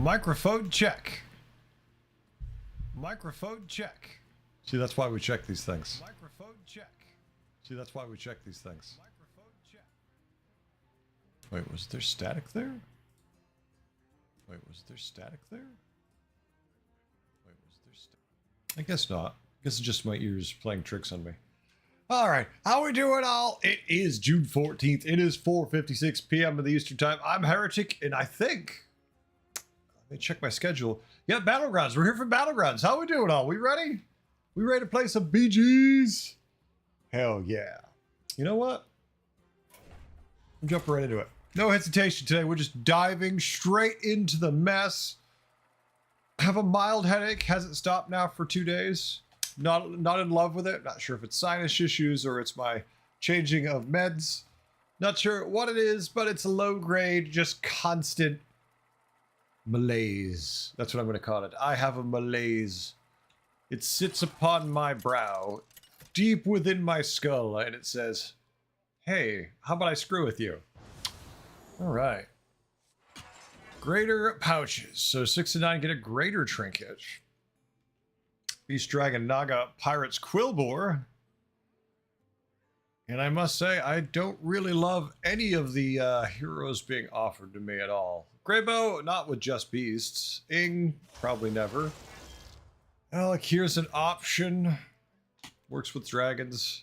Microphone check. Microphone check. See, that's why we check these things. Microphone check. See, that's why we check these things. Microphone check. Wait, was there static there? Wait, was there static there? Wait, was there static? I guess not. I guess it's just my ears playing tricks on me. Alright, how we doing all? It is June 14th. It is 4:56 p.m. in the Eastern Time. I'm Heretic, and I think... Let me check my schedule. Yeah, Battlegrounds. We're here for Battlegrounds. How we doing all? We ready? We ready to play some BGs? Hell yeah. You know what? I'm jumping right into it. No hesitation today. We're just diving straight into the mess. I have a mild headache. Hasn't stopped now for 2 days. Not in love with it. Not sure if it's sinus issues or it's my changing of meds. Not sure what it is, but it's a low grade, just constant malaise. That's what I'm going to call it. I have a malaise. It sits upon my brow, deep within my skull, and it says, hey, how about I screw with you? All right. Greater pouches. So 6 and 9 get a greater trinket. Beast Dragon Naga Pirates Quillbore. And I must say, I don't really love any of the heroes being offered to me at all. Greybow, not with just beasts. Ing, probably never. Like, here's an option. Works with dragons.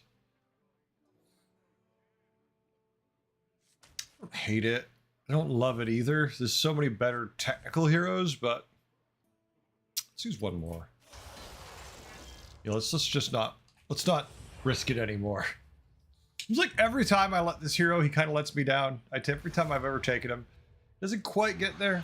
I don't hate it. I don't love it either. There's so many better technical heroes, but let's use one more. Yeah, let's not risk it anymore. It's like every time I let this hero, he kind of lets me down. Every time I've ever taken him, doesn't quite get there.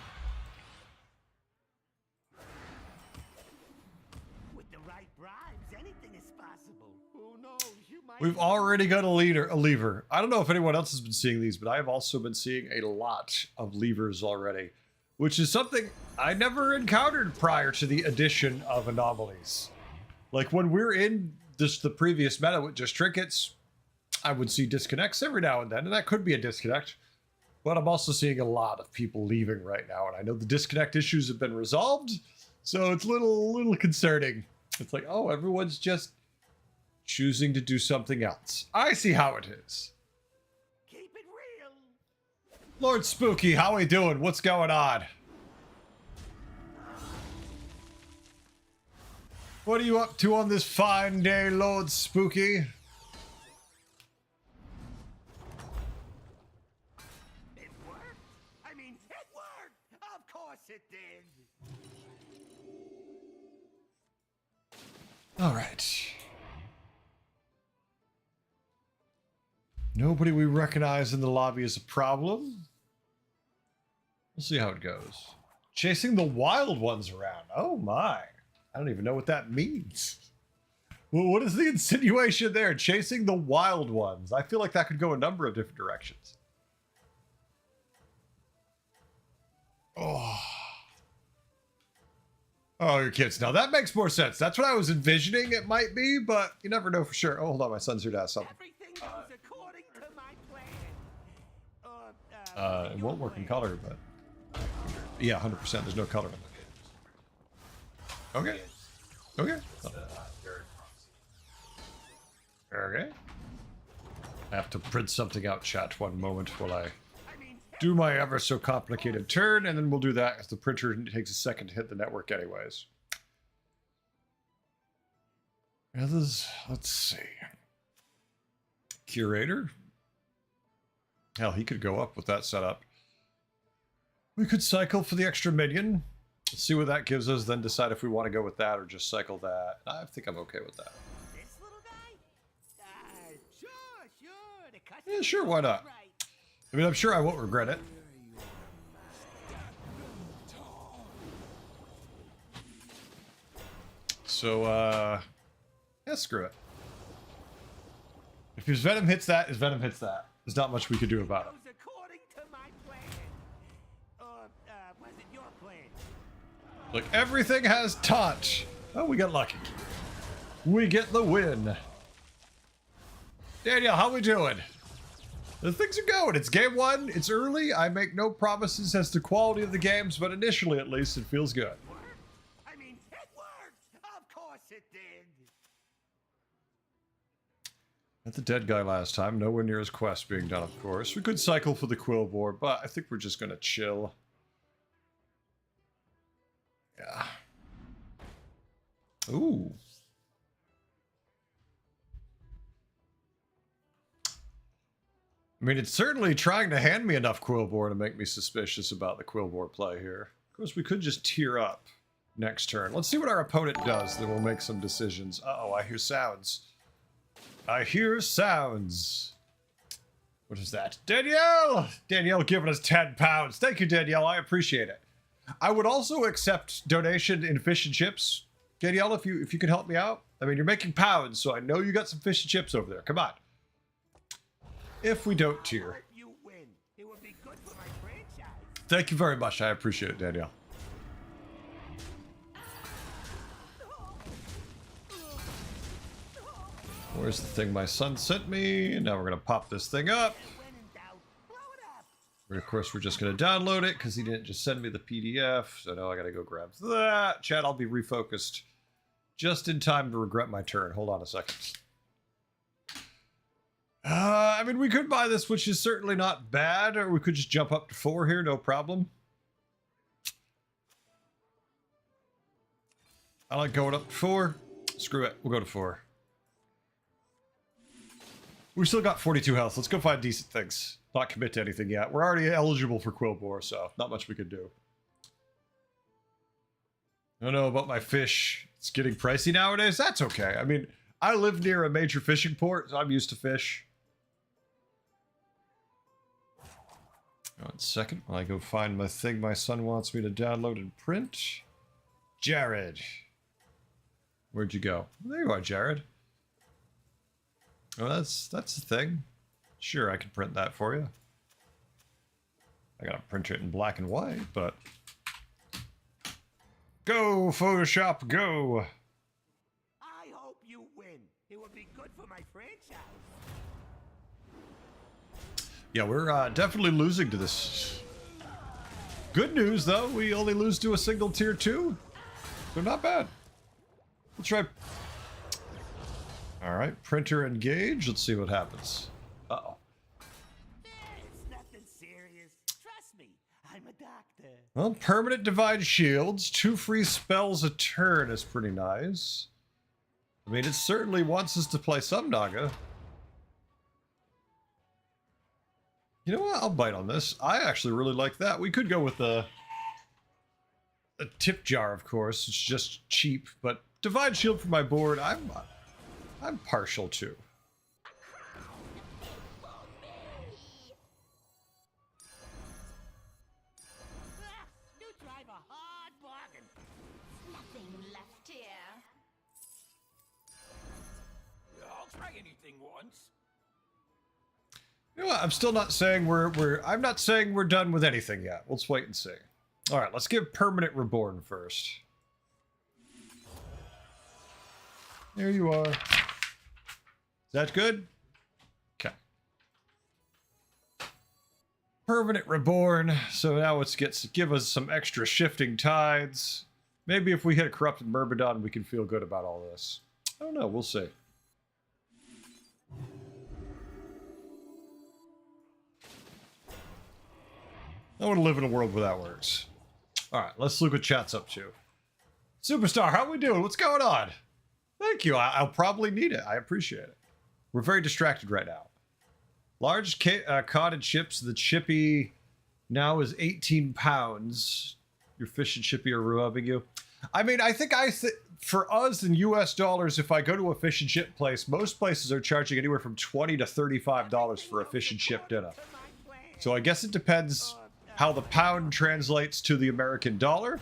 With the right bribes, anything is possible. Who knows? You might. We've already got a lever. I don't know if anyone else has been seeing these, but I have also been seeing a lot of levers already, which is something I never encountered prior to the addition of anomalies. Like when we're in the previous meta with just trinkets, I would see disconnects every now and then, and that could be a disconnect. But I'm also seeing a lot of people leaving right now, and I know the disconnect issues have been resolved, so it's a little concerning. It's like, oh, everyone's just choosing to do something else. I see how it is. Keep it real. Lord Spooky, how we doing? What's going on? What are you up to on this fine day, Lord Spooky? It worked. I mean, it worked. Of course it did. All right. Nobody we recognize in the lobby is a problem. We'll see how it goes. Chasing the wild ones around. Oh my. I don't even know what that means. Well, what is the insinuation there? Chasing the wild ones. I feel like that could go a number of different directions. Oh. Oh, your kids. Now that makes more sense. That's what I was envisioning it might be, but you never know for sure. Oh, hold on. My son's here to ask something. Everything goes according to my plan. It won't work in color, but... Yeah, 100%. There's no color in it. Okay. Okay. Oh. Okay. I have to print something out, chat, one moment while I do my ever so complicated turn, and then we'll do that as the printer takes a second to hit the network anyways. Others, let's see. Curator. Hell, he could go up with that setup. We could cycle for the extra minion. See what that gives us, then decide if we want to go with that or just cycle that. I think I'm okay with that. This little guy? Sure. Yeah, sure, why not? I mean, I'm sure I won't regret it. So, yeah, screw it. If his Venom hits that, his Venom hits that. There's not much we could do about it. According to my plan. Was it your plan? Look, everything has taunt. Oh, we got lucky. We get the win. Daniel, how we doing? The things are going. It's game one. It's early. I make no promises as to quality of the games, but initially, at least, it feels good. I mean, it worked! Of course it did! At the dead guy last time. Nowhere near his quest being done, of course. We could cycle for the quill board, but I think we're just going to chill. Yeah. Ooh. I mean, it's certainly trying to hand me enough Quillbore to make me suspicious about the Quillbore play here. Of course, we could just tear up next turn. Let's see what our opponent does, then we'll make some decisions. Uh-oh, I hear sounds. I hear sounds. What is that? Danielle! Danielle giving us 10 pounds. Thank you, Danielle. I appreciate it. I would also accept donation in fish and chips. Danielle, if you can help me out. I mean, you're making pounds, so I know you got some fish and chips over there. Come on. If we don't tier. You win. It would be good for my franchise. Thank you very much. I appreciate it, Danielle. Where's the thing my son sent me? Now we're going to pop this thing up. Of course, we're just going to download it because he didn't just send me the PDF. So now I got to go grab that. Chat, I'll be refocused just in time to regret my turn. Hold on a second. I mean, we could buy this, which is certainly not bad, or we could just jump up to 4 here, no problem. I like going up to 4. Screw it, we'll go to 4. We still got 42 health. Let's go find decent things. Not commit to anything yet. We're already eligible for Quillbore, so not much we could do. I don't know about my fish. It's getting pricey nowadays. That's okay. I mean, I live near a major fishing port, so I'm used to fish. 1 second while I go find my thing my son wants me to download and print. Jared. Where'd you go? There you are, Jared. Oh, that's the thing. Sure, I can print that for you. I gotta print it in black and white, but... Go, Photoshop, go! I hope you win. It would be good for my franchise. Yeah, we're definitely losing to this. Good news, though. We only lose to a single tier 2. So not bad. Let's try... Alright, printer engage. Let's see what happens. Uh-oh. It's nothing serious. Trust me, I'm a doctor. Well, permanent divine shields. 2 free spells a turn is pretty nice. I mean, it certainly wants us to play some Naga. You know what? I'll bite on this. I actually really like that. We could go with a tip jar, of course. It's just cheap, but divine shield for my board, I'm partial to. You drive a hard bargain. Nothing left here. I'll try anything once. You know what? I'm still not saying I'm not saying we're done with anything yet. Let's wait and see. All right, let's give permanent reborn first. There you are. Is that good? Okay. Permanent reborn. So now it gets to give us some extra shifting tides. Maybe if we hit a corrupted Myrmidon, we can feel good about all this. I don't know. We'll see. I want to live in a world where that works. All right, let's look what chat's up to. Superstar, how are we doing? What's going on? Thank you. I'll probably need it. I appreciate it. We're very distracted right now. Large cod chips. The chippy now is 18 pounds. Your fish and chippy are rubbing you. I mean, I think for us in US dollars, if I go to a fish and chip place, most places are charging anywhere from $20 to $35 for a fish and chip dinner. So I guess it depends how the pound translates to the American dollar.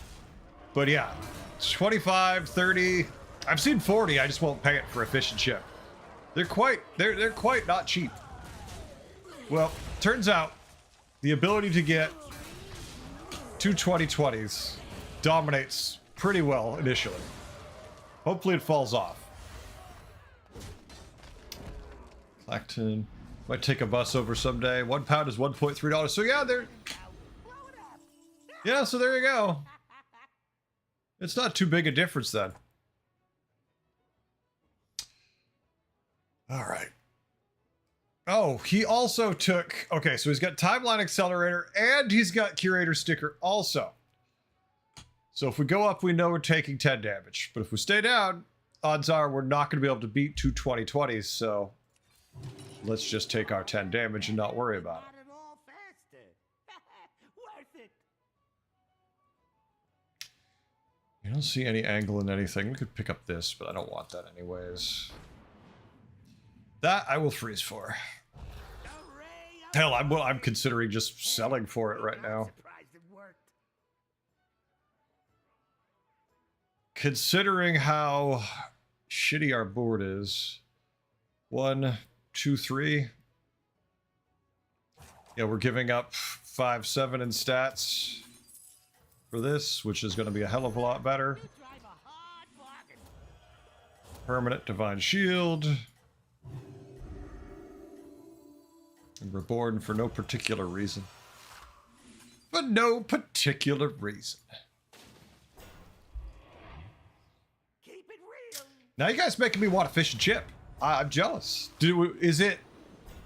But yeah, 25, 30. I've seen 40. I just won't pay it for a fish and chip. They're quite not cheap. Well, turns out the ability to get 2 2020s dominates pretty well initially. Hopefully it falls off. Clacton. Might take a bus over someday. 1 pound is $1.3. So yeah, there. Yeah, so there you go. It's not too big a difference then. All right. Oh, he also took... Okay, so he's got Timeline Accelerator and he's got Curator Sticker also. So if we go up, we know we're taking 10 damage. But if we stay down, odds are we're not going to be able to beat two 2020s, so let's just take our 10 damage and not worry about it. Worth it. You don't see any angle in anything. We could pick up this, but I don't want that anyways. That I will freeze for. Hell, I'm considering just selling for it right now. Considering how shitty our board is. 1, 2, 3. Yeah, we're giving up 5, 7 in stats for this, which is going to be a hell of a lot better. Permanent Divine Shield. And reborn for no particular reason. For no particular reason. Keep it real. Now you guys making me want a fish and chip. I'm jealous. Is it...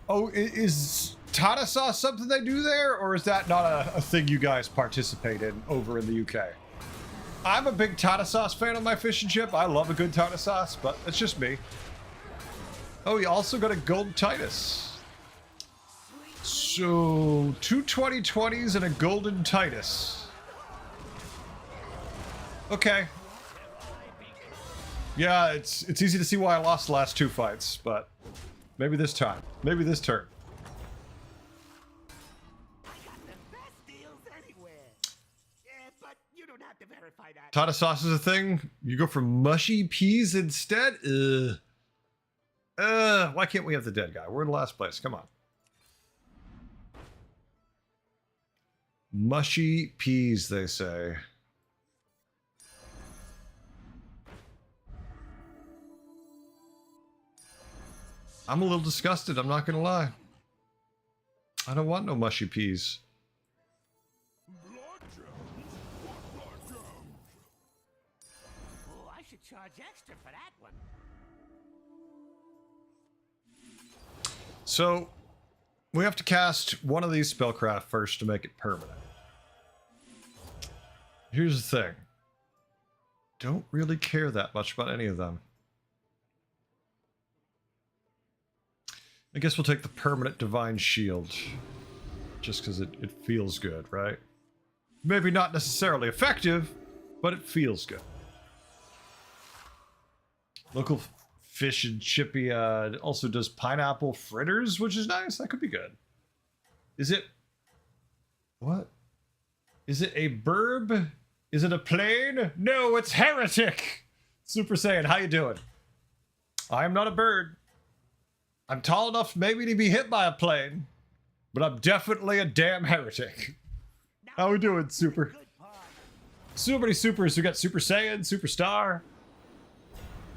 Oh, is tartar sauce something they do there? Or is that not a thing you guys participate in over in the UK? I'm a big tartar sauce fan of my fish and chip. I love a good tartar sauce, but it's just me. Oh, you also got a gold Titus. So, 2 2020s and a golden Titus. Okay. Yeah, it's easy to see why I lost the last 2 fights, but maybe this time. Maybe this turn. I got the best deals anywhere. Yeah, but you don't have to verify that. Tartar sauce is a thing? You go for mushy peas instead? Why can't we have the dead guy? We're in last place. Come on. Mushy peas, they say. I'm a little disgusted, I'm not gonna lie. I don't want no mushy peas. Oh, I should charge extra for that one. So, we have to cast one of these spellcraft first to make it permanent. Here's the thing. Don't really care that much about any of them. I guess we'll take the permanent Divine Shield. Just because it feels good, right? Maybe not necessarily effective, but it feels good. Local fish and chippy also does pineapple fritters, which is nice. That could be good. Is it... What? Is it a burb? Is it a plane? No, it's heretic! Super Saiyan, how you doing? I am not a bird. I'm tall enough maybe to be hit by a plane, but I'm definitely a damn heretic. How we doing, Super? So many supers. We got Super Saiyan, Superstar.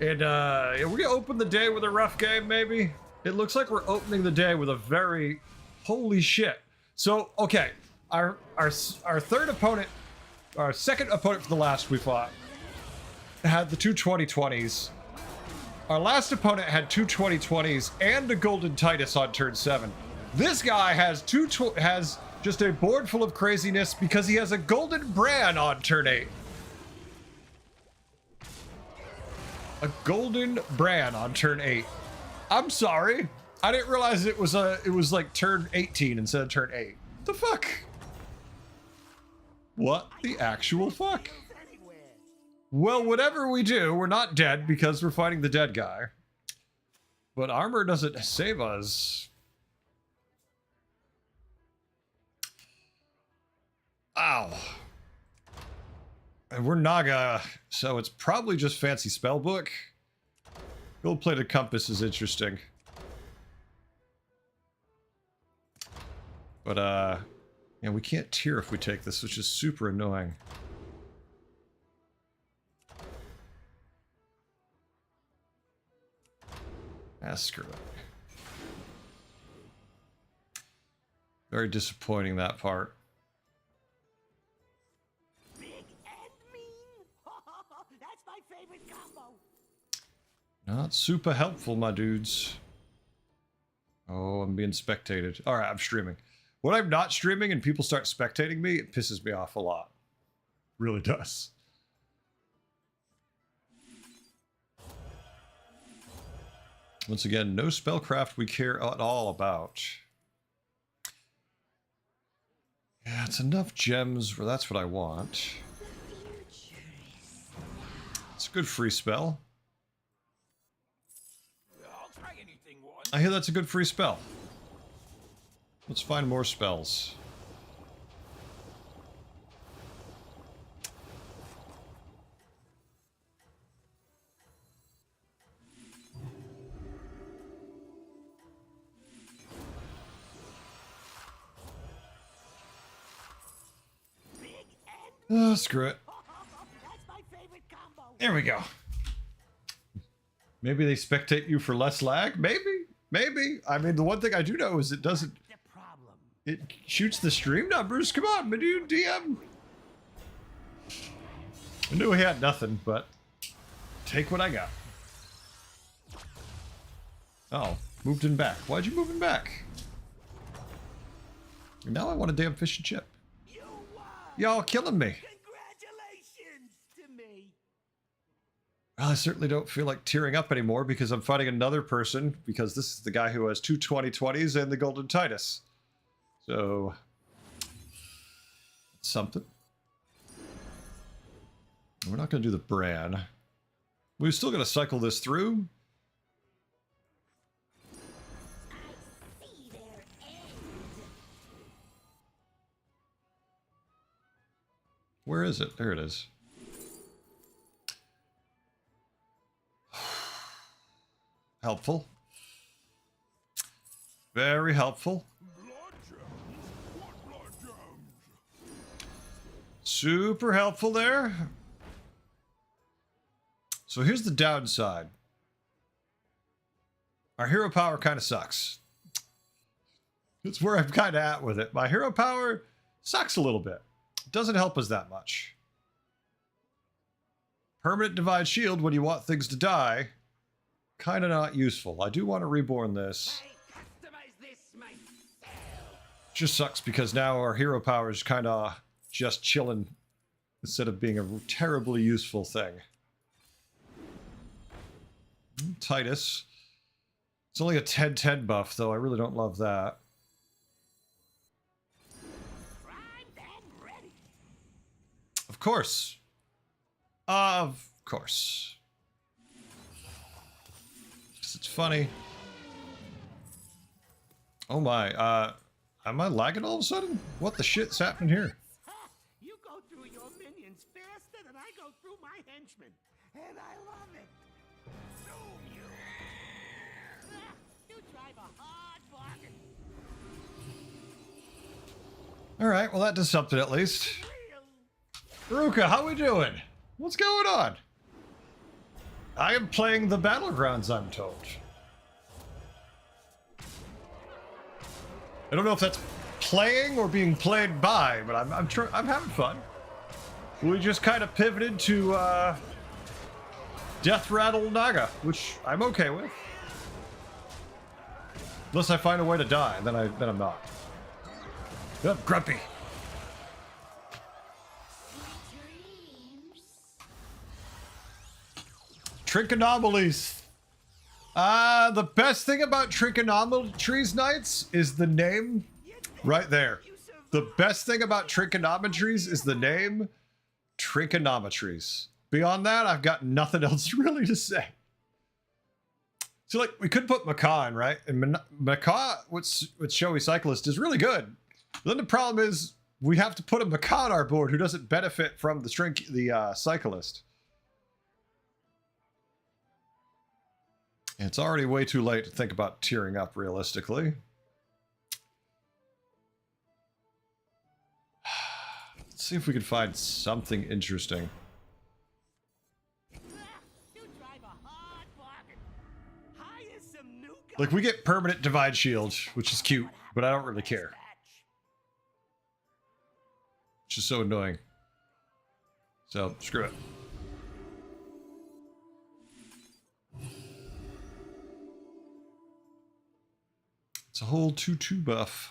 And yeah, we're gonna open the day with a rough game, maybe. It looks like we're opening the day with a very... Holy shit. So, okay. Our third opponent, our second opponent for the last we fought, had the 2 2020s. Our last opponent had 2 2020s and a golden Titus on turn 7. This guy has has just a board full of craziness because he has a golden Bran on turn 8. A golden Bran on turn 8. I'm sorry. I didn't realize it was like turn 18 instead of turn 8. What the fuck? What the actual fuck? Well, whatever we do, we're not dead because we're fighting the dead guy. But armor doesn't save us. Ow. And we're Naga, so it's probably just fancy spellbook. Gold-plated compass is interesting. But, yeah, we can't tier if we take this, which is super annoying. Ah, screw it. Very disappointing, that part. Big and mean. That's my favorite combo. Not super helpful, my dudes. Oh, I'm being spectated. All right, I'm streaming. When I'm not streaming and people start spectating me, it pisses me off a lot. Really does. Once again, no spellcraft we care at all about. Yeah, it's enough gems where that's what I want. It's a good free spell. I'll try anything once. I hear that's a good free spell. Let's find more spells. Oh, screw it. That's my favorite combo. There we go. Maybe they spectate you for less lag? Maybe. Maybe. I mean, the one thing I do know is it doesn't... The problem. It shoots the stream numbers. Come on, my dude, DM. I knew he had nothing, but... Take what I got. Oh, moved him back. Why'd you move him back? Now I want a damn fish and chip. You won. Y'all killing me. Congratulations to me. Well, I certainly don't feel like tearing up anymore because I'm fighting another person, because this is the guy who has two 2020s and the Golden Titus. So, something. We're not going to do the Bran. We're still going to cycle this through. I see their end. Where is it? There it is. Helpful. Very helpful. Super helpful there. So here's the downside. Our hero power kind of sucks. That's where I'm kind of at with it. My hero power sucks a little bit. It doesn't help us that much. Permanent Divine Shield when you want things to die. Kind of not useful. I do want to reborn this. I customize this myself. Just sucks because now our hero power is kind of just chilling instead of being a terribly useful thing. Titus. It's only a 10-10 buff, though. I really don't love that. Primed and ready. Of course. Of course. 'Cause it's funny. Oh my, am I lagging all of a sudden? What the shit's happening here? Ha! You go through your minions faster than I go through my henchmen. And I love it. Zoom you. Ah, you drive a hard bargain. Alright, well that does something at least. Real. Ruka, how we doing? What's going on? I am playing the Battlegrounds, I'm told. I don't know if that's playing or being played by, but I'm having fun. We just kind of pivoted to Death Rattle Naga, which I'm okay with. Unless I find a way to die, then I'm not. I'm grumpy. Trichonomalies. The best thing about Trichonometries Nights is the name right there. The best thing about Trichonometries is the name Trichonometries. Beyond that, I've got nothing else really to say. So, like, we could put Macaw in, right? And Macaw, with Showy Cyclist, is really good. But then the problem is, we have to put a Macaw on our board who doesn't benefit from the Cyclist. And it's already way too late to think about tearing up realistically. Let's see if we can find something interesting. You drive a hard bargain. Hire some new guys. Like, we get permanent Divine Shield, which is cute, but I don't really care. It's just so annoying. So, screw it. It's a whole 2-2 buff.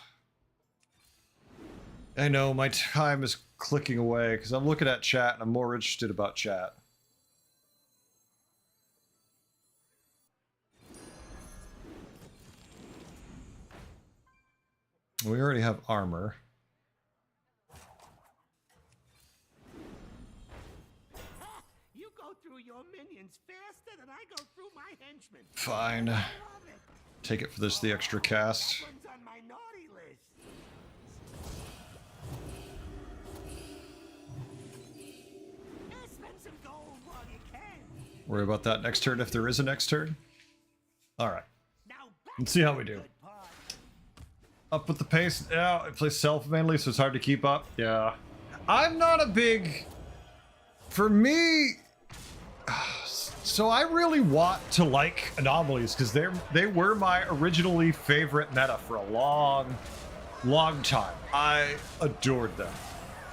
I know, my time is clicking away because I'm looking at chat and I'm more interested about chat. We already have armor. You go through your minions faster than I go through my henchmen. Fine. I love it. Take it for this, the extra cast. That one's on my naughty list. Spend some gold while you can. Worry about that next turn if there is a next turn. Alright. Now Let's see how we do. good part. Up with the pace. Yeah, I play self mainly, so it's hard to keep up. Yeah. I'm not a big... For me... So I really want to like anomalies, because they were my originally favorite meta for a long time. I adored them.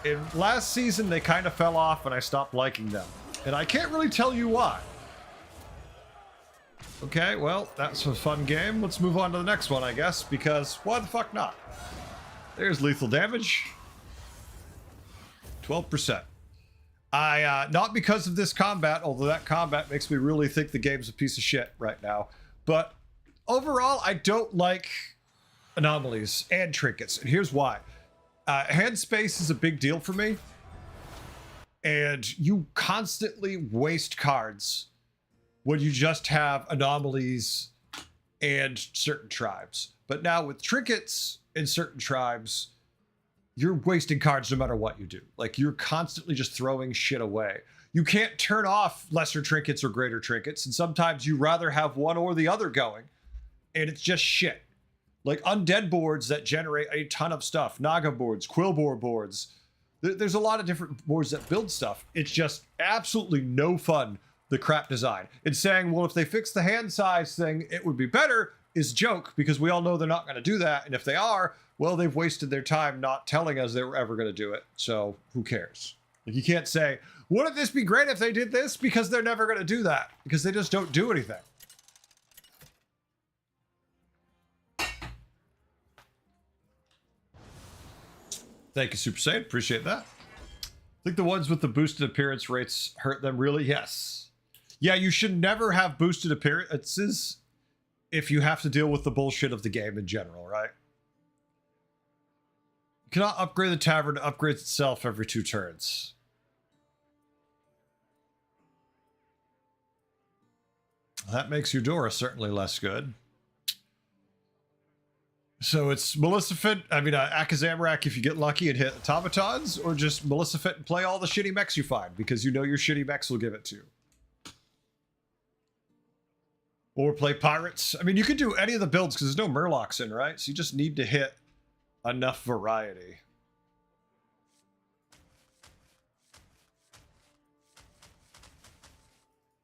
In last season, they kind of fell off and I stopped liking them. And I can't really tell you why. Okay, well, that's a fun game. Let's move on to the next one, I guess, because why the fuck not? There's lethal damage. 12%. Not because of this combat, although that combat makes me really think the game's a piece of shit right now. But overall, I don't like anomalies and trinkets. And here's why. Hand space is a big deal for me. And you constantly waste cards when you just have anomalies and certain tribes. But now with trinkets and certain tribes, you're wasting cards no matter what you do. Like, you're constantly just throwing shit away. You can't turn off lesser trinkets or greater trinkets, and sometimes you rather have one or the other going, and it's just shit. Like undead boards that generate a ton of stuff, naga boards, quillbore boards. There's a lot of different boards that build stuff. It's just absolutely no fun, the crap design. And saying, well, if they fix the hand size thing, it would be better, is a joke, because we all know they're not going to do that, and if they are, well, they've wasted their time not telling us they were ever going to do it, so who cares? Like, you can't say, wouldn't this be great if they did this? Because they're never going to do that, because they just don't do anything. Thank you, Super Saiyan. Appreciate that. I think the ones with the boosted appearance rates hurt them really. Yes. Yeah, you should never have boosted appearances if you have to deal with the bullshit of the game in general, right? You cannot upgrade the tavern, it upgrades itself every 2 turns. That makes Eudora certainly less good. So it's Maleficent, Akazamarak if you get lucky and hit automatons, or just Maleficent and play all the shitty mechs you find, because you know your shitty mechs will give it to you. Or play pirates. I mean, you could do any of the builds, because there's no Murlocs in, right? So you just need to hit enough variety.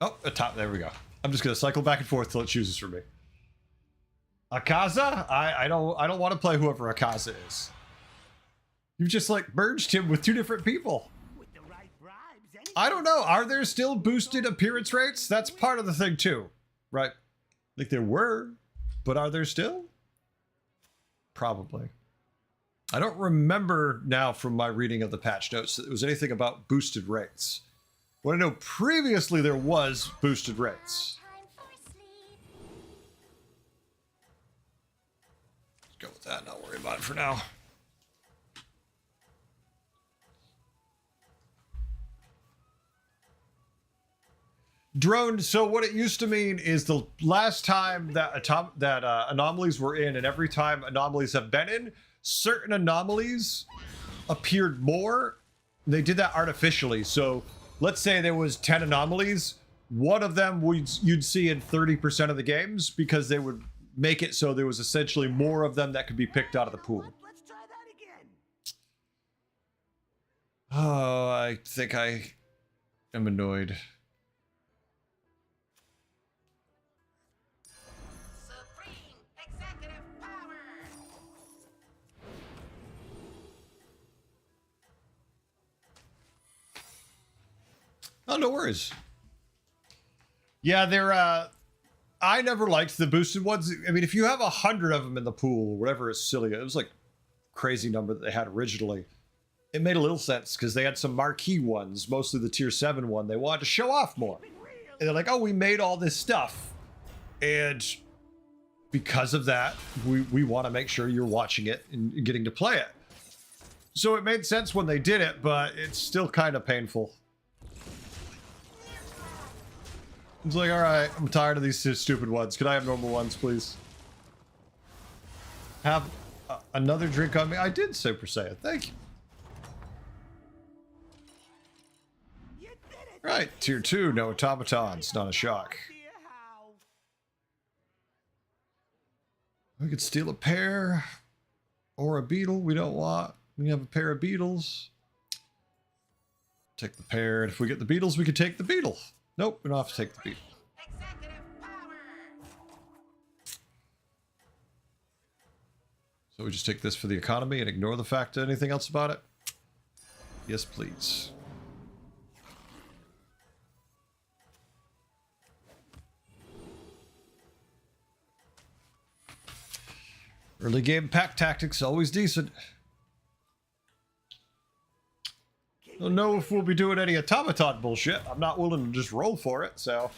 Oh, a top. There we go. I'm just gonna cycle back and forth till it chooses for me. Akaza? I don't want to play whoever Akaza is. You've just like merged him with 2 different people. With the right bribes, I don't know. Are there still boosted appearance rates? That's part of the thing too, right? Like there were, but are there still? Probably. I don't remember now from my reading of the patch notes that there was anything about boosted rates. What I know previously there was boosted rates. Time for sleep. Let's go with that, not worry about it for now. Drone, so what it used to mean is the last time that anomalies were in, and every time anomalies have been in, certain anomalies appeared more. They did that artificially. So let's say there was 10 anomalies. One of them you'd see in 30% of the games, because they would make it so there was essentially more of them that could be picked out of the pool. Let's try that again. Oh, I think I am annoyed. Supreme executive power. Oh, no worries. Yeah, they're, I never liked the boosted ones. I mean, if you have 100 of them in the pool, whatever is silly, it was like crazy number that they had originally. It made a little sense because they had some marquee ones, mostly the tier 7 one. They wanted to show off more. And they're like, oh, we made all this stuff. And because of that, we want to make sure you're watching it and getting to play it. So it made sense when they did it, but it's still kind of painful. It's like, all right, I'm tired of these stupid ones. Can I have normal ones, please? Have another drink on me? I did, Super Saiyan. Thank you. Right, tier 2, no automatons. Not a shock. We could steal a pair or a beetle. We don't want. We have a pair of beetles. Take the pair, and if we get the beetles, we could take the beetle. Nope, we don't have to take the beetle. Executive power. So we just take this for the economy and ignore the fact of anything else about it? Yes, please. Early game pack tactics, always decent. Don't know if we'll be doing any automaton bullshit. I'm not willing to just roll for it, so.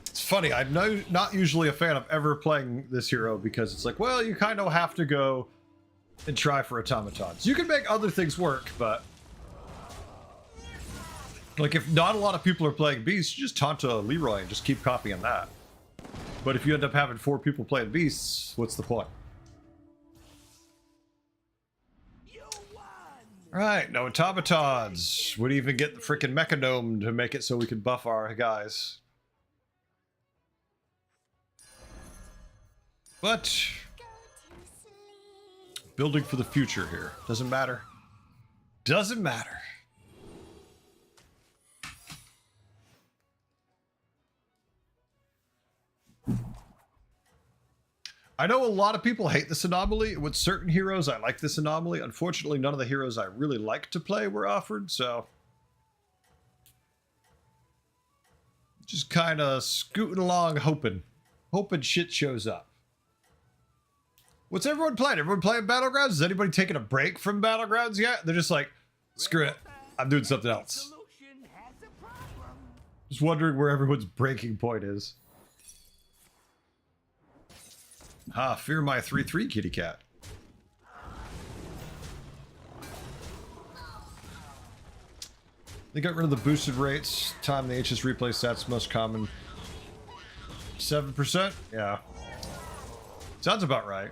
It's funny, I'm not usually a fan of ever playing this hero because it's like, well, you kind of have to go and try for automatons. You can make other things work, but like if not a lot of people are playing beasts, you just taunt Leroy and just keep copying that. But if you end up having 4 people playing beasts, what's the point? Right, no automatons. Would even get the freaking mechanome to make it so we could buff our guys. But building for the future here. Doesn't matter. Doesn't matter. I know a lot of people hate this anomaly. With certain heroes, I like this anomaly. Unfortunately, none of the heroes I really like to play were offered, so just kind of scooting along, hoping shit shows up. What's everyone playing? Everyone playing Battlegrounds? Is anybody taking a break from Battlegrounds yet? They're just like, screw it, I'm doing something else. Just wondering where everyone's breaking point is. Ah, fear my 3/3 kitty cat. They got rid of the boosted rates. Time the HS replay stats most common. 7%? Yeah. Sounds about right.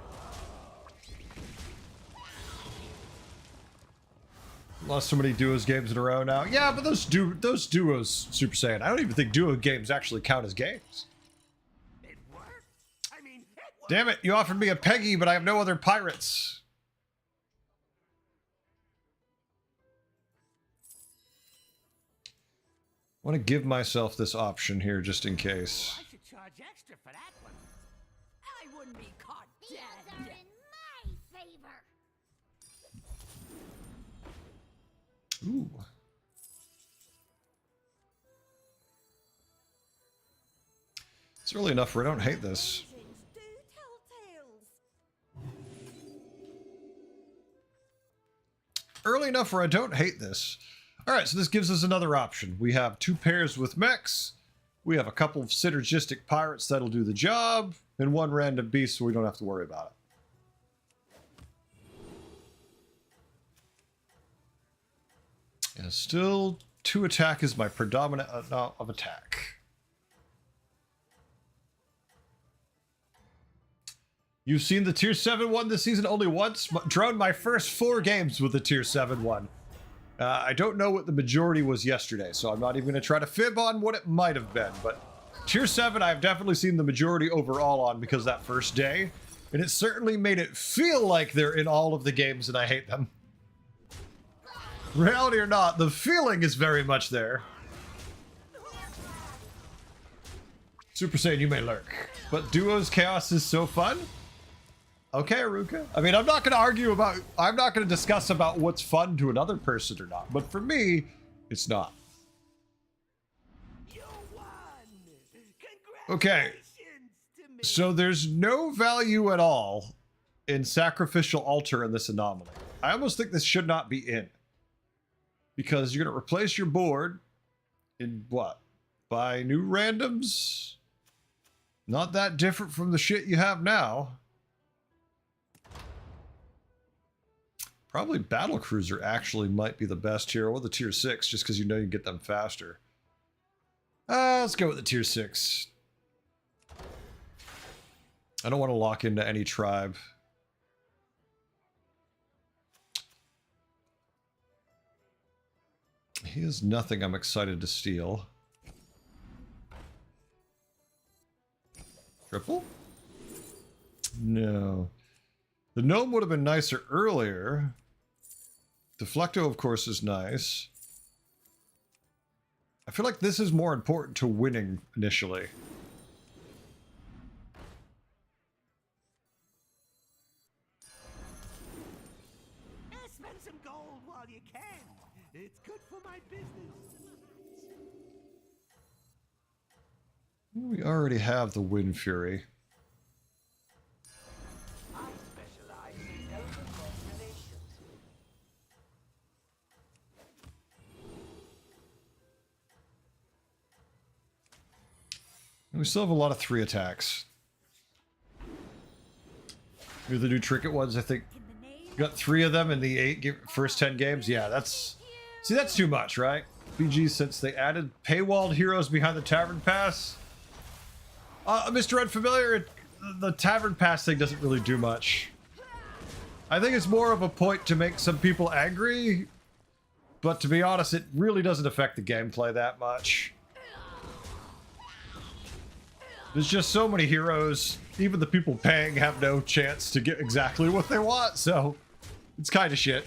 Lost so many duos games in a row now. Yeah, but those duos, Super Saiyan, I don't even think duo games actually count as games. Damn it, you offered me a Peggy, but I have no other pirates. I want to give myself this option here just in case. I should charge extra for that one. I wouldn't be caught The odds are dead. in my favor. Ooh. It's early enough where I don't hate this. Do tell tales. Early enough where I don't hate this. Alright, so this gives us another option. We have 2 pairs with mechs. We have a couple of synergistic pirates that'll do the job. And 1 random beast so we don't have to worry about it. And still, 2 attack is my predominant of attack. You've seen the tier 7 one this season only once. Drone my first 4 games with the tier 7 one. I don't know what the majority was yesterday, so I'm not even going to try to fib on what it might have been. But tier 7 I've definitely seen the majority overall on because that first day. And it certainly made it feel like they're in all of the games and I hate them. Reality or not, the feeling is very much there. Super Saiyan, you may lurk. But duos chaos is so fun? Okay, Aruka. I mean, I'm not going to argue about... I'm not going to discuss about what's fun to another person or not. But for me, it's not. You won! Okay. To me. So there's no value at all in Sacrificial Altar in this anomaly. I almost think this should not be in. Because you're going to replace your board in what? By new randoms? Not that different from the shit you have now. Probably Battlecruiser actually might be the best here, or the tier 6, just because you know you can get them faster. Let's go with the tier 6. I don't want to lock into any tribe. He has nothing I'm excited to steal. Triple? No. The gnome would have been nicer earlier. Deflecto, of course, is nice. I feel like this is more important to winning initially. Spend some gold while you can. It's good for my business. We already have the Wind Fury. I specialize in elder-led relations. And we still have a lot of 3 attacks. These are the new Trinket ones, I think. Got 3 of them in the first 10 games. Yeah, that's... See, that's too much, right? BG, since they added paywalled heroes behind the Tavern Pass. Mr. Unfamiliar, the Tavern Pass thing doesn't really do much. I think it's more of a point to make some people angry. But to be honest, it really doesn't affect the gameplay that much. There's just so many heroes. Even the people paying have no chance to get exactly what they want, so it's kind of shit.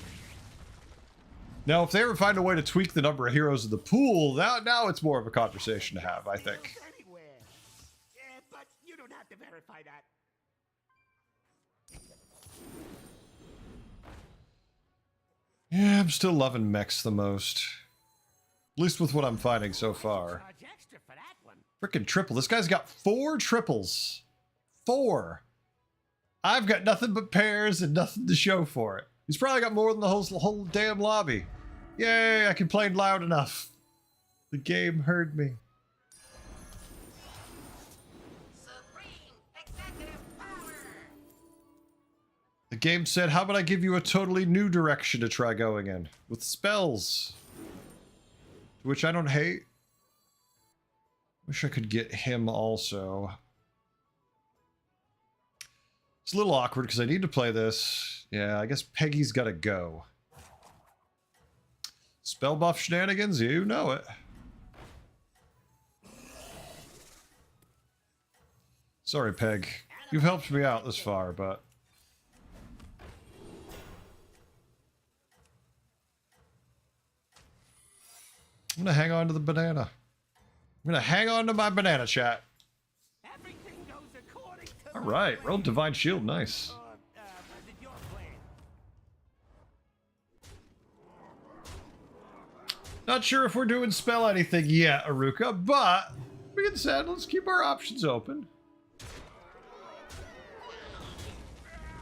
Now, if they ever find a way to tweak the number of heroes in the pool, now it's more of a conversation to have, I think. Anywhere. Yeah, but you don't have to verify that. Yeah, I'm still loving mechs the most. At least with what I'm finding so far. Charge extra for that one. Frickin' triple. This guy's got 4 triples. 4. I've got nothing but pairs and nothing to show for it. He's probably got more than the whole damn lobby. Yay, I complained loud enough. The game heard me. Supreme executive power. The game said, how about I give you a totally new direction to try going in? With spells. Which I don't hate. Wish I could get him also. It's a little awkward because I need to play this. Yeah, I guess Peggy's got to go. Spell buff shenanigans, you know it. Sorry, Peg. You've helped me out this far, but... I'm gonna hang on to the banana. I'm gonna hang on to my banana, chat. Everything goes according to All right, roll Divine Shield, nice. was it your plan? Not sure if we're doing spell anything yet, Aruka, but we can say let's keep our options open.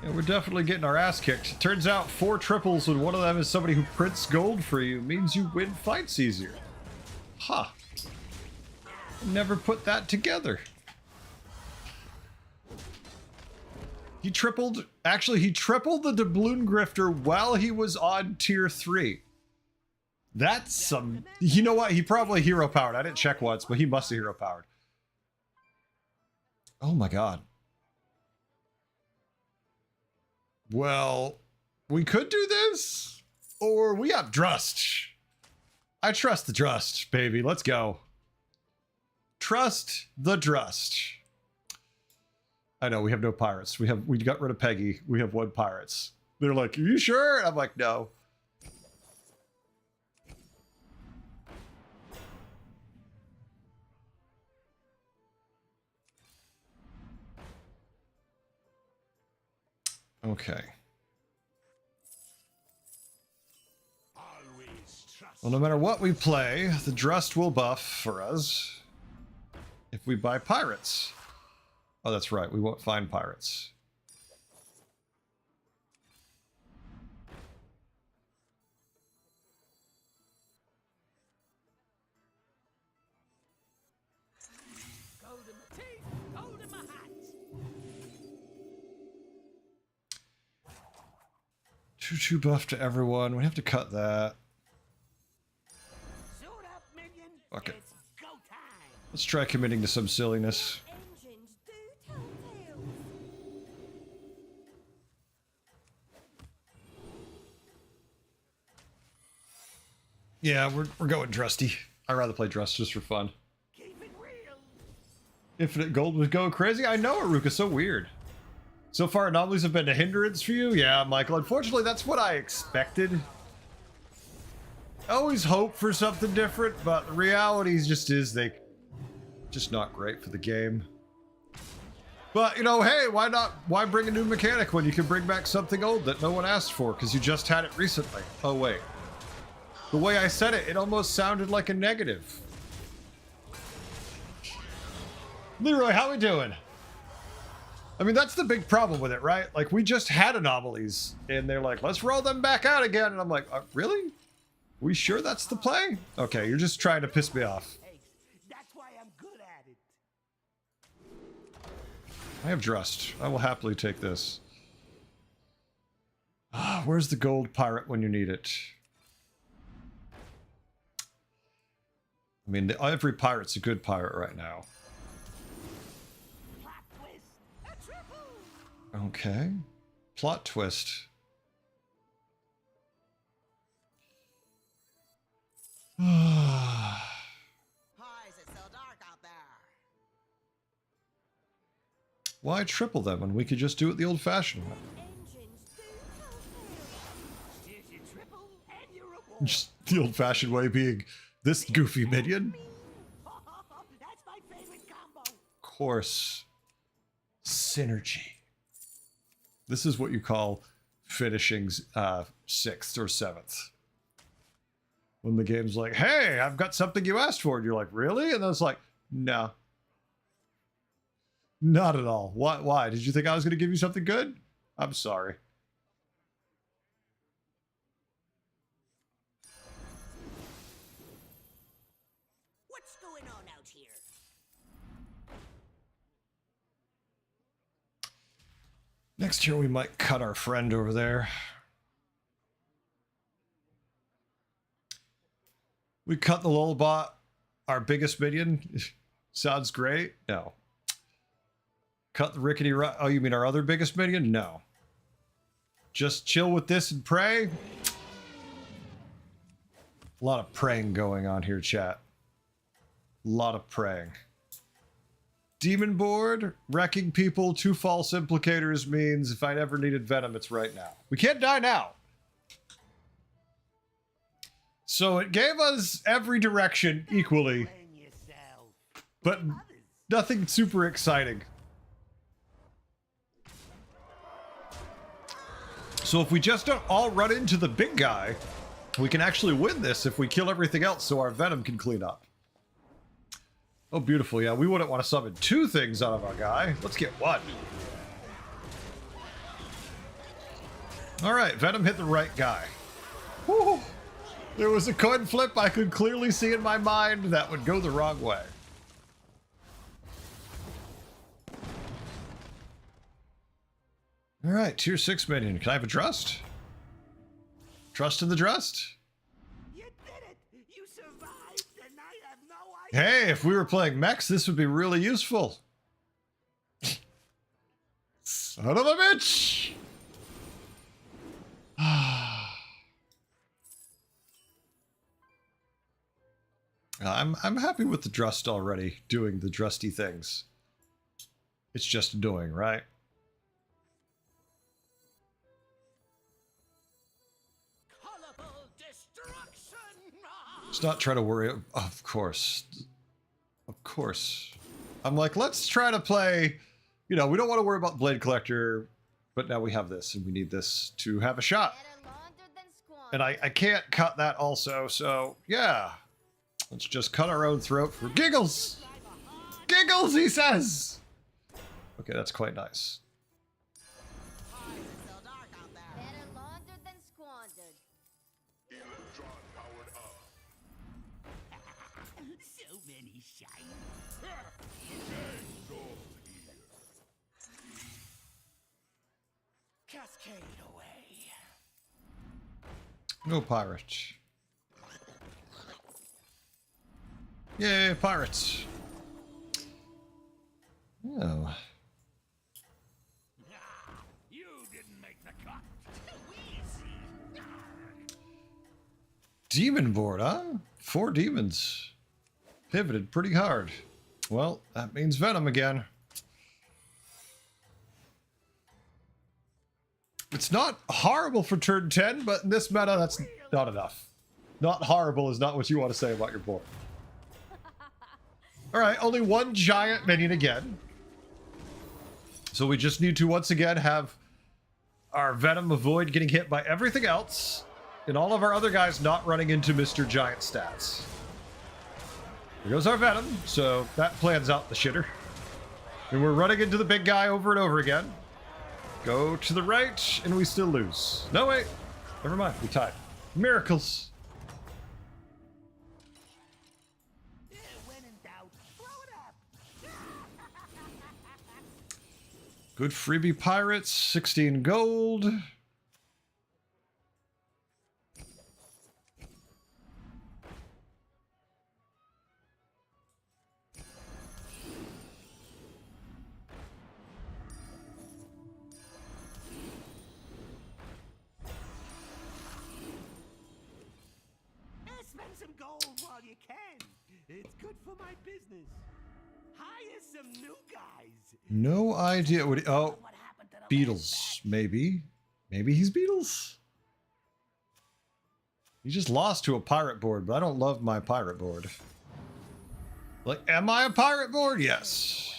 Yeah, we're definitely getting our ass kicked. Turns out 4 triples and one of them is somebody who prints gold for you means you win fights easier. Huh. Never put that together. He tripled... Actually, he tripled the Doubloon Grifter while he was on tier 3. That's some... You know what? He probably hero powered. I didn't check once, but he must have hero powered. Oh my god. Well, we could do this, or we have Drust. I trust the Drust, baby. Let's go. Trust the Drust. I know we have no pirates. We got rid of Peggy. We have 1 pirates. They're like, "Are you sure?" I'm like, "No." Okay. Always trust. Well, no matter what we play, the Drust will buff for us if we buy pirates. Oh, that's right. We won't find pirates. Gold in my teeth, gold in my hat. 2/2 buff to everyone. We have to cut that. Suit up, minion. Fuck it. It's go time. Let's try committing to some silliness. Engines do tell tales. Yeah, we're going Drusty. I'd rather play Drust just for fun. Keep it real. Infinite Gold was going crazy. I know, Aruka, so weird. So far, anomalies have been a hindrance for you? Yeah, Michael. Unfortunately, that's what I expected. I always hope for something different, but the reality just is they just not great for the game. But, you know, hey, why not? Why bring a new mechanic when you can bring back something old that no one asked for because you just had it recently? Oh, wait. The way I said it, it almost sounded like a negative. Leroy, how we doing? I mean, that's the big problem with it, right? Like, we just had anomalies, and they're like, let's roll them back out again. And I'm like, really? We sure that's the play? Okay, you're just trying to piss me off. That's why I'm good at it. I have Drust. I will happily take this. Ah, where's the gold pirate when you need it? I mean, every pirate's a good pirate right now. Plot twist. A triple. Okay. Plot twist. Why is it so dark out there? Why triple them when we could just do it the old-fashioned way? Engines do tell tales. Here's your triple and your reward. Just the old-fashioned way being this goofy minion. That's my favorite combo. Of course. Synergy. This is what you call finishing 6th or 7th. When the game's like, hey, I've got something you asked for. And you're like, really? And then it's like, no. Not at all. Why? Did you think I was going to give you something good? I'm sorry. What's going on out here? Next year we might cut our friend over there. We cut the Lullabot, our biggest minion. Sounds great. No. Cut the rickety oh, you mean our other biggest minion? No. Just chill with this and pray. A lot of praying going on here, chat. A lot of praying. Demon board, wrecking people, 2 false implicators means if I ever needed Venom, it's right now. We can't die now. So it gave us every direction equally, Blame yourself. but Others. nothing super exciting. So if we just don't all run into the big guy, we can actually win this if we kill everything else so our Venom can clean up. Oh, beautiful. Yeah, we wouldn't want to summon 2 things out of our guy. Let's get 1. All right, Venom hit the right guy. Woo! There was a coin flip I could clearly see in my mind that would go the wrong way. All right, tier 6 minion. Can I have a Drust? Trust in the Drust? You did it. You survived, and I have no idea. Hey, if we were playing mechs, this would be really useful. Son of a bitch! I'm happy with the Drust already, doing the Drusty things. It's just annoying, right? Colorful destruction. Let's not try to worry. Of course. Of course. I'm like, let's try to play, you know, we don't want to worry about Blade Collector. But now we have this, and we need this to have a shot. Better laundered than squandered. And I can't cut that also, so yeah. Let's just cut our own throat for giggles. Giggles, he says. Okay, that's quite nice. Why is it so dark out there? Better laundered than squandered. So many shiny. Cascade away. No pirate. Yay, pirates. Oh. You didn't make the cut. Too easy. Demon board, huh? 4 demons. Pivoted pretty hard. Well, that means Venom again. It's not horrible for turn 10, but in this meta, that's not enough. Not horrible is not what you want to say about your board. Alright, only 1 giant minion again. So we just need to once again have our Venom avoid getting hit by everything else, and all of our other guys not running into Mr. Giant stats. There goes our Venom, so that plans out the shitter. And we're running into the big guy over and over again. Go to the right, and we still lose. No, wait. Never mind, we tied. Miracles. When in doubt, throw it up. Good freebie pirates, 16 gold. Spend some gold while you can. It's good for my business. Hire some new guys. No idea what he, oh, What happened to the Beatles, maybe. Maybe he's Beatles. He just lost to a pirate board, but I don't love my pirate board. Like, am I a pirate board? Yes.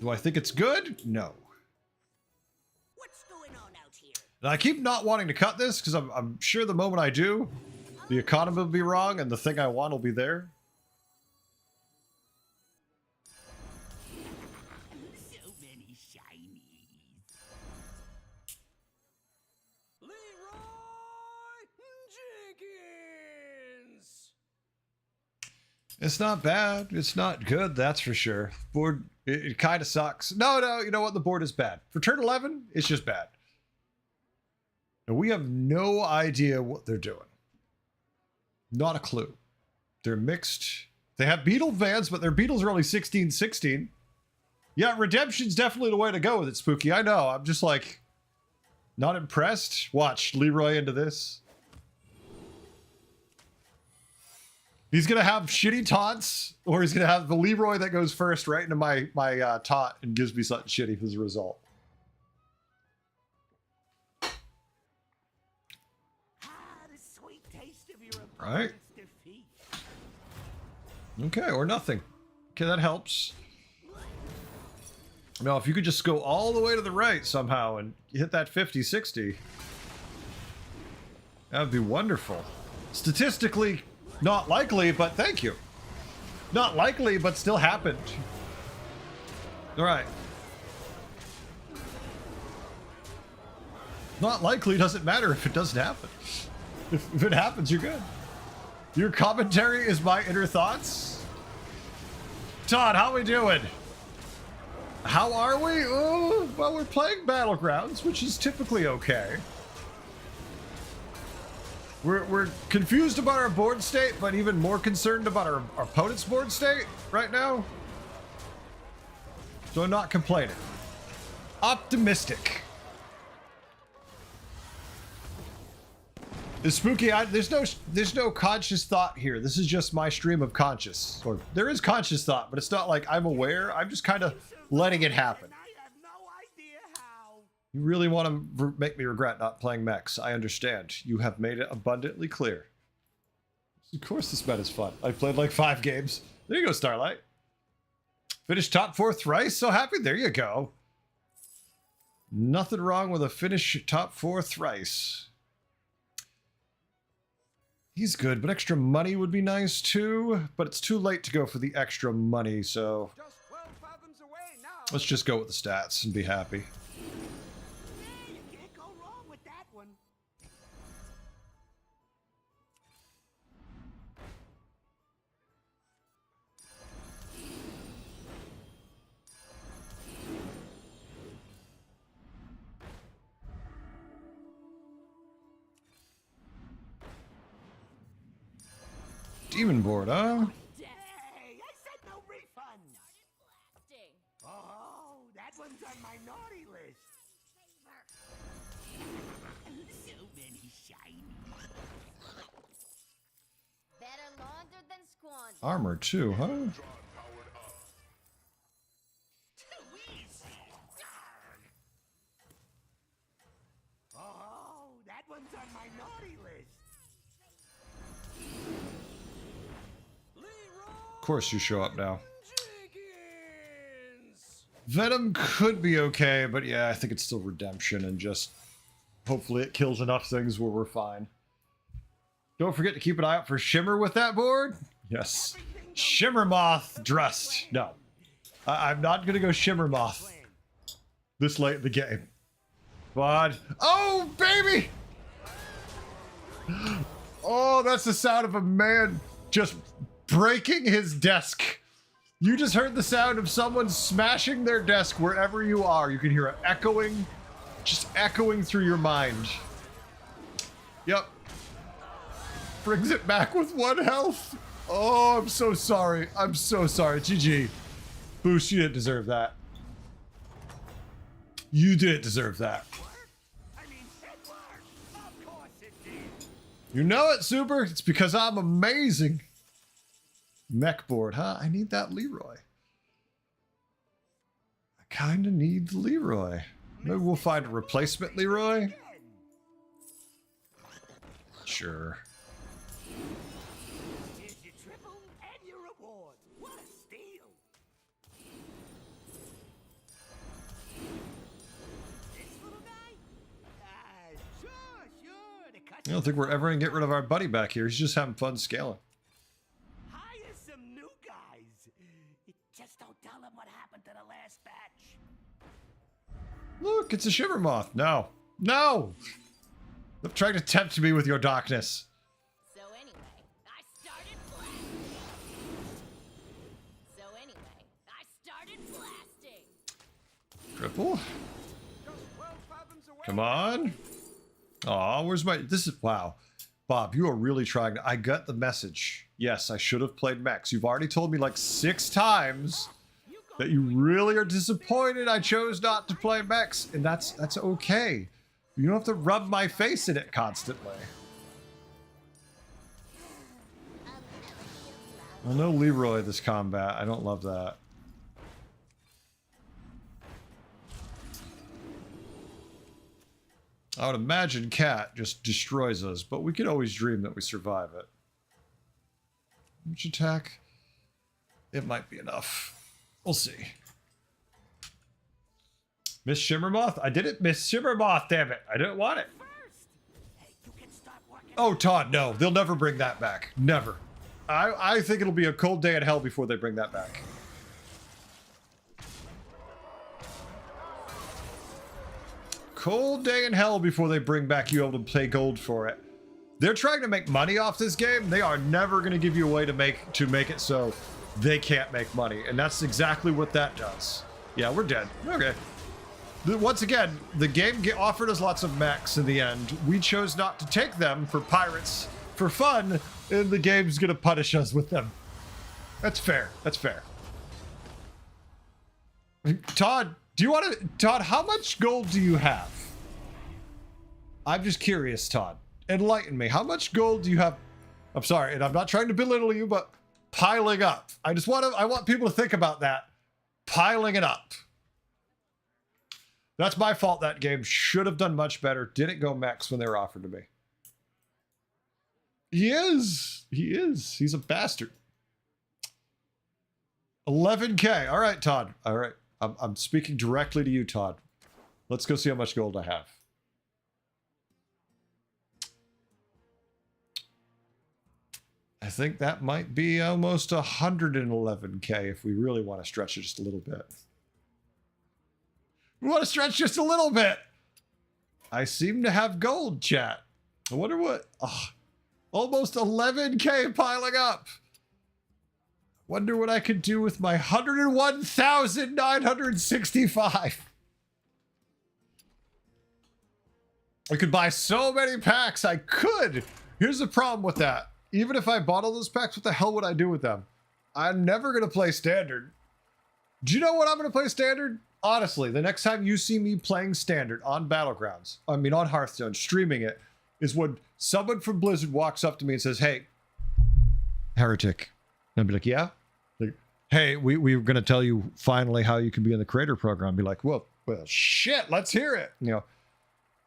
Do I think it's good? No. What's going on out here? And I keep not wanting to cut this because I'm sure the moment I do, the economy will be wrong and the thing I want will be there. So many shinies. Leroy Jenkins. It's not bad. It's not good, that's for sure. Board, it kind of sucks. No, you know what? The board is bad. For turn 11, it's just bad. And we have no idea what they're doing. Not a clue. They're mixed. They have Beetle vans, but their Beetles are only 16/16. Yeah, Redemption's definitely the way to go with it, Spooky. I know. I'm just like, not impressed. Watch Leroy into this. He's going to have shitty taunts, or he's going to have the Leroy that goes first right into my taunt and gives me something shitty as a result. The sweet taste of your Right. opponent's defeat. Okay, or nothing. Okay, that helps. Now, if you could just go all the way to the right somehow and hit that 50-60, that would be wonderful. Statistically, not likely, but thank you. Not likely, but still happened. All right. Not likely doesn't matter if it doesn't happen. If it happens, you're good. Your commentary is my inner thoughts. Todd, how we doing? How are we? Oh, well, we're playing Battlegrounds, which is typically okay. We're confused about our board state, but even more concerned about our opponent's board state right now. So I'm not complaining. Optimistic. It's spooky. There's no conscious thought here. This is just my stream of conscious. Or there is conscious thought, but it's not like I'm aware. I'm just kind of letting it happen. I have no idea how. You really want to make me regret not playing mechs. I understand. You have made it abundantly clear. Of course this meta is fun. I've played like 5 games. There you go, Starlight. Finished top 4 thrice. So happy. There you go. Nothing wrong with a finish top 4 thrice. He's good, but extra money would be nice too. But it's too late to go for the extra money, so Just 12 fathoms away now. let's just go with the stats and be happy. Hey, you can't go wrong with that one. Demon board, huh? Hey, I said no refund. Blasting. Oh, that one's on my naughty list. So many shiny. Better laundered than squandered. Armor too, huh? Too easy. Oh, that one's on my naughty list. Of course you show up now. Venom could be okay, but yeah, I think it's still redemption and just hopefully it kills enough things where we're fine. Don't forget to keep an eye out for Shimmer with that board. Yes. Shimmer Moth dressed. No. I'm not going to go Shimmer Moth this late in the game. But, oh, baby! Oh, that's the sound of a man just breaking his desk. You just heard the sound of someone smashing their desk wherever you are. You can hear it echoing, just echoing through your mind. Yep. Brings it back with 1 health. Oh, I'm so sorry. I'm so sorry. GG. Boost, you didn't deserve that. You didn't deserve that. I mean, it worked. Of course it did. You know it, Super. It's because I'm amazing. Mech board, huh? I need that Leroy. I kind of need the Leroy. Maybe we'll find a replacement Leroy. Sure. Here's your triple and your reward. What a steal. This little guy? Sure. I don't think we're ever going to get rid of our buddy back here. He's just having fun scaling. Hire some new guys. Just don't tell them what happened to the last batch. Look, it's a Shimmer Moth. No. No! Stop trying to tempt me with your darkness. So anyway, I started blasting. Triple. Come on. Aw, where's my... This is... Wow. Bob, you are really trying to... I got the message. Yes, I should have played Max. You've already told me like 6 times that you really are disappointed I chose not to play Max. And that's okay. You don't have to rub my face in it constantly. Well, no Leroy this combat. I don't love that. I would imagine Cat just destroys us, but we could always dream that we survive it. Which attack? It might be enough. We'll see. Miss Shimmermoth? I didn't miss Shimmermoth, damn it. I didn't want it. Oh, Todd, no. They'll never bring that back. Never. I think it'll be a cold day in hell before they bring that back. Cold day in hell before they bring back you able to pay gold for it. They're trying to make money off this game. They are never going to give you a way to make it so they can't make money. And that's exactly what that does. Yeah, we're dead. Okay. Once again, the game offered us lots of mechs in the end. We chose not to take them for pirates for fun, and the game's going to punish us with them. That's fair. That's fair. Todd, do you want to... Todd, how much gold do you have? I'm just curious, Todd. Enlighten me. How much gold do you have? I'm sorry, and I'm not trying to belittle you, but piling up. I want people to think about that. Piling it up. That's my fault. That game should have done much better. Didn't go max when they were offered to me. He is. He is. He's a bastard. 11K. All right, Todd. All right. I'm speaking directly to you, Todd. Let's go see how much gold I have. I think that might be almost 111k if we really want to stretch it just a little bit. We want to stretch just a little bit. I seem to have gold, chat. I wonder what... Oh, almost 11k piling up. Wonder what I could do with my 101,965. I could buy so many packs. I could. Here's the problem with that. Even if I bought all those packs, what the hell would I do with them? I'm never going to play Standard. Do you know what I'm going to play Standard? Honestly, the next time you see me playing Standard on Battlegrounds, I mean on Hearthstone, streaming it, is when someone from Blizzard walks up to me and says, hey, Heretic. And I'd be like, yeah? Like, hey, we were going to tell you finally how you can be in the creator program. I'd be like, well, shit, let's hear it. You know,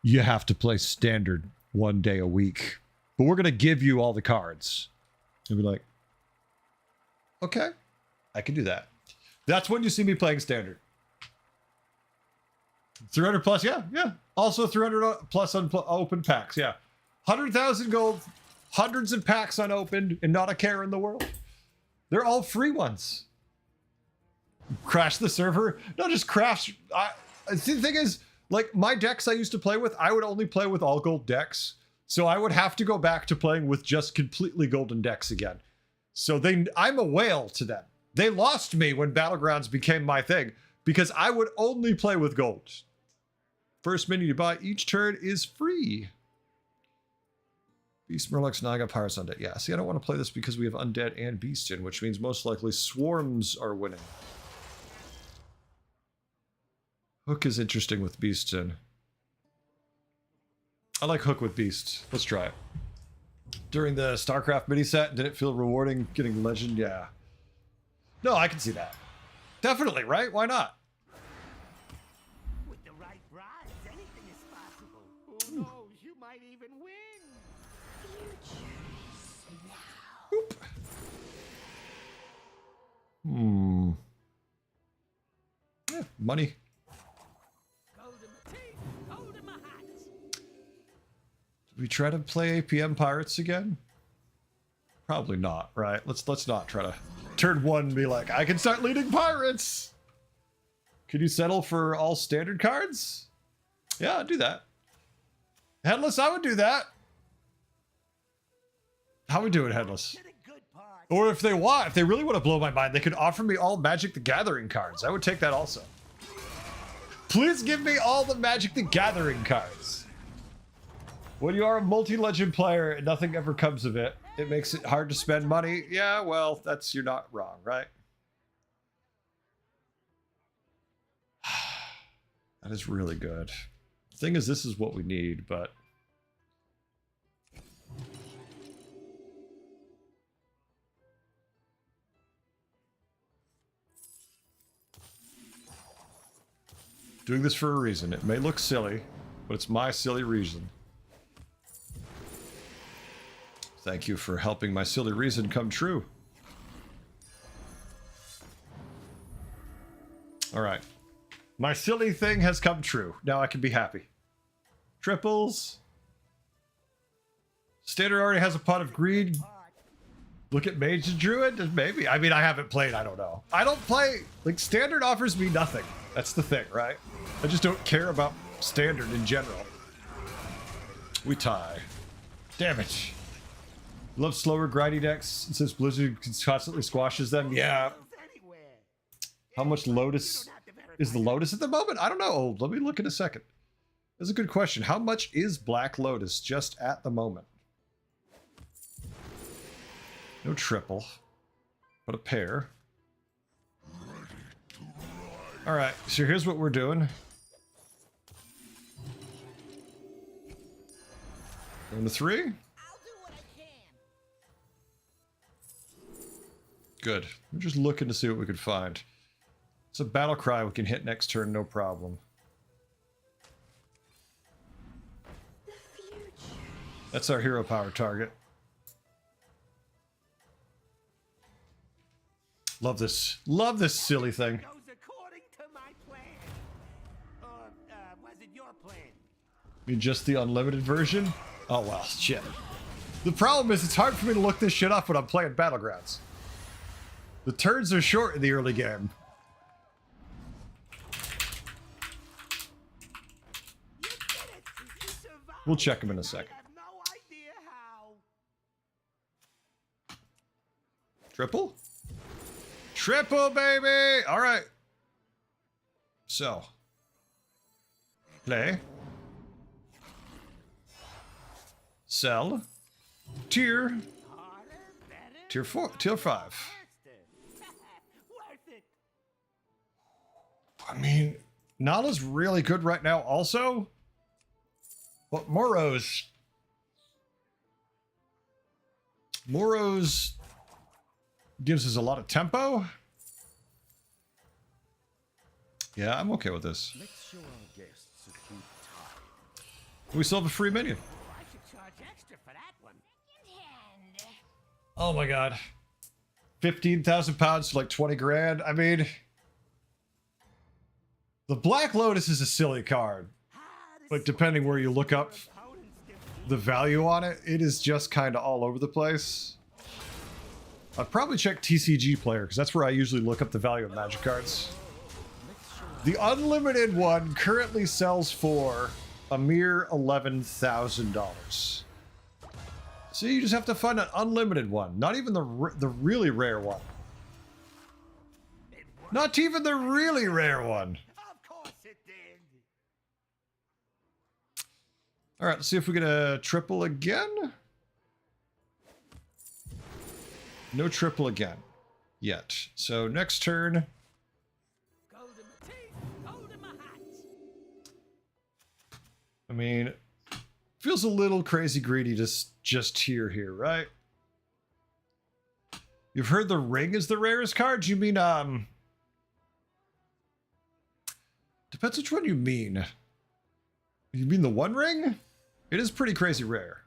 you have to play Standard 1 day a week, but we're going to give you all the cards. And be like, okay, I can do that. That's when you see me playing Standard. 300 plus, yeah. Also 300 plus on open packs, yeah. 100,000 gold, hundreds of packs unopened, and not a care in the world. They're all free ones. Crash the server? No, just crash. The thing is, like, my decks I used to play with, I would only play with all gold decks. So I would have to go back to playing with just completely golden decks again. So I'm a whale to them. They lost me when Battlegrounds became my thing because I would only play with gold. First minion you buy each turn is free. Beast, Murlocs, Naga, Pirates, Undead. Yeah, see, I don't want to play this because we have Undead and Beast in, which means most likely Swarms are winning. Hook is interesting with Beast in. I like Hook with Beast. Let's try it. During the StarCraft mini set, did it feel rewarding getting Legend? Yeah. No, I can see that. Definitely, right? Why not? With the right bribes, anything is possible. Who knows? You might even win. Oop. Yeah, money. Go to my teeth, go to my hat. We try to play APM Pirates again? Probably not, right? Let's not try to turn one and be like, I can start leading pirates. Could you settle for all standard cards? Yeah, I'd do that. Headless, I would do that. How we do it, Headless? Or if they really want to blow my mind, they could offer me all Magic the Gathering cards. I would take that also. Please give me all the Magic the Gathering cards. When you are a multi-legend player and nothing ever comes of it, it makes it hard to spend money. Yeah, well, you're not wrong, right? That is really good. The thing is, this is what we need, but... Doing this for a reason. It may look silly, but it's my silly reason. Thank you for helping my silly reason come true. All right. My silly thing has come true. Now I can be happy. Triples. Standard already has a pot of greed. Look at Mage and Druid? Maybe. I mean, I haven't played. I don't know. I don't play... Like, Standard offers me nothing. That's the thing, right? I just don't care about Standard in general. We tie. Damn it. Love slower, grindy decks since Blizzard constantly squashes them. Yeah. How much Lotus... Is the Lotus at the moment? I don't know. Let me look in a second. That's a good question. How much is Black Lotus just at the moment? No triple, but a pair. All right, so here's what we're doing. Going to 3. I'll do what I can. Good. We're just looking to see what we could find. It's a battle cry we can hit next turn, no problem. That's our hero power target. Love this. Love this silly thing. Goes according to my plan. Or was mean, just the unlimited version? Oh, well, shit. The problem is it's hard for me to look this shit up when I'm playing Battlegrounds. The turns are short in the early game. You did it! You survived! We'll check them in a I second. have no idea how. Triple? Triple, baby! All right. So. Play. Sell. Tier. Harder, better, Tier 4. Tier 5. faster. Worth it. I mean, Nala's really good right now also. But Moro's gives us a lot of tempo. Yeah, I'm okay with this. Let's show our guests a cute tie. We still have a free menu. Oh, I should charge extra for that one. Oh my god. 15,000 pounds for like 20 grand. I mean, the Black Lotus is a silly card. Like, depending where you look up the value on it, it is just kind of all over the place. I'd probably check TCG Player, because that's where I usually look up the value of Magic cards. The unlimited one currently sells for a mere $11,000. So you just have to find an unlimited one. Not even the really rare one. Not even the really rare one. Of course it did. All right, let's see if we get a triple again. No triple again. Yet. So next turn. Gold in my teeth, gold in my hat. I mean, feels a little crazy greedy to just tier here, right? You've heard the ring is the rarest card? You mean, depends which one you mean. You mean the One Ring? It is pretty crazy rare.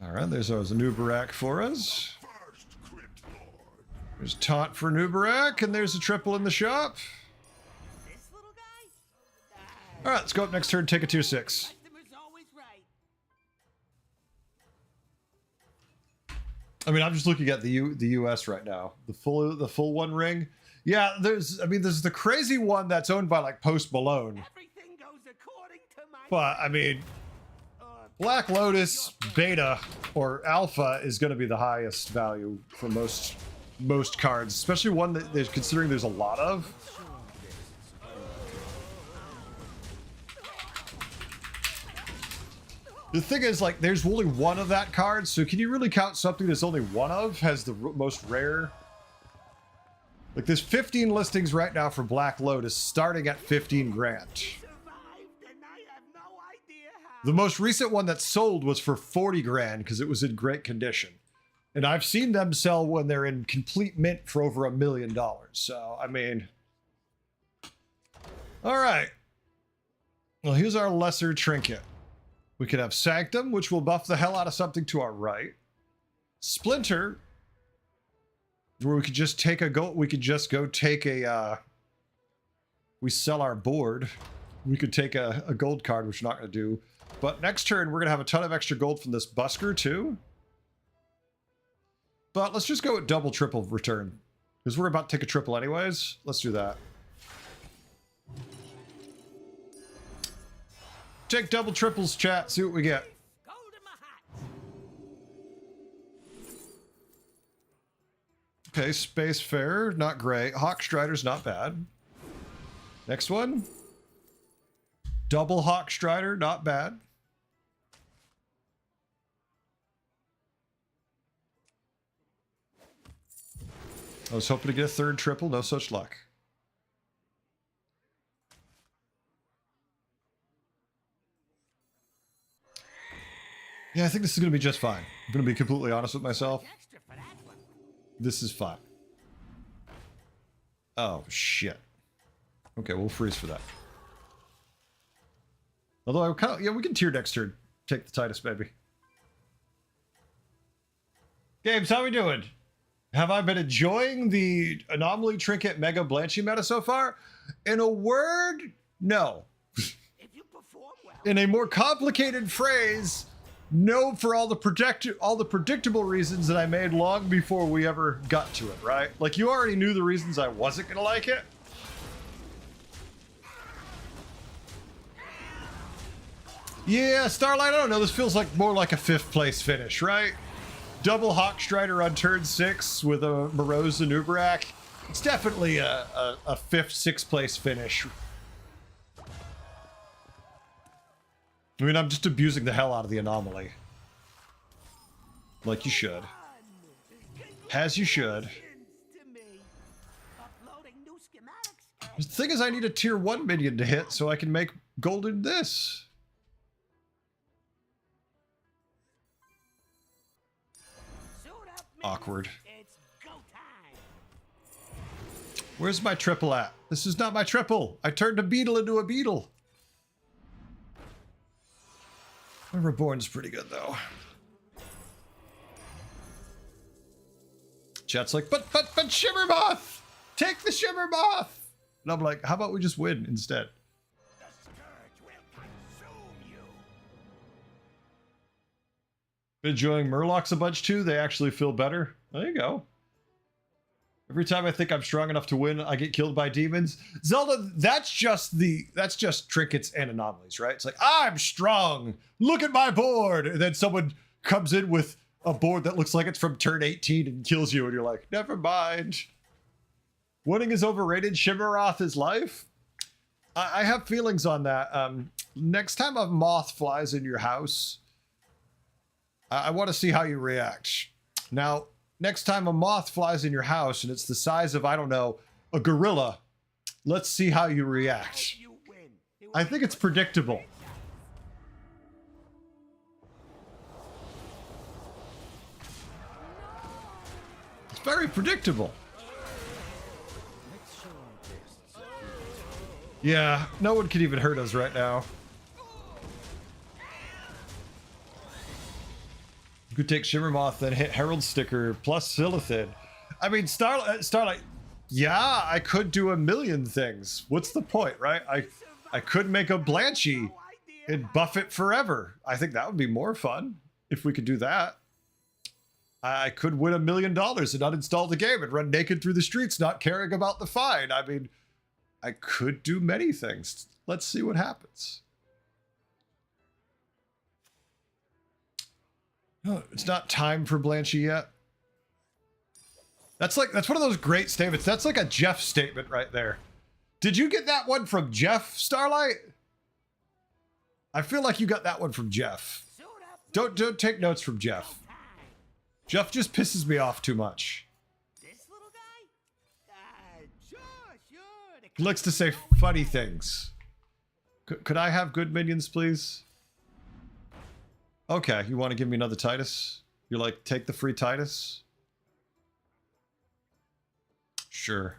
All right, there's always a Nubarak for us. There's taunt for Nubarak, and there's a triple in the shop. This little guy? All right, let's go up next turn, take a tier 6. Customer's always right. I mean, I'm just looking at the US right now. The full One Ring. Yeah, there's the crazy one that's owned by like Post Malone. Everything goes according to my But I mean, Black Lotus Beta or Alpha is going to be the highest value for most cards, especially one that they're considering there's a lot of. The thing is, like, there's only one of that card, so can you really count something that's only one of has the most rare? Like, there's 15 listings right now for Black Lotus, starting at 15 grand. survived, and I have no idea how. The most recent one that sold was for 40 grand because it was in great condition. And I've seen them sell when they're in complete mint for over $1 million. So, I mean... All right. Well, here's our lesser trinket. We could have Sanctum, which will buff the hell out of something to our right. Splinter, where we could just take a go. We could just go take a. We sell our board. We could take a gold card, which we're not going to do. But next turn, we're going to have a ton of extra gold from this Busker too. But let's just go with double, triple return, because we're about to take a triple anyways. Let's do that. Take double triples, chat. See what we get. Gold in my hat. Okay, Space Fair, not great. Hawk Strider's not bad. Next one. Double Hawk Strider, not bad. I was hoping to get a third triple, no such luck. Yeah, I think this is going to be just fine. I'm going to be completely honest with myself. Extra for that one. This is fine. Oh, shit. Okay, we'll freeze for that. Although I kind of, yeah, we can tier next turn. Take the Titus, baby. Games, how we doing? Have I been enjoying the Anomaly Trinket Mega Blanchy meta so far? In a word, No. If you perform well, In a more complicated phrase, no for all the predictable reasons that I made long before we ever got to it, right? Like, you already knew the reasons I wasn't gonna like it. Yeah, Starlight, I don't know. This feels like more like a 5th place finish, right? Double Hawk Strider on turn 6 with a Morose and Ubrak. It's definitely a 5th, 6th place finish. I mean, I'm just abusing the hell out of the anomaly. Like you should. As you should. to me. Uploading new schematics. The thing is, I need a tier 1 minion to hit so I can make golden this. Suit up, minions. Awkward. It's go time. Where's my triple at? This is not my triple. I turned a beetle into a beetle. My Reborn's pretty good, though. Chat's like, but Shimmermoth! Take the Shimmermoth! And I'm like, how about we just win instead? The scourge will consume you. Been enjoying Murlocs a bunch too. They actually feel better. There you go. Every time I think I'm strong enough to win, I get killed by demons. Zelda, that's just trinkets and anomalies, right? It's like, I'm strong. Look at my board. And then someone comes in with a board that looks like it's from turn 18 and kills you. And you're like, never mind. Winning is overrated. Shimmeroth is life. I have feelings on that. Next time a moth flies in your house, I want to see how you react. Now, next time a moth flies in your house and it's the size of, I don't know, a gorilla, let's see how you react. You win. It I will think be it's predictable. It's very predictable. Let's show our best. Yeah, no one can even hurt us right now. You could take Shimmermoth, then hit Herald Sticker plus Silithid. I mean, Starlight, yeah, I could do a million things. What's the point, right? I could make a Blanchy and buff it forever. I think that would be more fun if we could do that. I could win $1 million and uninstall the game and run naked through the streets, not caring about the fine. I mean, I could do many things. Let's see what happens. Oh, it's not time for Blanchy yet. That's one of those great statements. That's like a Jeff statement right there. Did you get that one from Jeff, Starlight? I feel like you got that one from Jeff. Suit up, Don't take notes from Jeff. time. Jeff just pisses me off too much. This little guy? Sure. He likes to say funny things. Could I have good minions, please? Okay, you want to give me another Titus? You're like, take the free Titus? Sure.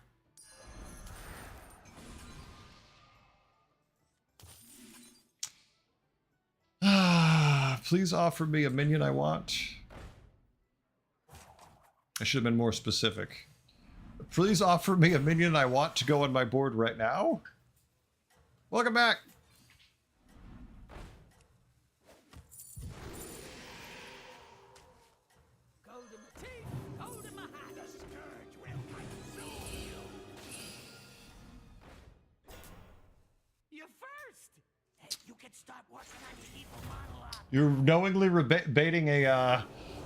Please offer me a minion I want. I should have been more specific. Please offer me a minion I want to go on my board right now. Welcome back. Go to my teeth. Go to my hat. The scourge will consume you. You're first. Hey, you can start working on your evil monologue. You're knowingly baiting a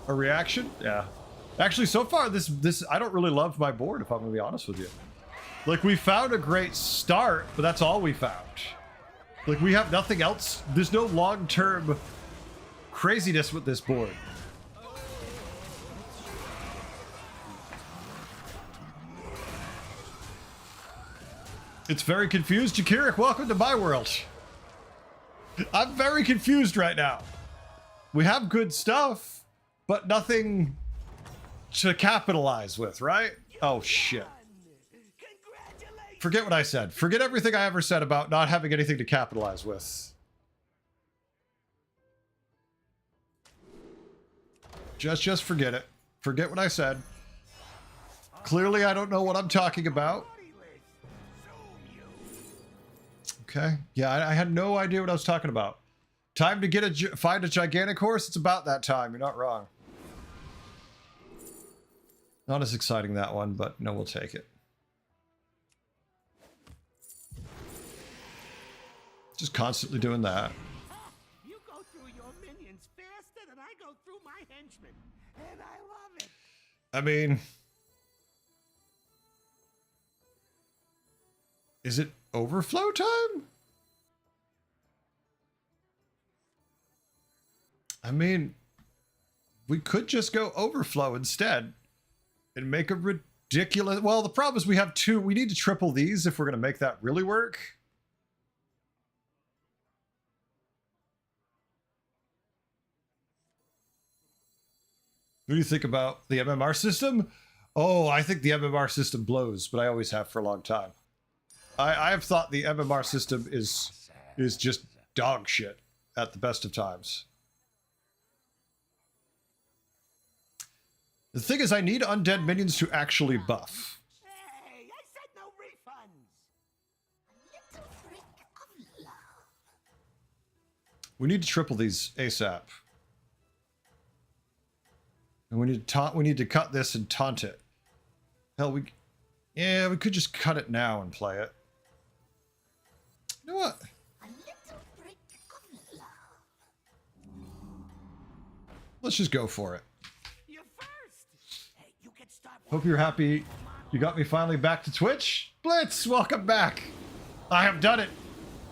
reaction? Yeah. Actually, so far, this I don't really love my board, if I'm gonna be honest with you. Like, we found a great start, but that's all we found. Like, we have nothing else. There's no long-term craziness with this board. It's very confused. Jakirik, welcome to my world. I'm very confused right now. We have good stuff, but nothing to capitalize with, right? Oh, shit. Congratulations. Forget what I said. Forget everything I ever said about not having anything to capitalize with. Just forget it. Forget what I said. Clearly, I don't know what I'm talking about. Okay. Yeah, I had no idea what I was talking about. Time to get find a gigantic horse. It's about that time. You're not wrong. Not as exciting, that one, but no, we'll take it. Just constantly doing that. You go through your minions faster than I go through my henchmen, and I love it. I mean, is it overflow time? I mean, we could just go overflow instead and make a ridiculous... Well, the problem is we have two. We need to triple these if we're going to make that really work. What do you think about the MMR system? Oh, I think the MMR system blows, but I always have for a long time. I have thought the MMR system is just dog shit at the best of times. The thing is, I need undead minions to actually buff. Hey, I said no refunds. Little freak of love. We need to triple these ASAP. And we need to cut this and taunt it. Hell, we could just cut it now and play it. You know what? A little freak of love. Let's just go for it. You first. Hey, you can start. Hope you're happy you got me finally back to Twitch. Blitz, welcome back. I have done it.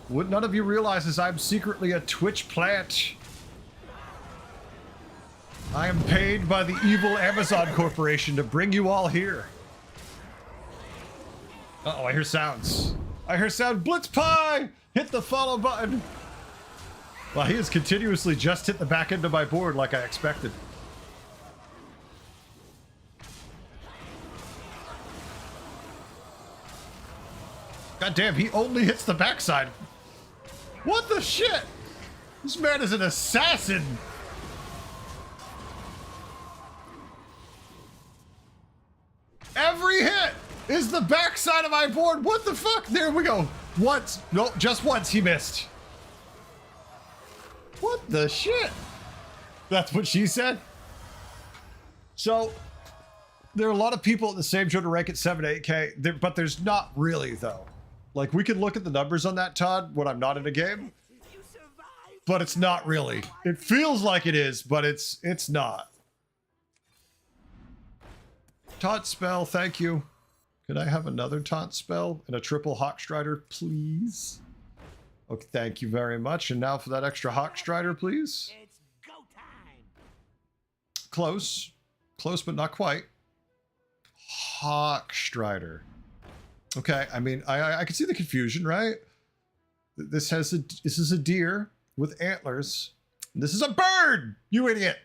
What none of you realizes, I'm secretly a Twitch plant. I am paid by the evil Amazon Corporation to bring you all here. Uh-oh, I hear sounds. I hear sound. Blitz Pie! Hit the follow button. Well, he has continuously just hit the back end of my board like I expected. God damn, he only hits the backside. What the shit? This man is an assassin. Every hit is the backside of my board. What the fuck? There we go. Once. No, just once he missed. What the shit? That's what she said. So, there are a lot of people at the same show to rank at 7 to 8K, but there's not really, though. Like, we can look at the numbers on that, Todd, when I'm not in a game, You survived. but it's not really. It feels like it is, but it's not. Taunt spell, thank you. Could I have another taunt spell and a triple Hawkstrider, please? Okay, thank you very much. And now for that extra Hawkstrider, please. It's go time. Close. Close, but not quite. Hawkstrider. Okay, I mean, I can see the confusion, right? This is a deer with antlers. This is a bird, you idiot.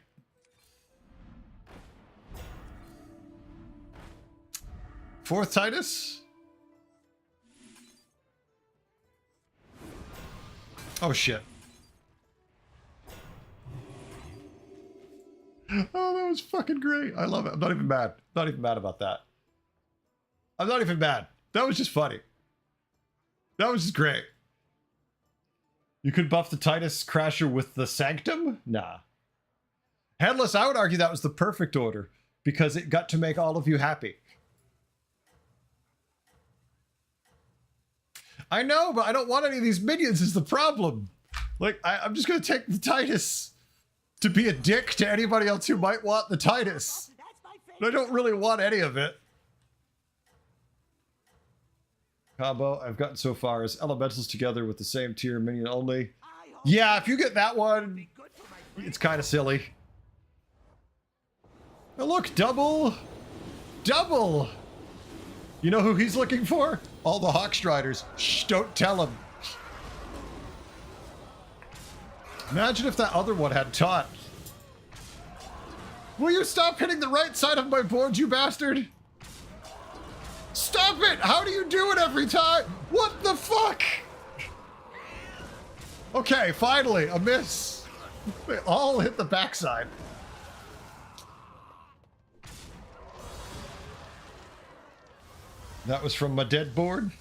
Fourth Titus. Oh shit. Oh, that was fucking great. I love it. I'm not even mad. Not even mad about that. I'm not even mad. That was just funny. That was just great. You could buff the Titus Crasher with the Sanctum? Nah. Headless, I would argue that was the perfect order because it got to make all of you happy. I know, but I don't want any of these minions is the problem. Like, I'm just going to take the Titus to be a dick to anybody else who might want the Titus. That's my But I favorite. don't really want any of it. Combo I've gotten so far is elementals together with the same tier minion only. I hope Yeah, if you get that it'll one, be good for my friends. it's kind of silly. Oh, look, double! Double! You know who he's looking for? All the Hawkstriders. Shh, don't tell him. Imagine if that other one had taunt. Will you stop hitting the right side of my board, you bastard? Stop it! How do you do it every time? What the fuck? Okay, finally, a miss. They all hit the backside. That was from my dead board.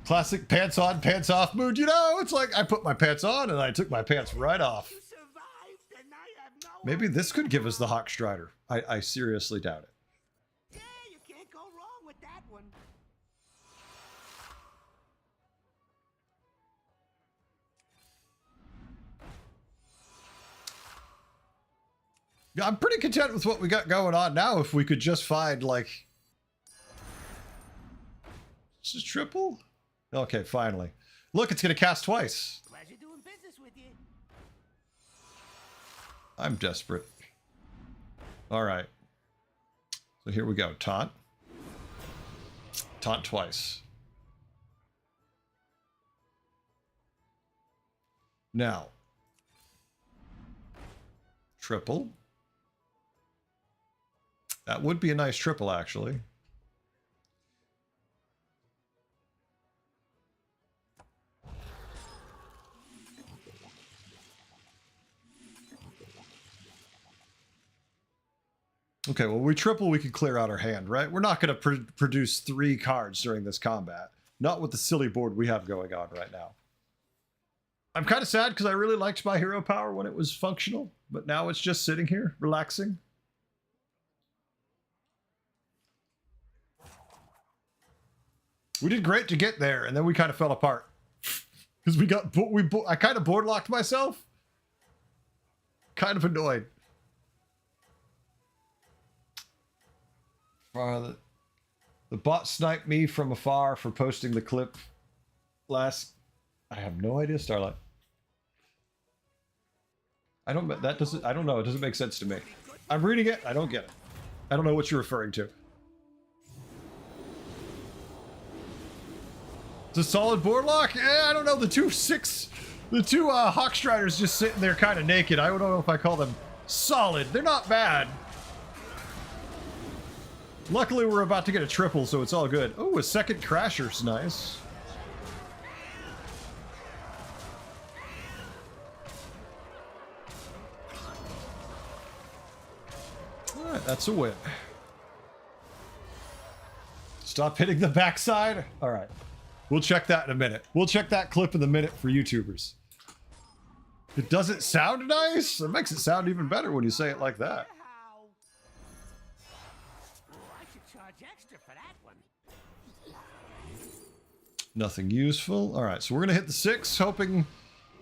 Classic pants on, pants off mood. You know, it's like I put my pants on and I took my pants right off. You survived, and I have no Maybe this could give us the Hawk Strider. I seriously doubt it. Yeah, you can't go wrong with that one. Yeah, I'm pretty content with what we got going on now. If we could just find, like... This is triple? Okay, finally. Look, it's going to cast twice. Pleasure doing business with you. I'm desperate. All right. So here we go. Taunt. Taunt twice. Now. Triple. That would be a nice triple, actually. Okay, well, we triple, we could clear out our hand, right? We're not going to produce 3 cards during this combat. Not with the silly board we have going on right now. I'm kind of sad because I really liked my hero power when it was functional, but now it's just sitting here, relaxing. We did great to get there, and then we kind of fell apart. Because I kind of board locked myself. Kind of annoyed. The bot sniped me from afar for posting the clip last... I have no idea, Starlight. I don't know. It doesn't make sense to me. I'm reading it. I don't get it. I don't know what you're referring to. It's a solid board lock? I don't know. The two Hawk Striders just sitting there kind of naked. I don't know if I call them solid. They're not bad. Luckily, we're about to get a triple, so it's all good. Oh, a second Crasher's nice. All right, that's a win. Stop hitting the backside. All right. We'll check that in a minute. We'll check that clip in a minute for YouTubers. It doesn't sound nice? It makes it sound even better when you say it like that. I should charge extra for that one. Nothing useful. All right, so we're going to hit the 6, hoping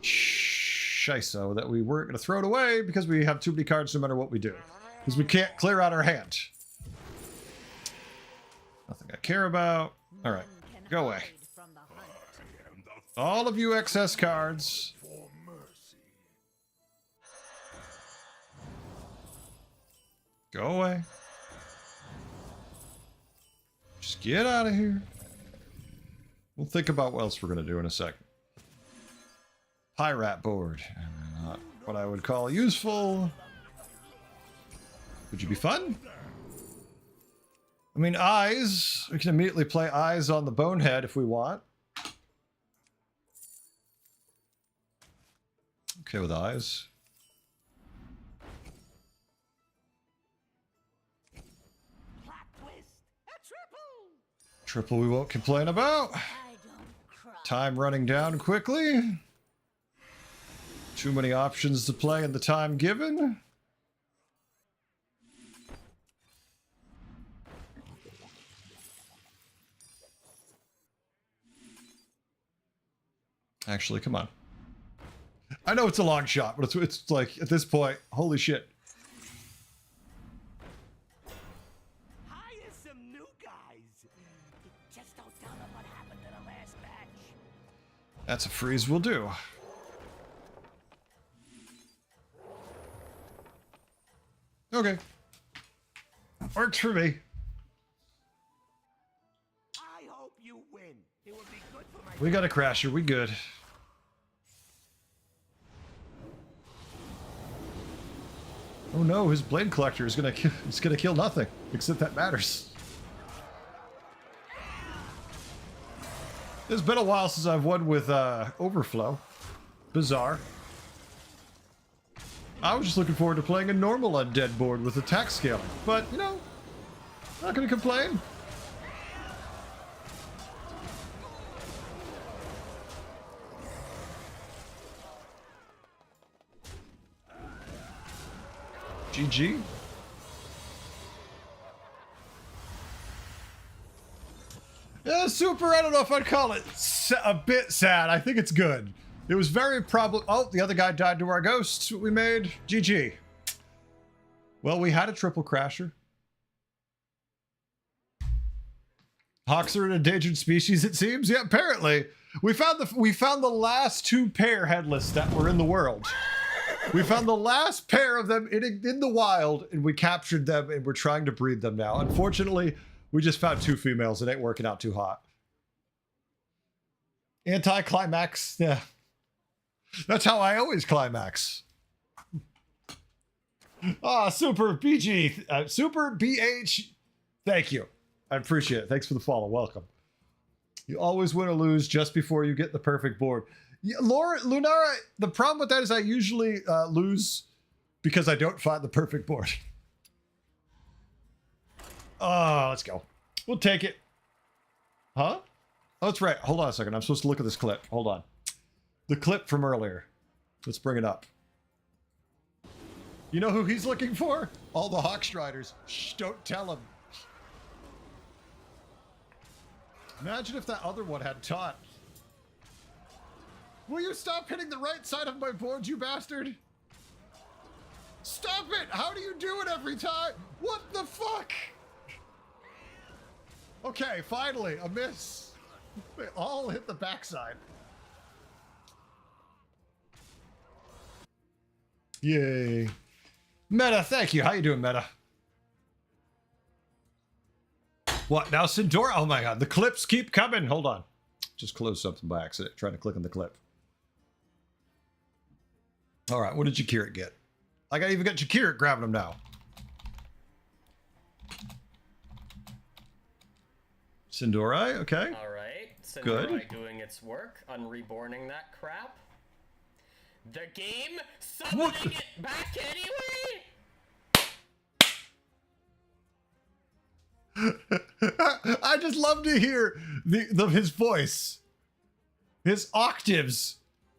shiso that we weren't going to throw it away because we have too many cards no matter what we do. Because we can't clear out our hand. Nothing I care about. All right, go away. All of you excess cards. Go away. Just get out of here. We'll think about what else we're going to do in a second. Pirate board. Not what I would call useful. Would you be fun? I mean, eyes. We can immediately play eyes on the bonehead if we want. Okay with eyes. Plot twist. A triple. Triple we won't complain about. Time running down quickly. Too many options to play in the time given. Actually, come on. I know it's a long shot, but it's like, at this point, holy shit. Hire some new guys. Just don't tell them what happened to the last batch. That's a freeze we'll do. Okay. Works for me. I hope you win. It would be good for my... We got a crasher. We good. Oh no, his blade collector is gonna kill nothing, except that matters. It's been a while since I've won with Overflow. Bizarre. I was just looking forward to playing a normal undead board with attack scaling, but you know, not gonna complain. GG. Yeah, super, I don't know if I'd call it a bit sad. I think it's good. It was very probably... Oh, the other guy died to our ghost. We made GG. Well, we had a triple crasher. Hawks are an endangered species, it seems. Yeah, apparently. We found the last 2 pair headless that were in the world. We found the last pair of them in the wild, and we captured them, and we're trying to breed them now. Unfortunately, we just found 2 females. It ain't working out too hot. Anti-climax. Yeah. That's how I always climax. Ah, Super BG. Super BH. Thank you. I appreciate it. Thanks for the follow. Welcome. You always win or lose just before you get the perfect board. Yeah, Lunara, the problem with that is I usually lose because I don't find the perfect board. Oh, let's go. We'll take it. Huh? Oh, that's right. Hold on a second. I'm supposed to look at this clip. Hold on. The clip from earlier. Let's bring it up. You know who he's looking for? All the Hawkstriders. Shh, don't tell him. Imagine if that other one had taunt. Will you stop hitting the right side of my board, you bastard? Stop it! How do you do it every time? What the fuck? Okay, finally, a miss. They all hit the backside. Yay. Meta, thank you. How you doing, Meta? What, now Sindora? Oh my god, the clips keep coming. Hold on. Just closed something by accident, trying to click on the clip. All right, what did Jakirik get? I even got Jakirik grabbing him now. Sindorai, okay. All right, Sindorai Good. doing its work, unreborning that crap. The game summoning it back anyway? I just love to hear his voice. His octaves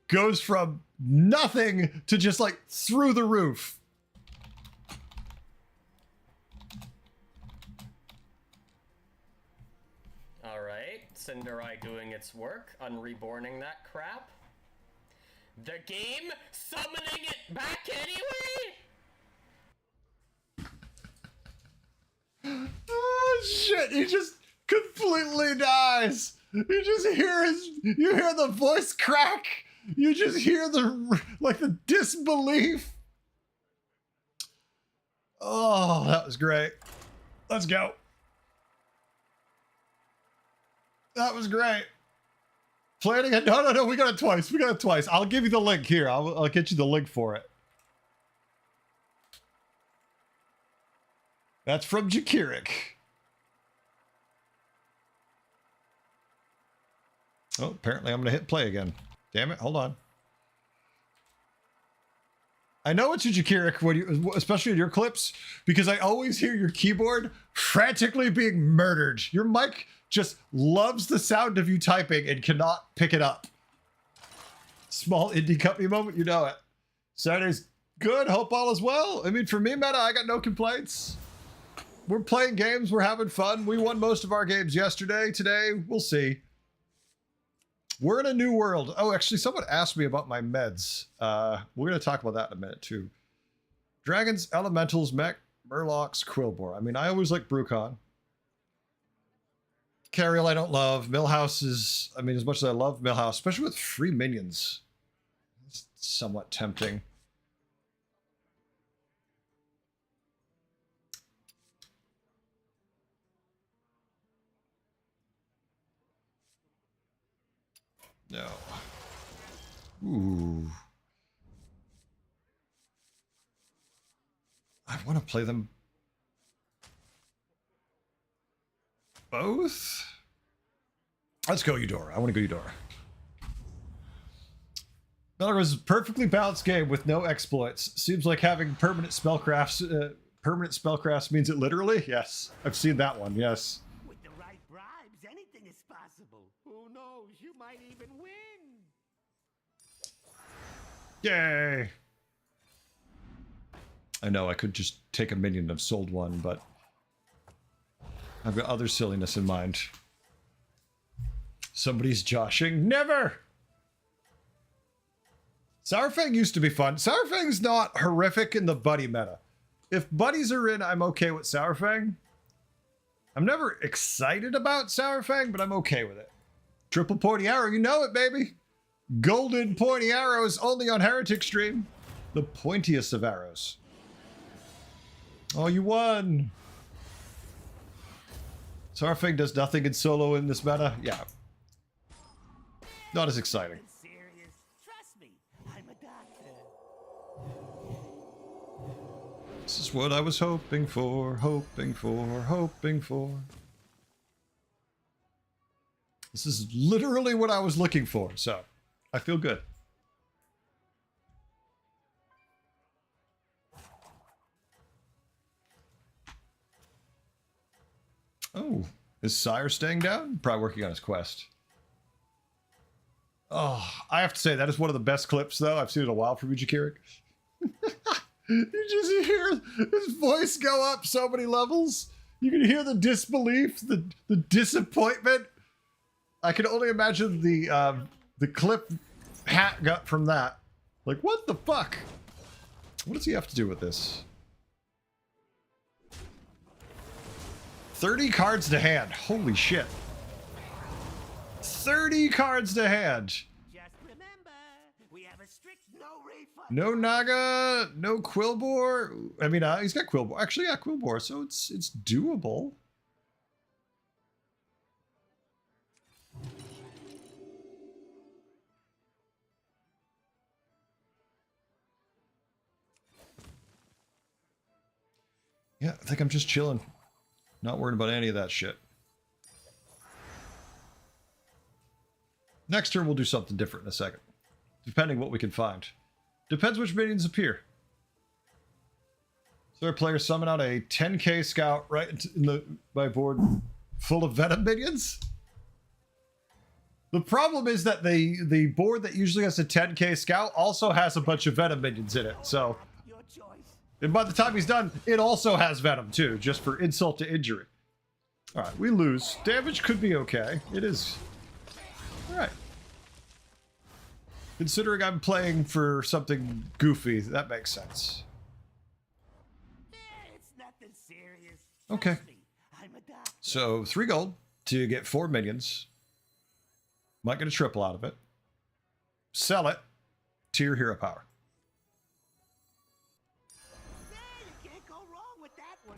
goes from nothing to just like through the roof. All right, Sindorai doing its work, unreborning that crap. The game summoning it back anyway? Oh shit, he just completely dies. You just hear you hear the voice crack. You just hear the disbelief. Oh, that was great. Let's go. That was great. Planning it? No, we got it twice. We got it twice. I'll give you the link here. I'll get you the link for it. That's from Jakirik. Oh, apparently I'm going to hit play again. Damn it, hold on. I know it's Jakirik, especially in your clips, because I always hear your keyboard frantically being murdered. Your mic just loves the sound of you typing and cannot pick it up. Small indie company moment, you know it. Saturday's good, hope all is well. I mean, for me, Meta, I got no complaints. We're playing games, we're having fun. We won most of our games yesterday. Today, we'll see. We're in a new world. Oh, actually, someone asked me about my meds. We're going to talk about that in a minute, too. Dragons, Elementals, Mech, Murlocs, Quillbore. I mean, I always like Brucon. Carriel, I don't love. Millhouse is... I mean, as much as I love Millhouse, especially with free minions, it's somewhat tempting. No. Ooh. I want to play them both. Let's go Eudora. I want to go Eudora. Belarus is a perfectly balanced game with no exploits. Seems like having permanent spellcrafts means it literally. Yes, I've seen that one. Yes. With the right bribes, anything is possible. Who knows? You might even win. Yay. I know I could just take a minion and have sold one, but I've got other silliness in mind. Somebody's joshing. Never! Sourfang used to be fun. Sourfang's not horrific in the buddy meta. If buddies are in, I'm okay with Sourfang. I'm never excited about Sourfang, but I'm okay with it. Triple pointy arrow, you know it, baby. Golden pointy arrows only on Heretic Stream. The pointiest of arrows. Oh, you won. Sourfang does nothing in solo in this meta. Yeah. Not as exciting. Serious. Trust me, I'm a doctor. This is what I was hoping for, hoping for, hoping for. This is literally what I was looking for, so I feel good. Oh, is Sire staying down? Probably working on his quest. Oh, I have to say, that is one of the best clips, though. I've seen it a while from Ujikirik. You just hear his voice go up so many levels. You can hear the disbelief, the disappointment. I can only imagine the clip Hat got from that. Like, what the fuck? What does he have to do with this? 30 cards to hand. Holy shit. 30 cards to hand. Just remember, we have a strict no refund. No Naga, no Quillbore. I mean, he's got Quillbore. Actually, yeah, Quillbore, so it's doable. Yeah, I think I'm just chilling. Not worried about any of that shit. Next turn, we'll do something different in a second. Depending what we can find. Depends which minions appear. So our players summon out a 10k scout right in my board full of Venom minions? The problem is that the board that usually has a 10k scout also has a bunch of Venom minions in it, so... Your choice. And by the time he's done, it also has Venom too, just for insult to injury. Alright, we lose. Damage could be okay. It is... Alright. Considering I'm playing for something goofy, that makes sense. It's nothing serious. Okay. Trust me, I'm a doctor. So, 3 gold to get 4 minions. Might get a triple out of it. Sell it to your hero power. Yeah, you can't go wrong with that one.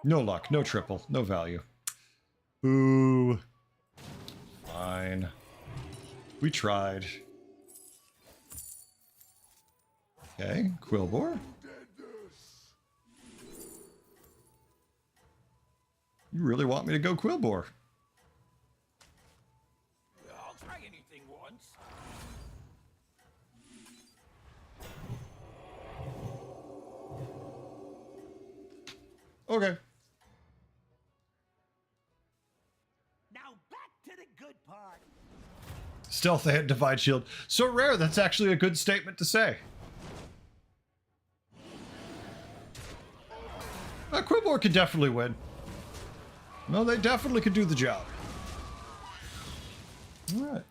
No luck, no triple, no value. Ooh. Fine. We tried. Okay, Quillbore. You really want me to go Quillbore? I'll try anything once. Okay. Now back to the good part. Stealth and Divine Shield. So rare, that's actually a good statement to say. Quillbore could definitely win. No, they definitely could do the job. Alright.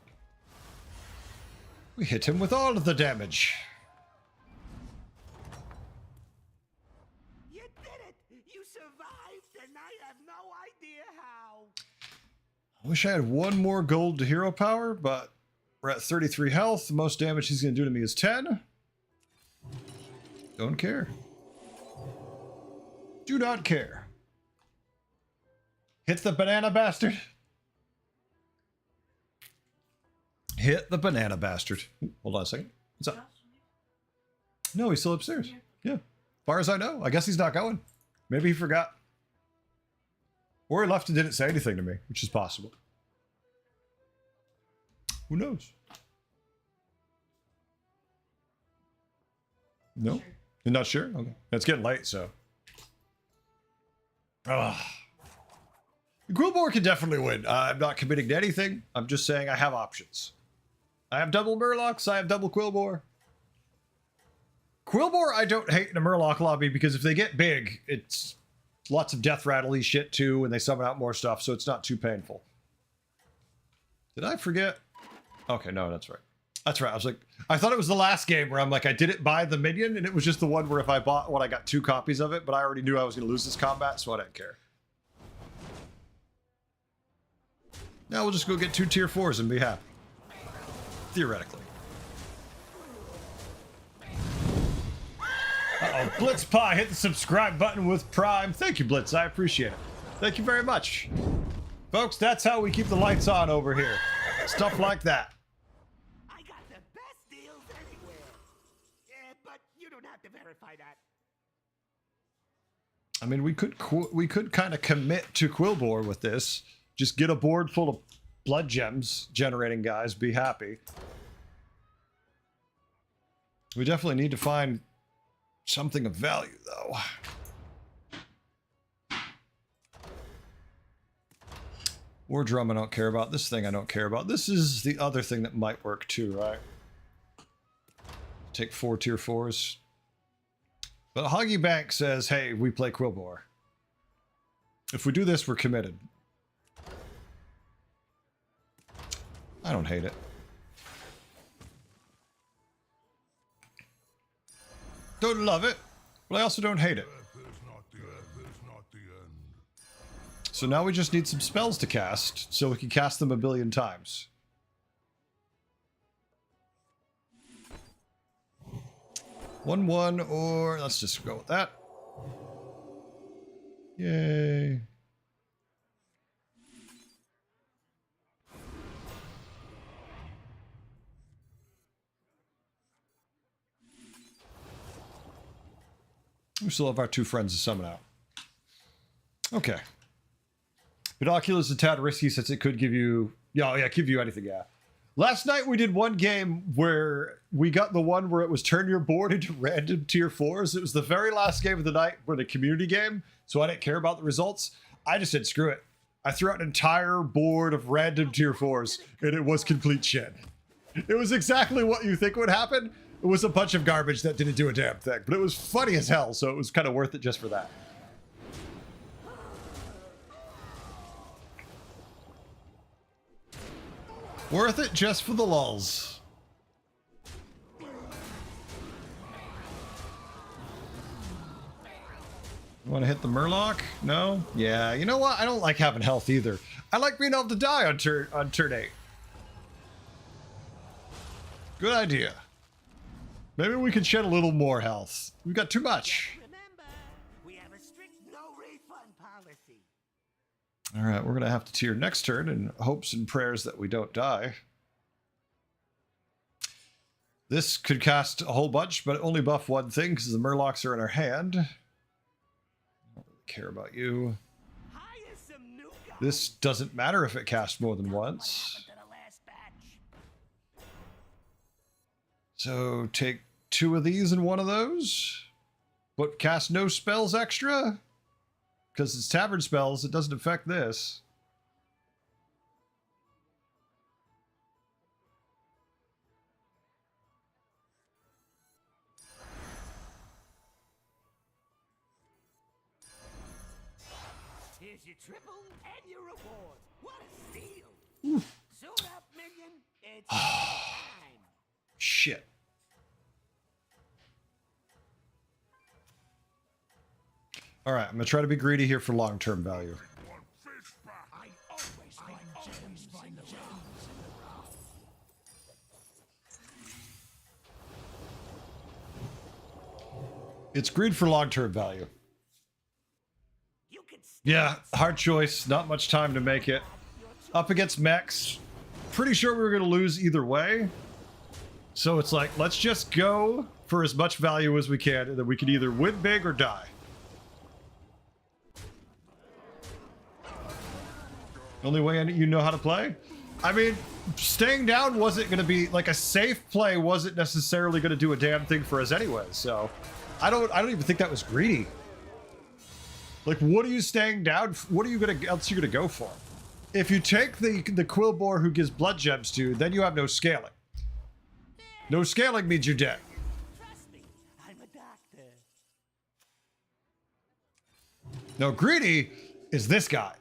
We hit him with all of the damage. You did it! You survived, and I have no idea how. I wish I had 1 more gold to hero power, but we're at 33 health. The most damage he's going to do to me is 10. Don't care. Do not care. Hit the banana bastard. Hit the banana bastard. Hold on a second. What's up? No, he's still upstairs. Yeah. As far as I know. I guess he's not going. Maybe he forgot. Or he left and didn't say anything to me, which is possible. Who knows? No? You're not sure? Okay. It's getting late, so. Ugh. Quillbore can definitely win. I'm not committing to anything. I'm just saying I have options. I have double Murlocs. I have double Quillbore. Quillbore I don't hate in a Murloc lobby because if they get big, it's lots of death rattly shit too, and they summon out more stuff, so it's not too painful. Did I forget? Okay, no, that's right. That's right. I was like, I thought it was the last game where I'm like, I didn't buy the minion, and it was just the one where if I bought one, I got 2 copies of it, but I already knew I was going to lose this combat, so I didn't care. Now we'll just go get 2 tier 4s and be happy. Theoretically. Uh-oh, Blitz Pie hit the subscribe button with Prime. Thank you, Blitz. I appreciate it. Thank you very much. Folks, that's how we keep the lights on over here. Stuff like that. I got the best deals anywhere. Yeah, but you don't have to verify that. I mean, we could kind of commit to Quillbore with this. Just get a board full of blood gems generating guys. Be happy. We definitely need to find something of value, though. War drum I don't care about. This thing I don't care about. This is the other thing that might work too, right? Take 4 tier 4s. But Hoggy Bank says, hey, we play Quillbore. If we do this, we're committed. I don't hate it. Don't love it, but I also don't hate it. So now we just need some spells to cast, so we can cast them a billion times. One, or let's just go with that. Yay. We still have our 2 friends to summon out. Okay. Binoculars is a tad risky since it could give you... Yeah, give you anything, yeah. Last night we did one game where we got the one where it was turn your board into random tier 4s. It was the very last game of the night for the community game, so I didn't care about the results. I just said, screw it. I threw out an entire board of random tier 4s, and it was complete shit. It was exactly what you think would happen. It was a bunch of garbage that didn't do a damn thing, but it was funny as hell, so it was kind of worth it just for that. Worth it just for the lulz. Want to hit the Murloc? No? Yeah, you know what? I don't like having health either. I like being able to die on turn 8. Good idea. Maybe we can shed a little more health. We've got too much. Remember, we have a strict no refund policy. All right, we're going to have to tier next turn in hopes and prayers that we don't die. This could cast a whole bunch, but only buff one thing because the Murlocs are in our hand. I don't really care about you. Hire some new guys. This doesn't matter if it casts more than once. To the last batch. So take 2 of these and 1 of those, but cast no spells extra because it's tavern spells. It doesn't affect this. Here's your triple and your reward. What a steal! Suit up, minion. It's time. Shit. All right, I'm gonna try to be greedy here for long-term value. It's greed for long-term value. You can Yeah, hard choice. Not much time to make it. Up against mechs. Pretty sure we were going to lose either way. So it's like, let's just go for as much value as we can, and then we can either win big or die. Only way you know how to play? I mean, staying down wasn't going to be, like, a safe play wasn't necessarily going to do a damn thing for us anyway, so I don't even think that was greedy. Like, what are you staying down? What are you else you gonna go for? If you take the Quillbore who gives blood gems to you, then you have no scaling. No scaling means you're dead. Trust me, I'm a doctor. No, greedy is this guy.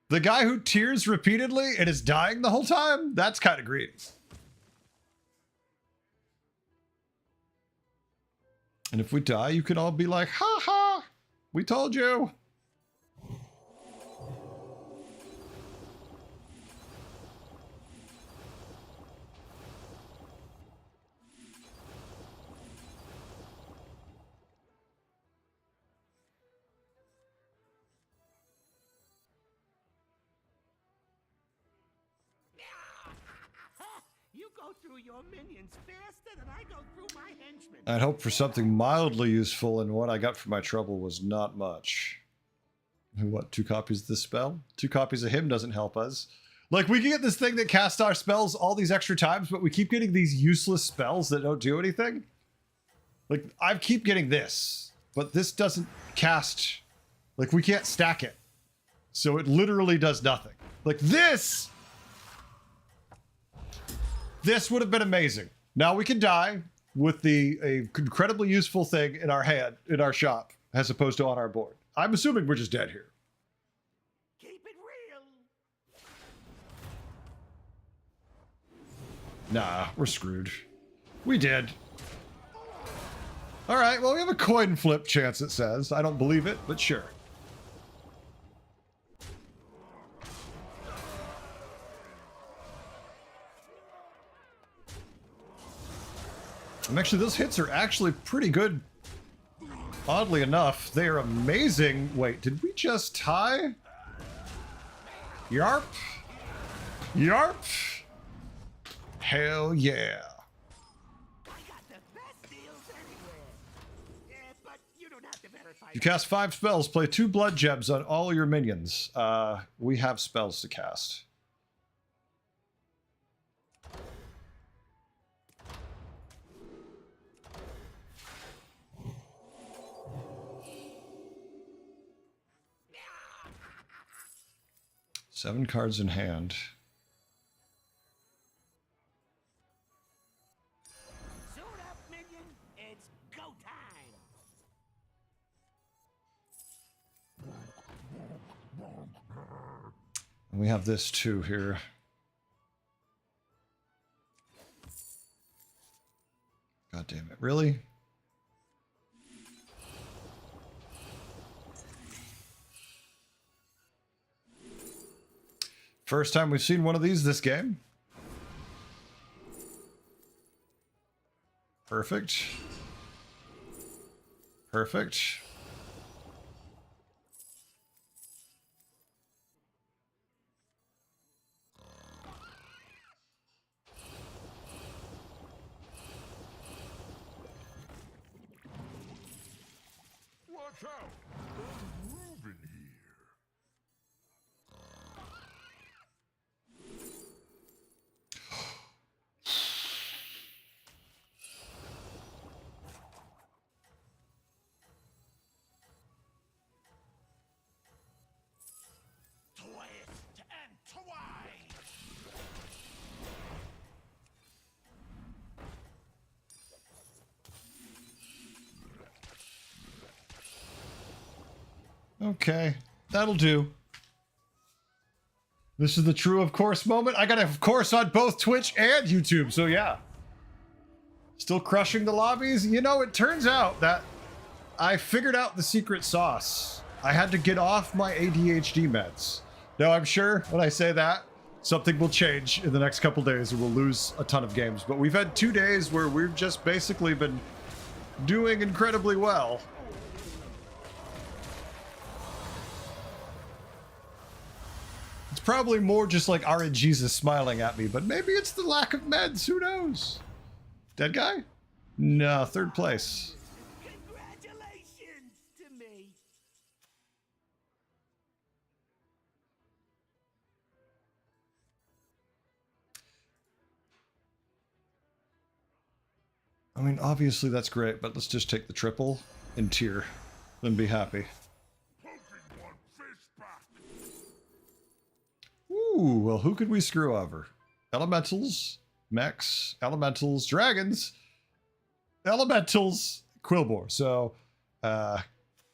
The guy who tears repeatedly and is dying the whole time? That's kind of greedy. And if we die, you can all be like, ha ha, we told you. You go through your minions faster than I go through my henchmen. I'd hope for something mildly useful, and what I got for my trouble was not much. What, 2 copies of this spell? 2 copies of him doesn't help us. Like, we can get this thing that casts our spells all these extra times, but we keep getting these useless spells that don't do anything. Like, I keep getting this, but this doesn't cast... Like, we can't stack it. So it literally does nothing. Like, this would have been amazing. Now we can die with a incredibly useful thing in our hand, in our shop, as opposed to on our board. I'm assuming we're just dead here. Keep it real. Nah, we're screwed. We did. All right, well, we have a coin flip chance, it says. I don't believe it, but sure. And actually, those hits are actually pretty good. Oddly enough, they are amazing. Wait, did we just tie? Yarp. Yarp. Hell yeah. I got the best deals anywhere. Yeah, but you don't have to verify. You cast 5 spells, play 2 blood gems on all your minions. We have spells to cast. Seven cards in hand. Suit up, minion. It's go time. And we have this too here. God damn it, really? First time we've seen one of these this game. Perfect. Perfect. Watch out! There's Reuben here. Twist and twine. Okay, that'll do. This is the true of course moment. I got a of course on both Twitch and YouTube, so yeah. Still crushing the lobbies. You know, it turns out that I figured out the secret sauce. I had to get off my ADHD meds. Now, I'm sure when I say that, something will change in the next couple days and we'll lose a ton of games. But we've had 2 days where we've just basically been doing incredibly well. It's probably more just like RNGesus smiling at me, but maybe it's the lack of meds. Who knows? Dead guy? No, 3rd place. Congratulations to me. I mean, obviously that's great, but let's just take the triple and tier, then be happy. Ooh, well, who could we screw over? Elementals, mechs, elementals, dragons, elementals, Quillbore. So,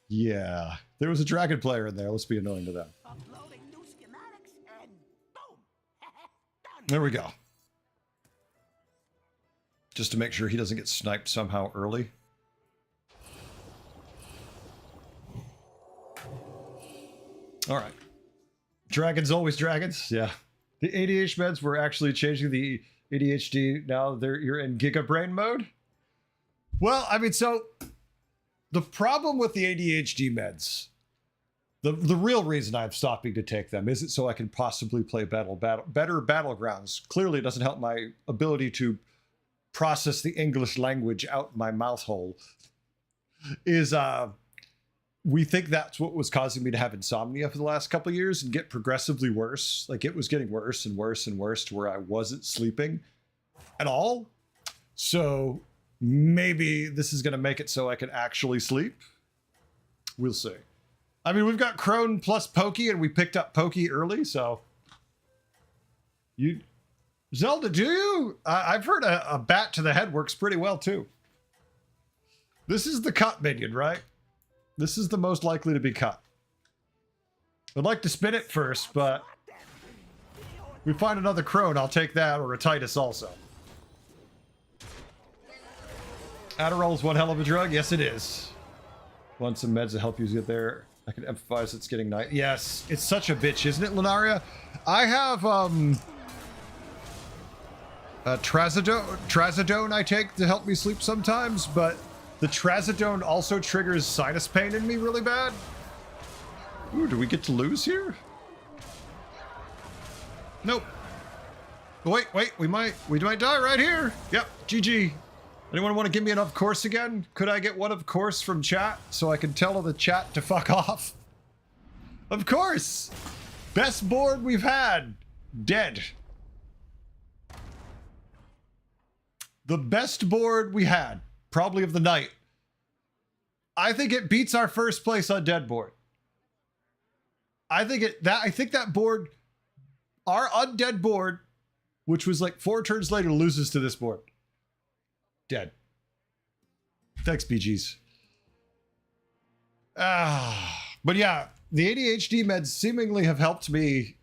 yeah, there was a dragon player in there. Let's be annoying to them. Uploading new schematics and boom. Done. There we go. Just to make sure he doesn't get sniped somehow early. All right. Dragons always dragons. Yeah. The ADHD meds were actually changing the ADHD. Now you're in Giga Brain mode. Well, I mean, so the problem with the ADHD meds, the real reason I'm stopping to take them isn't so I can possibly play better battlegrounds. Clearly, it doesn't help my ability to process the English language out my mouth hole. We think that's what was causing me to have insomnia for the last couple of years and get progressively worse. Like it was getting worse and worse and worse to where I wasn't sleeping at all. So maybe this is going to make it so I can actually sleep. We'll see. I mean, we've got Crone plus Pokey and we picked up Pokey early. So Zelda, do you? I've heard a bat to the head works pretty well too. This is the cut minion, right? This is the most likely to be cut. I'd like to spin it first, but if we find another Crone, I'll take that, or a Titus also. Adderall's one hell of a drug? Yes, it is. Want some meds to help you get there? I can emphasize it's getting night. Yes, it's such a bitch, isn't it, Lunaria? I have, Trazodone I take to help me sleep sometimes, but the Trazodone also triggers sinus pain in me really bad. Ooh, do we get to lose here? Nope. Wait, we might die right here. Yep, GG. Anyone want to give me an of course again? Could I get one of course from chat so I can tell the chat to fuck off? Of course. Best board we've had. Dead. The best board we had. Probably of the night. I think it beats our first place undead board. I think that board, our undead board, which was like 4 turns later, loses to this board. Dead. Thanks, BGs. But yeah, the ADHD meds seemingly have helped me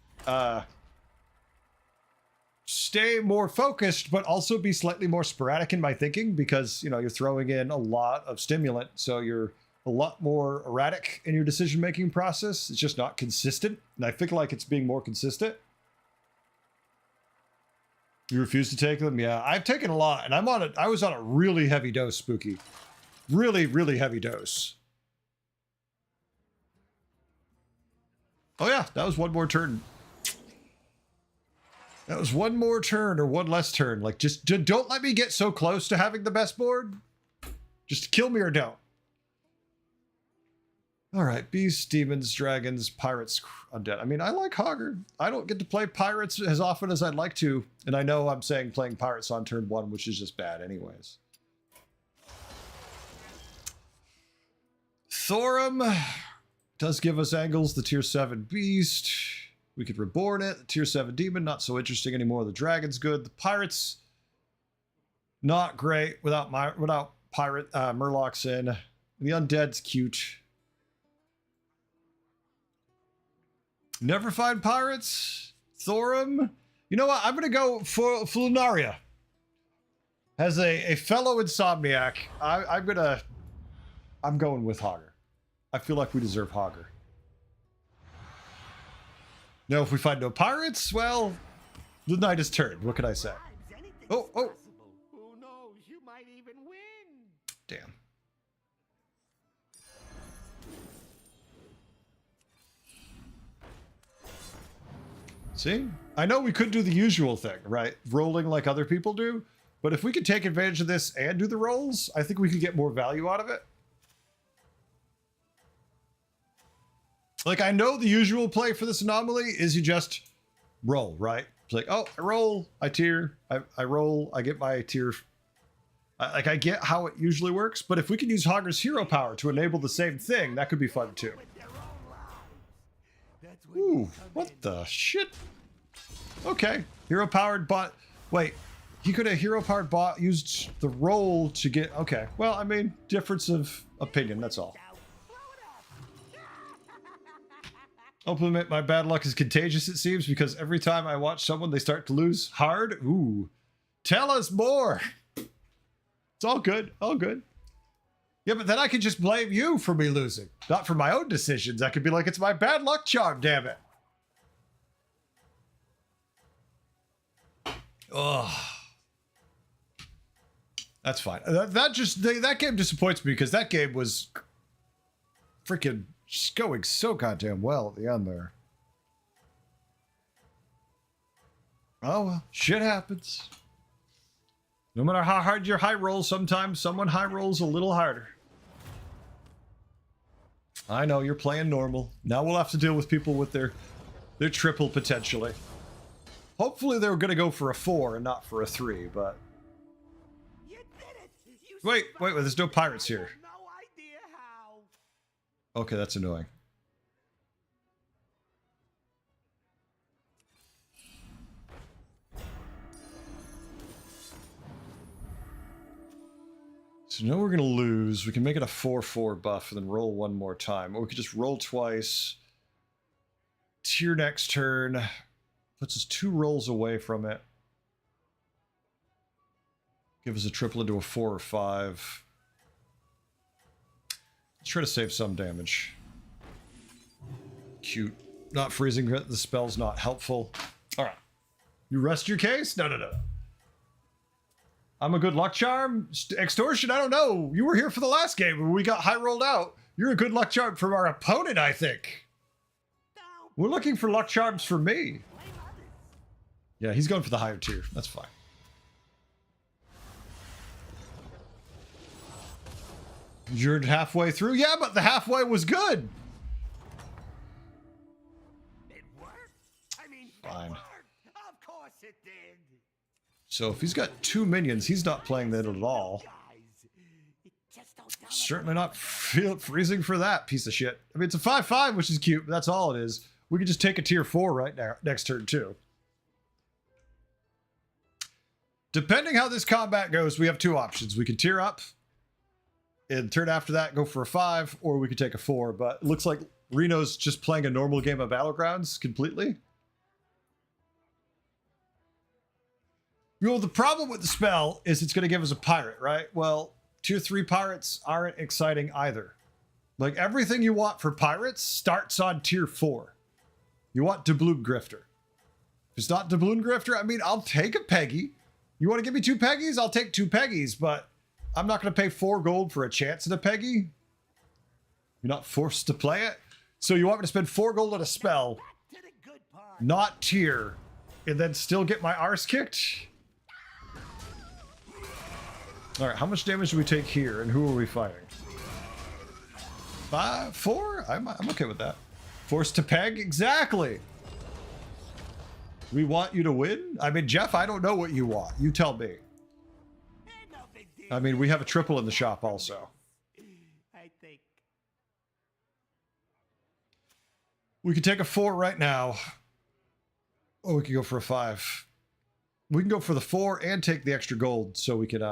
stay more focused, but also be slightly more sporadic in my thinking because, you know, you're throwing in a lot of stimulant. So you're a lot more erratic in your decision-making process. It's just not consistent. And I feel like it's being more consistent. You refuse to take them? Yeah, I've taken a lot and I was on a really heavy dose, Spooky. Really, really heavy dose. Oh yeah, that was one more turn. That was one more turn or one less turn. Like, just don't let me get so close to having the best board. Just kill me or don't. All right, beasts, demons, dragons, pirates, undead. I mean, I like Hogger. I don't get to play pirates as often as I'd like to. And I know I'm saying playing pirates on turn 1, which is just bad anyways. Thorum does give us angles. The tier 7 beast. We could reborn it. The tier 7 demon, not so interesting anymore. The dragon's good. The pirates, not great without pirate Murlocs in. The undead's cute. Never find pirates. Thorum. You know what? I'm gonna go for Lunaria. As a fellow insomniac, I'm going with Hogger. I feel like we deserve Hogger. No, if we find no pirates, well, the night is turned. What can I say? Oh. Who knows? You might even win. Damn. See? I know we could do the usual thing, right? Rolling like other people do. But if we could take advantage of this and do the rolls, I think we could get more value out of it. Like, I know the usual play for this anomaly is you just roll, right? It's like, oh, I roll, I tier, I roll, I get my tier. I get how it usually works, but if we can use Hogger's hero power to enable the same thing, that could be fun too. Ooh, what the shit? Okay. Hero-powered bot. Wait. He could have hero-powered bot used the roll to get... Okay. Well, I mean, difference of opinion. That's all. I'll admit my bad luck is contagious, it seems, because every time I watch someone, they start to lose hard. Ooh. Tell us more. It's all good. All good. Yeah, but then I could just blame you for me losing. Not for my own decisions. I could be like, it's my bad luck charm, damn it. Ugh. That's fine. That game disappoints me because that game was freaking going so goddamn well at the end there. Oh well, shit happens. No matter how hard your high roll, sometimes someone high rolls a little harder. I know, you're playing normal. Now we'll have to deal with people with their triple potentially. Hopefully they were going to go for a 4 and not for a 3, but... You did it! You Wait, there's no pirates here. no idea how. Okay, that's annoying. So now we're going to lose. We can make it a 4-4 buff and then roll one more time. Or we could just roll twice. Tier next turn. Puts us 2 rolls away from it. Give us a triple into a 4 or 5. Let's try to save some damage. Cute. Not freezing the spell's not helpful. Alright. You rest your case? No. I'm a good luck charm? Extortion? I don't know. You were here for the last game when we got high rolled out. You're a good luck charm from our opponent, I think. We're looking for luck charms for me. Yeah, he's going for the higher tier. That's fine. You're halfway through? Yeah, but the halfway was good. It worked? I mean, Fine. it worked. Of course it did. So if he's got 2 minions, he's not playing that at all. Guys, it just don't tell Certainly not freezing for that piece of shit. I mean, it's a 5-5, which is cute, but that's all it is. We could just take a tier 4 right now, next turn, too. Depending how this combat goes, we have 2 options. We could tier up, and turn after that, go for a 5, or we could take a 4. But it looks like Reno's just playing a normal game of Battlegrounds completely. Well, the problem with the spell is it's going to give us a pirate, right? Well, tier 3 pirates aren't exciting either. Like, everything you want for pirates starts on tier 4. You want Doubloon Grifter. If it's not Doubloon Grifter, I mean, I'll take a Peggy. You want to give me 2 Peggies? I'll take 2 Peggies, but I'm not going to pay 4 gold for a chance at a Peggy. You're not forced to play it. So you want me to spend 4 gold on a spell, to the good part. not tier, and then still get my arse kicked? Alright, how much damage do we take here, and who are we fighting? 5? 4? I'm okay with that. Forced to peg? Exactly! We want you to win? I mean, Jeff, I don't know what you want. You tell me. Ain't no big deal. I mean, we have a triple in the shop also. I think. We could take a 4 right now. Or we could go for a 5. We can go for the 4 and take the extra gold, so we could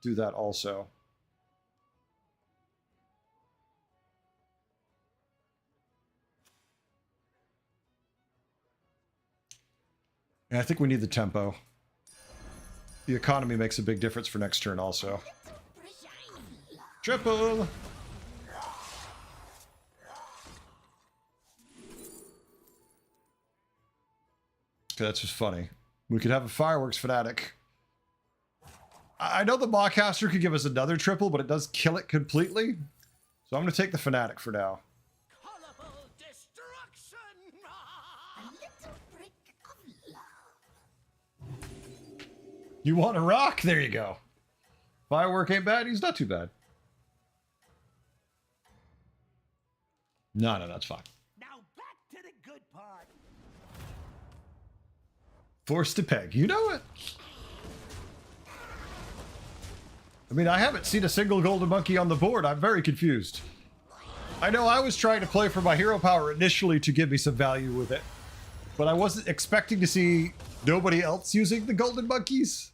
do that also. And I think we need the tempo. The economy makes a big difference for next turn also. Triple! Okay, that's just funny. We could have a fireworks fanatic. I know the Mawcaster could give us another triple, but it does kill it completely. So I'm going to take the fanatic for now. Colorful destruction! A little brick of love. You want a rock? There you go. Firework ain't bad. He's not too bad. No, that's fine. Now back to the good part. Forced to peg. You know it. I mean, I haven't seen a single golden monkey on the board. I'm very confused. I know I was trying to play for my hero power initially to give me some value with it. But I wasn't expecting to see nobody else using the golden monkeys.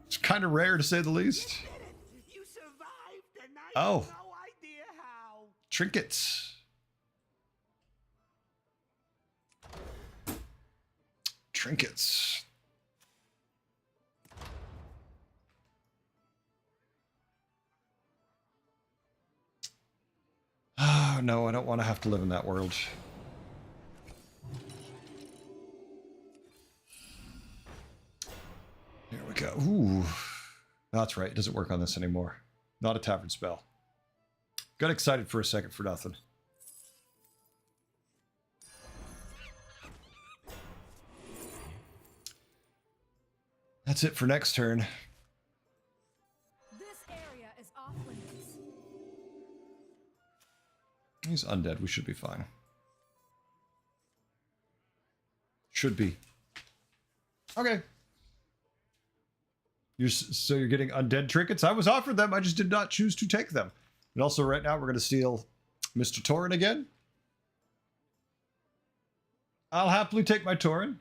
It's kind of rare to say the least. You did it! You survived, and I Oh. have no idea how. Trinkets. Trinkets. Oh, no, I don't want to have to live in that world. There we go. Ooh. That's right. It doesn't work on this anymore. Not a tavern spell. Got excited for a second for nothing. That's it for next turn. This area is off limits. He's undead. We should be fine. Should be. Okay. So you're getting undead trinkets? I was offered them. I just did not choose to take them. And also right now we're going to steal Mr. Torin again. I'll happily take my Torin.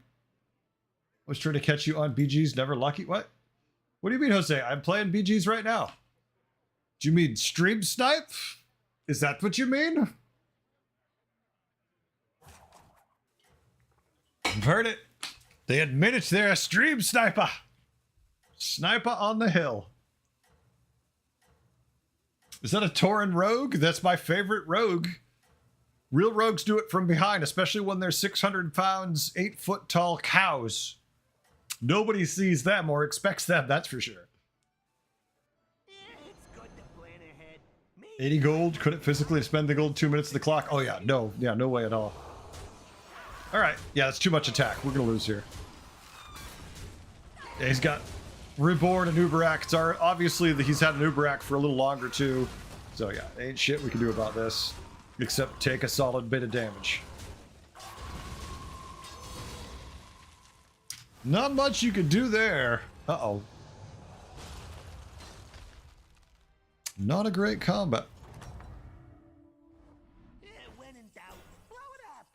I was trying to catch you on BG's Never Lucky. What? What do you mean, Jose? I'm playing BG's right now. Do you mean stream snipe? Is that what you mean? I've heard it. They admit it. They're a stream sniper. Sniper on the hill. Is that a Tauren rogue? That's my favorite rogue. Real rogues do it from behind, especially when they're 600 pounds, 8-foot tall cows. Nobody sees them or expects them, that's for sure. Yeah, it's good to plan ahead. Me, 80 gold. Couldn't physically spend the gold 2 minutes to the clock. Oh yeah, no. Yeah, no way at all. All right. Yeah, that's too much attack. We're going to lose here. Yeah, he's got Reborn and Uberak. It's obviously he's had an Uberak for a little longer too. So yeah, ain't shit we can do about this. Except take a solid bit of damage. Not much you could do there. Uh-oh. Not a great combat. yeah, when in doubt, blow it up.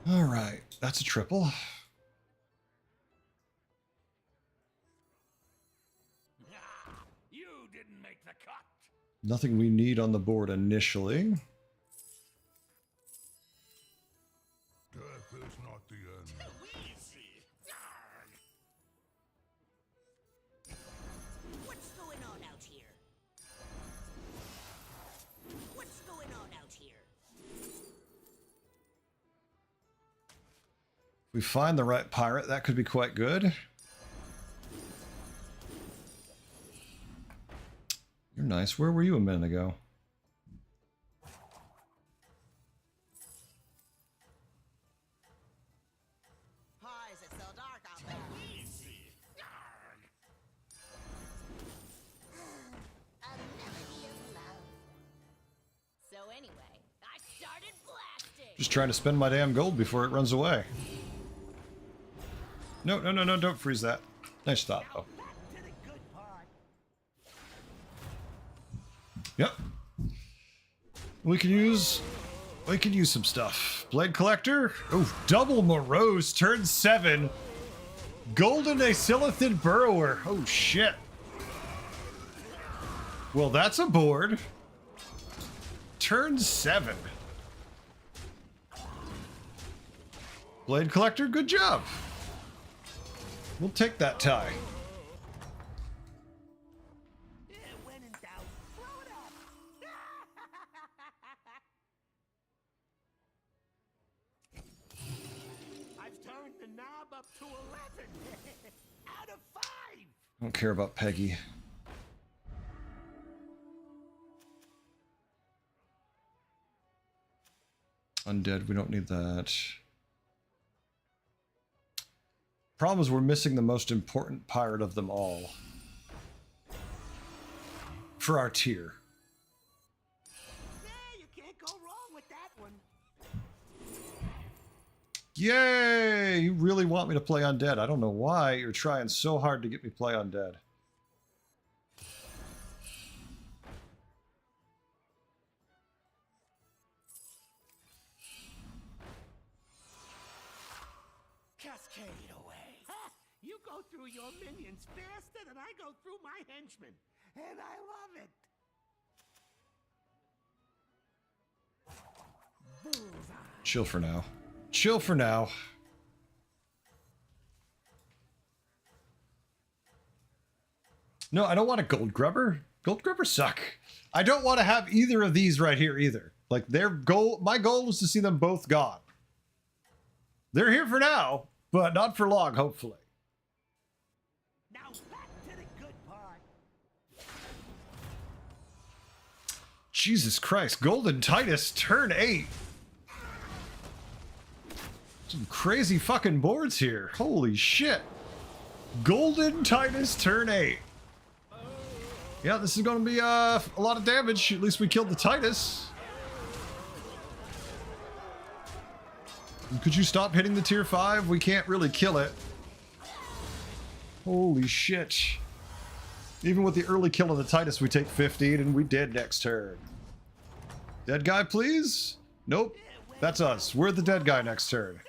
All right, that's a triple. You didn't make the cut. Nothing we need on the board initially. Death is not the end. Easy. What's going on out here? What's going on out here? If we find the right pirate, that could be quite good. You're nice. Where were you a minute ago? Why is it so dark out there? Easy. A melody of love. So anyway, I started blasting. Just trying to spend my damn gold before it runs away. No, no, no, no, don't freeze that. Nice thought, though. Back to the good part. Yep. We can use some stuff. Blade Collector. Oh, double Morose, turn 7. Golden Asilithin Burrower. Oh, shit. Well, that's a board. Turn 7. Blade Collector, good job. We'll take that tie. Yeah, when in doubt, blow it up. I've turned the knob up to 11. Out of 5. I don't care about Peggy. Undead, we don't need that. Problem is we're missing the most important pirate of them all. For our tier. Yeah, you can't go wrong with that one. Yay! You really want me to play undead. I don't know why. You're trying so hard to get me play undead. Cascade away. Ha! You go through your minions faster than I go through my henchmen. And I love it. Bullseye. Chill for now. Chill for now. No, I don't want a gold grubber. Gold grubbers suck. I don't want to have either of these right here either. Like their goal, my goal was to see them both gone. They're here for now, but not for long, hopefully. Now back to the good part. Jesus Christ, Golden Titus, turn 8. Some crazy fucking boards here. Holy shit. Golden Titus, turn 8. Yeah, this is going to be a lot of damage. At least we killed the Titus. Could you stop hitting the tier 5? We can't really kill it. Holy shit. Even with the early kill of the Titus, we take 15 and we dead next turn. Dead guy, please? Nope. That's us. We're the dead guy next turn.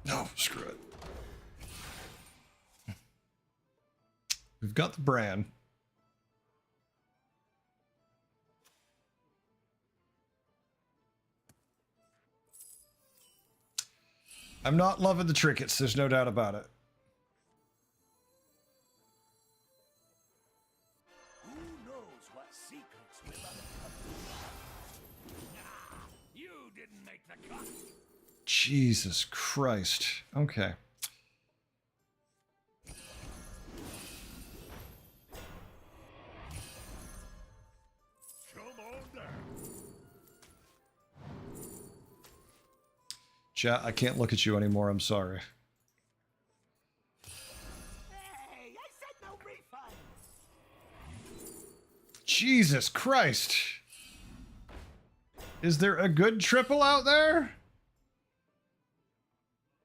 No, screw it. We've got the brand. I'm not loving the trinkets, there's no doubt about it. Who knows what secrets will uncover? Nah, you didn't make the cut. Jesus Christ. Okay. Come on down. Chat, I can't look at you anymore, I'm sorry. Hey, I said no refund. Jesus Christ. Is there a good triple out there?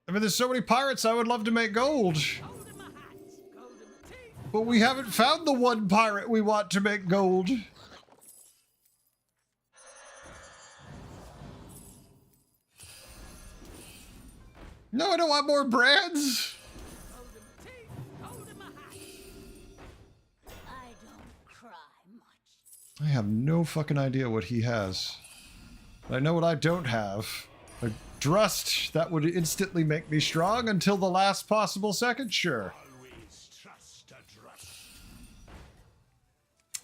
I mean, there's so many pirates, I would love to make gold. Gold in my hat, gold in my teeth. But we haven't found the one pirate we want to make gold. No, I don't want more brands. Gold in my teeth, gold in my hat. I don't cry much. I have no fucking idea what he has. But I know what I don't have. A Drust that would instantly make me strong until the last possible second? Sure. Always trust a trust.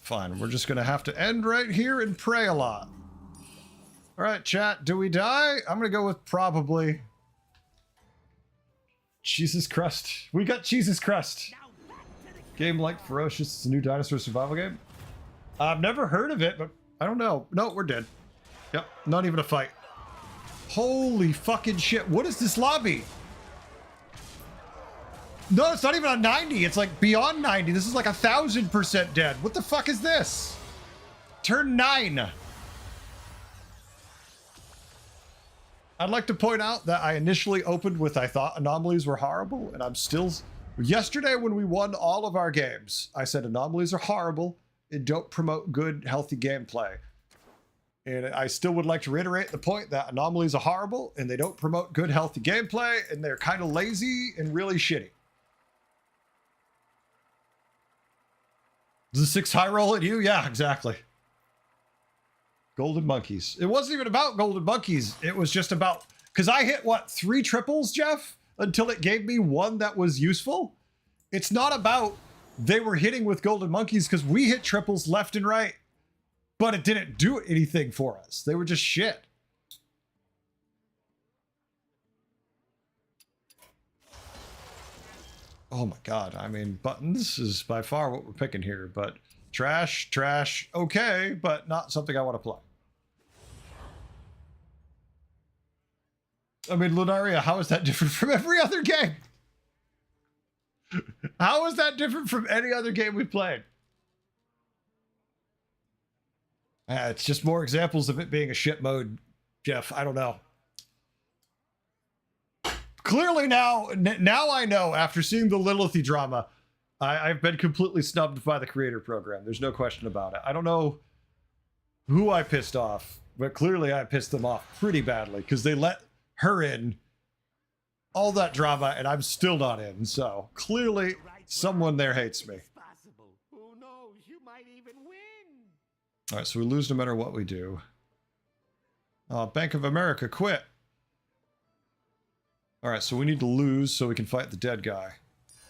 Fine, we're just gonna have to end right here and pray a lot. Alright, chat, do we die? I'm gonna go with probably. Jesus Crust. We got Jesus Crust. Now back to the Game like Ferocious. It's a new dinosaur survival game. I've never heard of it, but I don't know. No, we're dead. Yep, not even a fight. Holy fucking shit. What is this lobby? No, it's not even on 90. It's like beyond 90. This is like 1,000% dead. What the fuck is this? Turn 9. I'd like to point out that I initially opened with I thought anomalies were horrible, and I'm still... Yesterday when we won all of our games, I said anomalies are horrible and don't promote good, healthy gameplay. And I still would like to reiterate the point that anomalies are horrible and they don't promote good, healthy gameplay, and they're kind of lazy and really shitty. Is the 6 high roll at you? Yeah, exactly. Golden monkeys. It wasn't even about golden monkeys. It was just about, because I hit what, 3 triples, Jeff, until it gave me one that was useful. It's not about they were hitting with golden monkeys, because we hit triples left and right, but it didn't do anything for us. They were just shit. Oh my god, I mean, buttons is by far what we're picking here, but trash, trash, okay, but not something I want to play. I mean, Lunaria, how is that different from every other game? How is that different from any other game we've played? It's just more examples of it being a shit mode, Jeff. I don't know. Clearly now I know, after seeing the Lilithy drama, I've been completely snubbed by the creator program. There's no question about it. I don't know who I pissed off, but clearly I pissed them off pretty badly because they let her in all that drama and I'm still not in. So clearly someone there hates me. Who knows? You might even win. All right, so we lose no matter what we do. Bank of America quit. All right, so we need to lose so we can fight the dead guy.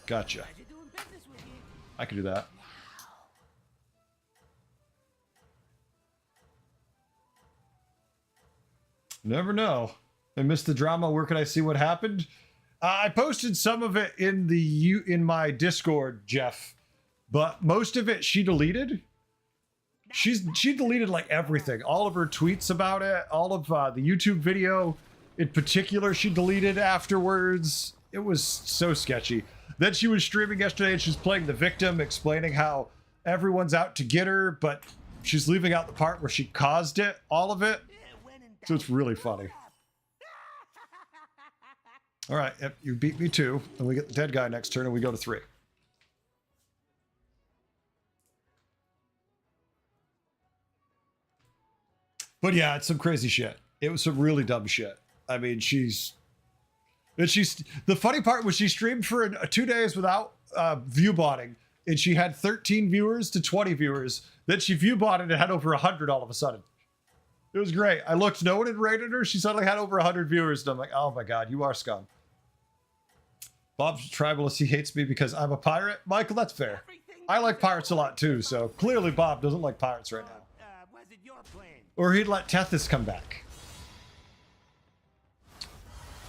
Gotcha. Pleasure doing business with you. I can do that. Never know. I missed the drama. Where can I see what happened? I posted some of it in my Discord, Jeff, but most of it she deleted. She deleted like everything, all of her tweets about it, all of the YouTube video in particular. She deleted afterwards. It was so sketchy. Then she was streaming yesterday and she's playing the victim, explaining how everyone's out to get her, but she's leaving out the part where she caused it, all of it. So it's really funny. All right, yep, you beat me too, and we get the dead guy next turn, and we go to 3. But yeah, it's some crazy shit. It was some really dumb shit. I mean, the funny part was she streamed for 2 days without view botting, and she had 13 viewers to 20 viewers. Then she view botted and had over 100 all of a sudden. It was great. I looked, no one had rated her. She suddenly had over 100 viewers, and I'm like, oh my god, you are scum. Bob's tribalist, he hates me because I'm a pirate. Michael, that's fair. I like pirates a lot too, so clearly Bob doesn't like pirates right now. Was it your plan? Or he'd let Tethys come back.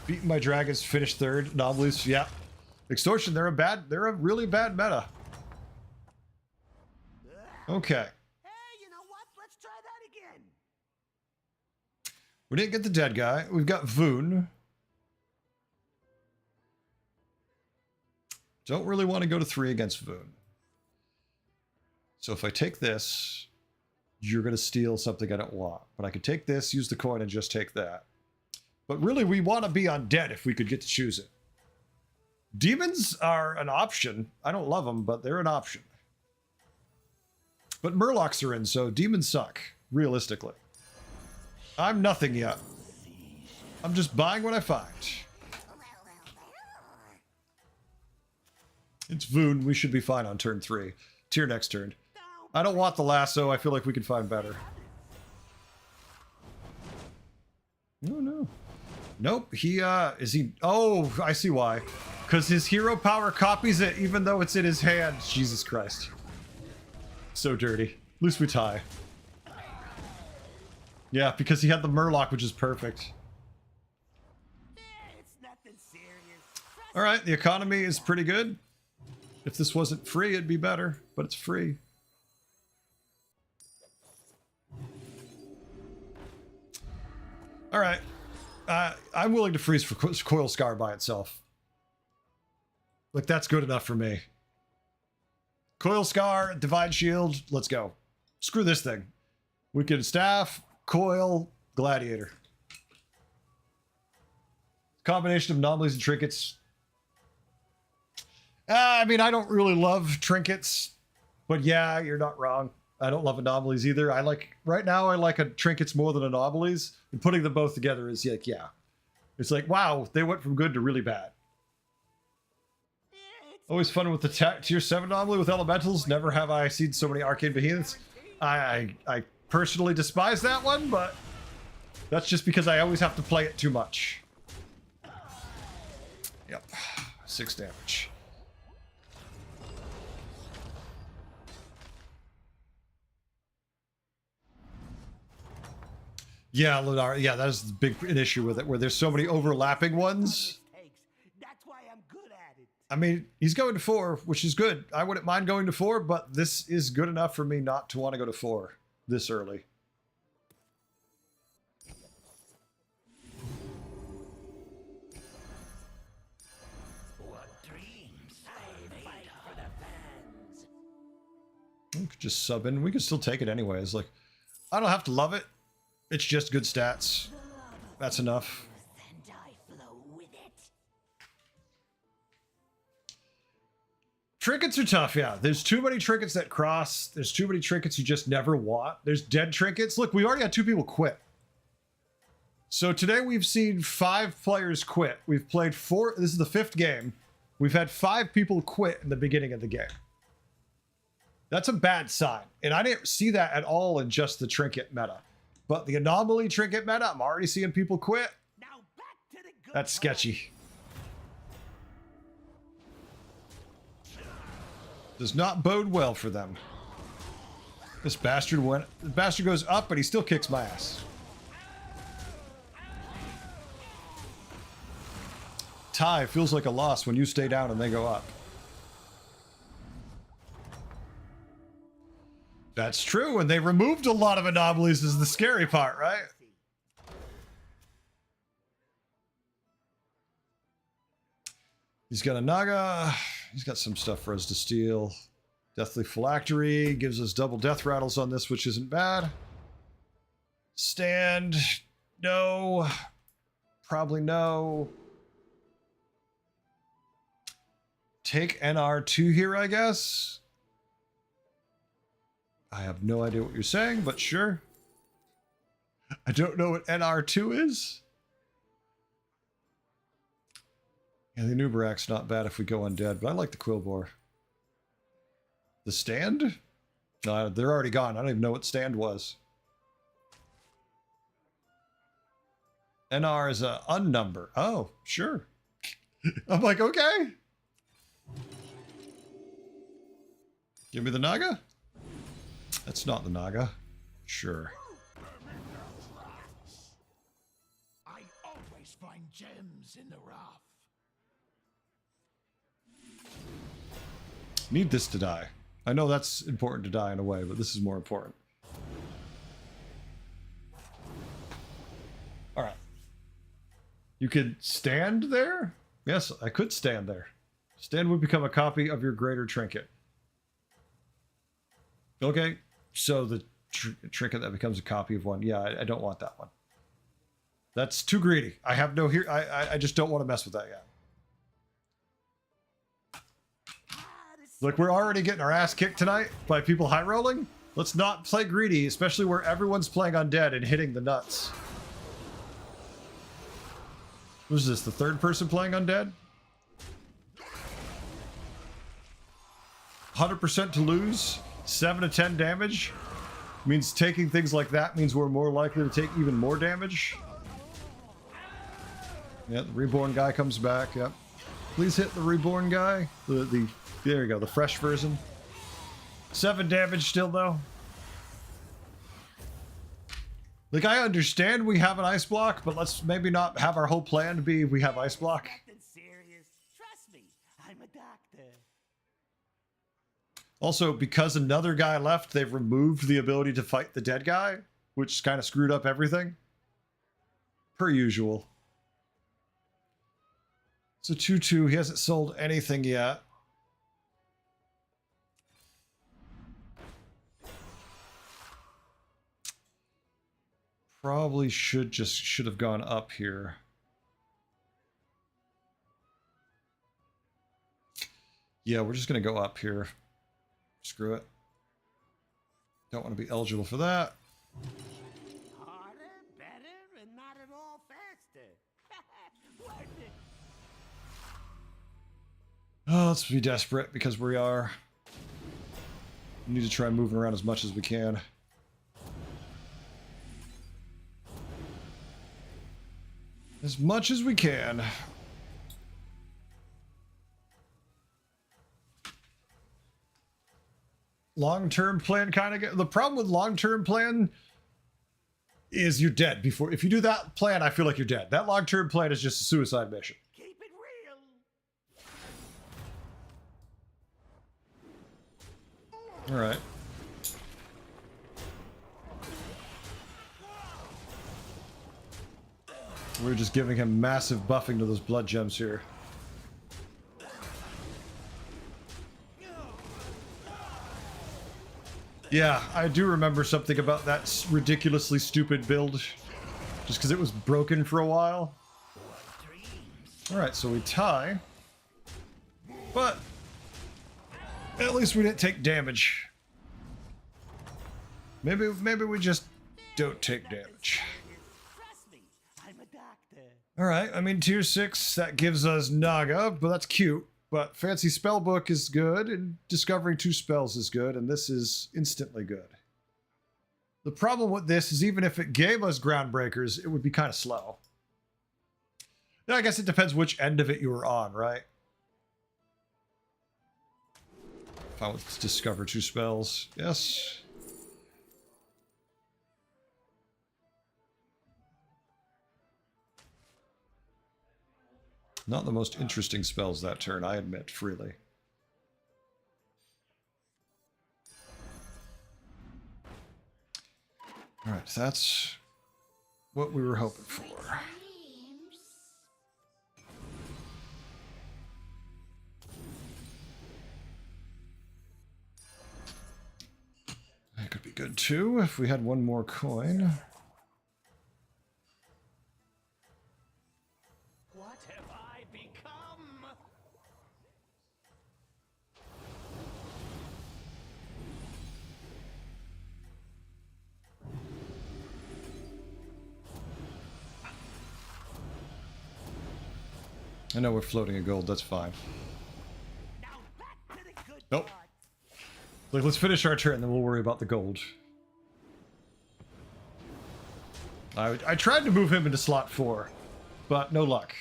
Beating my dragons, finished 3rd. Anomalies, yeah. Extortion, they're a really bad meta. Okay. Hey, you know what? Let's try that again. We didn't get the dead guy. We've got Voon. Don't really want to go to 3 against Voon. So if I take this, you're going to steal something I don't want. But I could take this, use the coin, and just take that. But really, we want to be undead if we could get to choose it. Demons are an option. I don't love them, but they're an option. But Murlocs are in, so demons suck, realistically. I'm nothing yet. I'm just buying what I find. It's Voon. We should be fine on turn 3. Tier next turn. I don't want the lasso. I feel like we can find better. No, no. Nope. He, is he... Oh, I see why. Because his hero power copies it even though it's in his hand. Jesus Christ. So dirty. At least we tie. Yeah, because he had the Murloc, which is perfect. It's nothing serious. Alright, the economy is pretty good. If this wasn't free, it'd be better, but it's free. All right. I'm willing to freeze for Coil Scar by itself. Like, that's good enough for me. Coil Scar, Divine Shield, let's go. Screw this thing. We can Staff, Coil, Gladiator. Combination of anomalies and trinkets. I mean, I don't really love trinkets, but yeah, you're not wrong. I don't love anomalies either. Right now, I like trinkets more than anomalies, and putting them both together is like, yeah. It's like, wow, they went from good to really bad. Always fun with the tier 7 anomaly with elementals. Never have I seen so many arcane behemoths. I personally despise that one, but that's just because I always have to play it too much. Yep, 6 damage. Yeah, Lunar. Yeah, that is an issue with it, where there's so many overlapping ones. That's why I'm good at it. I mean, he's going to 4, which is good. I wouldn't mind going to 4, but this is good enough for me not to want to go to 4 this early. What dreams I fight for the fans. We could just sub in. We could still take it anyways. Like, I don't have to love it. It's just good stats. That's enough. And I flow with it. Trinkets are tough, yeah. There's too many trinkets that cross. There's too many trinkets you just never want. There's dead trinkets. Look, we already had 2 people quit. So today we've seen 5 players quit. We've played 4. This is the 5th game. We've had 5 people quit in the beginning of the game. That's a bad sign. And I didn't see that at all in just the trinket meta. But the anomaly trinket meta, I'm already seeing people quit. Now back to the good That's sketchy. Does not bode well for them. This bastard went. The bastard goes up, but he still kicks my ass. Tie feels like a loss when you stay down and they go up. That's true, and they removed a lot of anomalies is the scary part, right? He's got a naga. He's got some stuff for us to steal. Deathly Phylactery gives us double death rattles on this, which isn't bad. Stand. No. Probably no. Take NR2 here, I guess. I have no idea what you're saying, but sure. I don't know what NR2 is. Yeah, the Nubarak's not bad if we go undead, but I like the Quillbore. The stand? No, they're already gone. I don't even know what stand was. NR is a unnumber. Oh, sure. I'm like, okay. Give me the Naga? That's not the Naga. Sure. I always find gems in the rough. Need this to die. I know that's important to die in a way, but this is more important. All right. You could stand there? Yes, I could stand there. Stand would become a copy of your greater trinket. Okay, so the trinket that becomes a copy of one. Yeah, I don't want that one. That's too greedy. I have no here. I just don't want to mess with that yet. Look, we're already getting our ass kicked tonight by people high rolling. Let's not play greedy, especially where everyone's playing undead and hitting the nuts. Who's this? The 3rd person playing undead? 100% to lose. 7 to 10 damage. Means taking things like that means we're more likely to take even more damage. Yeah, the reborn guy comes back. Yep. Please hit the reborn guy. There you go, the fresh version. 7 damage still, though. Like, I understand we have an ice block, but let's maybe not have our whole plan to be we have ice block. Nothing serious. Trust me, I'm a doctor. Also, because another guy left, they've removed the ability to fight the dead guy, which kind of screwed up everything. Per usual. So 2-2, he hasn't sold anything yet. Probably should have gone up here. Yeah, we're just gonna go up here. Screw it. Don't want to be eligible for that. Harder, better, and not at all faster. Worth it. Oh, let's be desperate because we are. We need to try moving around as much as we can. As much as we can. Long-term plan kind of get the problem with long-term plan is you're dead before. If you do that plan, I feel like you're dead. That long-term plan is just a suicide mission. Keep it real. All right. We're just giving him massive buffing to those blood gems here. Yeah, I do remember something about that ridiculously stupid build. Just because it was broken for a while. Alright, so we tie. But at least we didn't take damage. Maybe we just don't take damage. Trust me, I'm a doctor. Alright, I mean tier 6, that gives us Naga, but that's cute. But Fancy Spellbook is good, and Discovering 2 spells is good, and this is instantly good. The problem with this is even if it gave us Groundbreakers, it would be kind of slow. Yeah, I guess it depends which end of it you were on, right? If I want to discover 2 spells, yes. Not the most interesting spells that turn, I admit freely. Alright, that's what we were hoping for. That could be good too, if we had one more coin. What have I become? I know we're floating a gold, that's fine. Now back to the good Nope. part. Like, let's finish our turn, then we'll worry about the gold. I tried to move him into slot 4, but no luck.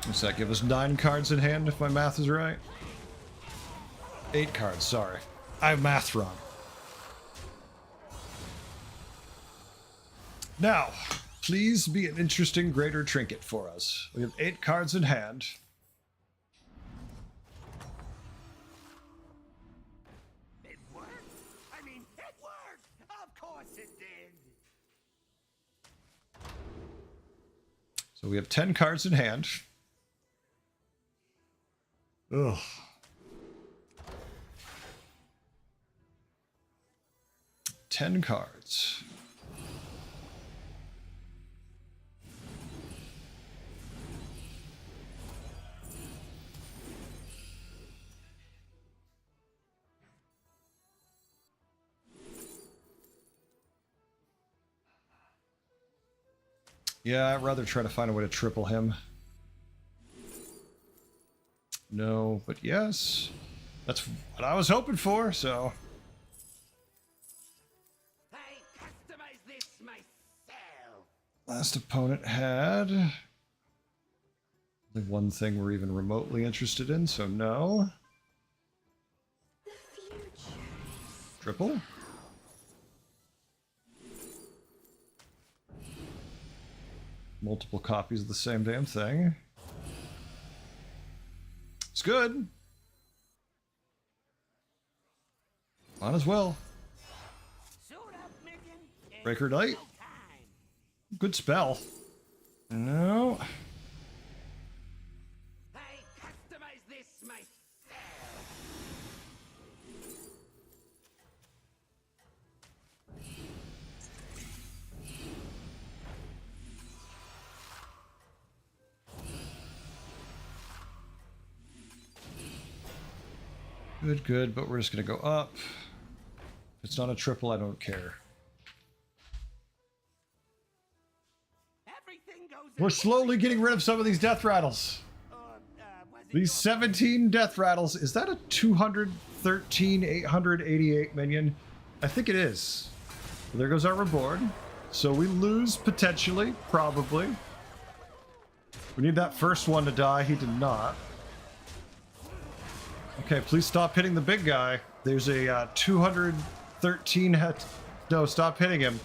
Does that give us 9 cards in hand, if my math is right? 8 cards, sorry. I have math wrong. Now, please be an interesting greater trinket for us. We have 8 cards in hand. It worked? I mean, it worked! Of course it did! So we have 10 cards in hand. Ugh. Ten cards. Yeah, I'd rather try to find a way to triple him. No, but yes. That's what I was hoping for, so... I customize this myself! Last opponent had... only one thing we're even remotely interested in, so no. The future. Triple? Multiple copies of the same damn thing. It's good. Might as well. Suit up, Minion! It's Breaker Knight. go time. Good spell. No. I customize this myself! Good, good, but we're just gonna go up. If it's not a triple, I don't care. Everything goes We're slowly getting rid of some of these death rattles. was it These your- 17 death rattles. Is that a 213, 888 minion? I think it is. Well, there goes our reward. So we lose potentially, probably. We need that first one to die. He did not. Okay, please stop hitting the big guy. There's a 213 hit. No, stop hitting him.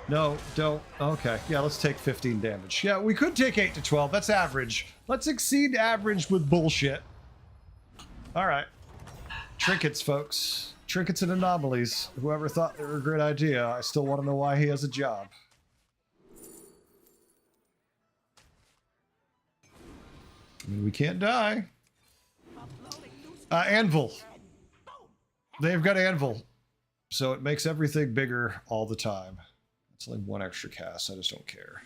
No, don't. Okay, yeah, let's take 15 damage. Yeah, we could take 8 to 12. That's average. Let's exceed average with bullshit. All right. Trinkets, folks. Trinkets and anomalies. Whoever thought they were a great idea, I still want to know why he has a job. I mean, we can't die. Anvil. They've got anvil. So it makes everything bigger all the time. It's only one extra cast. I just don't care.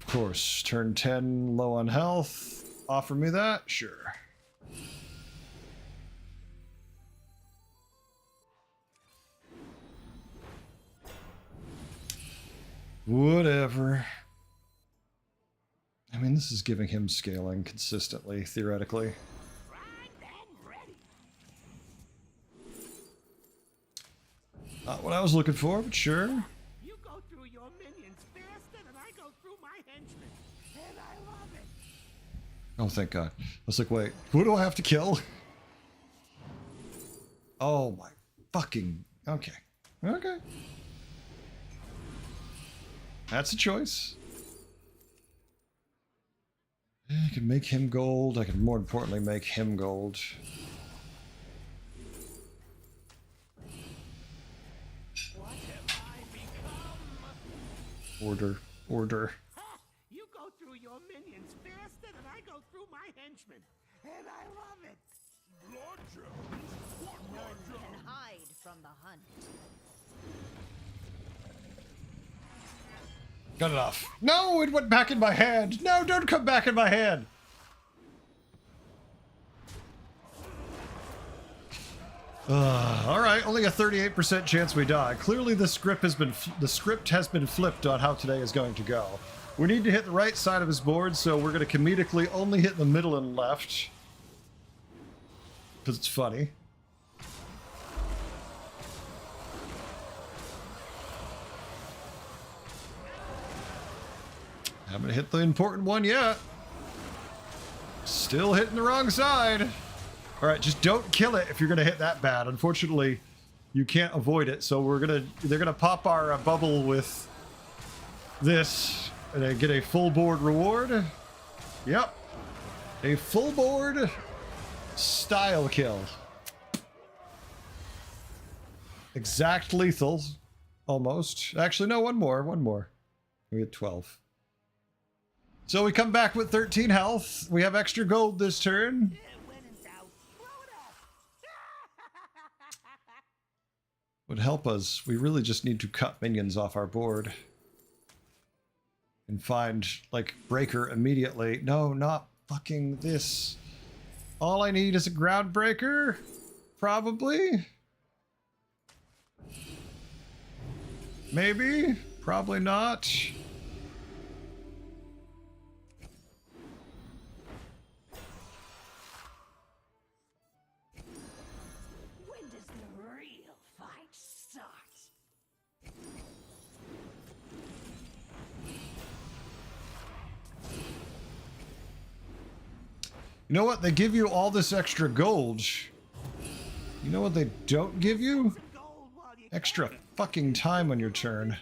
Of course, turn 10 low on health. Offer me that? Sure. Whatever. I mean, this is giving him scaling consistently, theoretically. Not what I was looking for, but sure. You go through your minions faster than I go through my henchmen, and I love it. Oh, thank God. I was like, wait, who do I have to kill? Oh my fucking... Okay. Okay. That's a choice. I can make him gold. I can more importantly make him gold. What have I become? Order. Order. You go through your minions faster than I go through my henchmen, and I love it. None can hide from the hunt. Got it off. No, it went back in my hand. No, don't come back in my hand. All right, only a 38% chance we die. Clearly, the script has been flipped on how today is going to go. We need to hit the right side of his board, so we're going to comedically only hit the middle and left because it's funny. Haven't hit the important one yet. Still hitting the wrong side. All right, just don't kill it if you're gonna hit that bad. Unfortunately, you can't avoid it. So they're gonna pop our bubble with this, and I get a full board reward. Yep, a full board style kill. Exact lethal, almost. Actually, no, one more. We had 12. So we come back with 13 health. We have extra gold this turn. Yeah, when in doubt, blow it up. Would help us. We really just need to cut minions off our board. And find, like, Breaker immediately. No, not fucking this. All I need is a ground breaker. Probably. Maybe. Probably not. When does the real fight start? You know what? They give you all this extra gold. You know what they don't give you? Gold while you Extra fucking time on your turn.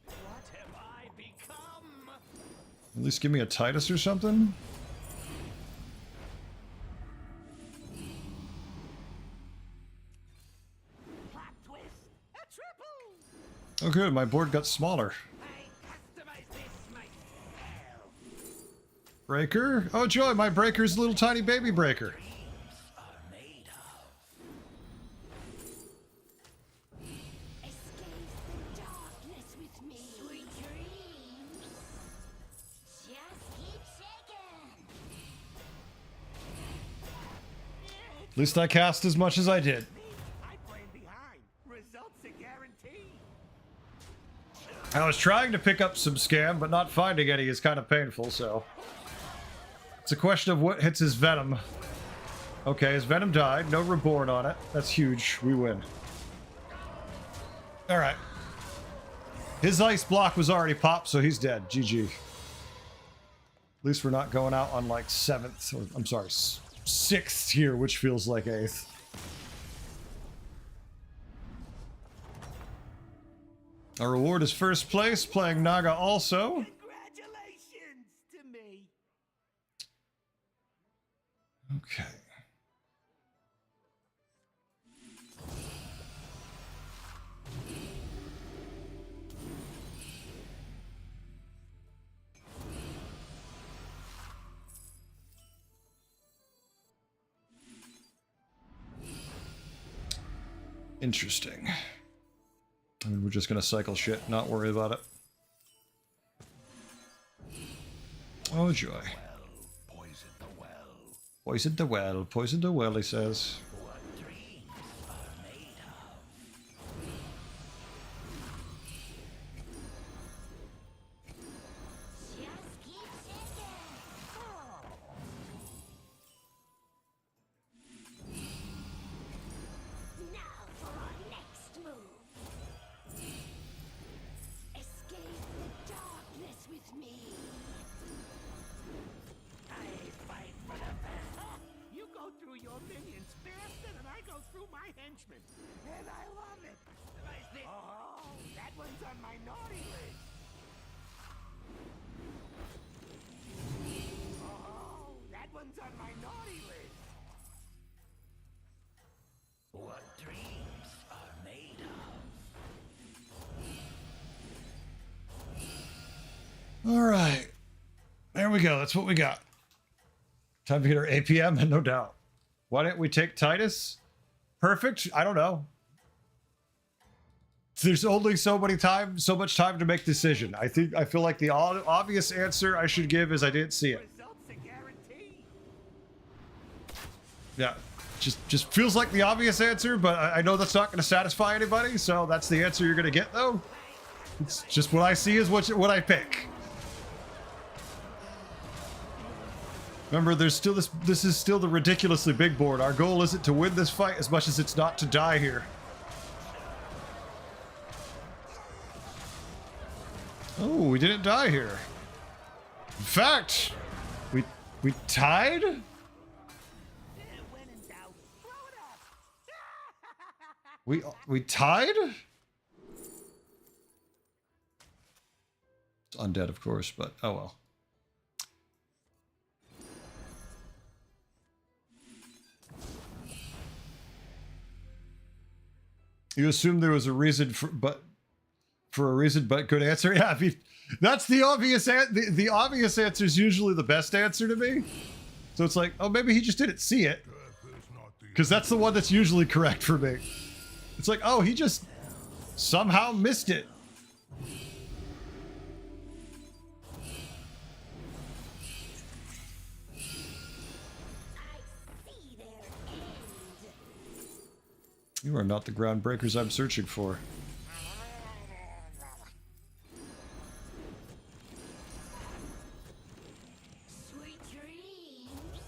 What have I become? At least give me a Titus or something. Plot twist. A triple. Oh good, my board got smaller. I customize this myself. Breaker? Oh joy, my breaker's a little tiny baby breaker. Escape the darkness with me. Sweet dreams. Just keep shaking. At least I cast as much as I did. I blame behind. Results are guaranteed. I was trying to pick up some scam, but not finding any is kind of painful, so... It's a question of what hits his venom. Okay, his venom died. No reborn on it. That's huge. We win. Alright. His ice block was already popped, so he's dead. GG. At least we're not going out on, like, 7th, or, I'm sorry, 6th here, which feels like 8th. Our reward is first place, playing Naga also. Interesting. I mean, we're just gonna cycle shit, not worry about it. Oh joy. Poison the well. Poisoned the well, poisoned the well, he says. What dreams are made of. Just keep ticking. Now for our next move. Escape the darkness with me. I fight for the best. You go through your minions faster than I go through my henchmen. And I love it. Oh, that one's on my naughty list. Oh, that one's on my naughty list. What dreams are made of. All right. There we go. That's what we got. Time to get our APM, no doubt. Why didn't we take Titus? Perfect? I don't know. There's only so much time to make decision. I feel like the obvious answer I should give is I didn't see it. Results are guaranteed. Yeah. Just feels like the obvious answer, but I know that's not going to satisfy anybody, so that's the answer you're going to get, though. It's just what I see is what I pick. Remember, there's still this is still the ridiculously big board. Our goal isn't to win this fight as much as it's not to die here. Oh, we didn't die here. In fact, we tied? When in doubt, throw it up. We tied? It's undead, of course, but oh well. You assume there was a reason but good answer. Yeah, I mean, that's the obvious the obvious answer is usually the best answer to me. So it's like, oh, maybe he just didn't see it, because that's the one that's usually correct for me. It's like, oh, he just somehow missed it. You are not the groundbreakers I'm searching for. Sweet dreams.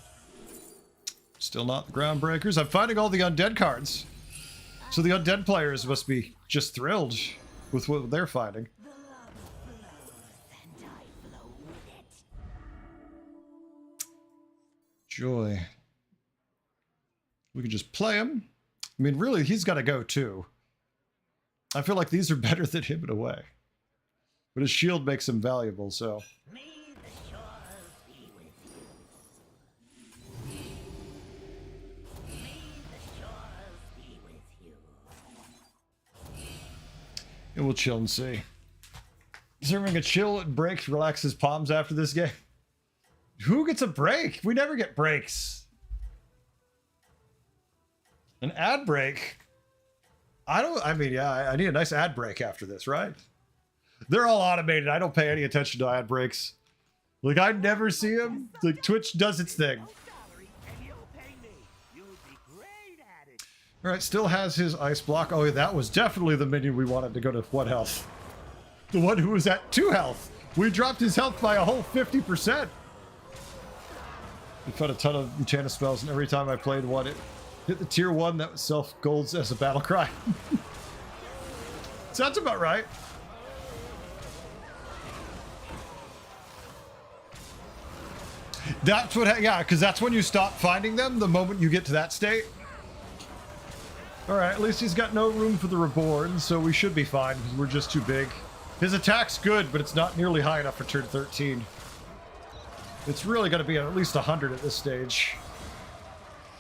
Still not the groundbreakers. I'm finding all the undead cards. So the undead players must be just thrilled with what they're finding. The lava flows, and I flow with it. Joy. We can just play him. I mean, really, he's got to go too. I feel like these are better than him in a way. But his shield makes him valuable, so. May the shores be with you. May the shores be with you. And we'll chill and see. Deserving a chill and break to relax his palms after this game. Who gets a break? We never get breaks. An ad break? I mean, yeah, I need a nice ad break after this, right? They're all automated. I don't pay any attention to ad breaks. Like, I never see them. Like, Twitch does its thing. No salary, and you'll pay me. You'll be great at it. All right, still has his ice block. Oh, that was definitely the minion we wanted to go to 1 health. The one who was at 2 health. We dropped his health by a whole 50%. We found a ton of enchantment spells, and every time I played one, it hit the tier 1 that was self-golds as a battle cry. Sounds about right. That's what, yeah, because that's when you stop finding them, the moment you get to that state. Alright, at least he's got no room for the reborn, so we should be fine, because we're just too big. His attack's good, but it's not nearly high enough for turn 13. It's really going to be at least 100 at this stage.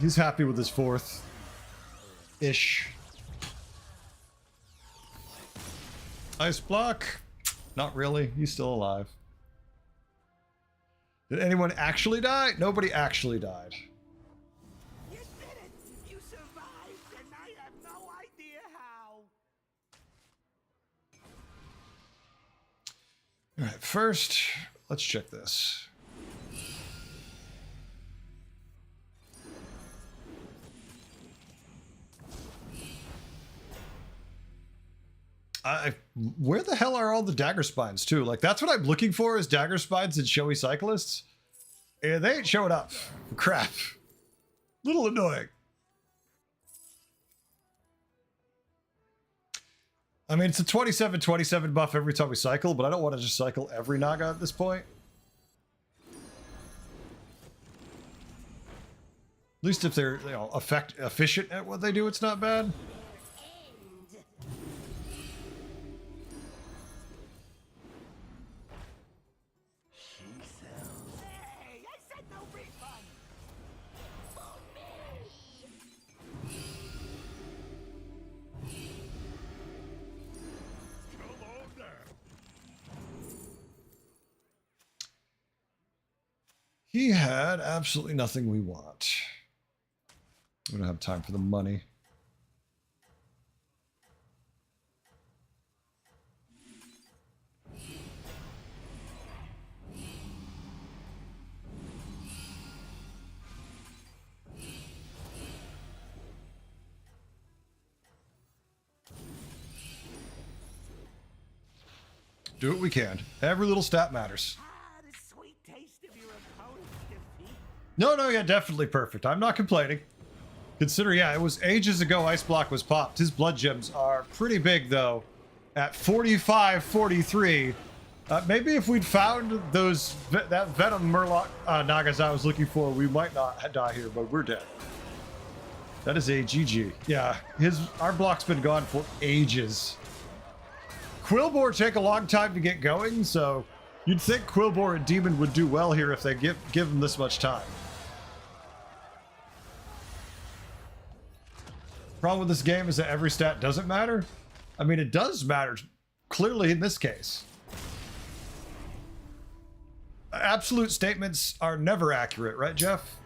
He's happy with his 4th-ish. Ice block? Not really. He's still alive. Did anyone actually die? Nobody actually died. You did it! You survived, and I have no idea All right, first, let's check this. Where the hell are all the dagger spines too? Like, that's what I'm looking for, is dagger spines and showy cyclists. And they ain't showing up. Crap. Little annoying. I mean, it's a 27/27 buff every time we cycle, but I don't want to just cycle every naga at this point. At least if they're, you know, efficient at what they do, it's not bad. Hey, I said no refund. Come on down. He had absolutely nothing we want. We don't have time for the money. Do what we can. Every little stat matters. Ah, the sweet taste of your opponent's defeat. No, yeah, definitely perfect. I'm not complaining. Consider, yeah, it was ages ago Ice Block was popped. His blood gems are pretty big, though. At 45, 43. Maybe if we'd found those that Venom Murloc Nagas I was looking for, we might not die here, but we're dead. That is a GG. Yeah, our block's been gone for ages. Quillbore take a long time to get going, so you'd think Quillbore and Demon would do well here if they give them this much time. Problem with this game is that every stat doesn't matter. I mean, it does matter, clearly in this case. Absolute statements are never accurate, right, Jeff?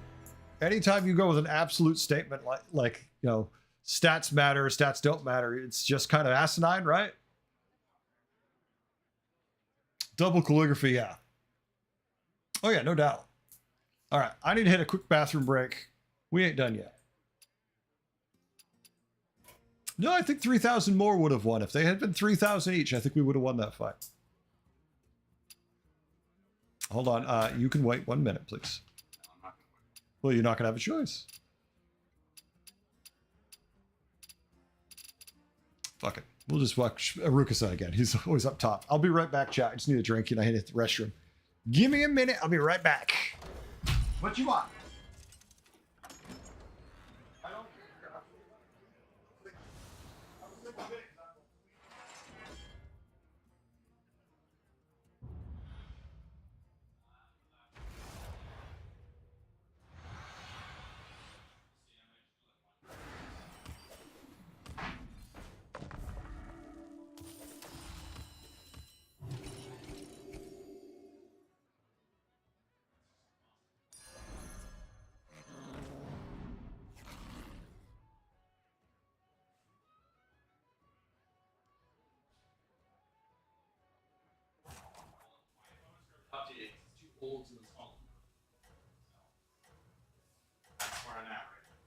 Anytime you go with an absolute statement like you know, stats matter, stats don't matter, it's just kind of asinine, right? Double calligraphy, yeah. Oh yeah, no doubt. All right, I need to hit a quick bathroom break. We ain't done yet. No, I think 3,000 more would have won. If they had been 3,000 each, I think we would have won that fight. Hold on, you can wait 1 minute, please. Well, you're not gonna have a choice. Fuck it. We'll just watch Aruka-san again. He's always up top. I'll be right back, chat. I just need a drink and I hit the restroom. Give me a minute. I'll be right back. What you want? I don't care. Old to the small. That's where I'm at right now.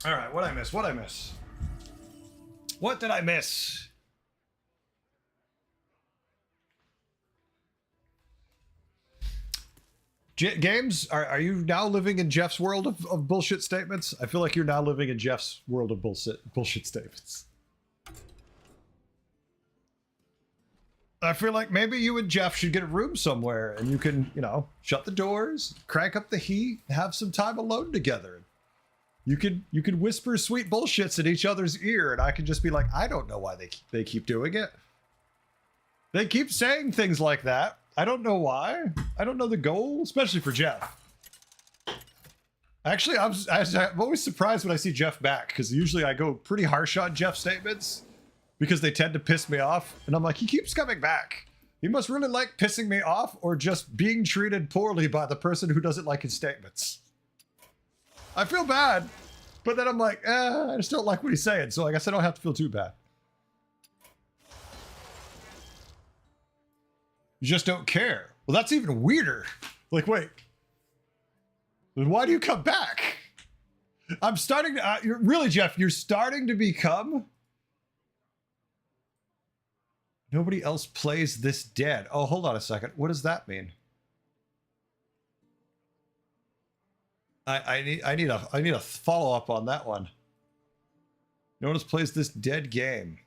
All right, what I miss? What I miss? What did I miss? Games, are you now living in Jeff's world of bullshit statements? I feel like you're now living in Jeff's world of bullshit statements. I feel like maybe you and Jeff should get a room somewhere and you can, you know, shut the doors, crank up the heat, have some time alone together. You could whisper sweet bullshits in each other's ear and I can just be like, I don't know why they keep doing it. They keep saying things like that. I don't know why. I don't know the goal, especially for Jeff. Actually, I'm always surprised when I see Jeff back because usually I go pretty harsh on Jeff's statements because they tend to piss me off. And I'm like, he keeps coming back. He must really like pissing me off or just being treated poorly by the person who doesn't like his statements. I feel bad, but then I'm like, I just don't like what he's saying. So I guess I don't have to feel too bad. You just don't care. Well, that's even weirder. Like, wait. Then why do you come back? I'm starting to... really, Jeff, you're starting to become... Nobody else plays this dead. Oh, hold on a second. What does that mean? I need a follow-up on that one. No one else plays this dead game.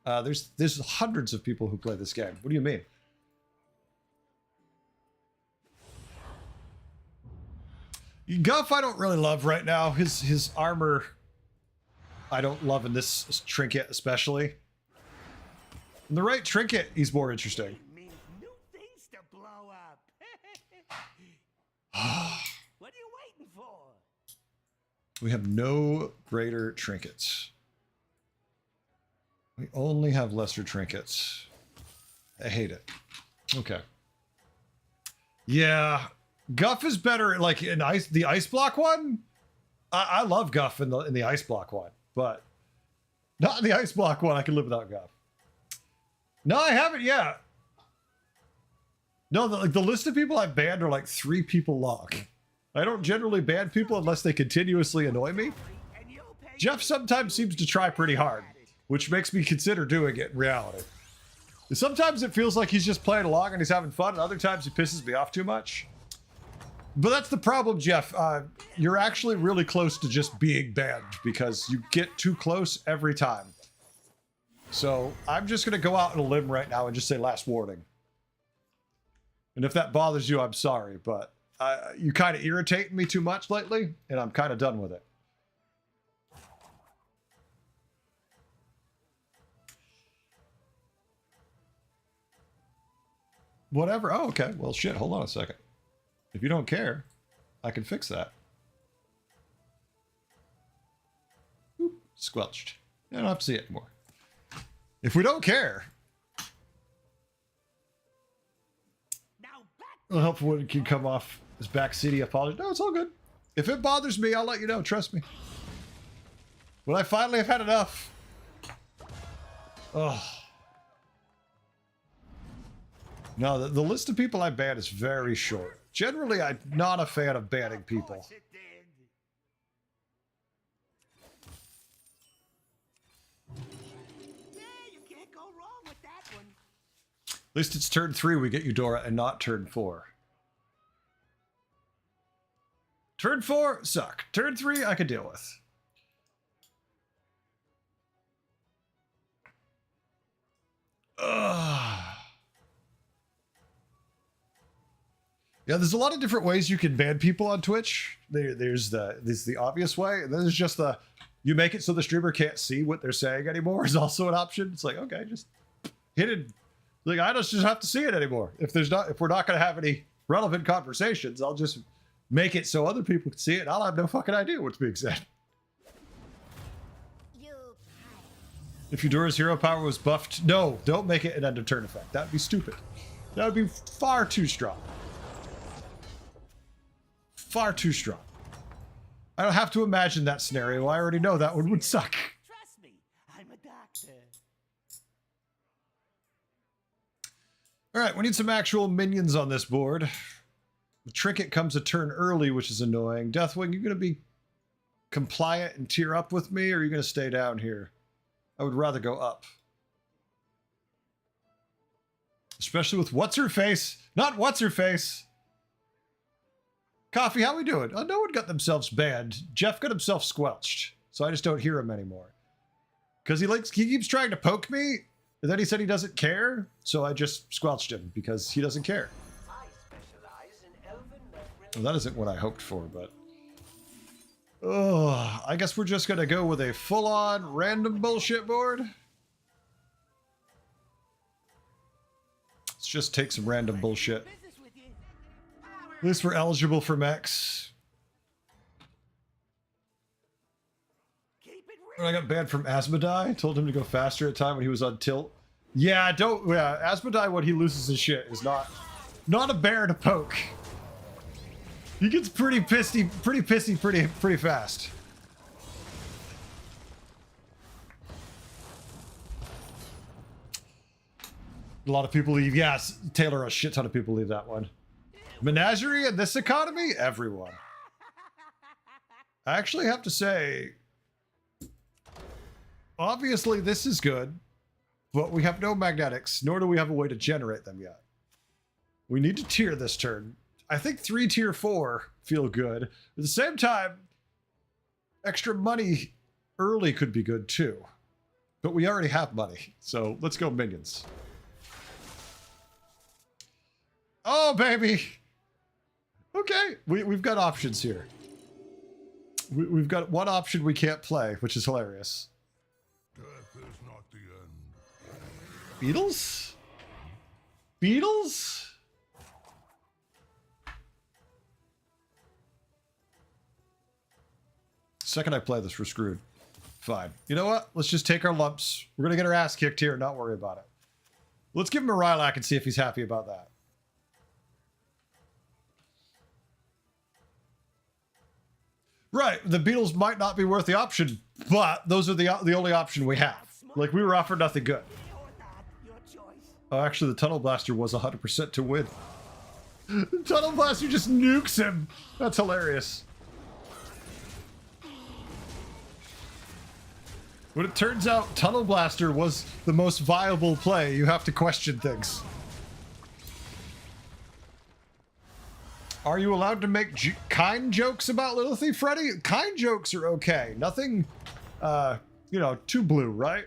There's hundreds of people who play this game. What do you mean? Guff I don't really love right now. His armor I don't love in this trinket especially. In the right trinket, he's more interesting. It means new things to blow up. What are you waiting for? We have no greater trinkets. We only have lesser trinkets. I hate it. Okay. Yeah. Guff is better, like in the ice block one. I love Guff in the ice block one, but not in the ice block one. I can live without Guff. No, I haven't yet. No, the list of people I've banned are like 3 people long. I don't generally ban people unless they continuously annoy me. Jeff sometimes seems to try pretty hard, which makes me consider doing it in reality. Sometimes it feels like he's just playing along and he's having fun, and other times he pisses me off too much. But that's the problem, Jeff. You're actually really close to just being banned because you get too close every time. So I'm just going to go out on a limb right now and just say last warning. And if that bothers you, I'm sorry, but you kind of irritate me too much lately, and I'm kind of done with it. Whatever. Oh, okay. Well, shit. Hold on a second. If you don't care, I can fix that. Oop, squelched. I don't have to see it anymore. If we don't care, it'll help when it can come off as back city apology. No, it's all good. If it bothers me, I'll let you know. Trust me. When I finally have had enough. Oh. No, the list of people I ban is very short. Generally, I'm not a fan of banning people. At least it's turn 3 we get Eudora and not turn 4. Turn 4, suck. Turn 3, I could deal with. Ugh. Yeah, there's a lot of different ways you can ban people on Twitch. There's the obvious way, and then there's just the you make it so the streamer can't see what they're saying anymore is also an option. It's like, okay, just hit it. Like, I just have to see it anymore. If we're not going to have any relevant conversations, I'll just make it so other people can see it. And I'll have no fucking idea what's being said. If Eudora's hero power was buffed, no, don't make it an end of turn effect. That'd be stupid. That would be far too strong. Far too strong. I don't have to imagine that scenario. I already know that one would suck. Trust me, I'm a doctor. All right, we need some actual minions on this board. The trinket comes a turn early, which is annoying. Deathwing, you're going to be compliant and tier up with me, or are you going to stay down here? I would rather go up. Especially with what's-her-face. Not what's-her-face. Coffee, how we doing? Oh, no one got themselves banned. Jeff got himself squelched. So I just don't hear him anymore. Because he keeps trying to poke me, and then he said he doesn't care, so I just squelched him because he doesn't care. Well, that isn't what I hoped for, but... Oh, I guess we're just gonna go with a full-on random bullshit board. Let's just take some random bullshit. At least we're eligible for mechs. When I got banned from Asmodai, told him to go faster at time when he was on tilt. Yeah, Asmodai when he loses his shit is not a bear to poke. He gets pretty pissy pretty fast. A lot of people leave. Yes, Taylor, a shit ton of people leave that one. Menagerie in this economy? Everyone. I actually have to say, obviously this is good, but we have no magnetics, nor do we have a way to generate them yet. We need to tier this turn. I think 3 tier 4 feel good. At the same time, extra money early could be good too. But we already have money, so let's go minions. Oh, baby! Okay, we've got options here. We've got one option we can't play, which is hilarious. Death is not the end. Beetles? Beetles? Second I play this, we're screwed. Fine. You know what? Let's just take our lumps. We're gonna get our ass kicked here and not worry about it. Let's give him a Rylac and see if he's happy about that. Right, the Beatles might not be worth the option, but those are the only option we have. Like, we were offered nothing good. Oh, actually, the Tunnel Blaster was 100% to win. The Tunnel Blaster just nukes him. That's hilarious. When it turns out Tunnel Blaster was the most viable play, you have to question things. Are you allowed to make kind jokes about Little Thief Freddy? Kind jokes are okay. Nothing, you know, too blue, right?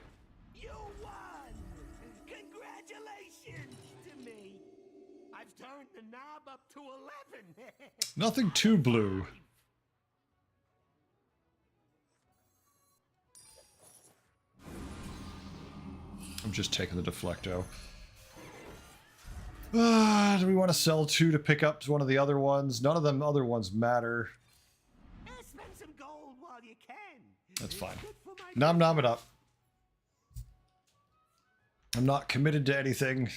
You won! Congratulations to me. I've turned the knob up to 11. Nothing too blue. I'm just taking the Deflecto. Do we want to sell 2 to pick up one of the other ones? None of them other ones matter. Spend some gold while you can. That's fine. Nom nom it up. I'm not committed to anything.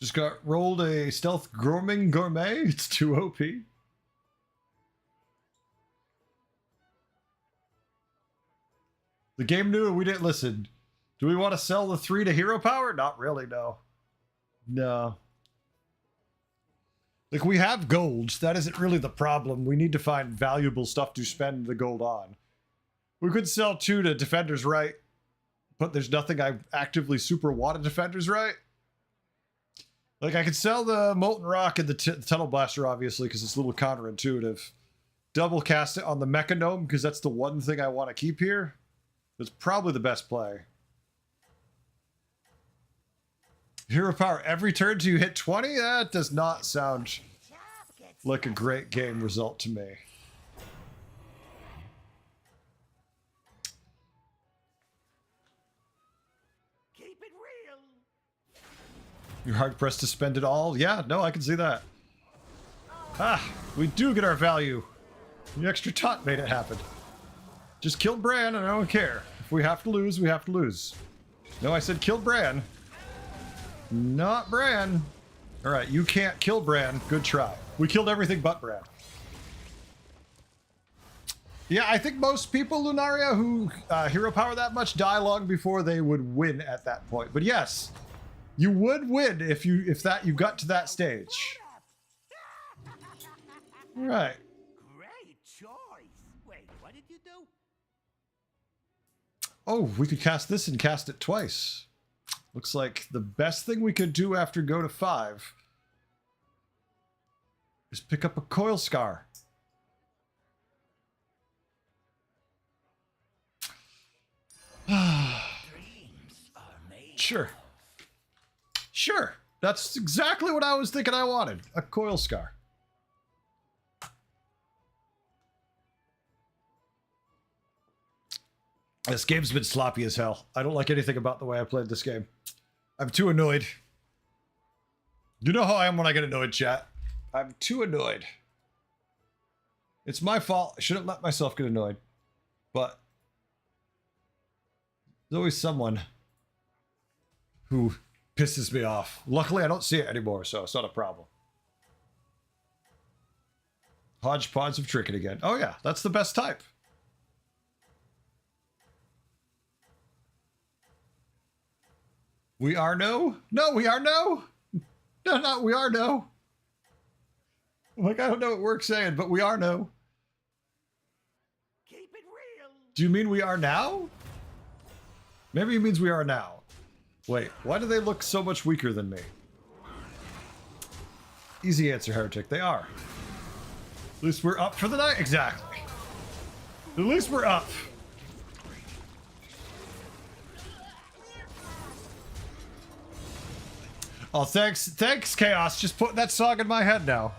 Just got rolled a stealth grooming gourmet. It's too OP. The game knew and we didn't listen. Do we want to sell the 3 to hero power? Not really, no. No. Like, we have gold. That isn't really the problem. We need to find valuable stuff to spend the gold on. We could sell 2 to Defender's Right, but there's nothing I actively super want a Defender's Right. Like, I could sell the Molten Rock and the Tunnel Blaster, obviously, because it's a little counterintuitive. Double cast it on the Mechanome, because that's the one thing I want to keep here. That's probably the best play. Hero power every turn till you hit 20? That does not sound like a great game result to me. Keep it real. You're hard pressed to spend it all? Yeah, no, I can see that. Ah, we do get our value. The extra tot made it happen. Just killed Bran and I don't care. If we have to lose, we have to lose. No, I said kill Bran. Not Bran. Alright, you can't kill Bran. Good try. We killed everything but Bran. Yeah, I think most people, Lunaria, who hero power that much die long before they would win at that point. But yes, You would win if you got to that stage. All right. Great choice. Wait, what did you do? Oh, we could cast this and cast it twice. Looks like the best thing we could do after go to 5 is pick up a coil scar. Sure. Sure. That's exactly what I was thinking I wanted. A coil scar. This game's been sloppy as hell. I don't like anything about the way I played this game. I'm too annoyed. You know how I am when I get annoyed, chat. I'm too annoyed. It's my fault. I shouldn't let myself get annoyed. But there's always someone who pisses me off. Luckily, I don't see it anymore, so it's not a problem. Hodgepodge of tricking again. Oh yeah, that's the best type. We are no? No, we are no. No, we are no. Like, I don't know what we're saying, but we are no. Keep it real. Do you mean we are now? Maybe it means we are now. Wait, why do they look so much weaker than me? Easy answer, Heretic. They are. At least we're up for the night. Exactly. At least we're up. Oh, thanks, Chaos. Just put that song in my head now.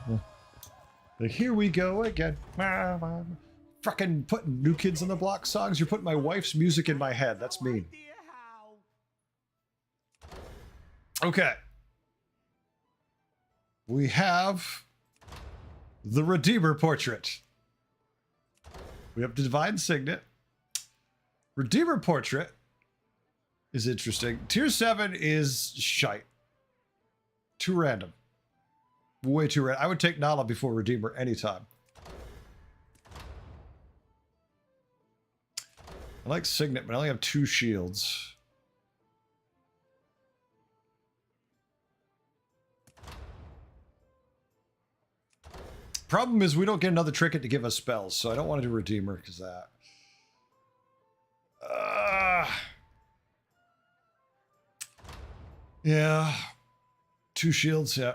Like, here we go again. Fucking putting New Kids on the Block songs. You're putting my wife's music in my head. That's mean. Idea how. Okay. We have the Redeemer portrait. We have the Divine Signet. Redeemer portrait is interesting. Tier 7 is shite. Too random. Way too random. I would take Nala before Redeemer anytime. I like Signet, but I only have 2 shields. Problem is we don't get another trinket to give us spells, so I don't want to do Redeemer because of that. Yeah. 2 shields, yeah.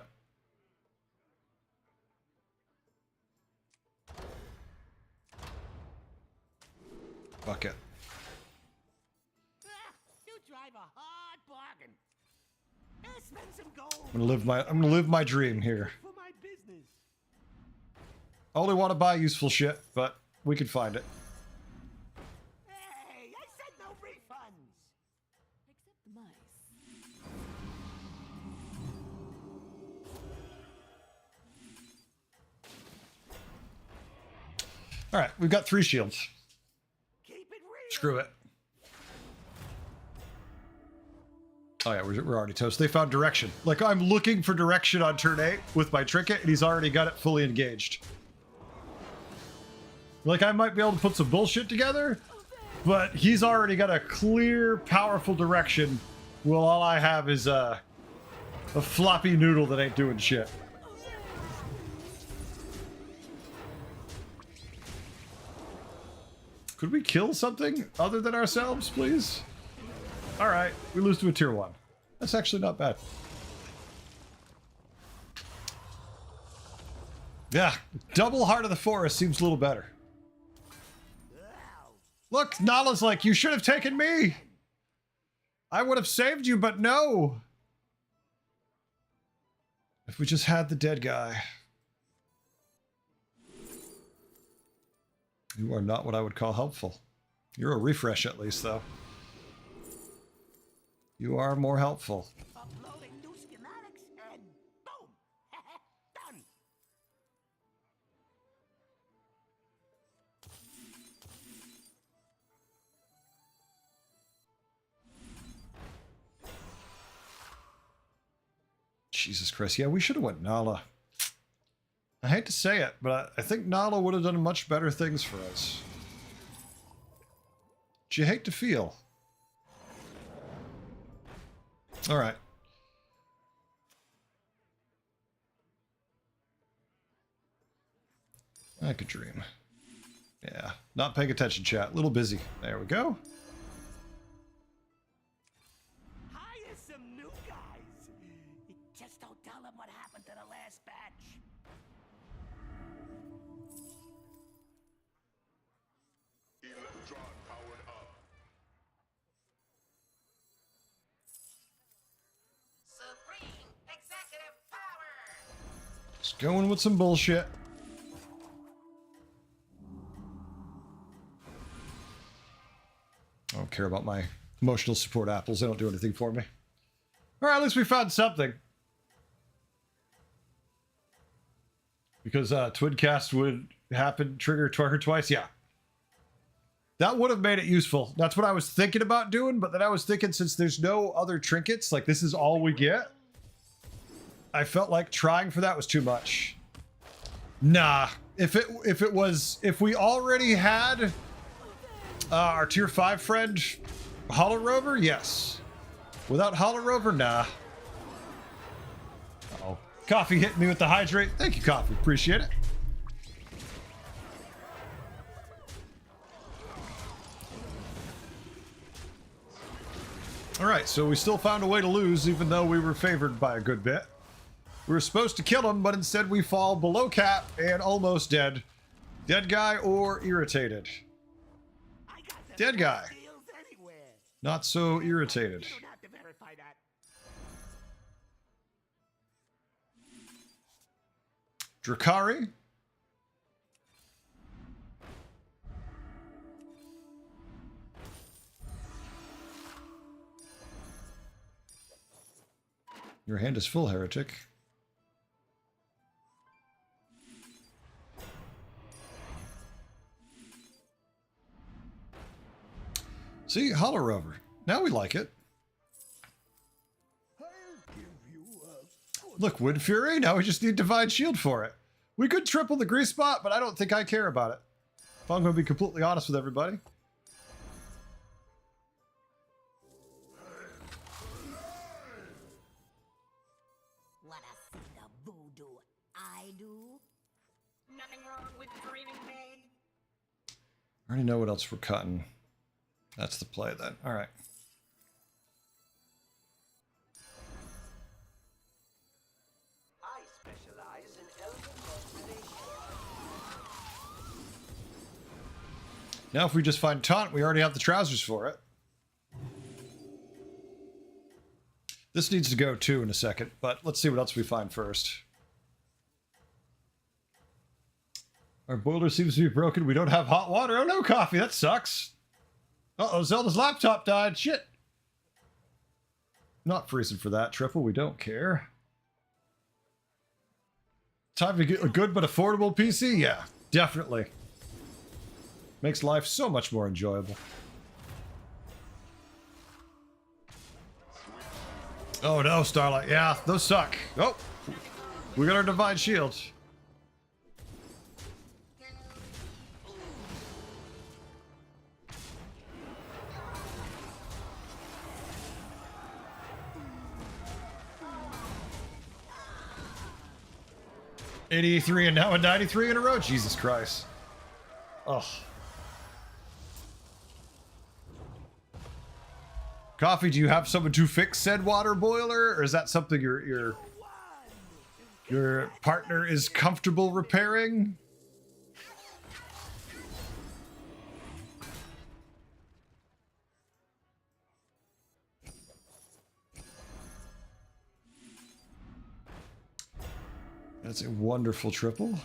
Fuck it. You drive a hard bargain. Spend some gold. I'm gonna live my dream here. For my business. I only want to buy useful shit, but we can find it. Hey, I said no refunds. Except the mice. All right, we've got 3 shields. Keep it real. Screw it. Oh yeah, we're already toast. They found direction. Like, I'm looking for direction on turn 8 with my trinket, and he's already got it fully engaged. Like, I might be able to put some bullshit together, but he's already got a clear, powerful direction, while all I have is a floppy noodle that ain't doing shit. Could we kill something other than ourselves, please? Alright, we lose to a tier 1. That's actually not bad. Yeah, double Heart of the Forest seems a little better. Look, Nala's like, you should have taken me! I would have saved you, but no! If we just had the dead guy. You are not what I would call helpful. You're a refresh at least, though. You are more helpful. Uploading new schematics and boom! Done! Jesus Christ. Yeah, we should have went Nala. I hate to say it, but I think Nala would have done much better things for us. Do you hate to feel? Alright. I could dream. Yeah, not paying attention, chat. A little busy. There we go. Hire some new guys. Just don't tell them what happened to the last batch. Electron powered up. Supreme executive power. Just going with some bullshit. I don't care about my emotional support apples. They don't do anything for me. All right, at least we found something. Because Twidcast would happen, trigger twice. Yeah. That would have made it useful. That's what I was thinking about doing, but then I was thinking since there's no other trinkets, like this is all we get, I felt like trying for that was too much. Nah. If we already had our tier 5 friend, Hollow Rover, yes. Without Hollow Rover, nah. Uh-oh. Coffee hitting me with the hydrate. Thank you, Coffee. Appreciate it. Alright, so we still found a way to lose, even though we were favored by a good bit. We were supposed to kill him, but instead we fall below cap and almost dead. Dead guy or irritated? Dead guy. Not so irritated. You don't have to verify that. Drakari. Your hand is full, heretic. See, Hollow Rover. Now we like it. Look, Wood Fury. Now we just need Divine Shield for it. We could triple the grease spot, but I don't think I care about it. If I'm going to be completely honest with everybody. Wanna see the voodoo I do? Nothing wrong with dreaming big. I already know what else we're cutting. That's the play then. All right. I specialize in elegant manipulation. Now if we just find Taunt, we already have the trousers for it. This needs to go too in a second, but let's see what else we find first. Our boiler seems to be broken. We don't have hot water. Oh no, Coffee. That sucks. Uh-oh, Zelda's laptop died. Shit. Not freezing for that, Triple. We don't care. Time to get a good but affordable PC? Yeah, definitely. Makes life so much more enjoyable. Oh no, Starlight. Yeah, those suck. Oh, we got our Divine Shield. $83 and now a 93 in a row. Jesus Christ. Oh. Coffee, do you have someone to fix said water boiler, or is that something your partner is comfortable repairing? That's a wonderful triple. Well,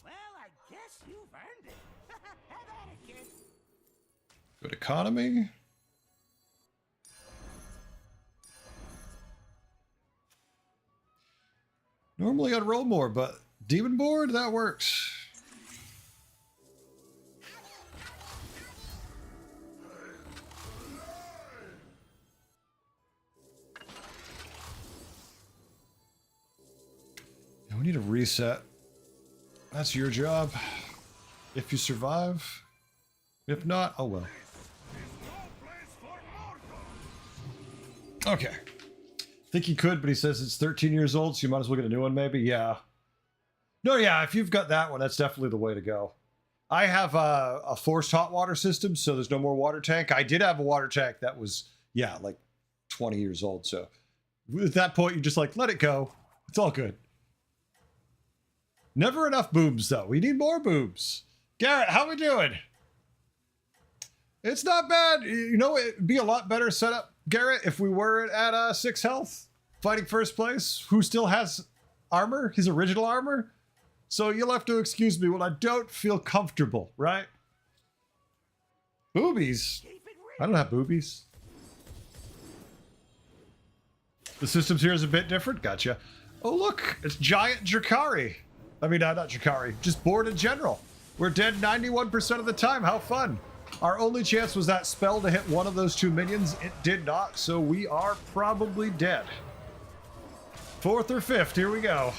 I guess you've earned it. Have at it, kid. Good economy. Normally I'd roll more, but Demon Board, that works. Yeah, we need a reset. That's your job. If you survive. If not, oh well. Okay. Think he could, but he says it's 13 years old, so you might as well get a new one, maybe? Yeah. No, yeah, if you've got that one, that's definitely the way to go. I have a forced hot water system, so there's no more water tank. I did have a water tank that was, yeah, like 20 years old. So at that point, you're just like, let it go. It's all good. Never enough boobs, though. We need more boobs. Garrett, how we doing? It's not bad. You know, it'd be a lot better setup, Garrett, if we were at 6 health, fighting first place. Who still has armor? His original armor? So you'll have to excuse me when I don't feel comfortable, right? Boobies? I don't have boobies. The systems here is a bit different. Gotcha. Oh, look. It's giant Drakari. I mean, not Drakari. Just board in general. We're dead 91% of the time. How fun. Our only chance was that spell to hit one of those 2 minions. It did not, so we are probably dead. 4th or 5th. Here we go.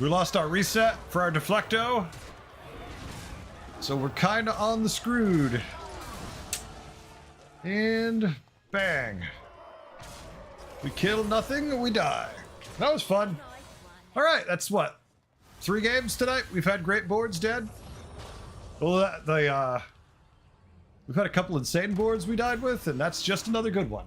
We lost our reset for our deflecto. So we're kind of on the screwed. And bang. We kill nothing, we die. That was fun. All right, that's what? 3 games tonight? We've had great boards, Dad. Well, we've had a couple insane boards we died with, and that's just another good one.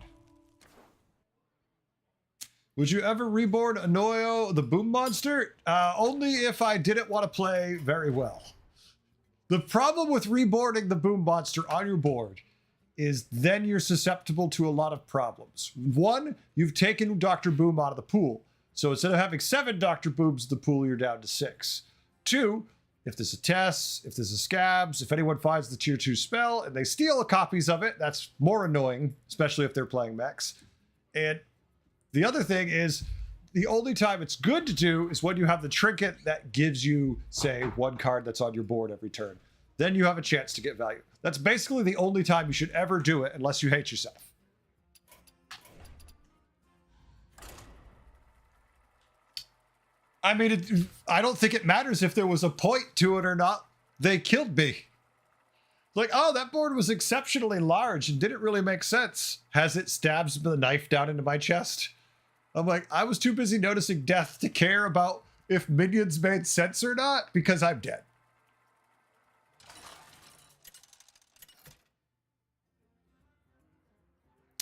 Would you ever reborn Anoyo the Boom Monster? Only if I didn't want to play very well. The problem with reborning the Boom Monster on your board is then you're susceptible to a lot of problems. 1, you've taken Dr. Boom out of the pool. So instead of having 7 Dr. Booms in the pool, you're down to 6. 2, if there's a test, if there's a scabs, if anyone finds the tier 2 spell and they steal copies of it, that's more annoying, especially if they're playing mechs. And the other thing is, the only time it's good to do is when you have the trinket that gives you, say, 1 card that's on your board every turn. Then you have a chance to get value. That's basically the only time you should ever do it unless you hate yourself. I mean, I don't think it matters if there was a point to it or not. They killed me. Like, oh, that board was exceptionally large and didn't really make sense. Has it stabs the knife down into my chest? I'm like, I was too busy noticing death to care about if minions made sense or not because I'm dead.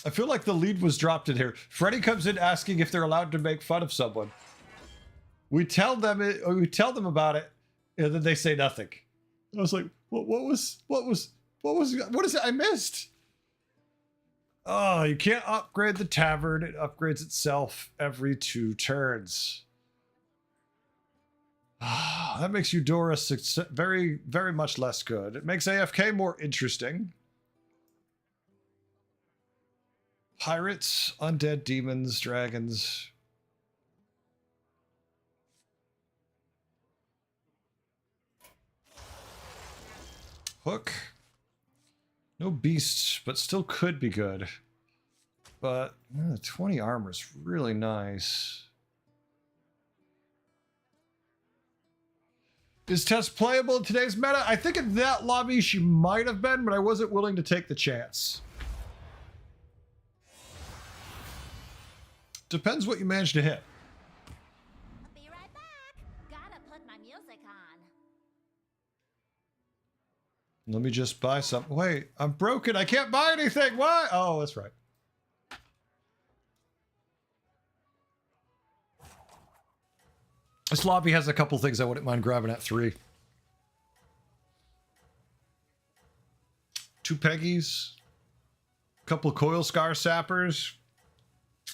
I feel like the lead was dropped in here. Freddy comes in asking if they're allowed to make fun of someone. We tell them about it, and then they say nothing. I was like, what is it I missed? Oh, you can't upgrade the tavern. It upgrades itself every 2 turns. That makes Eudora very, very much less good. It makes AFK more interesting. Pirates, undead, demons, dragons. Hook. No beasts, but still could be good. But 20 armor is really nice. Is Tess playable in today's meta? I think in that lobby she might have been, but I wasn't willing to take the chance. Depends what you manage to hit. I'll be right back. Gotta put my music on. Let me just buy some. Wait, I'm broken. I can't buy anything. Why? Oh, that's right. This lobby has a couple things I wouldn't mind grabbing at 3. 2 Peggies. A couple Coil Scar Sappers.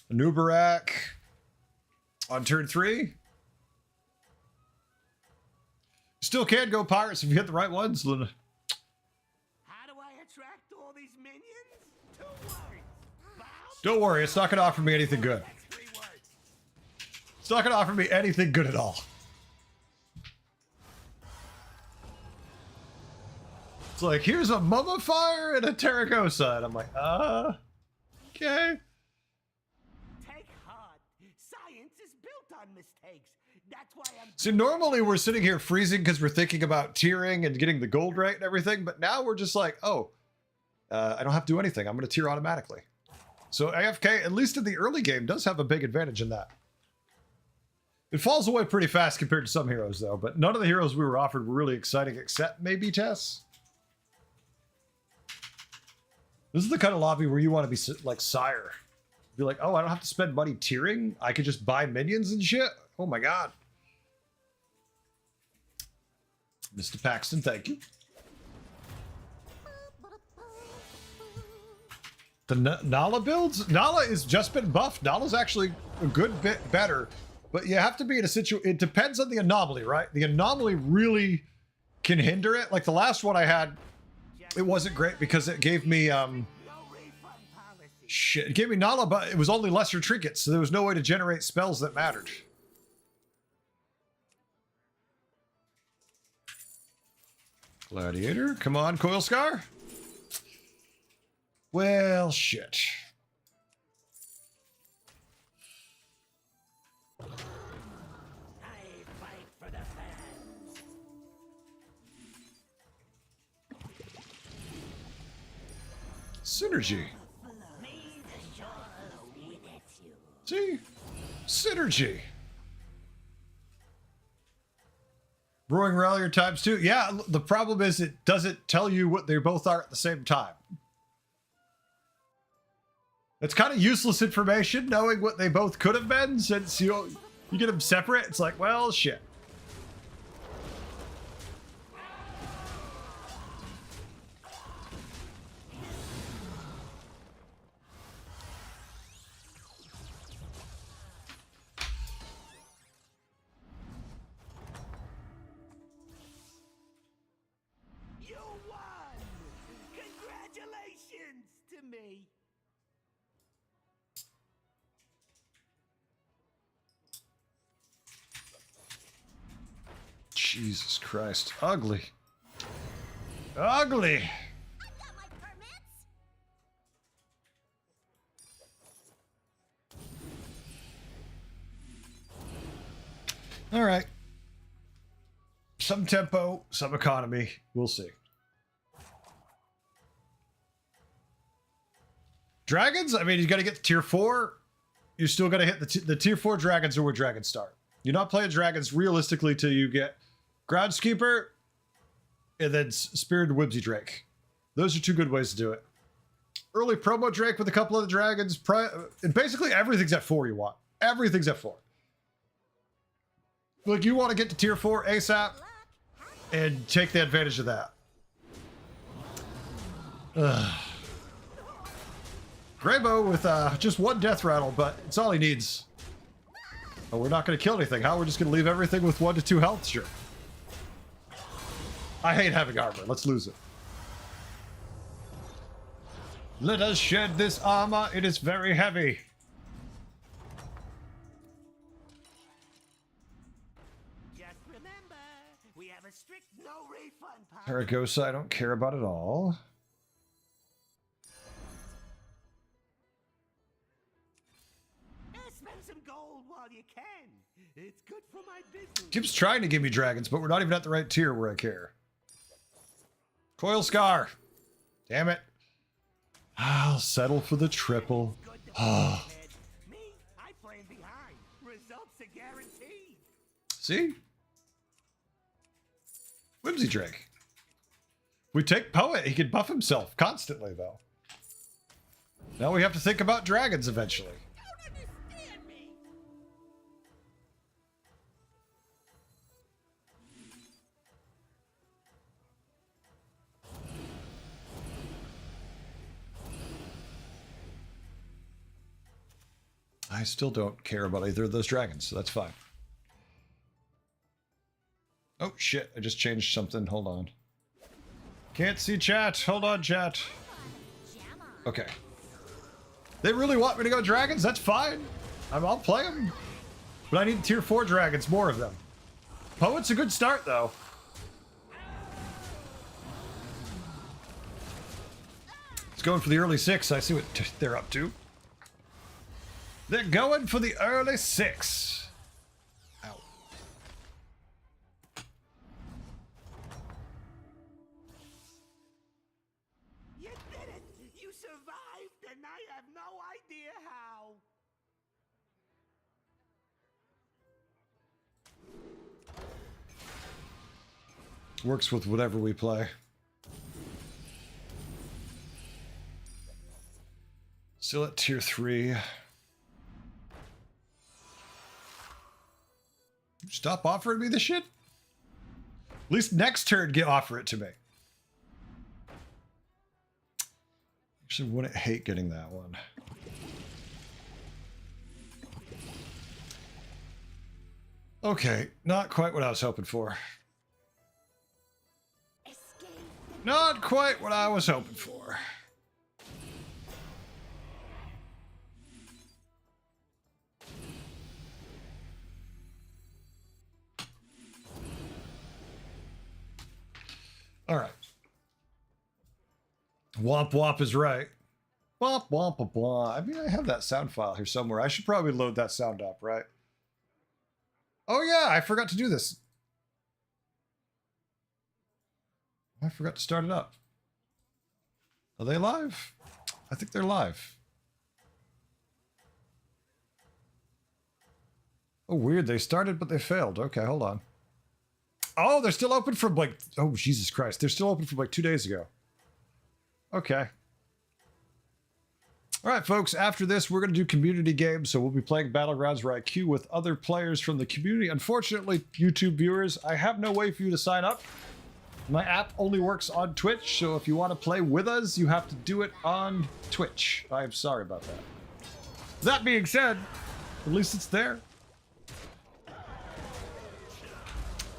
A Nubarak. On turn 3. Still can go Pirates if you hit the right ones, Luna. How do I attract all these minions? 2 words. Don't worry, it's not going to offer me anything good. That's 3 words. It's not going to offer me anything good at all. It's like, here's a Mummifier and a Terracosa. And I'm like, okay. Take heart. Science is built on mistakes. That's why I'm... So normally we're sitting here freezing because we're thinking about tiering and getting the gold rate and everything. But now we're just like, oh, I don't have to do anything. I'm going to tier automatically. So AFK, at least in the early game, does have a big advantage in that. It falls away pretty fast compared to some heroes, though, but none of the heroes we were offered were really exciting except maybe Tess. This is the kind of lobby where you want to be like Sire. Be like, oh, I don't have to spend money tiering. I could just buy minions and shit. Oh my god. Mr. Paxton, thank you. The Nala builds? Nala has just been buffed. Nala's actually a good bit better. But you have to be in a situation. It depends on the anomaly, right? The anomaly really can hinder it. Like the last one I had, it wasn't great because it gave me shit. It gave me Nala, but it was only lesser trinkets, so there was no way to generate spells that mattered. Gladiator, come on, Coil Scar. Well, shit. Synergy. See? Synergy. Roaring Rallier times 2. Yeah, the problem is it doesn't tell you what they both are at the same time. It's kind of useless information knowing what they both could have been, since you get them separate. It's like, well, shit. You won! Congratulations to me. Jesus Christ. Ugly. Ugly. I've got my permits. All right. Some tempo, some economy. We'll see. Dragons? I mean, you got to get to tier 4. You're still got to hit the tier 4 dragons are where dragons start. You're not playing dragons realistically till you get Groundskeeper and then Spirited Whimsy Drake. Those are 2 good ways to do it. Early promo Drake with a couple of the dragons. And basically everything's at 4 you want. Everything's at 4. Like, you want to get to tier 4 ASAP and take the advantage of that. Graybo with just 1 death rattle, but it's all he needs. Oh, we're not going to kill anything. How? We're just going to leave everything with 1 to 2 health? Sure. I hate having armor. Let's lose it. Let us shed this armor. It is very heavy. Just remember, we have a strict no refund policy. Haragosa, I don't care about at all. Spend some gold while you can. It's good for my business. Keeps trying to give me dragons, but we're not even at the right tier where I care. Coil Scar. Damn it. I'll settle for the triple. Oh. Me, I plan behind. Results are guaranteed. See? Whimsy Drake. We take Poet. He can buff himself constantly, though. Now we have to think about dragons eventually. Don't understand me. I still don't care about either of those dragons, so that's fine. Oh, shit. I just changed something. Hold on. Can't see chat. Hold on, chat. Okay. They really want me to go dragons? That's fine. I'll play them. But I need tier 4 dragons, more of them. Poet's a good start, though. It's going for the early 6. I see what they're up to. They're going for the early 6. Ow. You did it. You survived, and I have no idea how. works with whatever we play. Still at tier 3. Stop offering me the shit. At least next turn, offer it to me. Actually, wouldn't hate getting that one. Okay, not quite what I was hoping for. Not quite what I was hoping for. All right. Womp womp is right. Womp womp a blah. I mean, I have that sound file here somewhere. I should probably load that sound up, right? Oh yeah, I forgot to do this. I forgot to start it up. Are they live? I think they're live. Oh, weird. They started, but they failed. Okay, hold on. Oh, they're still open from like... Oh, Jesus Christ. They're still open from like 2 days ago. Okay. All right, folks. After this, we're going to do community games. So we'll be playing Battlegrounds where I queue with other players from the community. Unfortunately, YouTube viewers, I have no way for you to sign up. My app only works on Twitch. So if you want to play with us, you have to do it on Twitch. I am sorry about that. That being said, at least it's there.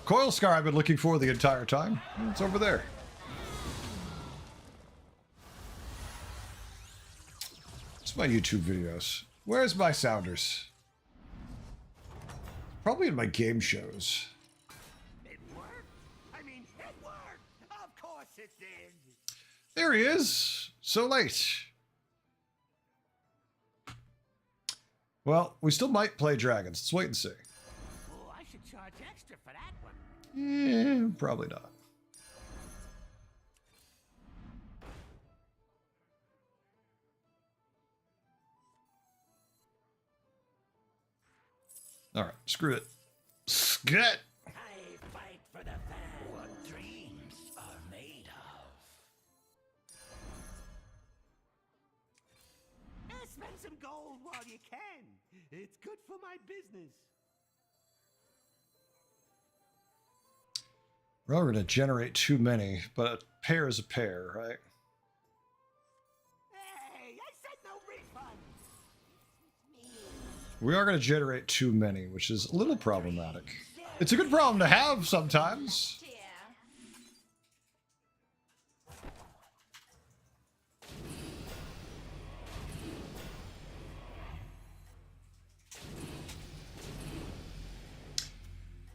Coil Scar I've been looking for the entire time. It's over there. It's my YouTube videos. Where's my sounders? Probably in my game shows. It worked? I mean, it worked! Of course it did! There he is. So late. Well, we still might play dragons. Let's wait and see. Oh, I should charge extra for that one. Probably not. All right, screw it. Scat. I fight for the fans. What dreams are made of. Spend some gold while you can. It's good for my business. Well, we're going to generate too many, but a pair is a pair, right? Hey, I said no refund. We are going to generate too many, which is a little problematic. It's a good problem to have sometimes.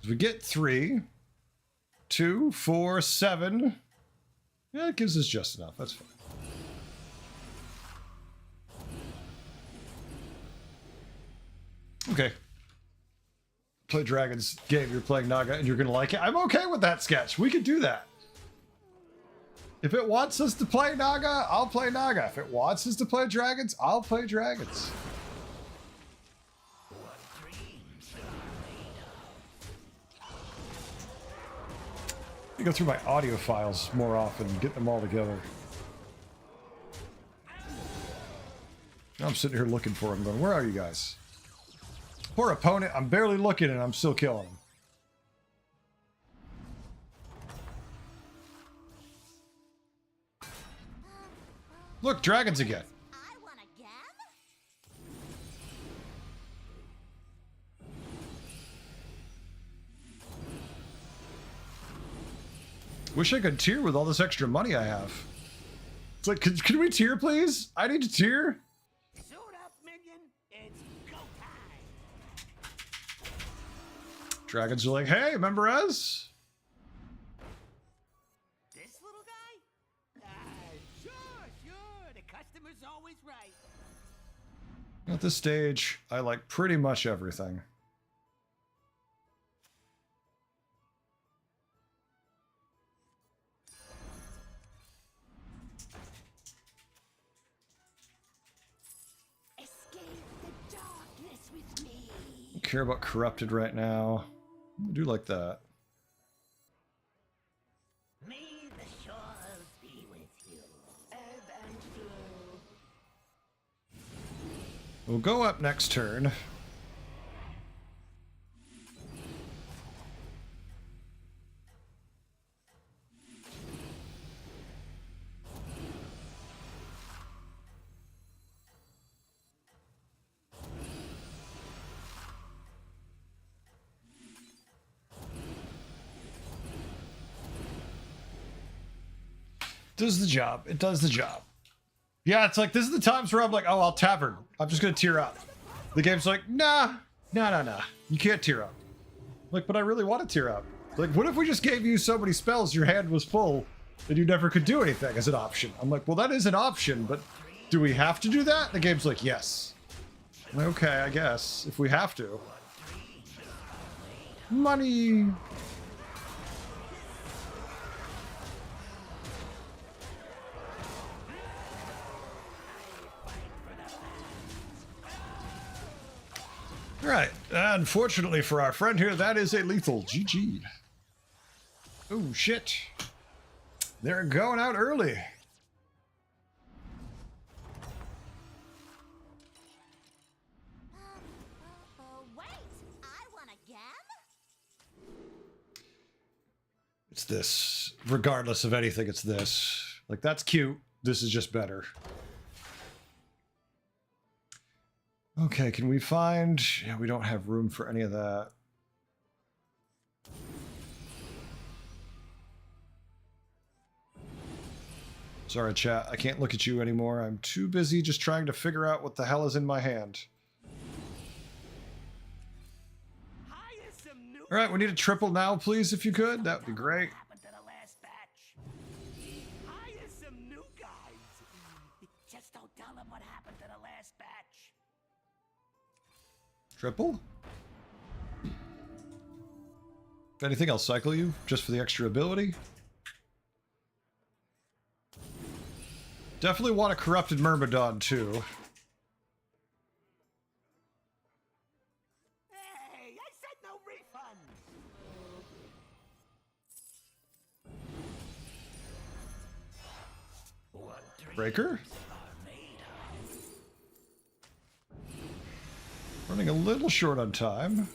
We get 3, 2, 4, 7. Yeah, it gives us just enough. That's fine. Okay. Play Dragons game, you're playing Naga, and you're going to like it. I'm okay with that sketch. We can do that. If it wants us to play Naga, I'll play Naga. If it wants us to play Dragons, I'll play Dragons. I go through my audio files more often and get them all together. Now I'm sitting here looking for them, going, where are you guys? Poor opponent, I'm barely looking and I'm still killing him. Look, dragons again. I want again? Wish I could tier with all this extra money I have. It's like, can we tier, please? I need to tier. Suit up, minion. It's go time. Dragons are like, hey, remember us? This little guy? Sure. The customer's always right. At this stage, I like pretty much everything. Care about corrupted right now. I do like that. souls be with you. We'll go up next turn. Does the job. It does the job. Yeah, it's like, this is the times where I'm like, oh, I'll tavern. I'm just going to tear up. The game's like, nah. You can't tear up. Like, but I really want to tear up. Like, what if we just gave you so many spells your hand was full and you never could do anything as an option? I'm like, well, that is an option, but do we have to do that? The game's like, yes. I'm like, okay, I guess. If we have to. Money. Right. Unfortunately for our friend here, that is a lethal. GG. Oh, shit. They're going out early. Wait, I won again? It's this. Regardless of anything, it's this. Like, that's cute. This is just better. Okay, can we find... Yeah, we don't have room for any of that. Sorry, chat. I can't look at you anymore. I'm too busy just trying to figure out what the hell is in my hand. All right, we need a triple now, please, if you could. That would be great. Happened to the last batch. Hire some new guys. Just don't tell them what happened to the last batch. Triple? If anything, I'll cycle you, just for the extra ability. Definitely want a Corrupted Myrmidon, too. Hey, I said no refund. Breaker? Running a little short on time.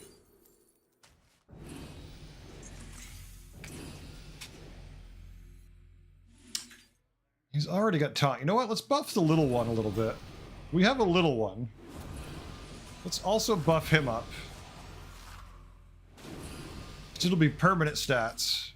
He's already got taunt. You know what? Let's buff the little one a little bit. We have a little one. Let's also buff him up. It'll be permanent stats.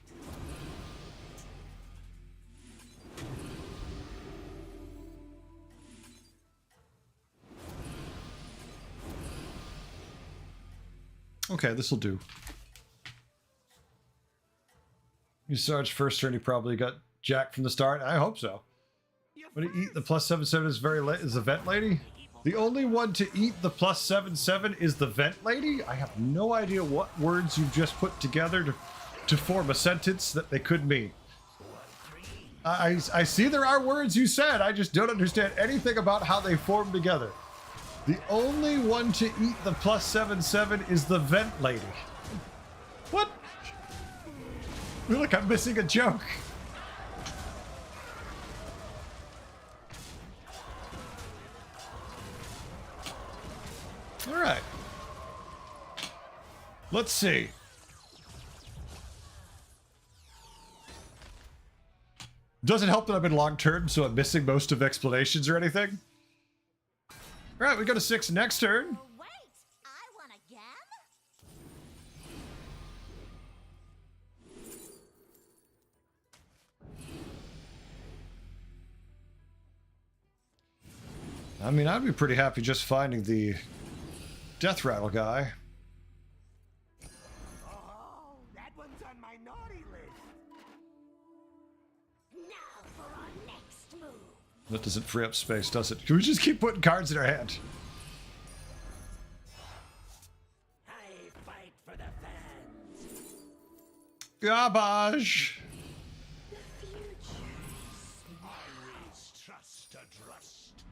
Okay, this'll do. You Sarge first turn, he probably got Jack from the start. I hope so. But he eat the +7/7 is very late. Is the vent lady? The only one to eat the +7/7 is the vent lady? I have no idea what words you've just put together to form a sentence that they could mean. I see there are words you said. I just don't understand anything about how they form together. The only one to eat the +7/7 is the vent lady. What? I feel like I'm missing a joke. All right. Let's see. Doesn't help that I've been long term, so I'm missing most of explanations or anything. All right, we go to 6 next turn. Wait, I won again? I mean, I'd be pretty happy just finding the death rattle guy. Oh, that one's on my naughty list. Now for our next move. That doesn't free up space, does it? Can we just keep putting cards in our hand? I fight for the fans. Garbage. Always trust a trust.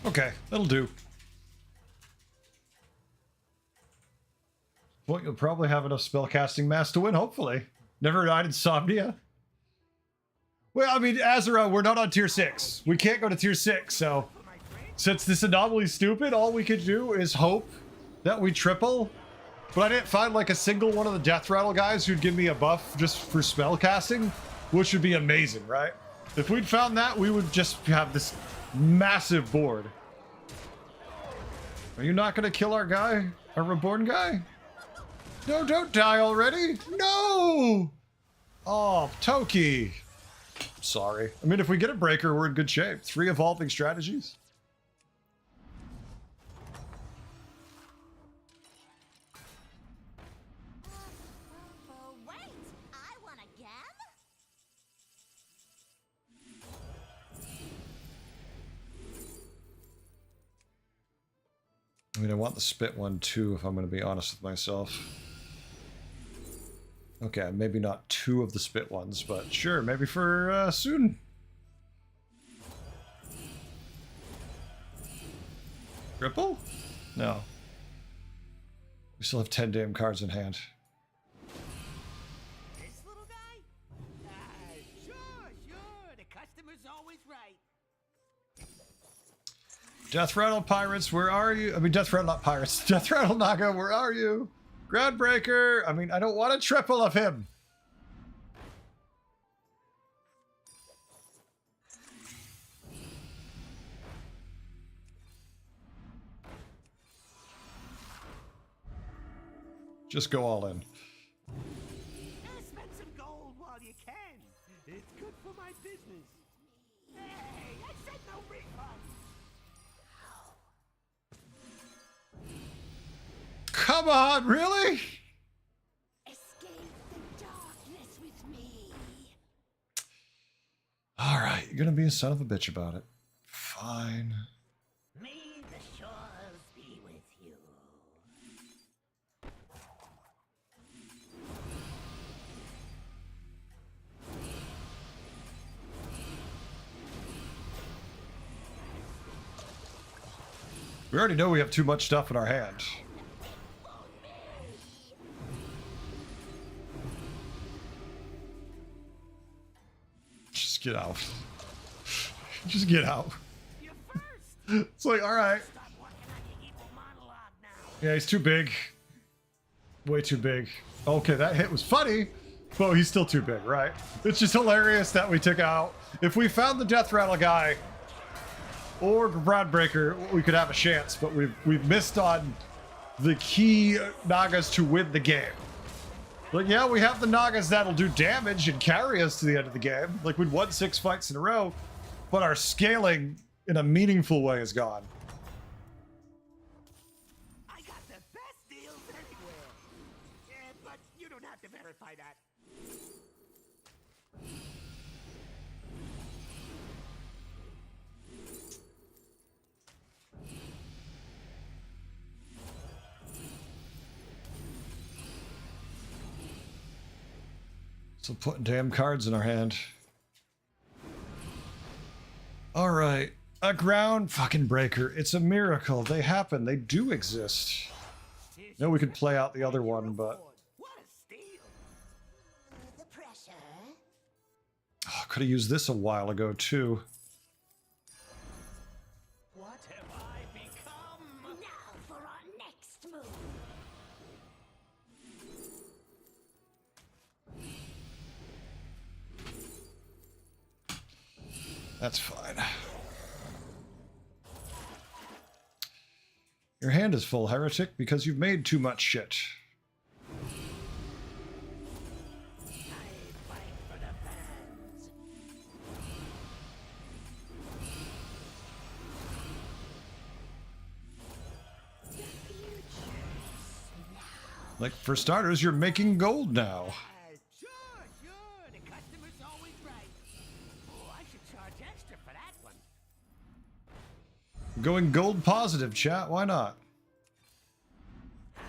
Okay, that'll do. Well, you'll probably have enough spellcasting mass to win, hopefully. Never died Insomnia. Well, I mean, Azura, we're not on tier 6. We can't go to tier 6, so... Since this anomaly's stupid, all we could do is hope that we triple. But I didn't find like a single one of the Death Rattle guys who'd give me a buff just for spellcasting, which would be amazing, right? If we'd found that, we would just have this massive board. Are you not going to kill our guy? Our reborn guy? No, don't die already. No! Oh, Toki. Sorry. I mean, if we get a breaker, we're in good shape. 3 evolving strategies. Wait, I won again? I mean, I want the spit one too, if I'm going to be honest with myself. Okay, maybe not 2 of the spit ones, but sure, maybe for soon. Triple? No. We still have 10 damn cards in hand. This little guy? Sure. The customer's always right. Death Rattle Pirates, where are you? I mean, Death Rattle, not Pirates. Death Rattle Naga, where are you? Groundbreaker! I mean, I don't want a triple of him! Just go all in. Spend some gold while you can. It's good for my business. Hey, I said no refund. Come on, really? Escape the darkness with me. Alright, you're gonna be a son of a bitch about it. Fine. May the shores be with you. We already know we have too much stuff in our hand. Just get out. Just get out. You first. It's like, alright. Stop working on your evil monologue now. Yeah, he's too big. Way too big. Okay, that hit was funny, but he's still too big, right? It's just hilarious that we took out. If we found the Death Rattle guy or Groundbreaker, we could have a chance, but we've missed on the key Nagas to win the game. Like, yeah, we have the Nagas that'll do damage and carry us to the end of the game. Like, we'd won 6 fights in a row, but our scaling in a meaningful way is gone. I got the best deals anywhere. Yeah, but you don't have to verify that. So putting damn cards in our hand. All right, a ground fucking breaker. It's a miracle. They happen. They do exist. No, we could play out the other one, but What a steal. The pressure. oh, could have used this a while ago too. What have I become? Now for our next move. That's fine. Your hand is full, heretic, because you've made too much shit. I fight for the fans. Like, for starters, you're making gold now. Sure. The customer's always right. Oh, I should charge extra for that one. Going gold positive, chat. Why not? I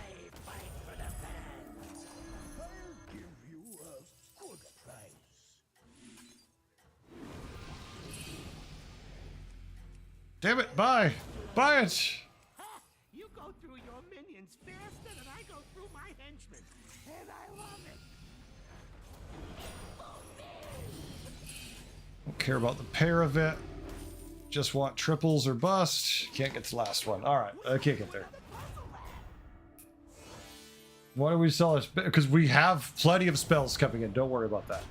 fight for the fans. I'll give you a good price. Damn it, buy! Buy it! Ha! You go through your minions faster than I go through my henchmen. And I love it. Don't care about the pair of it. Just want triples or bust. Can't get to the last one. Alright, I can't get there. Why do we sell it? Because we have plenty of spells coming in. Don't worry about that.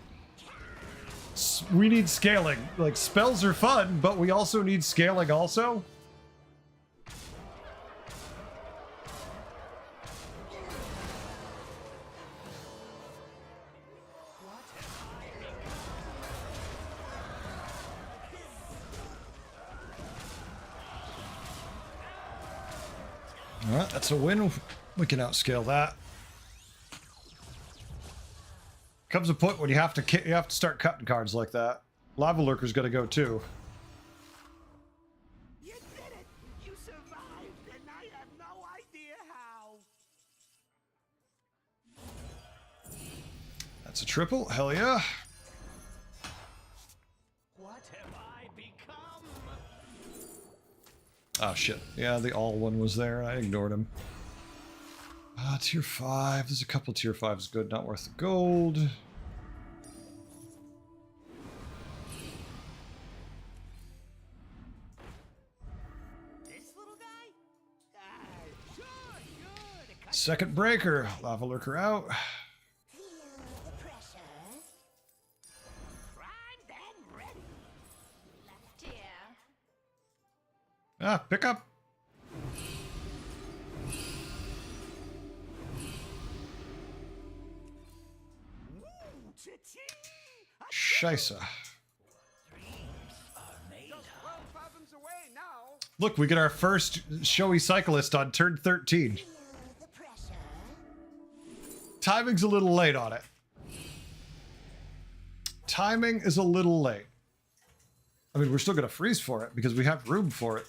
We need scaling. Like, spells are fun, but we also need scaling also. Alright, that's a win. We can outscale that. Comes a point when you have to start cutting cards like that. Lava Lurker's gonna go too. You did it! You survived, and I have no idea how. That's a triple. Hell yeah. What have I become? Oh shit. Yeah, the all one was there. I ignored him. Tier 5. There's a couple tier 5s good. Not worth the gold. This little guy? Sure, sure. Second breaker. Lava Lurker out. Feel the pressure. Primed and ready. Left ear. Ah, pick up. Ooh, cha-ching! Scheisse. Just 12 fathoms away now. Look, we get our first showy cyclist on turn 13. Feel the pressure. Timing's a little late on it. Timing is a little late. I mean, we're still gonna freeze for it because we have room for it.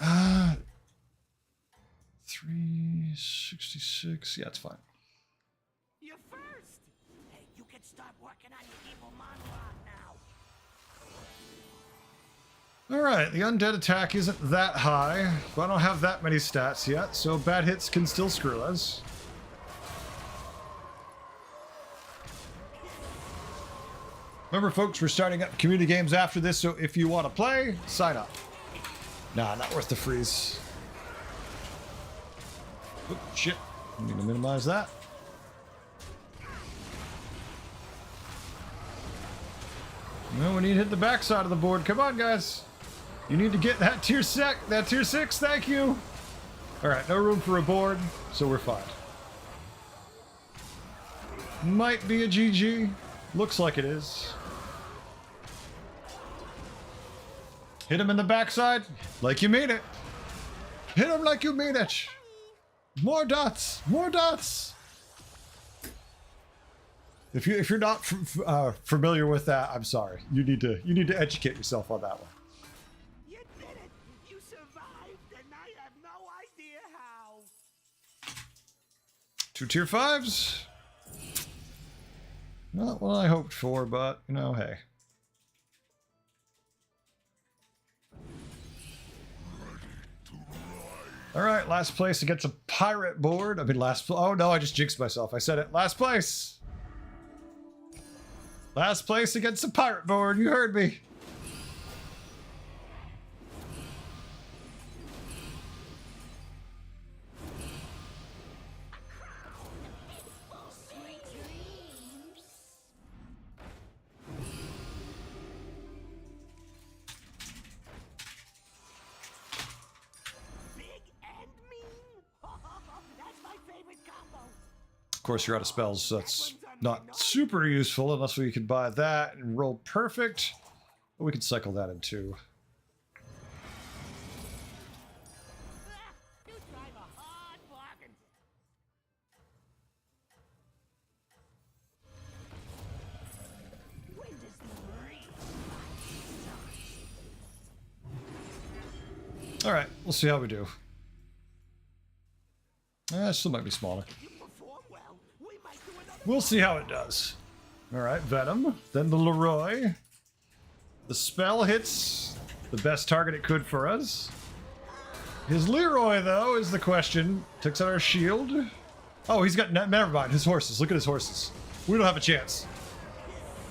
Ah, 366. Yeah, it's fine. You're first. Hey, you can start working on your evil monologue now. Alright, the undead attack isn't that high, but I don't have that many stats yet, so bad hits can still screw us. Remember, folks, we're starting up community games after this, so if you want to play, sign up. Nah, not worth the freeze. Oop, shit. I need to minimize that. No, we need to hit the backside of the board. Come on, guys. You need to get that tier 6. Thank you. All right, no room for a board, so we're fine. Might be a GG. Looks like it is. Hit him in the backside like you mean it. Hit him like you mean it. More dots. More dots. If you're not familiar with that, I'm sorry. You need to educate yourself on that one. You did it. You survived, and I have no idea how. 2 tier 5s. Not what I hoped for, but you know, hey. All right, last place against a pirate board. I mean, oh no, I just jinxed myself. I said it. Last place. Last place against a pirate board. You heard me. Sweet dreams. Big and mean. That's my favorite combo. Of course, you're out of spells, so that's not super useful unless we could buy that and roll perfect. But we could cycle that in too. You drive a hard bargain. When does the breeze All right, we'll see how we do. Still might be smaller. If you perform well, we might do another. We'll see how it does. All right, Venom. Then the Leroy. The spell hits the best target it could for us. His Leroy, though, is the question. Takes out our shield. Oh, he's got... Never mind. His horses. Look at his horses. We don't have a chance.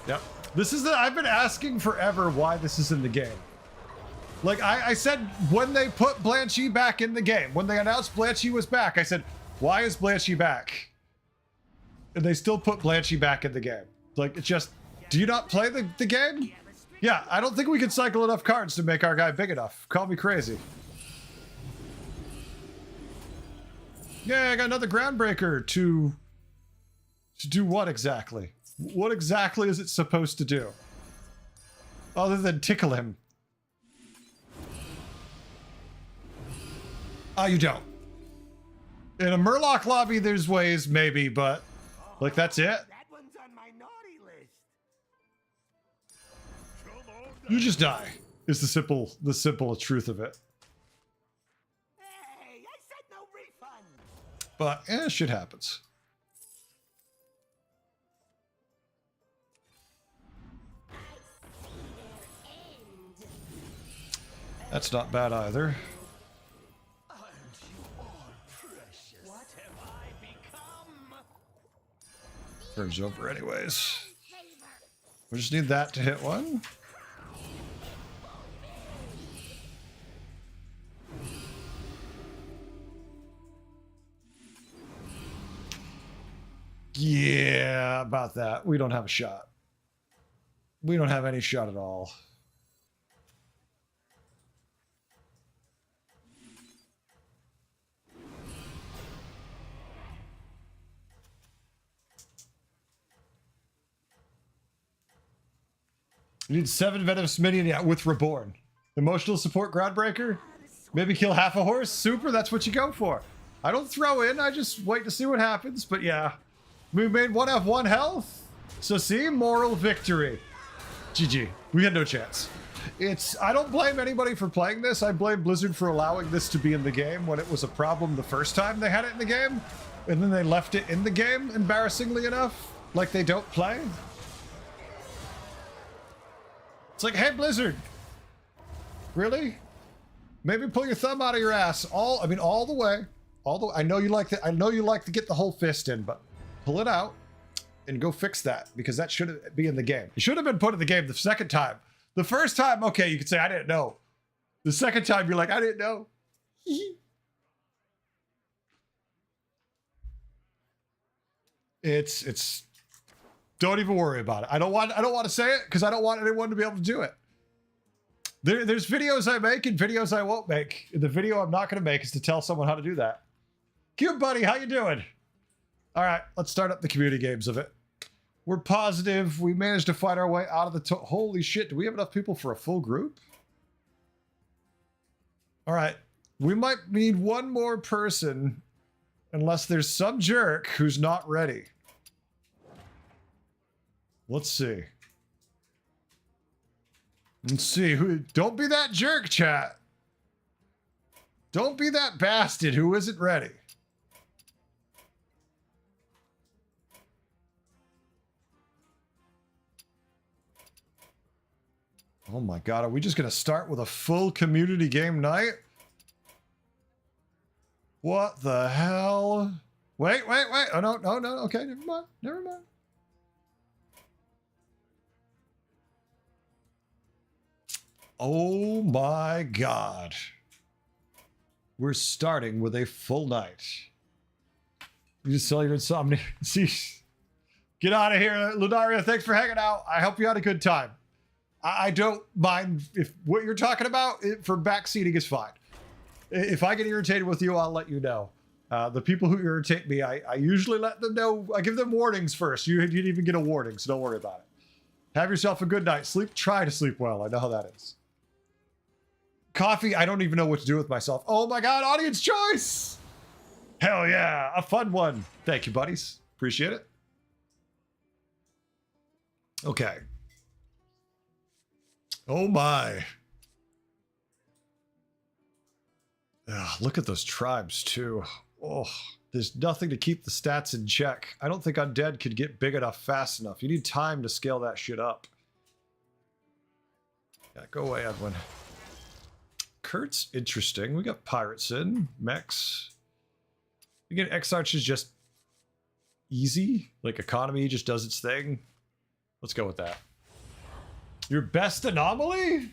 Yep. This is the... I've been asking forever why this is in the game. Like, I said when they put Blanchy back in the game, when they announced Blanchy was back, I said, why is Blanchy back? And they still put Blanchy back in the game. Like, it's just... Do you not play the game? Yeah, I don't think we can cycle enough cards to make our guy big enough. Call me crazy. Yeah, I got another Groundbreaker to do what exactly? What exactly is it supposed to do? Other than tickle him. Oh, you don't. In a Murloc lobby, there's ways, maybe, but like that's it. That one's on my naughty list. You just die. Is the simple truth of it. Hey, I said no refund. But shit happens. That's not bad either. What have I become? Turn's over anyways. We just need that to hit one. Yeah, about that. We don't have a shot. We don't have any shot at all. You need 7 Venomous Minion, yeah, with Reborn. Emotional support Groundbreaker? Maybe kill half a horse? Super, that's what you go for. I don't throw in, I just wait to see what happens, but yeah. We made one have 1 health. So see, moral victory. GG. We had no chance. I don't blame anybody for playing this. I blame Blizzard for allowing this to be in the game when it was a problem the first time they had it in the game. And then they left it in the game, embarrassingly enough. Like they don't play. It's like, hey, Blizzard. Really? Maybe pull your thumb out of your ass. All the way. I know you like to get the whole fist in, but pull it out and go fix that, because that shouldn't be in the game. It should have been put in the game the second time. The first time, okay, you could say, I didn't know. The second time, you're like, I didn't know. It's don't even worry about it. I don't want to say it because I don't want anyone to be able to do it. There's videos I make and videos I won't make. The video I'm not going to make is to tell someone how to do that. Cute buddy, how you doing? All right, let's start up the community games of it. We're positive we managed to fight our way out of the... Holy shit, do we have enough people for a full group? All right, we might need one more person unless there's some jerk who's not ready. Let's see. Let's see who... Don't be that jerk, chat. Don't be that bastard who isn't ready. Oh my god, are we just going to start with a full community game night? What the hell? Wait. Oh, no. Okay, never mind. Oh my god. We're starting with a full night. You just sell your insomnia. See, get out of here, Lunaria. Thanks for hanging out. I hope you had a good time. I don't mind if what you're talking about for backseating is fine. If I get irritated with you, I'll let you know. The people who irritate me, I usually let them know. I give them warnings first. You didn't even get a warning, so don't worry about it. Have yourself a good night. Try to sleep well. I know how that is. Coffee, I don't even know what to do with myself. Oh my god, audience choice! Hell yeah, a fun one. Thank you, buddies. Appreciate it. Okay. Oh my. Ugh, look at those tribes too. Oh, There's nothing to keep the stats in check. I don't think Undead could get big enough fast enough. You need time to scale that shit up. Yeah, go away, Edwin. Kurt's interesting. We got pirates in, mechs. Again, X-Arch is just easy. Like, economy just does its thing. Let's go with that. Your best anomaly?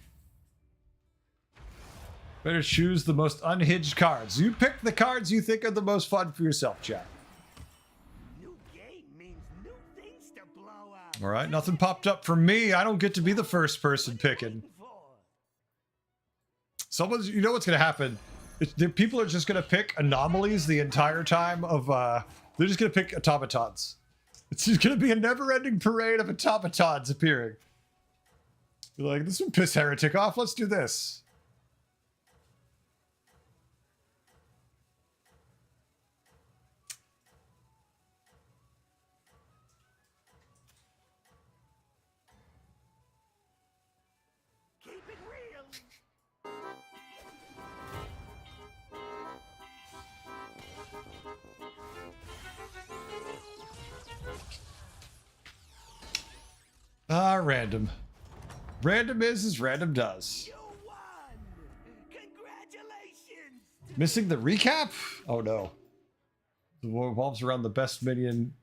Better choose the most unhinged cards. You pick the cards you think are the most fun for yourself, chat. New game means new things to blow up. All right, nothing popped up for me. I don't get to be the first person picking. Someone's, you know what's going to happen? People are just going to pick anomalies the entire time of, they're just going to pick automatons. It's just going to be a never-ending parade of automatons appearing. You're like, this would piss Heretic off. Let's do this. Keep it real. Random. Random is as random does. You won. Congratulations. Missing the recap? Oh no. The war revolves around the best minion.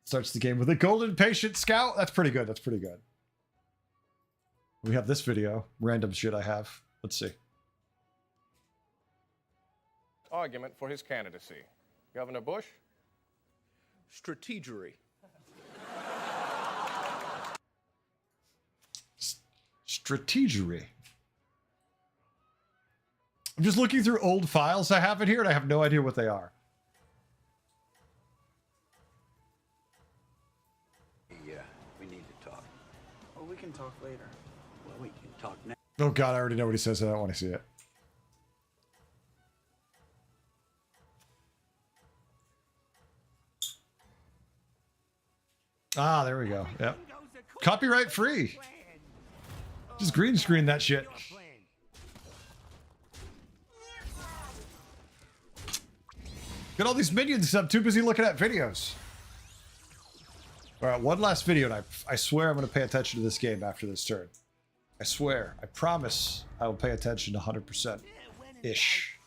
Starts the game with a golden patient scout. That's pretty good. That's pretty good. We have this video. Random shit I have. Let's see. Argument for his candidacy. Governor Bush? Strategery. Strategery. I'm just looking through old files I have in here and I have no idea what they are. Yeah, we need to talk. Or we can talk later. Well, we can talk now. Oh god, I already know what he says. I don't want to see it. Ah, there we go. Yep. Copyright free. Just green screen that shit. Got all these minions. I'm too busy looking at videos. All right, one last video, and I swear I'm going to pay attention to this game after this turn. I swear. I promise I will pay attention 100%-ish.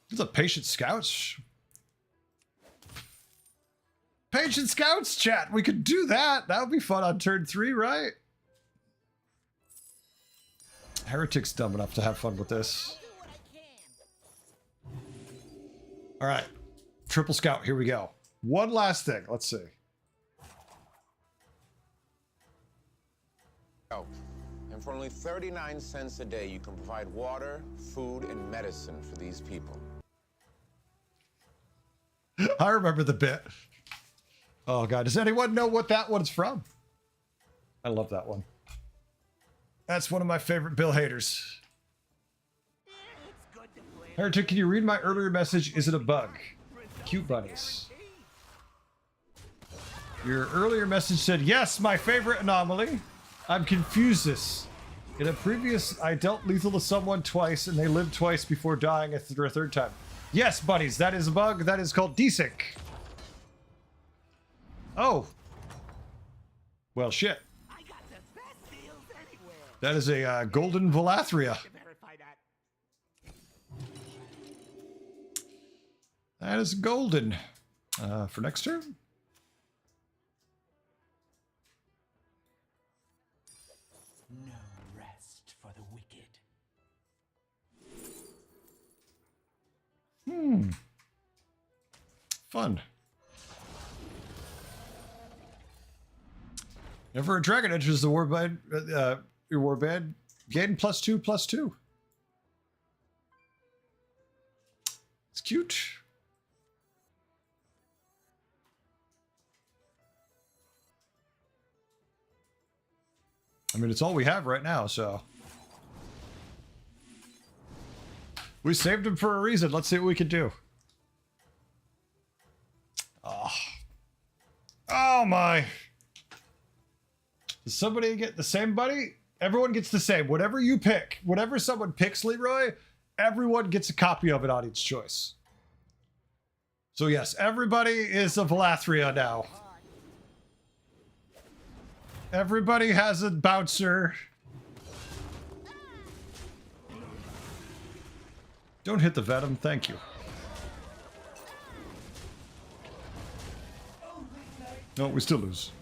There's a patient scouts. Patient scouts, chat. We could do that. That would be fun on turn 3, right? Heretic's dumb enough to have fun with this. All right. Triple scout. Here we go. One last thing. Let's see. Oh. And for only 39 cents a day, you can provide water, food, and medicine for these people. I remember the bit. Oh god, does anyone know what that one's from? I love that one. That's one of my favorite Bill haters. Heretic, can you read my earlier message? Is it a bug? Cute bunnies. Your earlier message said, yes, my favorite anomaly. I'm confused this. In a previous, I dealt lethal to someone twice and they lived twice before dying a third time. Yes, buddies, that is a bug. That is called desync. Oh. Well, shit. I got the best deals anywhere. That is a golden Valathria. Verify that. That is golden. For next turn? No rest for the wicked. Fun. Never a dragon enters the warband, your warband. Gain +2/+2. It's cute. I mean, it's all we have right now, so. We saved him for a reason. Let's see what we can do. Oh. Oh my. Did somebody get the same buddy? Everyone gets the same. Whatever you pick, whatever someone picks, Leroy, everyone gets a copy of it on each choice. So yes, everybody is a Valathria now. Everybody has a bouncer. Don't hit the Venom, thank you. No, we still lose.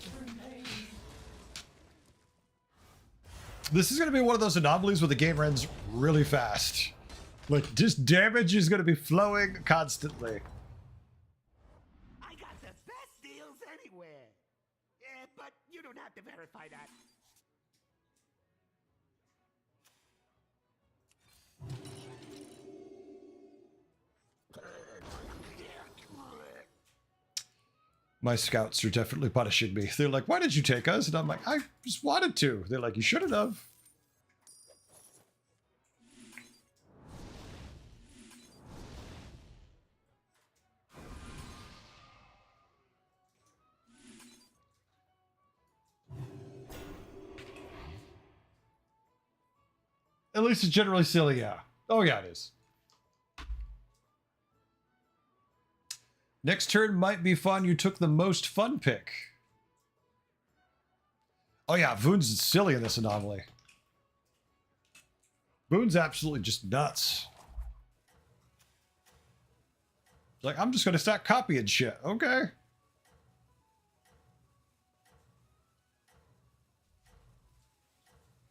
This is going to be one of those anomalies where the game ends really fast. Like, just damage is going to be flowing constantly. I got the best deals anywhere. Yeah, but you don't have to verify that. My scouts are definitely punishing me. They're like, why did you take us? And I'm like, I just wanted to. They're like, you shouldn't have. At least it's generally silly, yeah. Oh, yeah, it is. Next turn might be fun. You took the most fun pick. Oh, yeah, Voon's silly in this anomaly. Voon's absolutely just nuts. Like, I'm just going to start copying shit. Okay.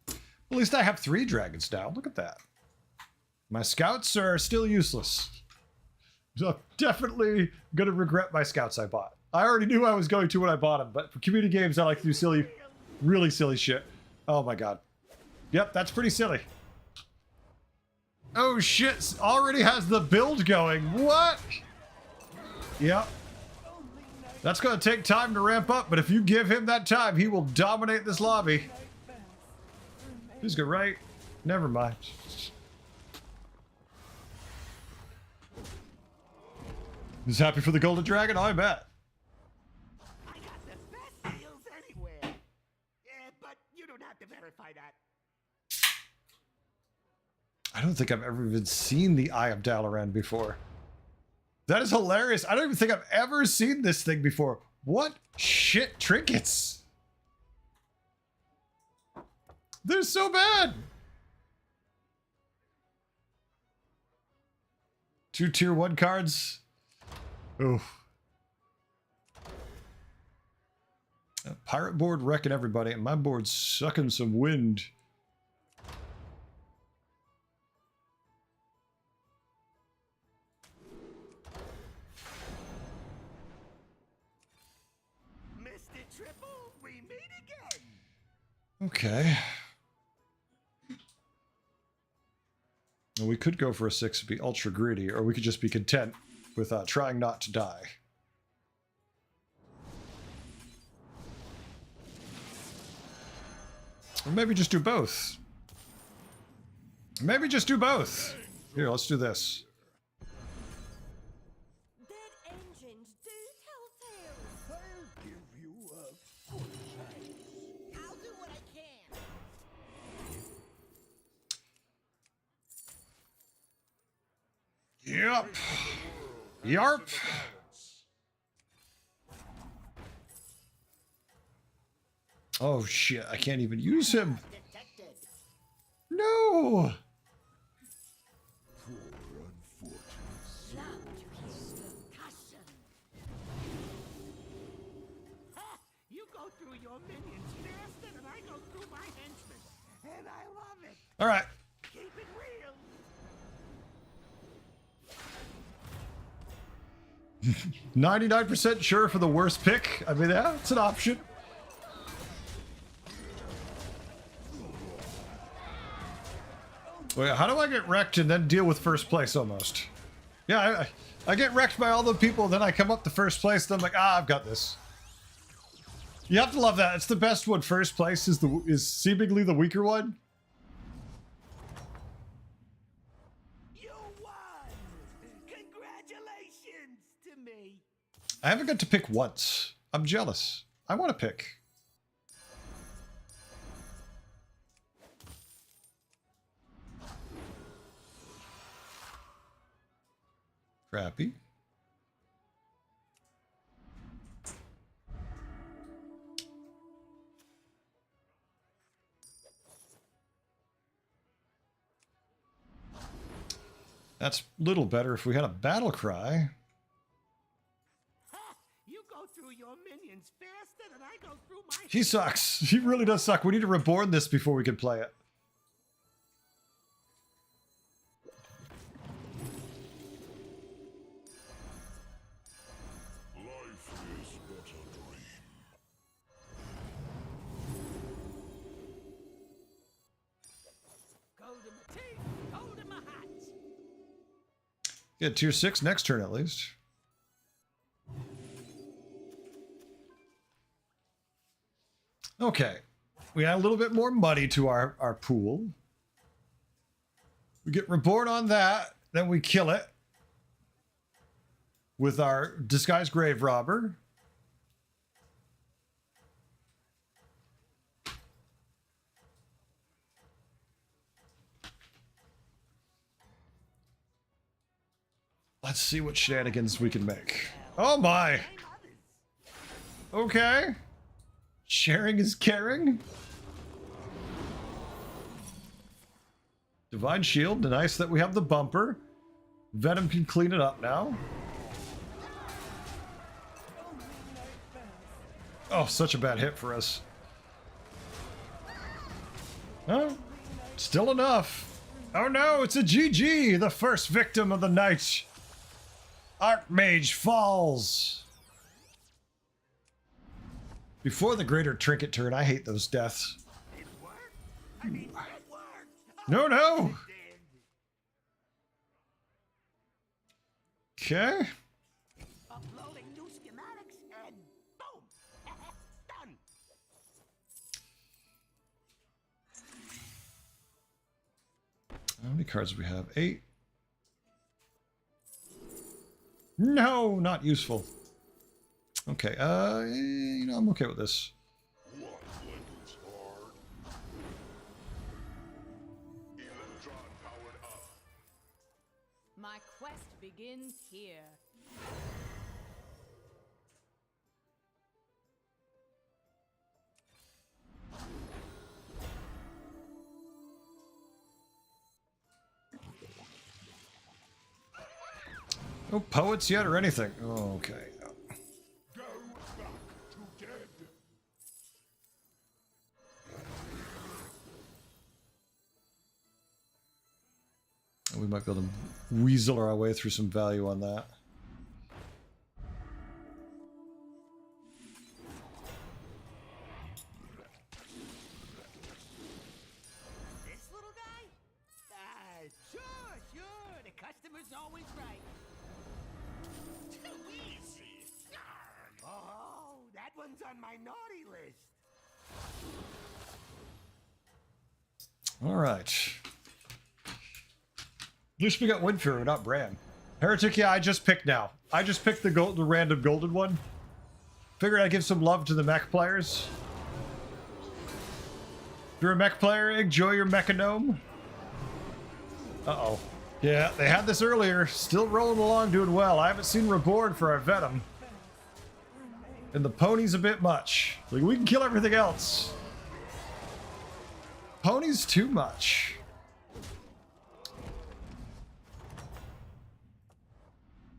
At least I have 3 dragons now. Look at that. My scouts are still useless. So I'm definitely going to regret my scouts I bought. I already knew I was going to when I bought them, but for community games, I like to do silly, really silly shit. Oh my god. Yep, that's pretty silly. Oh shit, already has the build going. What? Yep. That's going to take time to ramp up, but if you give him that time, he will dominate this lobby. Who's good, right? Never mind. He's happy for the golden dragon? I bet. I got the best deals anywhere. Yeah, but you don't have to verify that. I don't think I've ever even seen the Eye of Dalaran before. That is hilarious. I don't even think I've ever seen this thing before. What shit trinkets? They're so bad. 2 tier 1 cards. Oof. Pirate board wrecking everybody, and my board's sucking some wind. Mr. Triple, we meet again. Okay. Well, we could go for a 6 and be ultra greedy, or we could just be content with trying not to die. Or maybe just do both. Maybe just do both. Here, let's do this. Dead engines do tell tales. I'll give you a good chance. I'll do what I can. Yep. Yarp. Oh shit, I can't even use him. Detected. No. Poor unfortunates. Love to his percussion. Ha! You go through your minions faster than I go through my henchmen. And I love it. All right. Keep it real. 99% sure for the worst pick. I mean, yeah, it's an option. Wait, how do I get wrecked and then deal with first place almost? Yeah, I get wrecked by all the people, then I come up to first place, then I'm like, I've got this. You have to love that. It's the best one. First place is seemingly the weaker one. You won. Congratulations to me. I haven't got to pick once. I'm jealous. I want to pick. Crappy. That's a little better if we had a battle cry. You go through your minions faster than I go through my... He sucks. He really does suck. We need to reborn this before we can play it. Life is but a dream. Gold in my teeth, gold in my hat. Get tier 6 next turn at least. Okay. We add a little bit more money to our pool. We get reborn on that, then we kill it with our disguised grave robber. Let's see what shenanigans we can make. Oh my! Okay. Sharing is caring. Divine Shield. Nice that we have the bumper. Venom can clean it up now. Oh, such a bad hit for us. Oh, still enough. Oh no, it's a GG. The first victim of the night. Archmage falls. Before the greater trinket turn, I hate those deaths. It worked? I mean, it worked. No, no. It did. Okay. Uploading new schematics and boom. Done. How many cards do we have? 8. No, not useful. Okay, you know, I'm okay with this. What weapons hard? Electron powered up. My quest begins here. No poets yet or anything. Oh, okay. Go back to dead. We might be able to weasel our way through some value on that. This little guy? Sure. The customer's always right. Too easy. Oh, that one's on my naughty list. All right. At least we got Windfury, not Bran. Heretic, yeah, I just picked now. I just picked the random golden one. Figured I'd give some love to the mech players. If you're a mech player, enjoy your mechanome. Uh-oh. Yeah, they had this earlier. Still rolling along, doing well. I haven't seen Reborn for our Venom. And the pony's a bit much. Like, we can kill everything else. Pony's too much.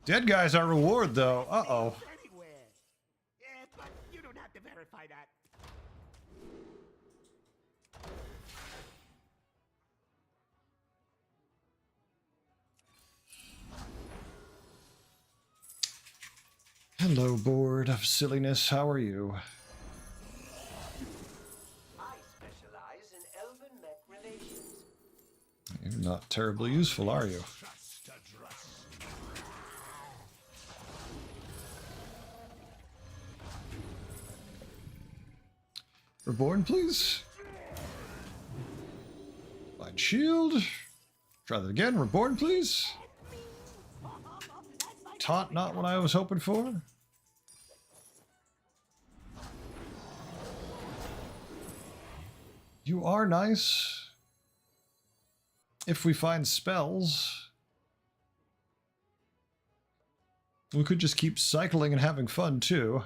Dead guy's our reward, though. Uh-oh. Anywhere. Yeah, but you don't have to verify that. Hello, board of silliness. How are you? I specialize in elven mech relations. You're not terribly useful, are you? Just address. Reborn, please. Blind shield. Try that again. Reborn, please. Taunt, not what I was hoping for. You are nice. If we find spells. We could just keep cycling and having fun, too.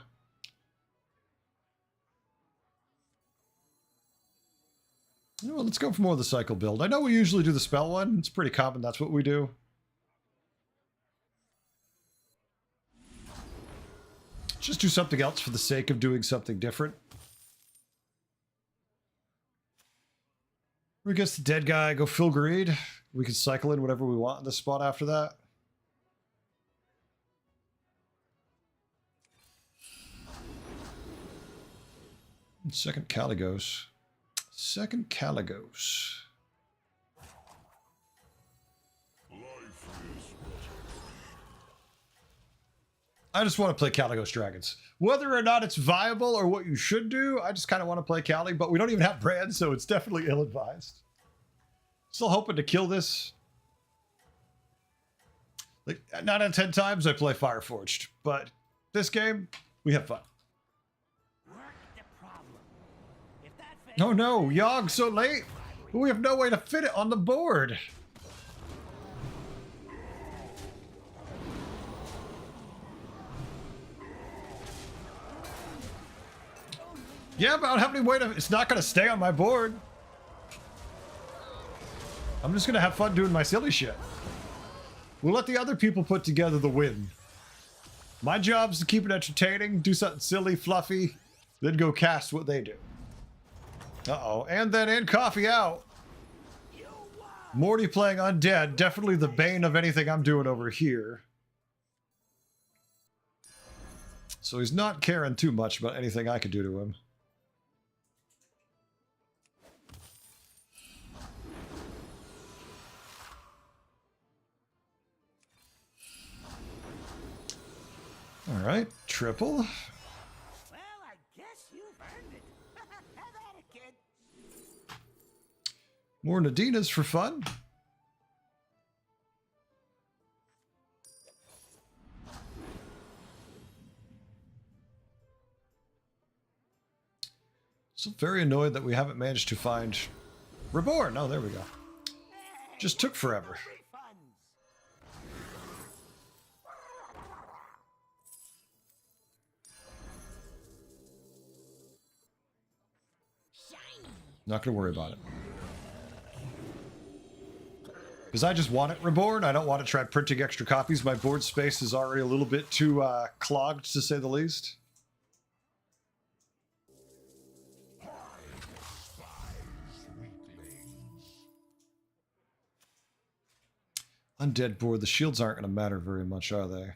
Well, let's go for more of the cycle build. I know we usually do the spell one. It's pretty common. That's what we do. Just do something else for the sake of doing something different. We guess the dead guy, go fill greed. We can cycle in whatever we want in this spot after that. Second Caligos. Second Caligos. I just want to play Caligos Dragons. Whether or not it's viable or what you should do, I just kind of want to play Cali, but we don't even have brands, so it's definitely ill-advised. Still hoping to kill this. Like, 9 out of 10 times I play Fireforged, but this game, we have fun. Oh no, Yogg so late, but we have no way to fit it on the board. Yeah, but I don't have any way to... It's not going to stay on my board. I'm just going to have fun doing my silly shit. We'll let the other people put together the win. My job's to keep it entertaining, do something silly, fluffy, then go cast what they do. Uh-oh, and then end coffee out. Morty playing Undead, definitely the bane of anything I'm doing over here. So he's not caring too much about anything I could do to him. All right, triple. Well, I guess you've earned it. Have at it, kid. More Nadinas for fun. So very annoyed that we haven't managed to find Reborn. Oh, there we go. Just took forever. Not going to worry about it. Because I just want it reborn. I don't want to try printing extra copies. My board space is already a little bit too clogged, to say the least. Undead board. The shields aren't going to matter very much, are they?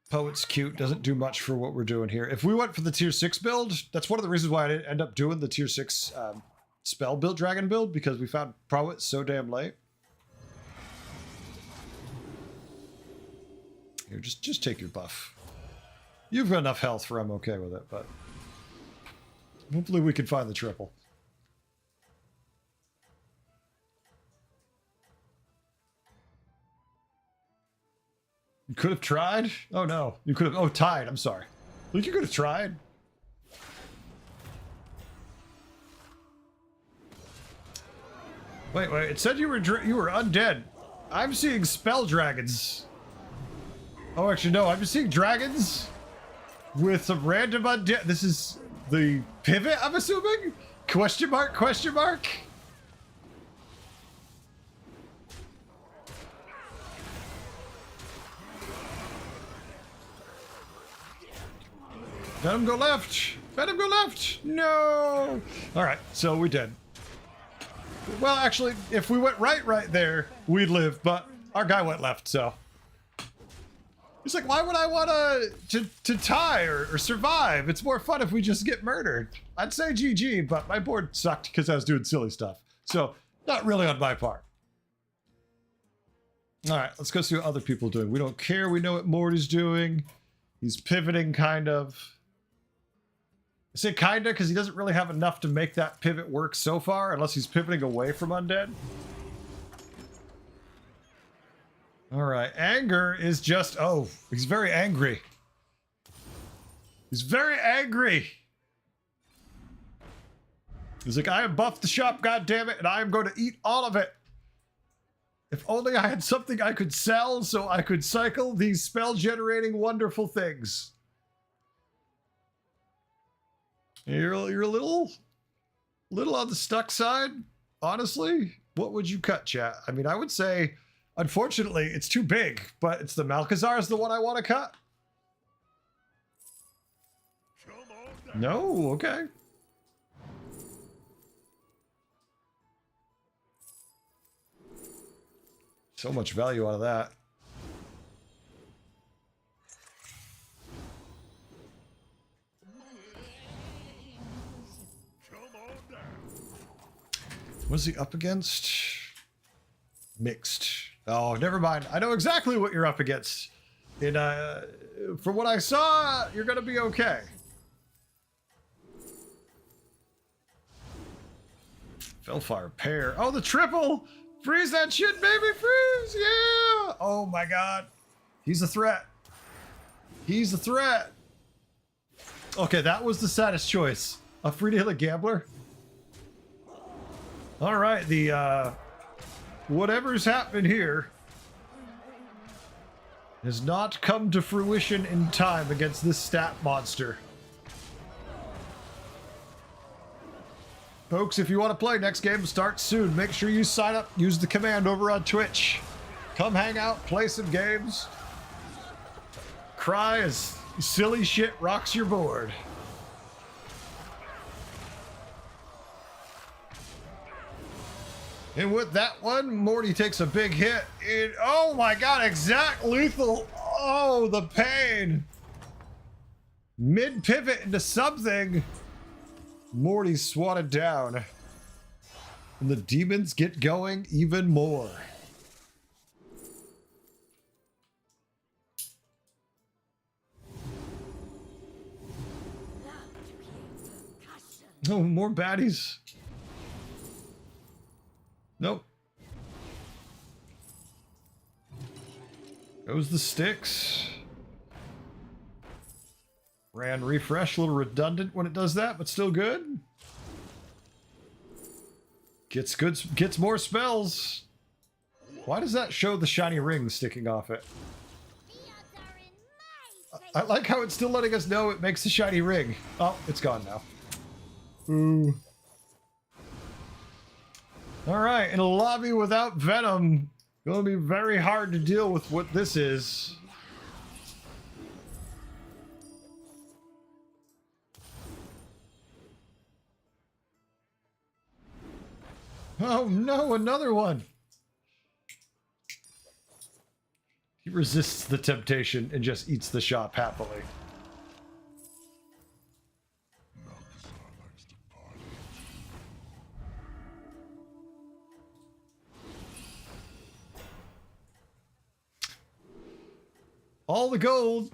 Poet's cute, doesn't do much for what we're doing here. If we went for the tier 6 build, that's one of the reasons why I didn't end up doing the tier 6 spell build, dragon build, because we found Poet so damn late. Here, just take your buff. You've got enough health for I'm okay with it, but hopefully we can find the triple. You could have tried? Oh no. You could have... Oh, tied. I'm sorry. Look, you could have tried. Wait. It said you were undead. I'm seeing spell dragons. Oh, actually, no. I'm just seeing dragons with some random undead. This is the pivot, I'm assuming? Question mark? Question mark? Let him go left! Let him go left! No! Alright, so we did. Well, actually, if we went right there, we'd live, but our guy went left, so. He's like, why would I want to tie or survive? It's more fun if we just get murdered. I'd say GG, but my board sucked because I was doing silly stuff. So, not really on my part. Alright, let's go see what other people are doing. We don't care, we know what Morty's doing. He's pivoting, kind of. I say kinda because he doesn't really have enough to make that pivot work so far, unless he's pivoting away from undead. Alright, anger is just... Oh, he's very angry. He's very angry! He's like, I have buffed the shop, goddammit, and I am going to eat all of it! If only I had something I could sell so I could cycle these spell-generating wonderful things. You're a little on the stuck side, honestly. What would you cut, chat? I mean, I would say, unfortunately, it's too big, but it's the Malcazar is the one I want to cut. No, okay. So much value out of that. What's he up against? Mixed. Oh, never mind. I know exactly what you're up against. And from what I saw, you're gonna be okay. Fellfire pair. Oh, the triple! Freeze that shit, baby! Freeze! Yeah! Oh my god. He's a threat. He's a threat. Okay, that was the saddest choice. A free to a gambler? Alright, the whatever's happening here has not come to fruition in time against this stat monster. Folks, if you want to play, next game starts soon. Make sure you sign up, use the command over on Twitch. Come hang out, play some games. Cry as silly shit rocks your board. And with that one, Morty takes a big hit. Oh my god, exact lethal. Oh, the pain. Mid pivot into something. Morty's swatted down. And the demons get going even more. Oh, more baddies. Nope. Goes the sticks. Ran refresh, a little redundant when it does that, but still good. Gets more spells. Why does that show the shiny ring sticking off it? I like how it's still letting us know it makes a shiny ring. Oh, it's gone now. Ooh. Alright, in a lobby without Venom, gonna be very hard to deal with what this is. Oh no, another one! He resists the temptation and just eats the shop happily. All the gold.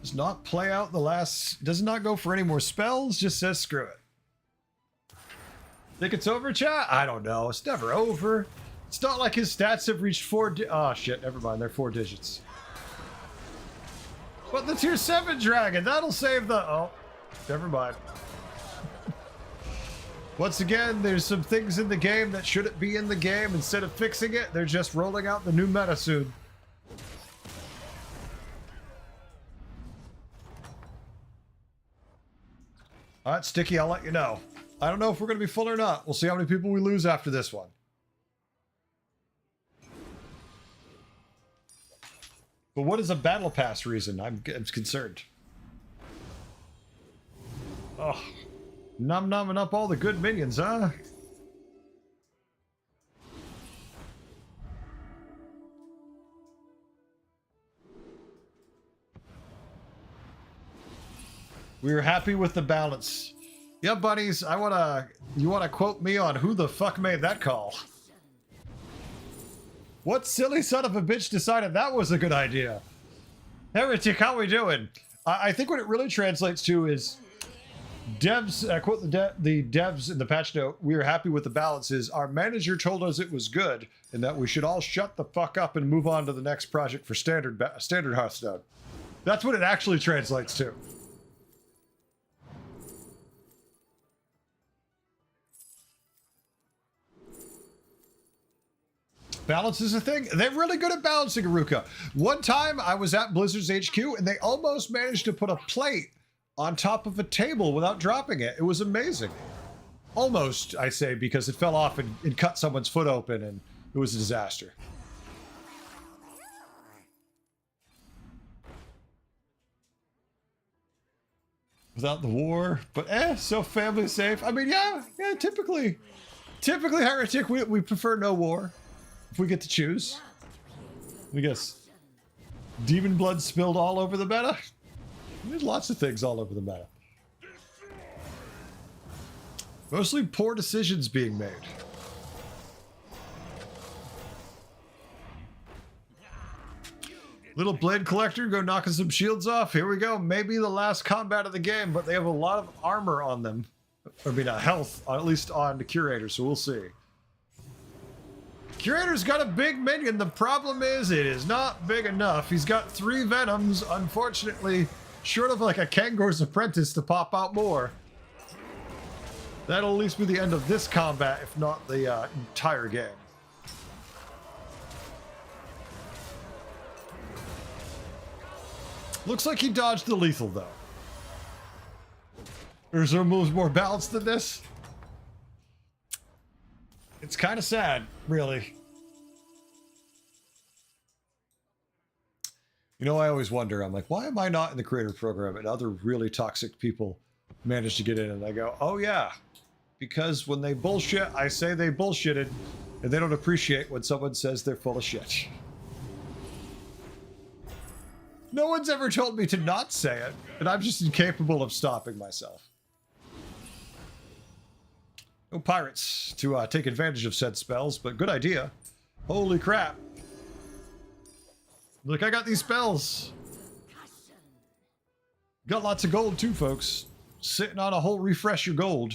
Does not play out the last, does not go for any more spells, just says screw it. Think it's over, chat? I don't know. It's never over. It's not like his stats have reached oh shit, never mind, they're 4 digits. But the tier 7 dragon, that'll save the, oh, never mind. Once again, there's some things in the game that shouldn't be in the game. Instead of fixing it, they're just rolling out the new meta soon. Alright, Sticky, I'll let you know. I don't know if we're going to be full or not. We'll see how many people we lose after this one. But what is a battle pass reason? I'm concerned. Oh. Nom-nomming up all the good minions, huh? We were happy with the balance. Yeah, buddies, you wanna quote me on who the fuck made that call? What silly son of a bitch decided that was a good idea? Heretic, how we doing? I think what it really translates to is devs, quote the devs in the patch note, we are happy with the balances. Our manager told us it was good and that we should all shut the fuck up and move on to the next project for standard Hearthstone. That's what it actually translates to. Balance is a thing. They're really good at balancing, Aruka. One time I was at Blizzard's HQ and they almost managed to put a plate on top of a table without dropping it. It was amazing. Almost, I say, because it fell off and cut someone's foot open and it was a disaster. Without the war, but so family safe. I mean, yeah, typically Heretic, we prefer no war. If we get to choose. I guess demon blood spilled all over the meta. There's lots of things all over the meta. Mostly poor decisions being made. Little blade collector, go knocking some shields off. Here we go. Maybe the last combat of the game, but they have a lot of armor on them. I mean, health, at least on the curator, so we'll see. Curator's got a big minion. The problem is it is not big enough. He's got 3 Venoms, unfortunately, short of like a Kangor's Apprentice to pop out more. That'll at least be the end of this combat, if not the entire game. Looks like he dodged the lethal, though. Or is there moves more balanced than this? It's kind of sad, really. You know, I always wonder, I'm like, why am I not in the creator program and other really toxic people manage to get in? And I go, oh yeah, because when they bullshit, I say they bullshitted, and they don't appreciate when someone says they're full of shit. No one's ever told me to not say it, and I'm just incapable of stopping myself. No pirates to take advantage of said spells, but good idea. Holy crap. Look, I got these spells. Got lots of gold too, folks. Sitting on a whole refresh your gold.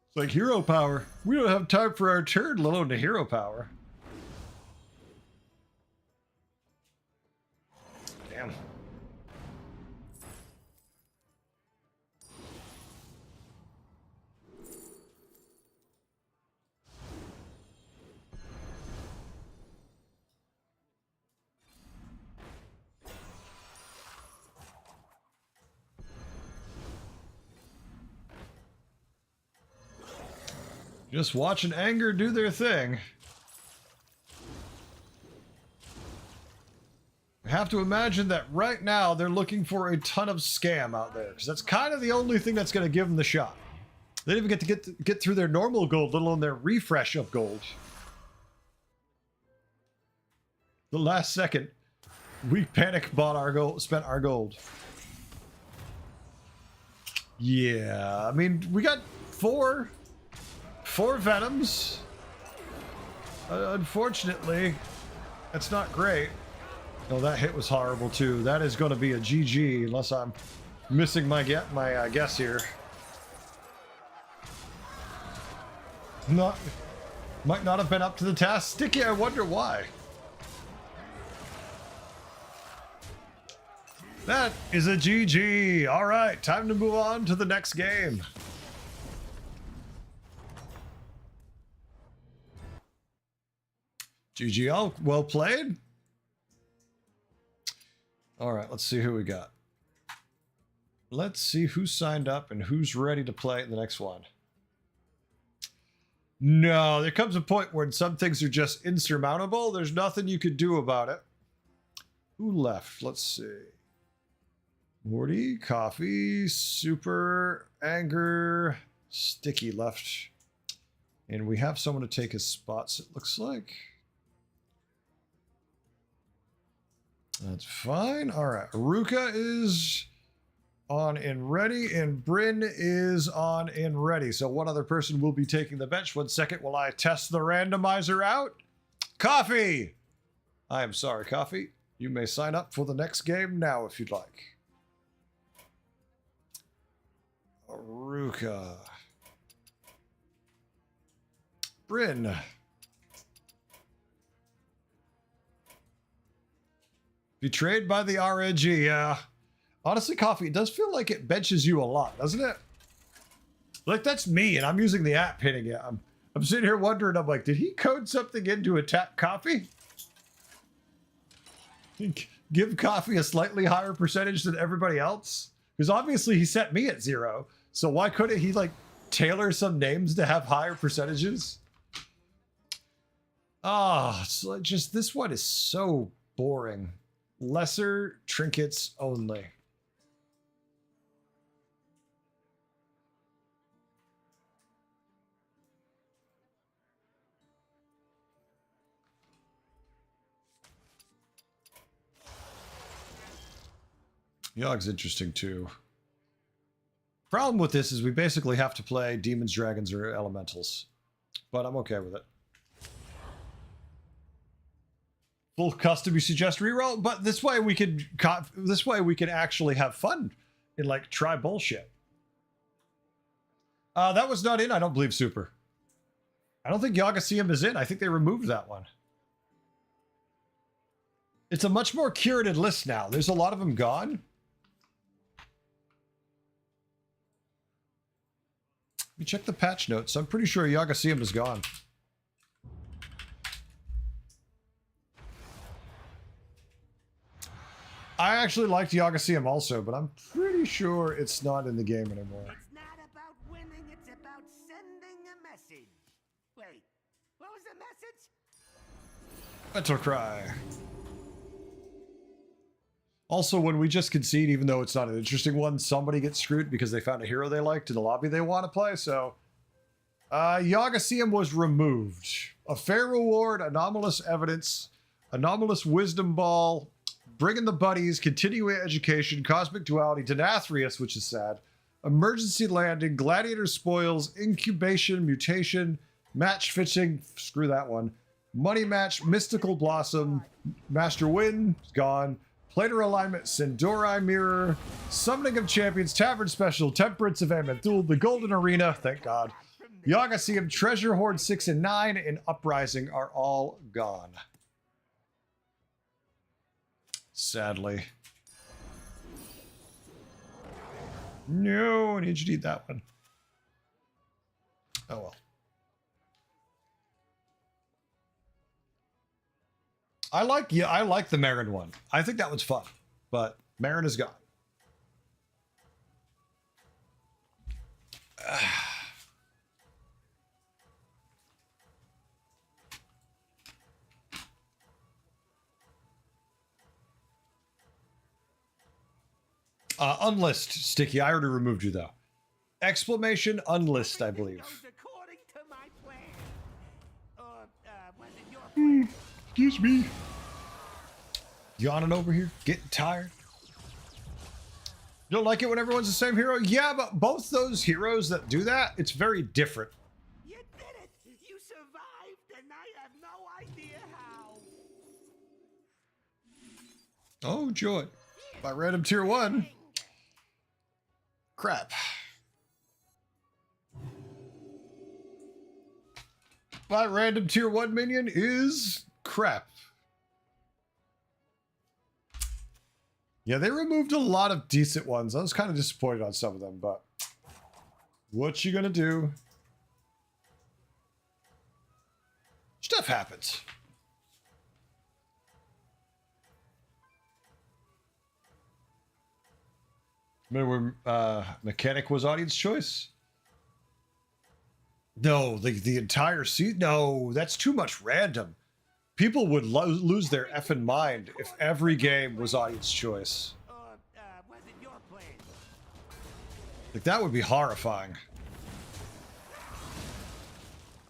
It's like hero power. We don't have time for our turn, let alone the hero power. Damn. Just watching anger do their thing. I have to imagine that right now they're looking for a ton of scam out there, because that's kind of the only thing that's going to give them the shot. They didn't even get to get through their normal gold, let alone their refresh of gold. The last second, we panic bought our gold, spent our gold. Yeah, I mean, we got four Venoms. Unfortunately, that's not great. No, that hit was horrible too. That is going to be a GG unless I'm missing my guess here. Might not have been up to the task. Sticky, I wonder why. That is a GG. All right, time to move on to the next game. GG, all well played. All right, let's see who we got. Let's see who signed up and who's ready to play the next one. No, there comes a point where some things are just insurmountable. There's nothing you could do about it. Who left? Let's see. Morty, Coffee, Super, Anger, Sticky left. And we have someone to take his spots, it looks like. That's fine. All right. Aruka is on and ready, and Bryn is on and ready. So one other person will be taking the bench. 1 second while I test the randomizer out. Coffee! I am sorry, Coffee. You may sign up for the next game now if you'd like. Aruka. Bryn. Betrayed by the RNG, yeah. Honestly, Coffee, it does feel like it benches you a lot, doesn't it? Like, that's me, and I'm using the app hitting it. I'm sitting here wondering, I'm like, did he code something into a tap coffee? Give coffee a slightly higher percentage than everybody else? Because obviously he set me at 0. So why couldn't he, like, tailor some names to have higher percentages? Ah, it's like just, this one is so boring. Lesser trinkets only. Yogg's interesting too. Problem with this is we basically have to play demons, dragons, or elementals. But I'm okay with it. Full custom, you suggest reroll, but this way we can actually have fun and like try bullshit. That was not in, I don't believe, Super. I don't think Yogasium is in. I think they removed that one. It's a much more curated list now. There's a lot of them gone. Let me check the patch notes. I'm pretty sure Yogasium is gone. I actually liked Yogasium also, but I'm pretty sure it's not in the game anymore. It's not about winning, it's about sending a message. Wait, what was the message? Mental cry. Also, when we just concede, even though it's not an interesting one, somebody gets screwed because they found a hero they liked in the lobby they want to play. So, Yogasium was removed. A fair reward, anomalous evidence, anomalous wisdom ball, bring in the buddies, continuing education, cosmic duality, Denathrius, which is sad, emergency landing, gladiator spoils, incubation, mutation, match fixing, screw that one, money match, mystical blossom, master win, gone. Planar alignment, Sindori mirror, summoning of champions, tavern special, temperance of Amanthul, the golden arena, thank God. Yogasium, treasure hoard 6 and 9, and uprising are all gone. Sadly. No, I need you to eat that one. Oh well. I like the Marin one. I think that was fun, but Marin is gone. Unlist, Sticky. I already removed you though. Exclamation unlist, I believe. According to my plan. Was it your plan? Excuse me. Yawning over here, getting tired. You don't like it when everyone's the same hero? Yeah, but both those heroes that do that, it's very different. You did it! You survived, and I have no idea how. Oh, joy. By random tier 1. Crap. My random tier 1 minion is crap. Yeah, they removed a lot of decent ones. I was kind of disappointed on some of them, but what you gonna do? Stuff happens. Remember when Mechanic was audience choice? No, the entire season. No, that's too much random. People would lose their effing mind if every game was audience choice. Was it your plan? Like, that would be horrifying.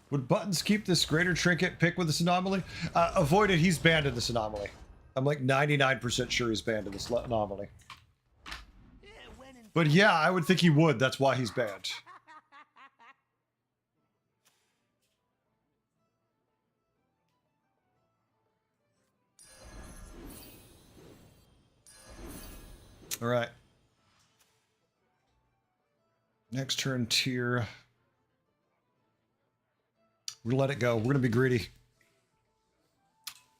Would Buttons keep this greater trinket pick with this anomaly? Avoid it, he's banned in this anomaly. I'm like 99% sure he's banned in this anomaly. But yeah, I would think he would. That's why he's banned. All right. Next turn tier. We'll let it go. We're going to be greedy.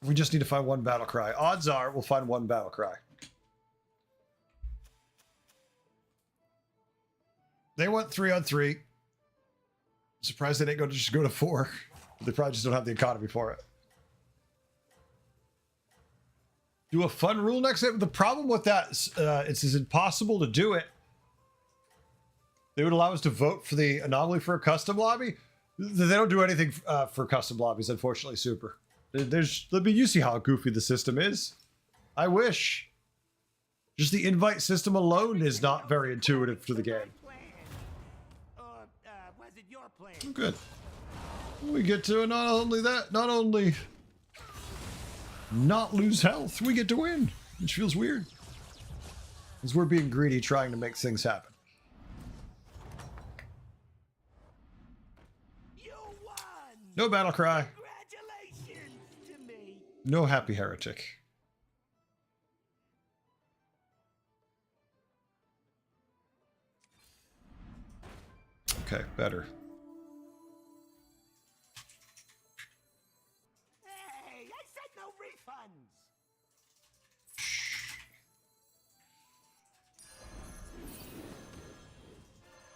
We just need to find one battle cry. Odds are we'll find one battle cry. They went 3-on-3. Surprised they didn't just go to 4. They probably just don't have the economy for it. Do a fun rule next time. The problem with that is it's impossible to do it. They would allow us to vote for the anomaly for a custom lobby. They don't do anything for custom lobbies, unfortunately, Super. You see how goofy the system is. I wish. Just the invite system alone is not very intuitive to the game. Was it your plan? Good. We get to not only not lose health, we get to win, which feels weird. Because we're being greedy trying to make things happen. You won! No battle cry. Congratulations to me. No happy heretic. Okay, better. Hey, I said no refunds.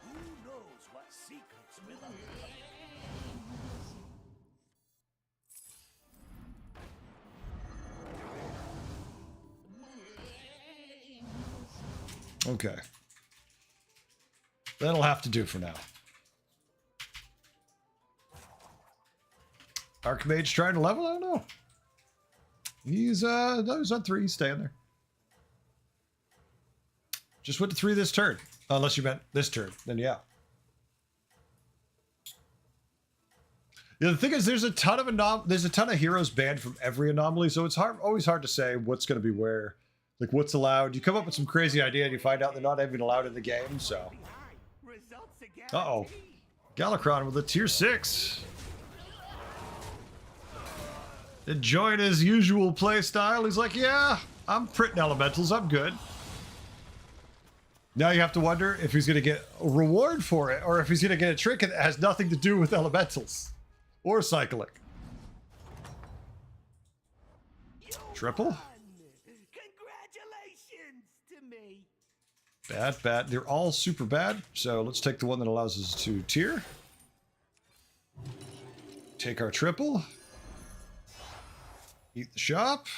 Who knows what secrets will uncover? Okay. That'll have to do for now. Archmage trying to level? I don't know. He's on 3, he's staying there. Just went to 3 this turn. Unless you meant this turn, then yeah. Yeah, the thing is there's a ton of heroes banned from every anomaly, so it's always hard to say what's gonna be where. Like what's allowed. You come up with some crazy idea and you find out they're not even allowed in the game, so. Uh-oh. Galakron with a tier 6. Enjoying his usual play style. He's like, yeah, I'm printing elementals. I'm good. Now you have to wonder if he's going to get a reward for it or if he's going to get a trinket that has nothing to do with elementals or cycling. Triple? Congratulations to me. Bad. They're all super bad. So let's take the one that allows us to tier. Take our triple. Eat the shop.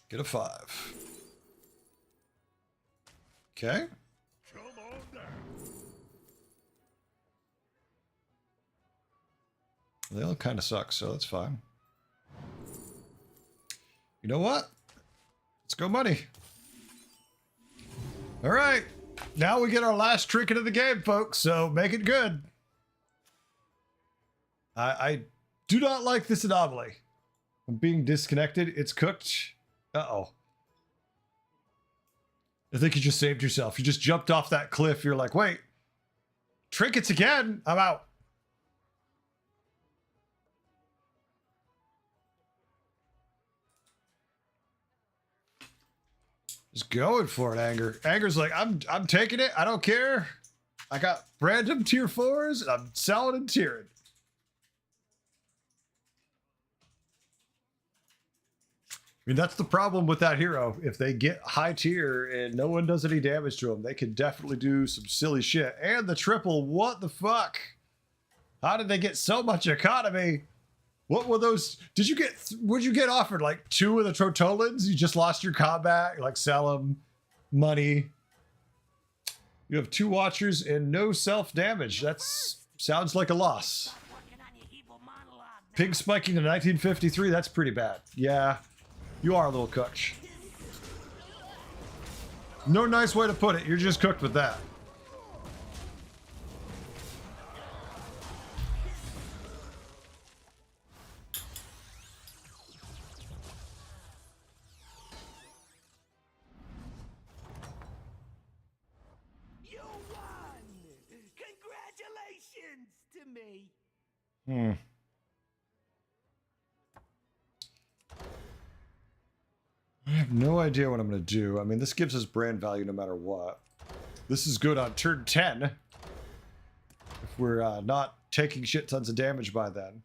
Get a 5. Okay. Come on down. They all kind of suck, so that's fine. You know what? Let's go money. All right. Now we get our last trinket of the game, folks, so make it good. I do not like this anomaly. I'm being disconnected. It's cooked. Uh-oh. I think you just saved yourself. You just jumped off that cliff. You're like, wait. Trinkets again? I'm out. Just going for it, Anger. Anger's like, I'm taking it. I don't care. I got random tier 4s, and I'm selling and tiering. I mean, that's the problem with that hero. If they get high tier and no one does any damage to them, they can definitely do some silly shit. And the triple, what the fuck? How did they get so much economy? What were those? Would you get offered like 2 of the Trotolans? You just lost your combat, like sell them, money. You have 2 watchers and no self-damage. That's sounds like a loss. Pig spiking to 1953, that's pretty bad. Yeah. You are a little cooked. No nice way to put it. You're just cooked with that. You won! Congratulations to me. I have no idea what I'm going to do. I mean, this gives us brand value no matter what. This is good on turn 10. If we're not taking shit tons of damage by then.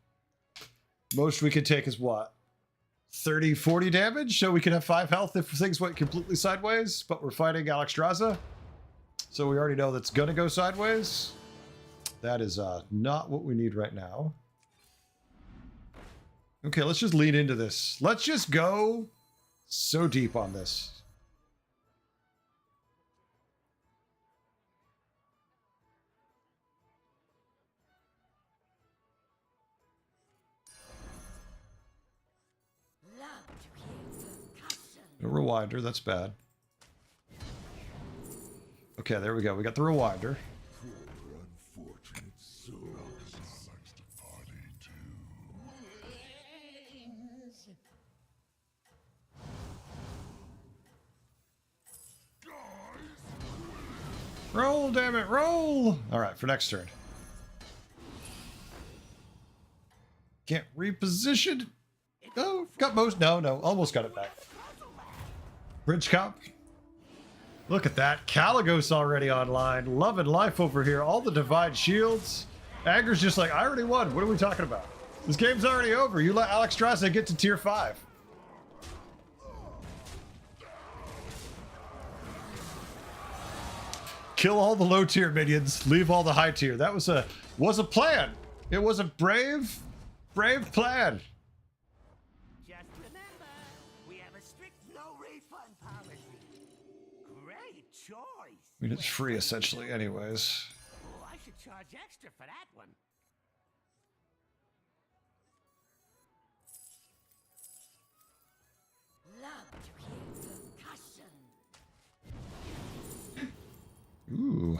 Most we could take is what? 30, 40 damage? So we can have 5 health if things went completely sideways, but we're fighting Alexstrasza. So we already know that's gonna go sideways. That is not what we need right now. Okay, let's just lean into this. Let's just go so deep on this. No rewinder, that's bad. Okay, there we go. We got the rewinder. Unfortunate soul. Likes to party too. Roll, damn it, roll! All right, for next turn. Can't reposition. Oh, got most. No, almost got it back. Bridge cop. Look at that. Caligos already online. Loving life over here. All the divine shields. Agger's just like, I already won. What are we talking about? This game's already over. You let Alex Strauss get to tier 5. Kill all the low tier minions. Leave all the high tier. That was a plan. It was a brave plan. Just remember, we have a strict no refund policy. Great choice. I mean, it's free essentially anyways. Oh, I should charge extra for that one. Love to hear percussion. Ooh.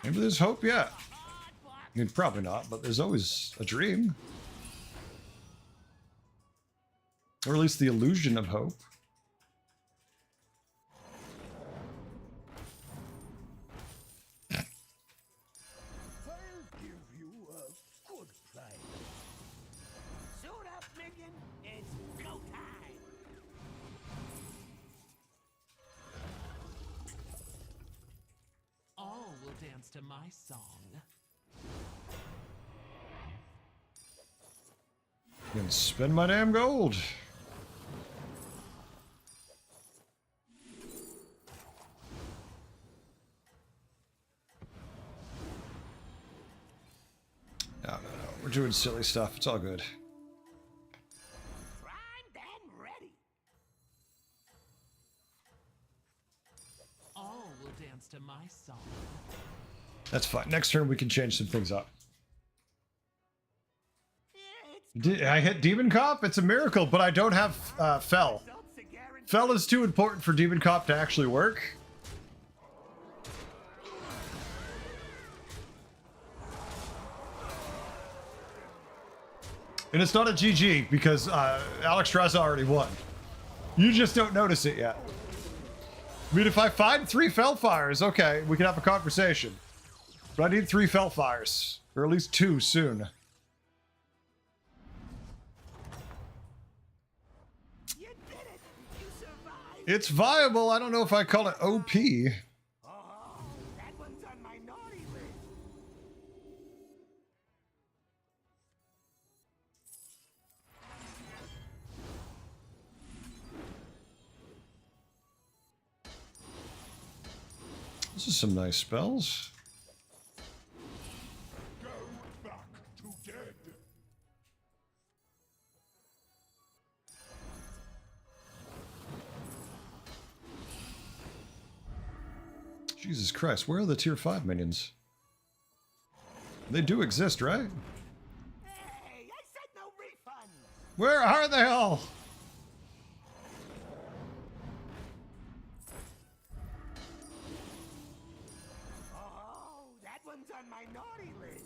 Maybe there's hope yet. I mean, probably not, but there's always a dream. Or at least the illusion of hope. I'll give you a good play. Suit up, minion. It's go time. All will dance to my song. And spend my damn gold. No. We're doing silly stuff. It's all good. Primed and ready. All will dance to my song. That's fine. Next turn we can change some things up. I hit Demon Cop? It's a miracle, but I don't have Fell. Fell is too important for Demon Cop to actually work. And it's not a GG because Alex Strauss already won. You just don't notice it yet. I mean, if I find 3 Fellfires, okay, we can have a conversation. But I need 3 Fellfires. Or at least 2 soon. You did it. You survived. It's viable. I don't know if I call it OP. Oh, that one's on my naughty list. This is some nice spells. Go back to dead. Jesus Christ, where are the tier 5 minions? They do exist, right? Hey, I said no refunds. Where are they all? Oh, that one's on my naughty list.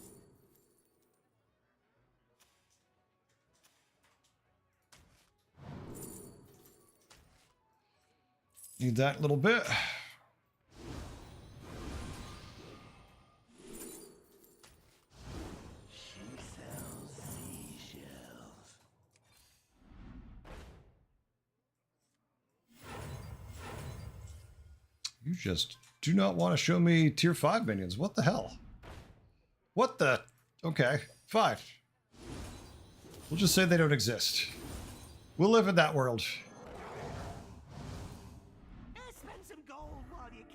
Need that little bit. She sells seashells. You just do not want to show me tier 5 minions. What the hell? What the? Okay, 5. We'll just say they don't exist. We'll live in that world. Hey,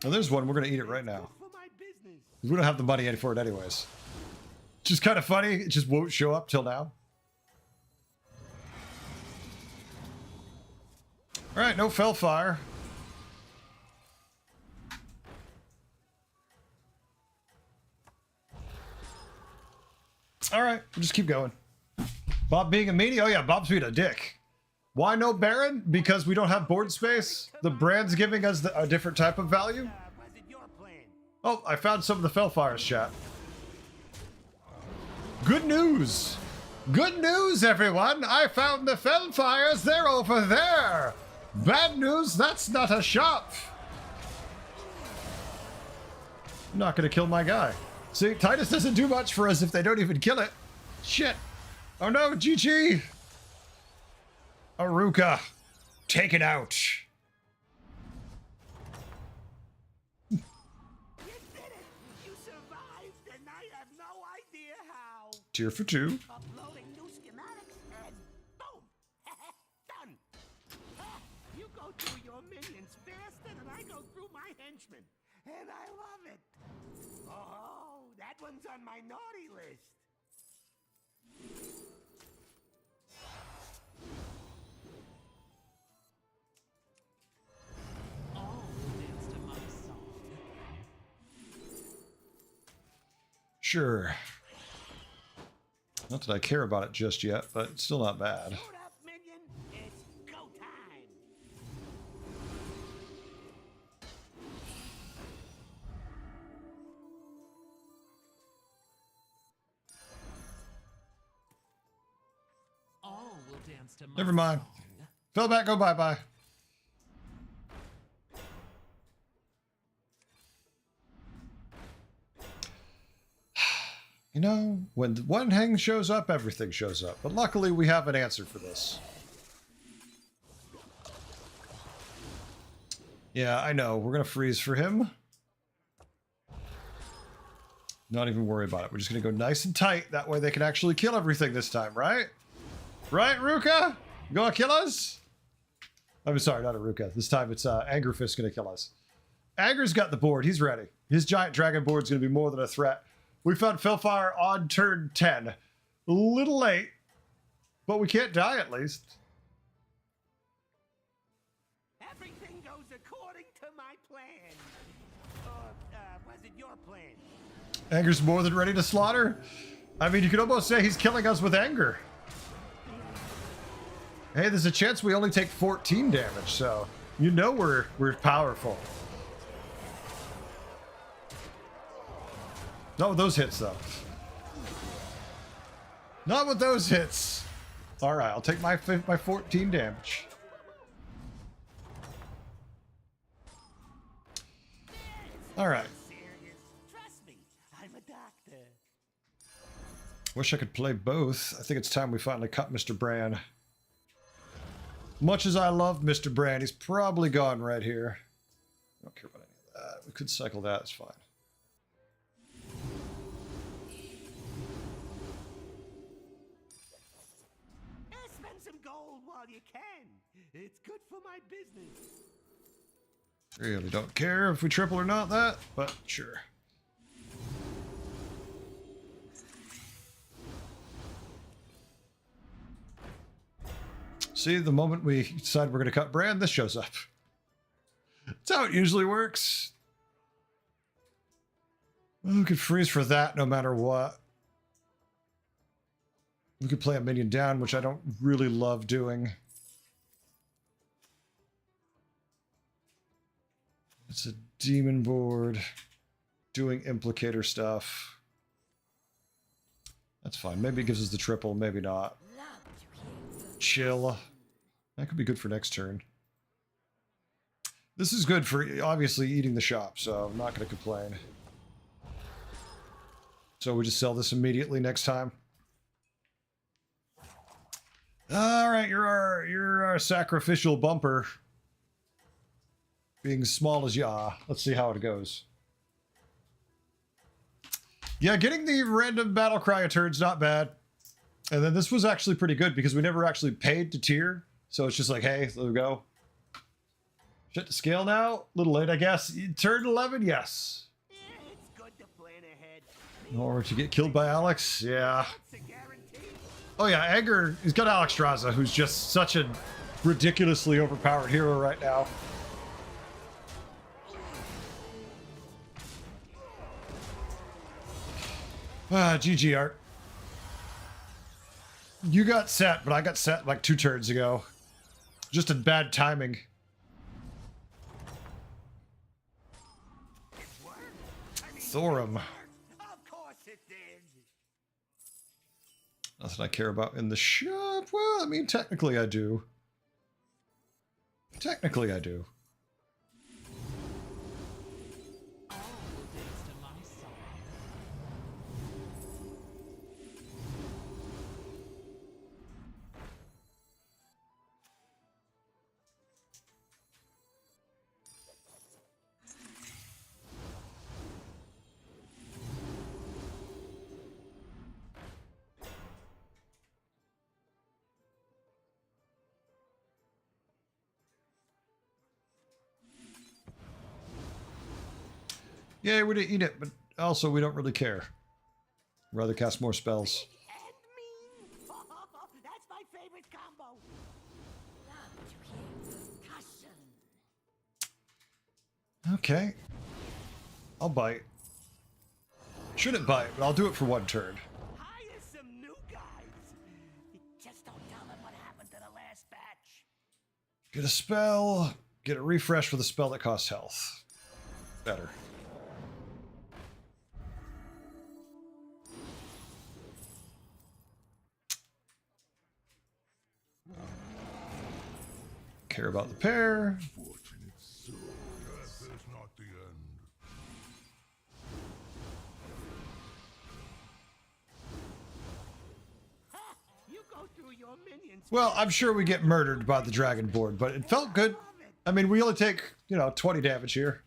Oh, there's one. We're going to eat it right now. For my business. We don't have the money for it anyways. Just kind of funny. It just won't show up till now. All right, no Fellfire. All right, we'll just keep going. Bob being a meanie? Oh yeah, Bob's being a dick. Why no Baron? Because we don't have board space. The brand's giving us a different type of value. Was it your plan? Oh, I found some of the Fellfires, chat. Good news! Good news, everyone! I found the Fellfires. They're over there. Bad news, that's not a shop. I'm not gonna kill my guy. See, Titus doesn't do much for us if they don't even kill it. Shit. Oh no, GG. Aruka, take it out. You did it! You survived, and I have no idea how. Tier for 2. Uploading new schematics, and boom! Done! You go through your minions faster than I go through my henchmen, and I love it. Oh, that one's on my naughty list. All will dance to my song. Sure. Not that I care about it just yet, but it's still not bad. Suit up, minion. It's go time. All will dance to my Never mind. song. Fell back, go bye-bye. You know, when one hang shows up, everything shows up. But luckily, we have an answer for this. Yeah, I know. We're going to freeze for him. Not even worry about it. We're just going to go nice and tight. That way they can actually kill everything this time, right? Right, Ruka? You going to kill us? I'm sorry, not Aruka. This time it's Angerfist going to kill us. Anger's got the board. He's ready. His giant dragon board's going to be more than a threat. We found Fellfire on turn 10. A little late, but we can't die at least. Everything goes according to my plan. Or, was it your plan? Anger's more than ready to slaughter. I mean, you could almost say he's killing us with anger. Hey, there's a chance we only take 14 damage, so you know we're powerful. Not with those hits, though. Not with those hits. All right, I'll take my 14 damage. All right. Serious. Trust me, I'm a doctor. Wish I could play both. I think it's time we finally cut Mr. Bran. Much as I love Mr. Bran, he's probably gone right here. I don't care about any of that. We could cycle that, it's fine. Spend some gold while you can. It's good for my business. Really don't care if we triple or not that, but sure. See, the moment we decide we're going to cut Bran, this shows up. That's how it usually works. We could freeze for that no matter what. We could play a minion down, which I don't really love doing. It's a demon board doing implicator stuff. That's fine. Maybe it gives us the triple, maybe not. Chill. That could be good for next turn. This is good for obviously eating the shop, so I'm not going to complain. So we just sell this immediately next time. All right, you're our sacrificial bumper. Being small as you are. Let's see how it goes. Yeah, getting the random battle cry a turn's not bad. And then this was actually pretty good because we never actually paid to tier. So it's just like, hey, there we go. Shit to scale now? A little late, I guess. Turn 11, yes. It's good to plan ahead. In order to get killed by Alex, yeah. It's a guarantee. Oh yeah, Edgar, he's got Alex Straza, who's just such a ridiculously overpowered hero right now. GG, Art. You got set, but I got set like 2 turns ago. Just in bad timing. Thorum. Of course it did. Nothing I care about in the shop. Well, I mean, technically I do. Technically I do. All will dance to my song. Yeah, we didn't eat it, but also we don't really care. Rather cast more spells. And mean. That's my favorite combo. Love to hear percussion. Okay. I'll bite. Shouldn't bite, but I'll do it for 1 turn. Hire some new guys. Just don't tell them what happened to the last batch. Get a spell. Get a refresh with a spell that costs health. Better. Care about the pair. Fortunate soul. Death is not the end. Ha! You go through your minions. Well, I'm sure we get murdered by the dragon board, but it felt good. I mean, we only take, 20 damage here.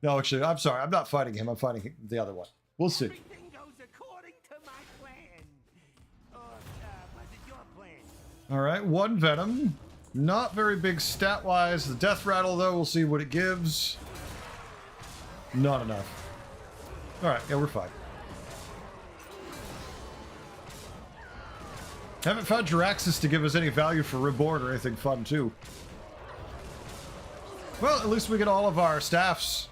No, actually, I'm sorry. I'm not fighting him. I'm fighting the other one. We'll see. Everything goes according to my plan. Or was it your plan? All right, 1 venom. Not very big stat-wise. The death rattle, though, we'll see what it gives. Not enough. All right, yeah, we're fine. Haven't found Jiraxis to give us any value for Reborn or anything fun, too. Well, at least we get all of our staffs.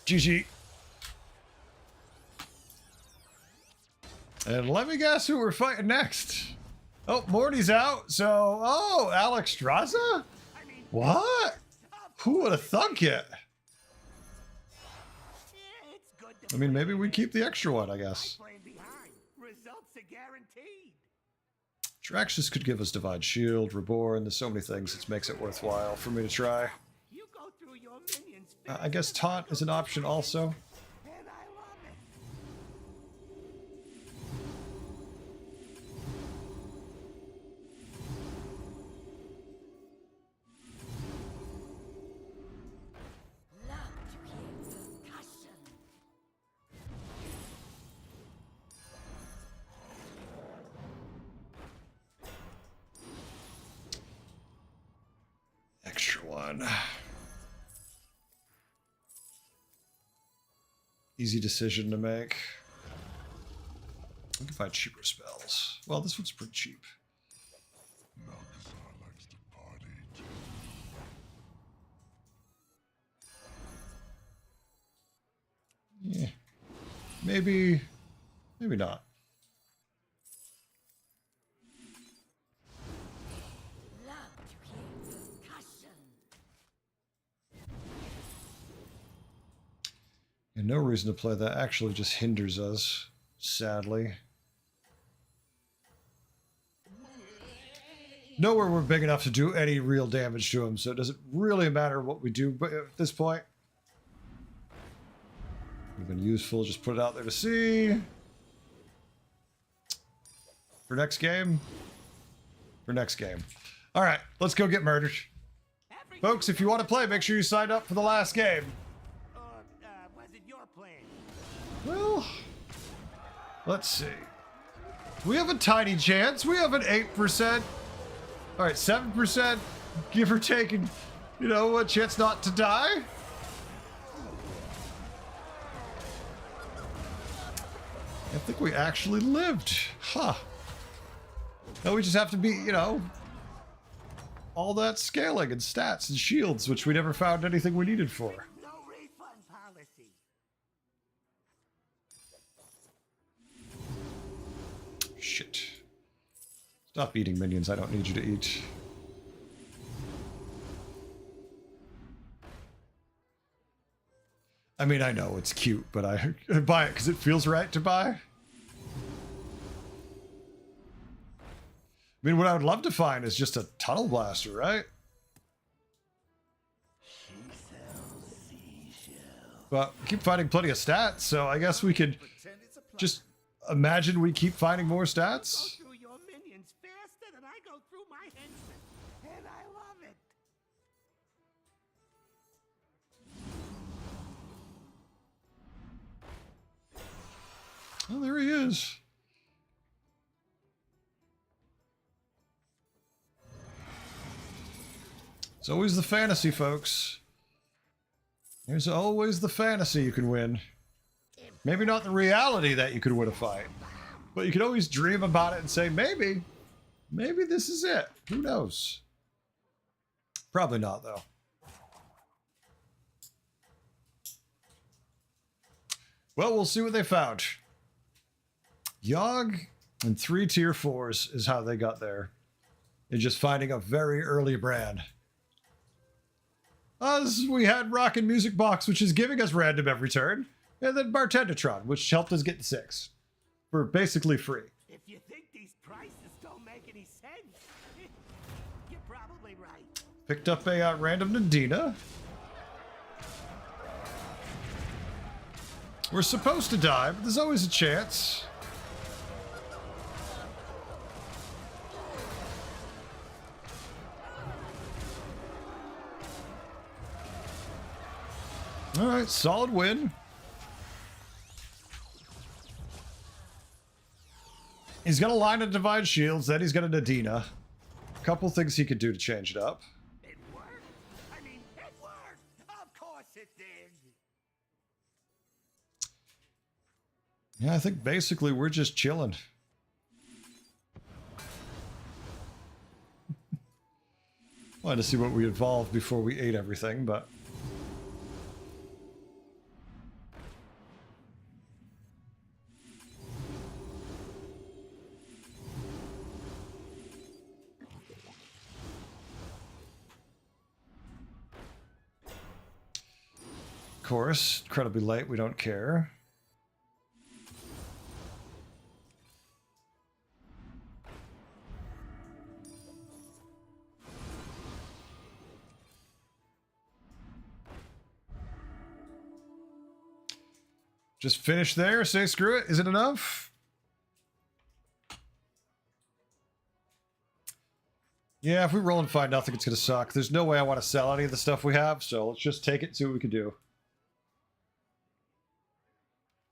GG. And let me guess who we're fighting next. Oh, Morty's out, so... Oh, Alex Straza? What? Who would have thunk it? Yeah, it's good to I mean, maybe we keep the extra one, I my guess. plan behind. Results are guaranteed. Jiraxis could give us Divine Shield, Reborn. There's so many things that makes it worthwhile for me to try. You go through your minions I guess Taunt is an option also. and I love it. Love to hear percussion. Extra one. Easy decision to make. We can find cheaper spells. Well, this one's pretty cheap. Malchazar likes to party too. Yeah. Maybe not. Love to hear percussion. And no reason to play that. Actually just hinders us, sadly. Nowhere we're big enough to do any real damage to him, so it doesn't really matter what we do but at this point. Would have been useful, just put it out there to see. For next game? For next game. Alright, let's go get murdered. Folks, if you want to play, make sure you sign up for the last game. Or was it your plan? Well, let's see. We have a tiny chance. We have an 8%. All right, 7%, give or take, and, you know, a chance not to die. I think we actually lived. Huh. Now we just have to be, you know, all that scaling and stats and shields, which we never found anything we needed for. No refund policy. Shit. Stop eating, minions. I don't need you to eat. I mean, I know it's cute, but I buy it because it feels right to buy. I mean, what I would love to find is just a tunnel blaster, right? But we keep finding plenty of stats, so I guess we could just imagine we keep finding more stats. Go through your minions faster than I go through my henchmen, and I love it. Oh, there he is. It's always the fantasy, folks. There's always the fantasy you can win. Maybe not the reality that you could win a fight, but you can always dream about it and say, maybe this is it. Who knows? Probably not, though. Well, we'll see what they found. Yogg and 3 tier 4s is how they got there. They're just finding a very early brand. We had Rockin' Music Box, which is giving us random every turn, and then Bartendertron, which helped us get to 6 for basically free. If you think these prices don't make any sense, you're probably right. Picked up a random Nadina. We're supposed to die, but there's always a chance. All right, solid win. He's got a line of Divine Shields, then he's got a Nadina. A couple things he could do to change it up. It worked. I mean, it worked. Of course it did. Yeah, I think basically we're just chilling. Wanted to see what we evolved before we ate everything, but... Of course, incredibly late, we don't care. Just finish there, say screw it. Is it enough? Yeah, if we roll and find nothing, it's going to suck. There's no way I want to sell any of the stuff we have, so let's just take it and see what we can do.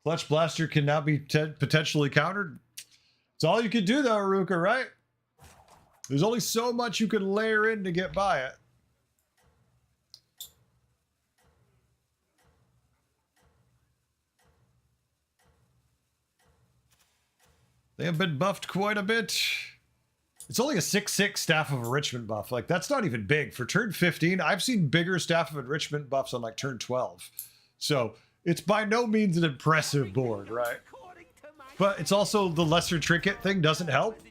Clutch Blaster can now be potentially countered. It's all you can do, though, Aruka, right? There's only so much you can layer in to get by it. They have been buffed quite a bit. It's only a 6/6 Staff of Enrichment buff. Like, that's not even big. For turn 15, I've seen bigger Staff of Enrichment buffs on, like, turn 12. So, it's by no means an impressive board, right? But it's also the lesser trinket thing doesn't help.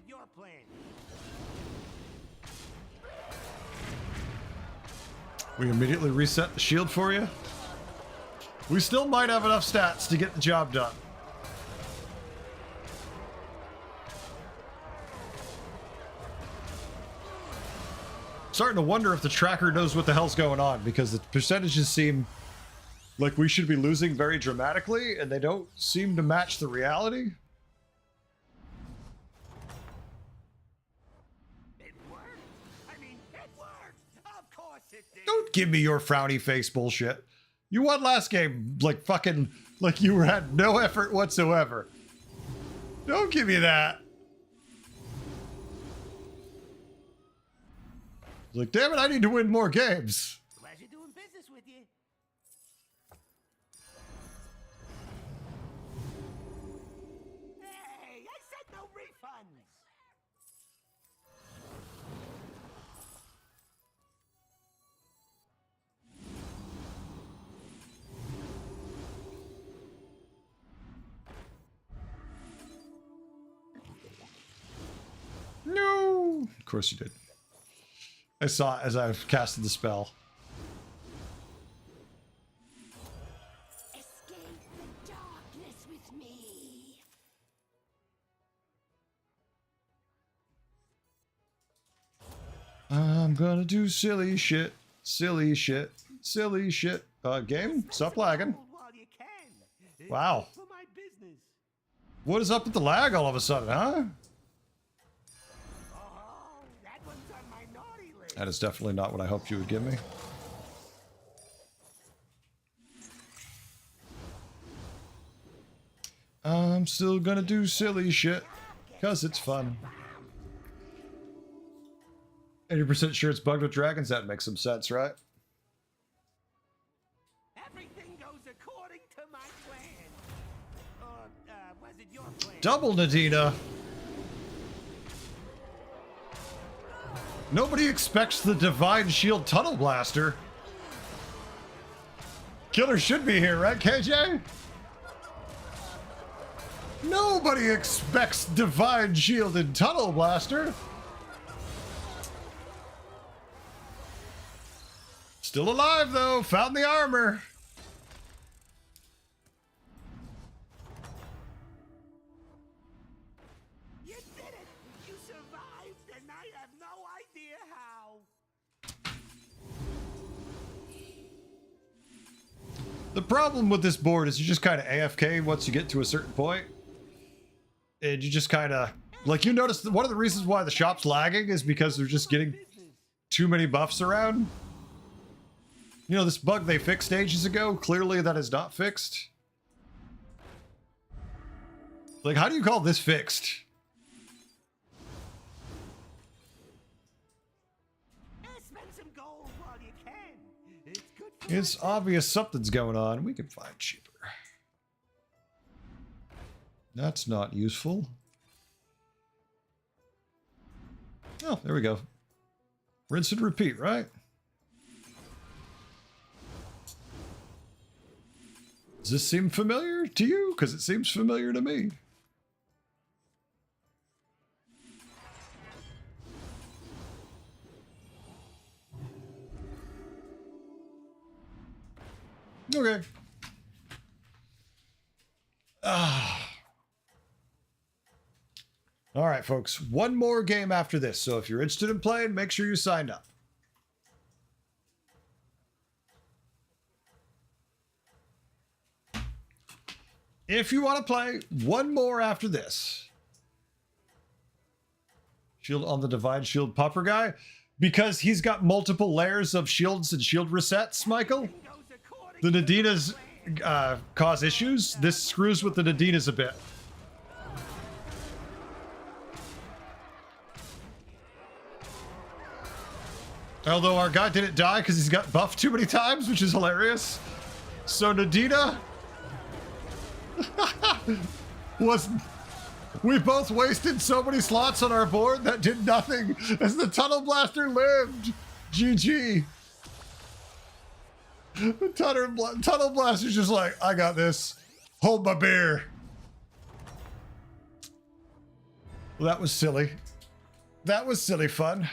We immediately reset the shield for you. We still might have enough stats to get the job done. Starting to wonder if the tracker knows what the hell's going on, because the percentages seem like we should be losing very dramatically, and they don't seem to match the reality. It worked. I mean, it worked. Of course it did. Don't give me your frowny face bullshit. You won last game like fucking, like you had no effort whatsoever. Don't give me that. Like, damn it, I need to win more games. Pleasure doing business with you. Hey, I said no refunds. No! Of course you did. I saw it as I've casted the spell. Escape the darkness with me. I'm gonna do silly shit. Silly shit. Silly shit. Game? Stop lagging. While you can. It's Wow. good for my business. What is up with the lag all of a sudden, huh? Oh, that one's on my naughty list. That is definitely not what I hoped you would give me. I'm still gonna do silly shit, because it's fun. 80% sure it's bugged with dragons? That makes some sense, right? Everything goes according to my plan. Or, was it your plan? Double Nadina! Nobody expects the Divine Shield Tunnel Blaster. Killer should be here, right, KJ? Nobody expects Divine Shielded Tunnel Blaster. Still alive, though. Found the armor. You did it! You survived, and I have no idea how. The problem with this board is you just kind of AFK once you get to a certain point. And you just kind of... Like, you notice that one of the reasons why the shop's lagging is because they're just getting too many buffs around. You know, this bug they fixed ages ago, clearly that is not fixed. Like, how do you call this fixed? Spend some gold while you can. It's good for It's obvious something's going on. We can find cheaper. That's not useful. Oh, there we go. Rinse and repeat, right? Does this seem familiar to you? Because it seems familiar to me. Okay. All right, folks. One more game after this. So if you're interested in playing, make sure you signed up. If you want to play, one more after this. Shield on the Divine Shield Pupper guy. Because he's got multiple layers of shields and shield resets, Michael. The Nadinas cause issues. This screws with the Nadinas a bit. Although our guy didn't die because he's got buffed too many times, which is hilarious. So Nadina was... We both wasted so many slots on our board that did nothing as the Tunnel Blaster lived. GG. The Tunnel Blaster's just like, I got this. Hold my beer. Well, that was silly. That was silly fun.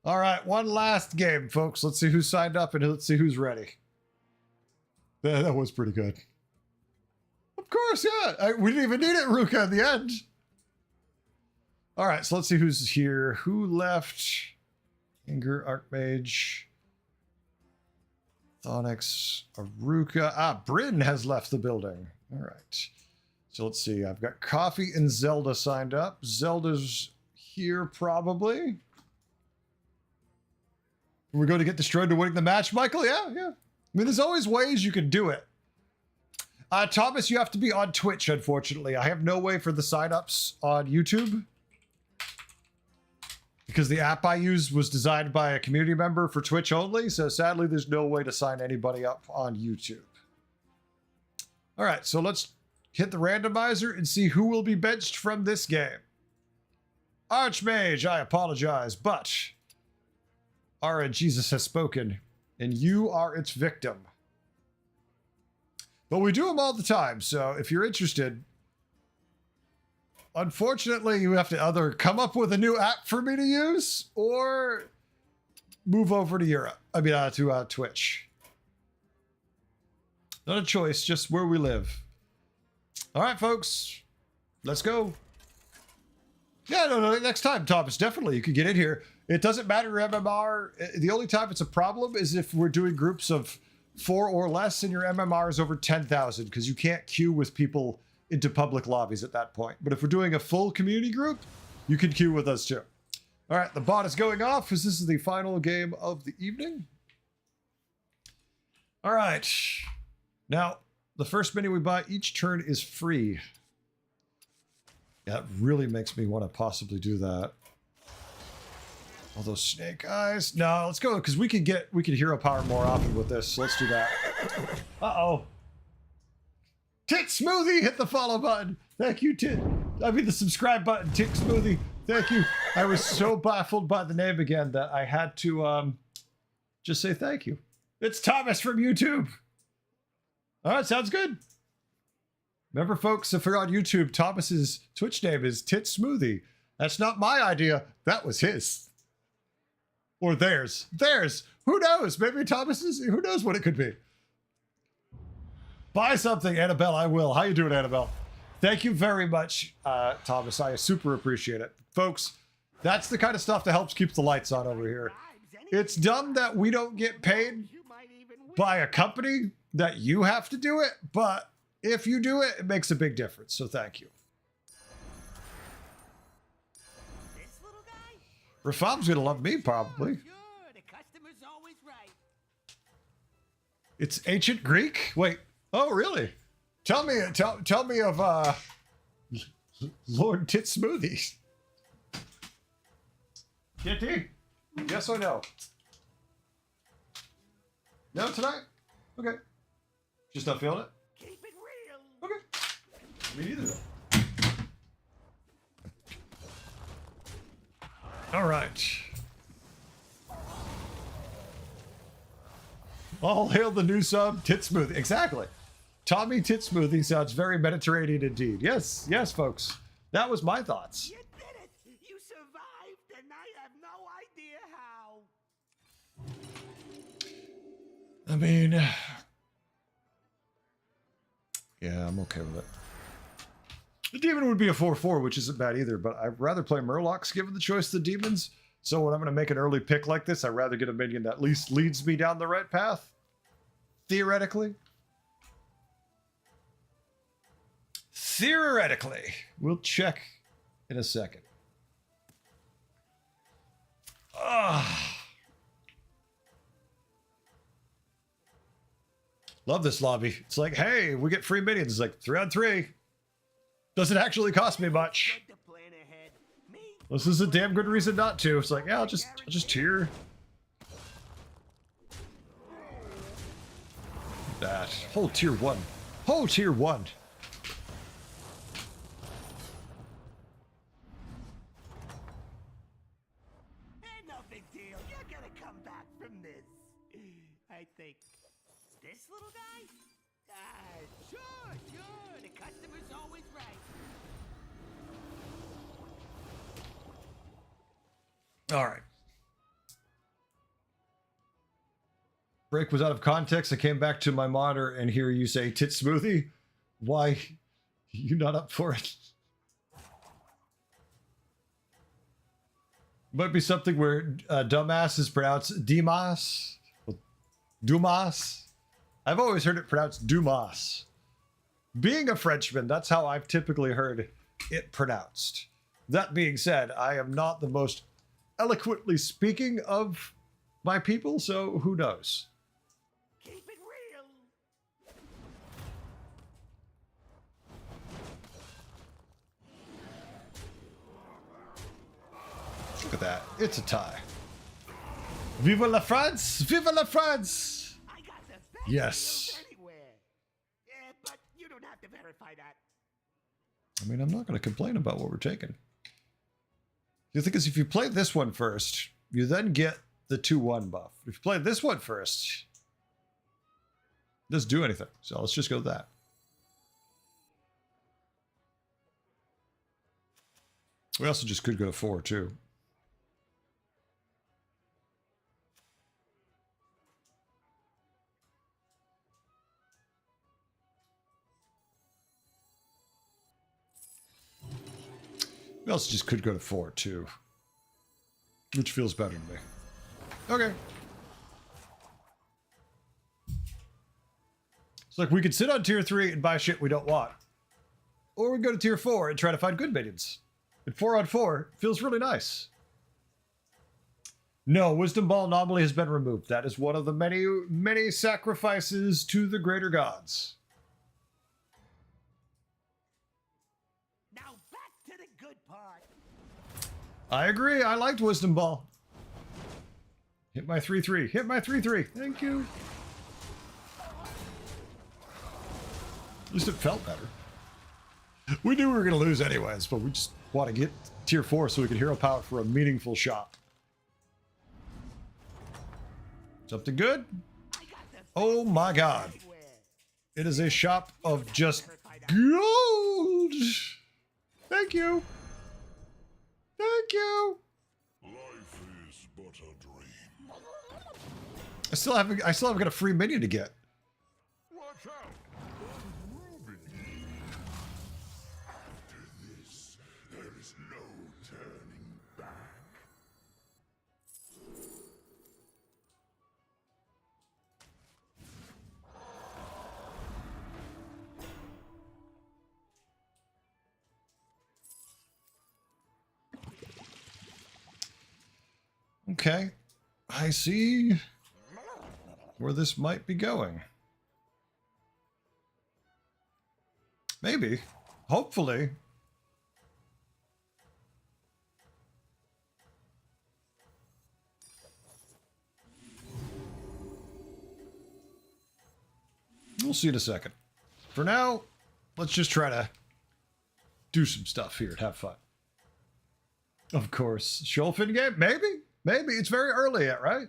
All right, one last game, folks. Let's see who signed up and let's see who's ready. That was pretty good. Of course, yeah. We didn't even need it, Ruka, in the end. All right, so let's see who's here. Who left? Inger, Archmage, Thonix, Aruka. Bryn has left the building. All right. So let's see. I've got Coffee and Zelda signed up. Zelda's here probably. We're going to get destroyed to winning the match, Michael? Yeah, yeah. I mean, there's always ways you can do it. Thomas, you have to be on Twitch, unfortunately. I have no way for the sign-ups on YouTube. because the app I use was designed by a community member for Twitch only, so sadly there's no way to sign anybody up on YouTube. All right, so let's hit the randomizer and see who will be benched from this game. Archmage, I apologize, but our Jesus has spoken, and you are its victim. But we do them all the time, so if you're interested, unfortunately, you have to either come up with a new app for me to use or move over to Europe. I mean, to Twitch. Not a choice, just where we live. All right, folks, let's go. Yeah, no, next time, Thomas, definitely you can get in here. It doesn't matter MMR. The only time it's a problem is if we're doing groups of 4 or less and your MMR is over 10,000, because you can't queue with people into public lobbies at that point. But if we're doing a full community group, you can queue with us too. All right, the bot is going off as this is the final game of the evening. All right. Now, the first mini we buy each turn is free. That really makes me want to possibly do that. All those snake eyes. No, let's go, because we could hero power more often with this. So let's do that. Uh-oh. Tit Smoothie, hit the follow button. Thank you, Tit. I mean the subscribe button, Tit Smoothie. Thank you. I was so baffled by the name again that I had to just say thank you. It's Thomas from YouTube. All right, sounds good. Remember, folks, if you're on YouTube, Thomas's Twitch name is Tit Smoothie. That's not my idea. That was his. Or theirs. Theirs. Who knows? Maybe Thomas's. Who knows what it could be? Buy something, Annabelle. I will. How you doing, Annabelle? Thank you very much, Thomas. I super appreciate it. Folks, that's the kind of stuff that helps keep the lights on over here. It's dumb that we don't get paid by a company that you have to do it, but if you do it, it makes a big difference. So thank you. Rafam's gonna love me, probably. It's ancient Greek? Wait. Oh, really? Tell me of Lord Tit Smoothies. Kitty? Yes or no? No tonight? Okay. Just not feeling it? Keep it real. Okay. Me neither though. All right. All hail the new sub, Tit Smoothie. Exactly. Tommy Tit Smoothie sounds very Mediterranean indeed. Yes, yes, folks. That was my thoughts. You did it. You survived, and I have no idea how. I mean, yeah, I'm okay with it. The demon would be a 4/4, which isn't bad either, but I'd rather play Murlocs given the choice to demons. So when I'm going to make an early pick like this, I'd rather get a minion that at least leads me down the right path. Theoretically. Theoretically. We'll check in a second. Love this lobby. It's like, hey, we get free minions. It's like 3-on-3. Doesn't actually cost me much. This is a damn good reason not to. It's like, yeah, I'll just tier. That whole tier 1. Whole tier 1. No big deal. You're gonna come back from this. I think. This little guy? Sure. The customer's always right. All right. Break was out of context. I came back to my monitor and hear you say tit smoothie. Why? You not up for it? Might be something where dumbass is pronounced Dimas. Dumas. I've always heard it pronounced Dumas. Being a Frenchman, that's how I've typically heard it pronounced. That being said, I am not the most eloquently speaking of my people, so who knows? Keep it real. Look at that. It's a tie. Viva la France! Viva la France! I got the best Yes. deals anywhere. Yeah, but you don't have to verify that. I mean, I'm not going to complain about what we're taking. The thing is, if you play this one first, you then get the 2-1 buff. If you play this one first, it doesn't do anything. So let's just go with that. We also just could go to 4, too. We also just could go to 4, too. Which feels better to me. Okay. It's like we could sit on tier 3 and buy shit we don't want. Or we go to tier 4 and try to find good minions. And 4 on 4 feels really nice. No, Wisdom Ball anomaly has been removed. That is one of the many, many sacrifices to the greater gods. Now back to the good part. I agree. I liked Wisdom Ball. Hit my 3-3. Hit my 3-3. Thank you. At least it felt better. We knew we were going to lose anyways, but we just want to get tier 4 so we can hero power for a meaningful shop. Something good? Oh my god. It is a shop of just gold. Thank you. Thank you. Life is but a dream. I still haven't got a free minion to get. Watch out! Ruby. After this, there is no turning back. Okay. I see where this might be going. Maybe. Hopefully. We'll see in a second. For now, let's just try to do some stuff here and have fun. Of course. Shoalfin game? Maybe. Maybe. It's very early yet, right?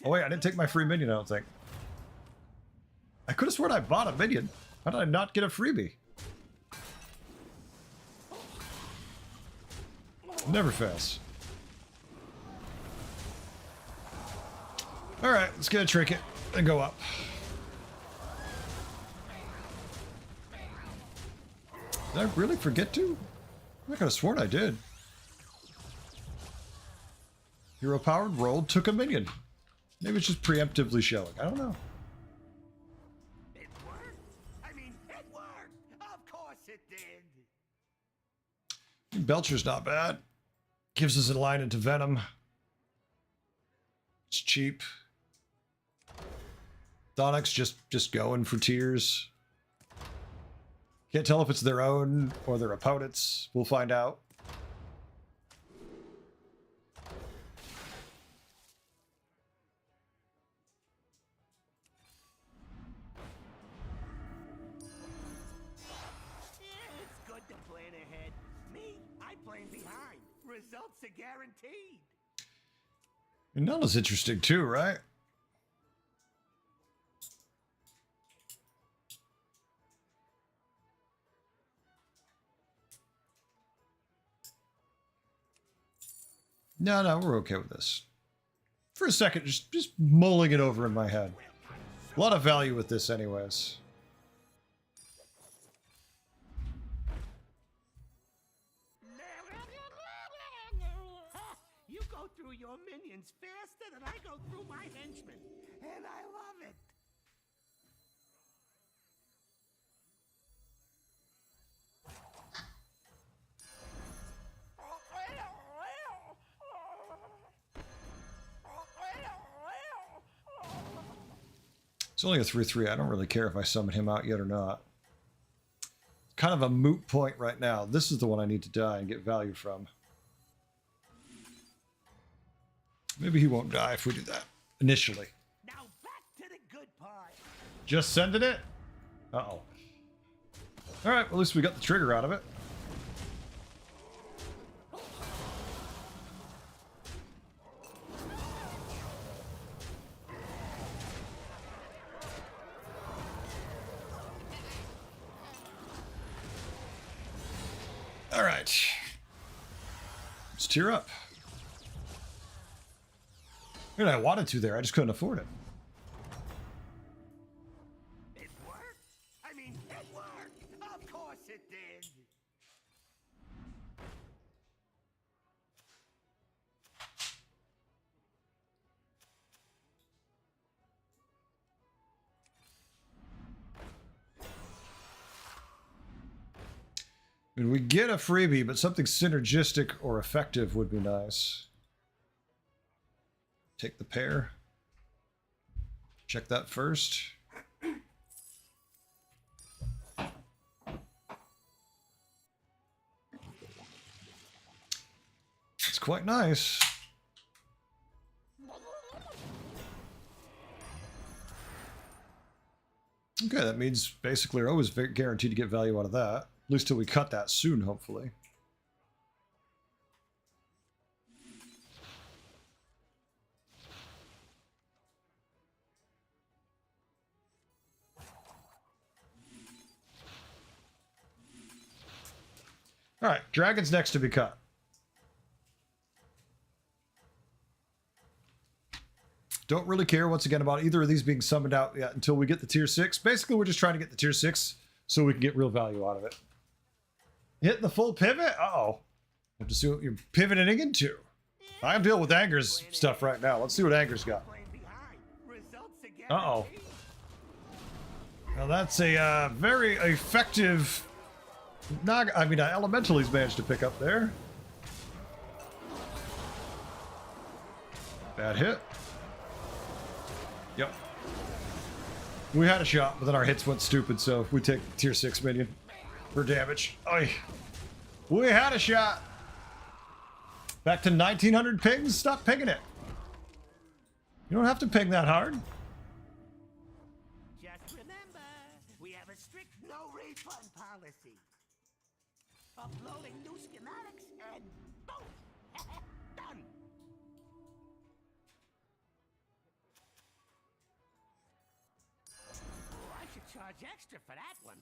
Oh wait, I didn't take my free minion, I don't think. I could have sworn I bought a minion. How did I not get a freebie? Never fails. Alright, let's get a trinket and go up. Did I really forget to? I could have sworn I did. Hero powered, rolled, took a minion. Maybe it's just preemptively showing. I don't know. It worked. I mean, it worked. Of course it did. Belcher's not bad. Gives us a line into Venom. It's cheap. Thonix just going for tears. Can't tell if it's their own or their opponent's. We'll find out. It's good to plan ahead. Me, I plan behind. Results are guaranteed. And Nulla's interesting too, right? No, we're okay with this. For a second, just mulling it over in my head. A lot of value with this anyways. You go through your minions faster than I go through my henchmen. And I love it. It's only a 3-3. I don't really care if I summon him out yet or not. It's kind of a moot point right now. This is the one I need to die and get value from. Maybe he won't die if we do that initially. Now back to the good part. Just sending it? Uh-oh. All right, well, at least we got the trigger out of it. All right. Let's tear up. I mean, I wanted to there. I just couldn't afford it. It worked? I mean, it worked! Of course it did! I mean, we get a freebie, but something synergistic or effective would be nice. Take the pair. Check that first. It's quite nice. Okay, that means basically we're always guaranteed to get value out of that. At least till we cut that soon, hopefully. All right, dragon's next to be cut. Don't really care, once again, about either of these being summoned out yet until we get the tier 6. Basically, we're just trying to get the tier 6 so we can get real value out of it. Hitting the full pivot? Uh-oh. Have to see what you're pivoting into. I'm dealing with Anger's stuff right now. Let's see what Anger's got. Uh-oh. Now that's a very effective naga. I mean, elemental he's managed to pick up there. Bad hit. Yep. We had a shot, but then our hits went stupid, so we take tier 6 minion for damage. Oy. We had a shot. Back to 1900 pings. Stop pinging it. You don't have to ping that hard. Just remember, we have a strict no refund policy. Uploading new schematics and boom, done. Oh, I should charge extra for that one.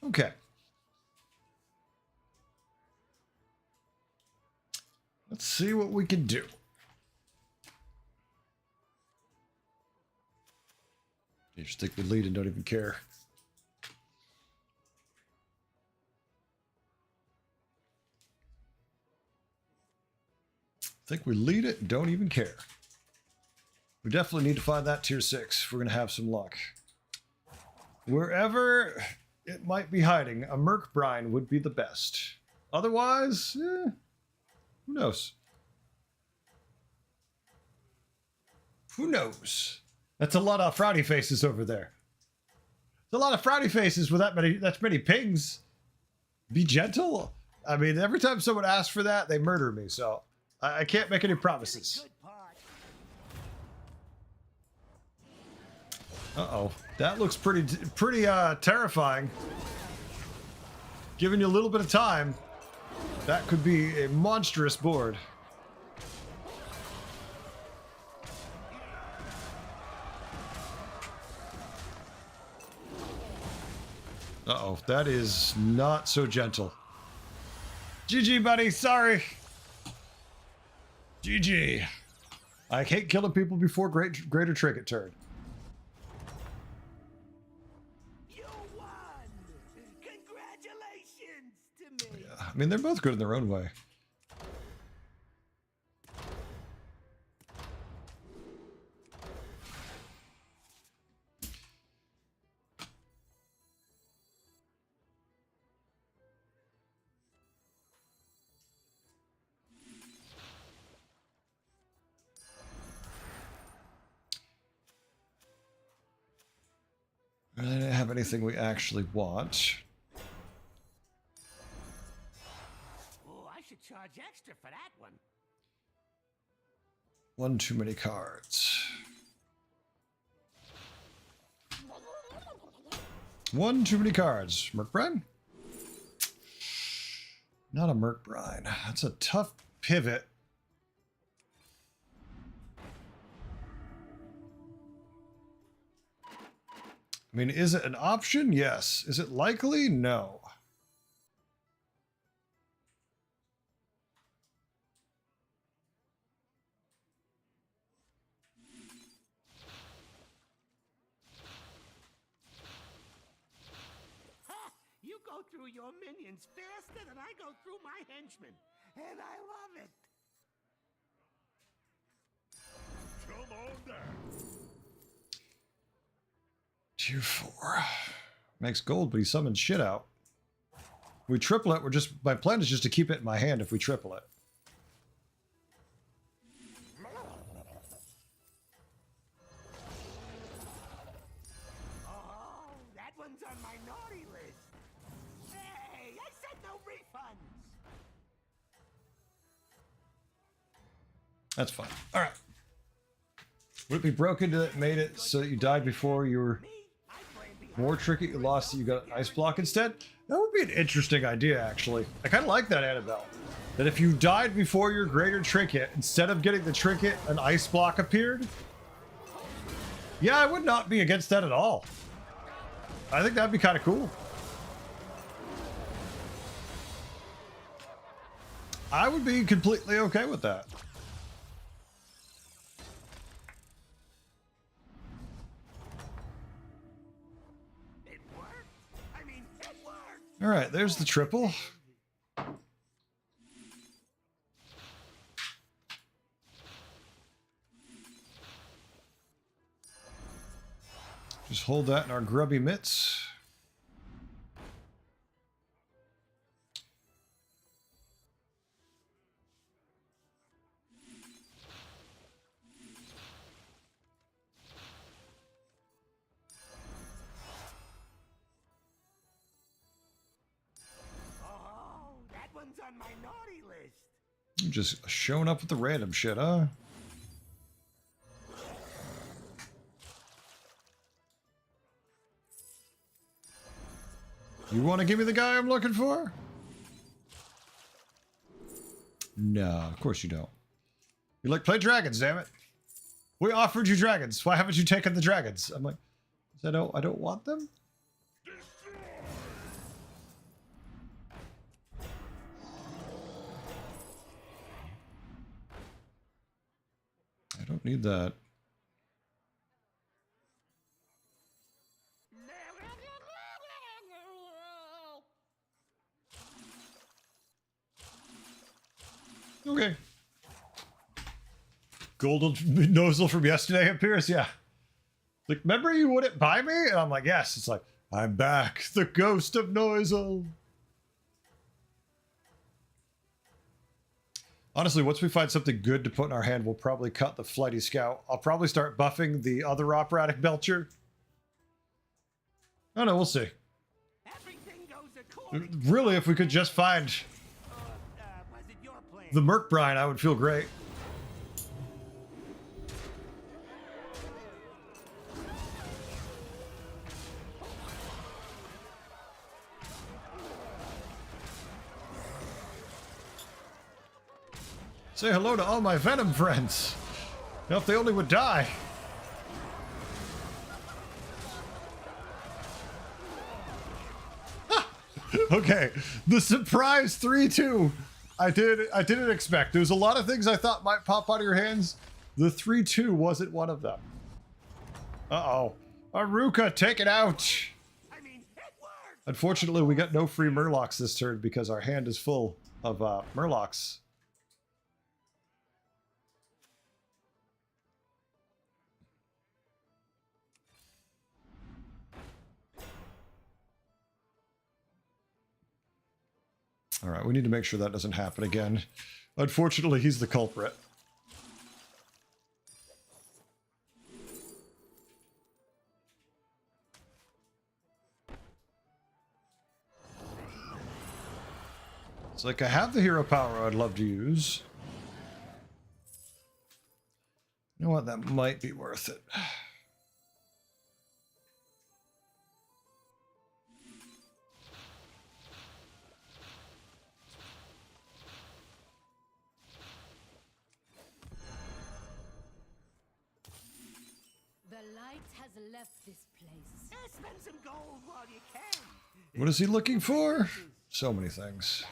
Okay. Let's see what we can do. You just think we lead and don't even care. Think we lead it and don't even care. We definitely need to find that tier 6 if we're going to have some luck. Wherever it might be hiding, a Merc Brine would be the best. Otherwise, who knows? Who knows? That's a lot of frowny faces over there. There's a lot of frowny faces with that many pings. Be gentle. I mean, every time someone asks for that, they murder me, so I can't make any promises. Uh-oh. That looks pretty terrifying. Giving you a little bit of time, that could be a monstrous board. Uh-oh, that is not so gentle. GG, buddy, sorry. GG. I hate killing people before greater trinket turn. You won! Congratulations to me! Yeah, I mean, they're both good in their own way. I didn't have anything we actually want. Oh, I should charge extra for that one. One too many cards. One too many cards. Merc Brine? Not a Merc Brine. That's a tough pivot. I mean, is it an option? Yes. Is it likely? No. Ha! You go through your minions faster than I go through my henchmen. And I love it. Come on down. Tier 4. Makes gold, but he summons shit out. We triple it, my plan is just to keep it in my hand if we triple it. Oh, that one's on my naughty list. Hey, I said no refunds. That's fine. All right. Would it be broken that made it so that you died before you were more tricky? You lost, you got an ice block instead? That would be an interesting idea, actually. I kind of like that, Annabelle. That if you died before your greater trinket, instead of getting the trinket, an ice block appeared. Yeah, I would not be against that at all. I think that'd be kind of cool. I would be completely okay with that. All right, there's the triple. Just hold that in our grubby mitts. On my naughty list. You're just showing up with the random shit, huh? You want to give me the guy I'm looking for? No, of course you don't. You're like, play dragons, damn it. We offered you dragons. Why haven't you taken the dragons? I'm like, I don't want them. I don't need that. Okay. Golden nozzle from yesterday appears, yeah. Like, remember you wouldn't buy me? And I'm like, yes. It's like, I'm back. The ghost of nozzle. Honestly, once we find something good to put in our hand, we'll probably cut the Flighty Scout. I'll probably start buffing the other operatic belcher. I don't know, we'll see. Really, if we could just find the Merc Brine, I would feel great. Say hello to all my Venom friends. Now, if they only would die. Okay, the surprise 3-2. I didn't expect. There's a lot of things I thought might pop out of your hands. The 3-2 wasn't one of them. Uh-oh. Aruka, take it out. Unfortunately, we got no free Murlocs this turn because our hand is full of Murlocs. All right, we need to make sure that doesn't happen again. Unfortunately, he's the culprit. It's like I have the hero power I'd love to use. You know what? That might be worth it. The light has left this place. Spend some gold while you can. What is he looking for? So many things.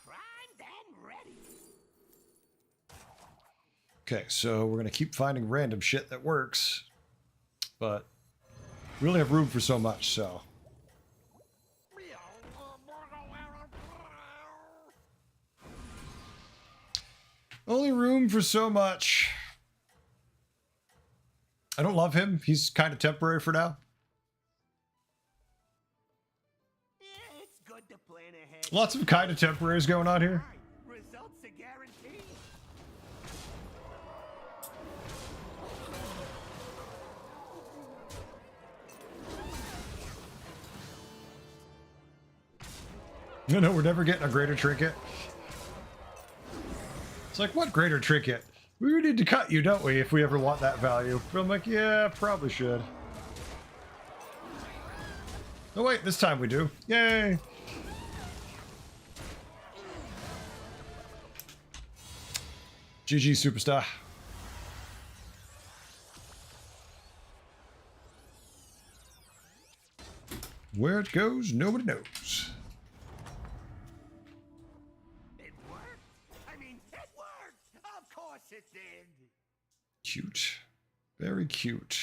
Primed and ready. Okay, so we're gonna keep finding random shit that works, but we only have room for so much, so. Only room for so much. I don't love him. He's kind of temporary for now. Yeah, it's good to plan ahead. Lots of kind of temporaries going on here. Results are guaranteed. No, we're never getting a greater trinket. It's like, what greater trinket? We need to cut you, don't we, if we ever want that value? But I'm like, yeah, probably should. Oh wait, this time we do. Yay! GG, superstar. Where it goes, nobody knows. It worked. I mean, it worked. Of course it did. Cute. Very cute.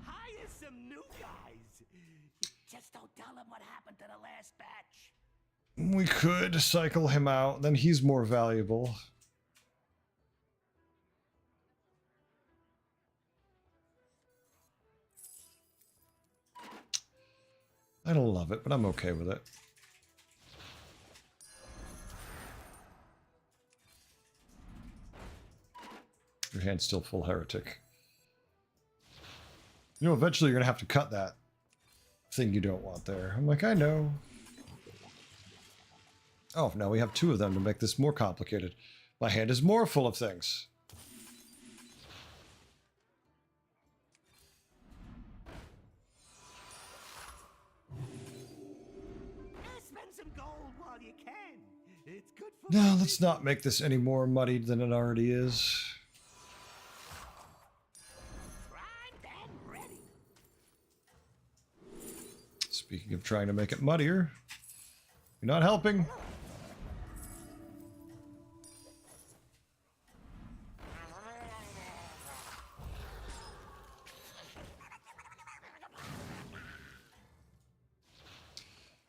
Hire some new guys. Just don't tell them what happened to the last batch. We could cycle him out, then he's more valuable. I don't love it, but I'm okay with it. Your hand's still full, heretic. You know, eventually you're gonna have to cut that thing you don't want there. I'm like, I know. Oh, now we have two of them to make this more complicated. My hand is more full of things. Spend some gold while you can. It's good for No, let's not make this any more muddied than it already is. primed and ready. Speaking of trying to make it muddier, you're not helping.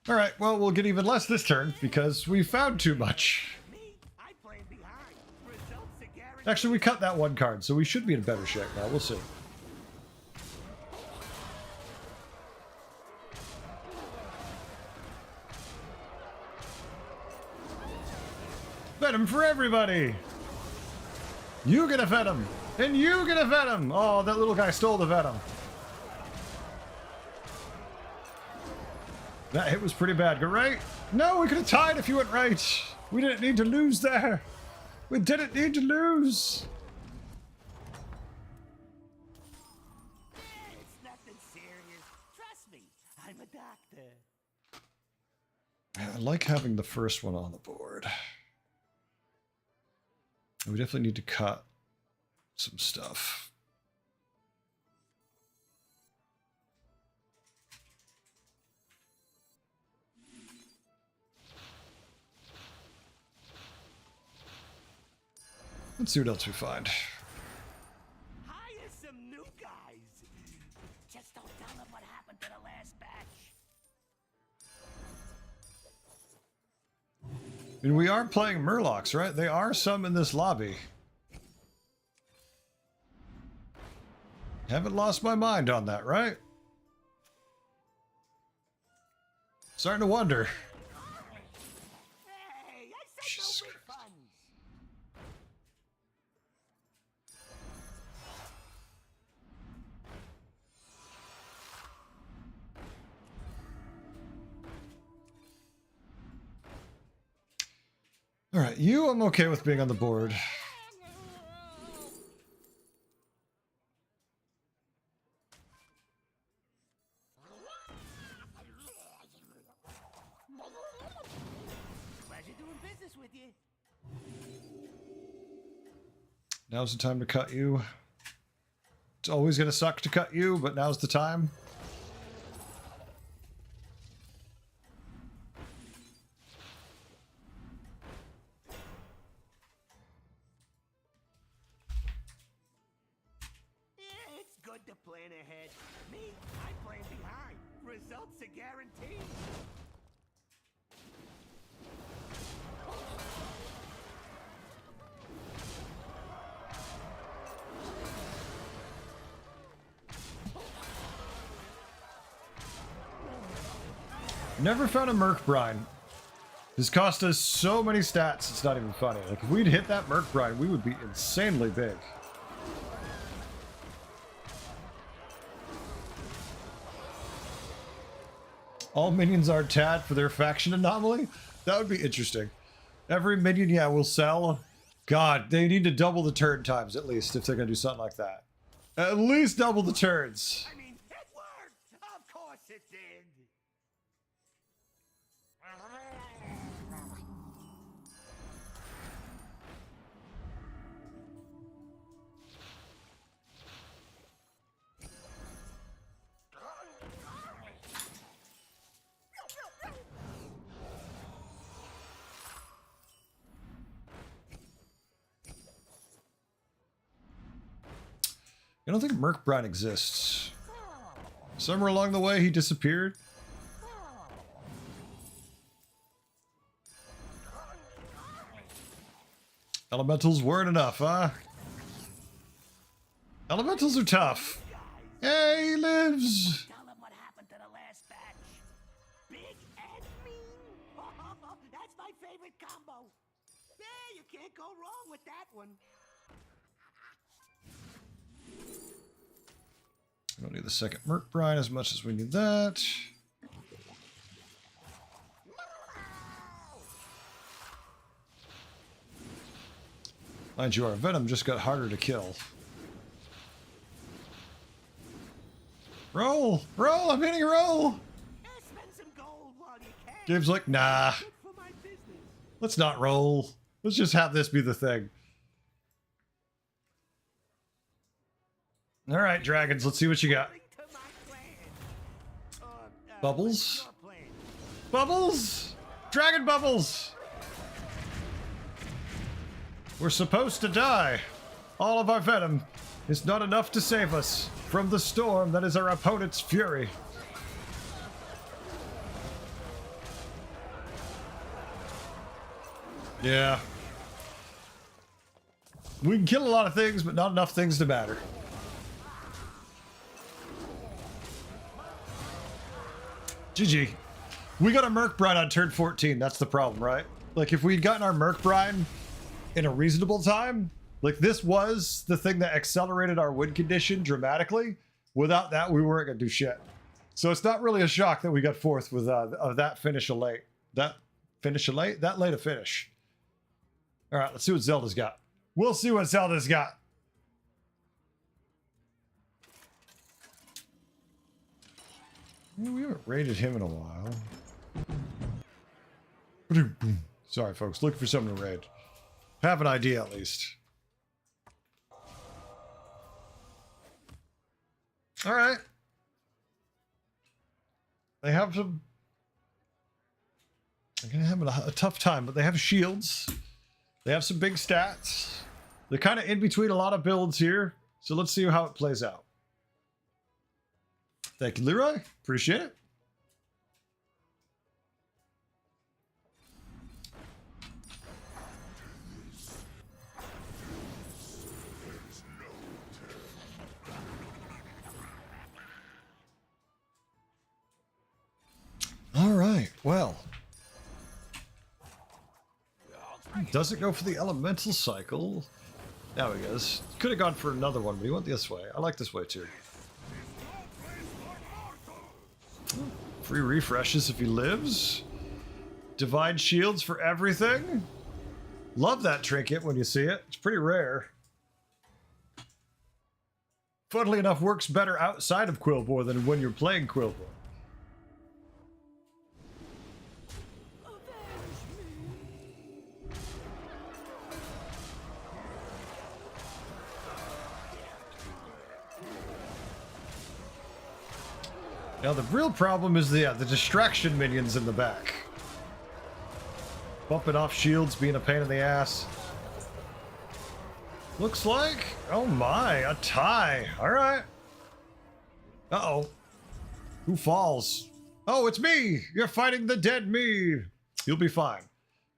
All right, well, we'll get even less this turn because we found too much. Me, I plan behind. Results are guaranteed. Actually, we cut that one card, so we should be in better shape now. We'll see. Venom for everybody! You get a Venom! And you get a Venom! Oh, that little guy stole the Venom. That hit was pretty bad. Go right? No, we could have tied if you went right. We didn't need to lose there. We didn't need to lose. It's nothing serious. Trust me, I'm a doctor. I like having the first one on the board. We definitely need to cut some stuff. Let's see what else we find. Hire some new guys. Just don't tell them what happened to the last batch. And we are playing Murlocs, right? There are some in this lobby. Haven't lost my mind on that, right? Starting to wonder. Hey, I said Jesus no big funds. You, I'm okay with being on the board. Pleasure doing business with you. Now's the time to cut you. It's always gonna suck to cut you, but now's the time. Yeah, it's good to plan ahead. Me, I plan behind. Results are guaranteed. Never found a Merc Brine. This cost us so many stats, it's not even funny. Like, if we'd hit that Merc Brine, we would be insanely big. All minions are tad for their faction anomaly? That would be interesting. Every minion, yeah, will sell. God, they need to double the turn times at least if they're going to do something like that. At least double the turns. I mean, it worked! Of course it did! I don't think Merc Brine exists. Somewhere along the way, he disappeared. Elementals weren't enough, huh? Elementals are tough. Hey, he lives! Tell them what happened to the last batch. Big and mean. That's my favorite combo. Yeah, you can't go wrong with that one. We don't need the second Merc Brine as much as we need that. Mind you, our Venom just got harder to kill. Roll! Roll! I'm hitting a roll! Yeah, spend some gold while you can. Gabe's like, nah. Good for my business. Let's not roll. Let's just have this be the thing. All right, dragons, let's see what you got. To my plan. Bubbles? Your plan. Bubbles! Dragon bubbles! We're supposed to die. All of our venom is not enough to save us from the storm that is our opponent's fury. Yeah. We can kill a lot of things, but not enough things to matter. GG. We got a Merc Brine on turn 14. That's the problem, right? Like, if we'd gotten our Merc Brine in a reasonable time, like, this was the thing that accelerated our win condition dramatically. Without that, we weren't going to do shit. So it's not really a shock that we got fourth with that finish late. That finish late? That late a finish. All right, let's see what Zelda's got. We'll see what Zelda's got. We haven't raided him in a while. Sorry, folks. Looking for something to raid. Have an idea, at least. All right. They have some... They're going to have a tough time, but they have shields. They have some big stats. They're kind of in between a lot of builds here. So let's see how it plays out. Thank you, Leroy. Appreciate it. All right, well. Doesn't go for the elemental cycle. Now he goes. Could have gone for another one, but he went this way. I like this way too. Free refreshes if he lives. Divine shields for everything. Love that trinket when you see it. It's pretty rare. Funnily enough, works better outside of Quillbore than when you're playing Quillbore. Now the real problem is the distraction minions in the back. Bumping off shields, being a pain in the ass. Looks like, oh my, a tie. All right. Uh-oh. Who falls? Oh, it's me. You're fighting the dead me. You'll be fine.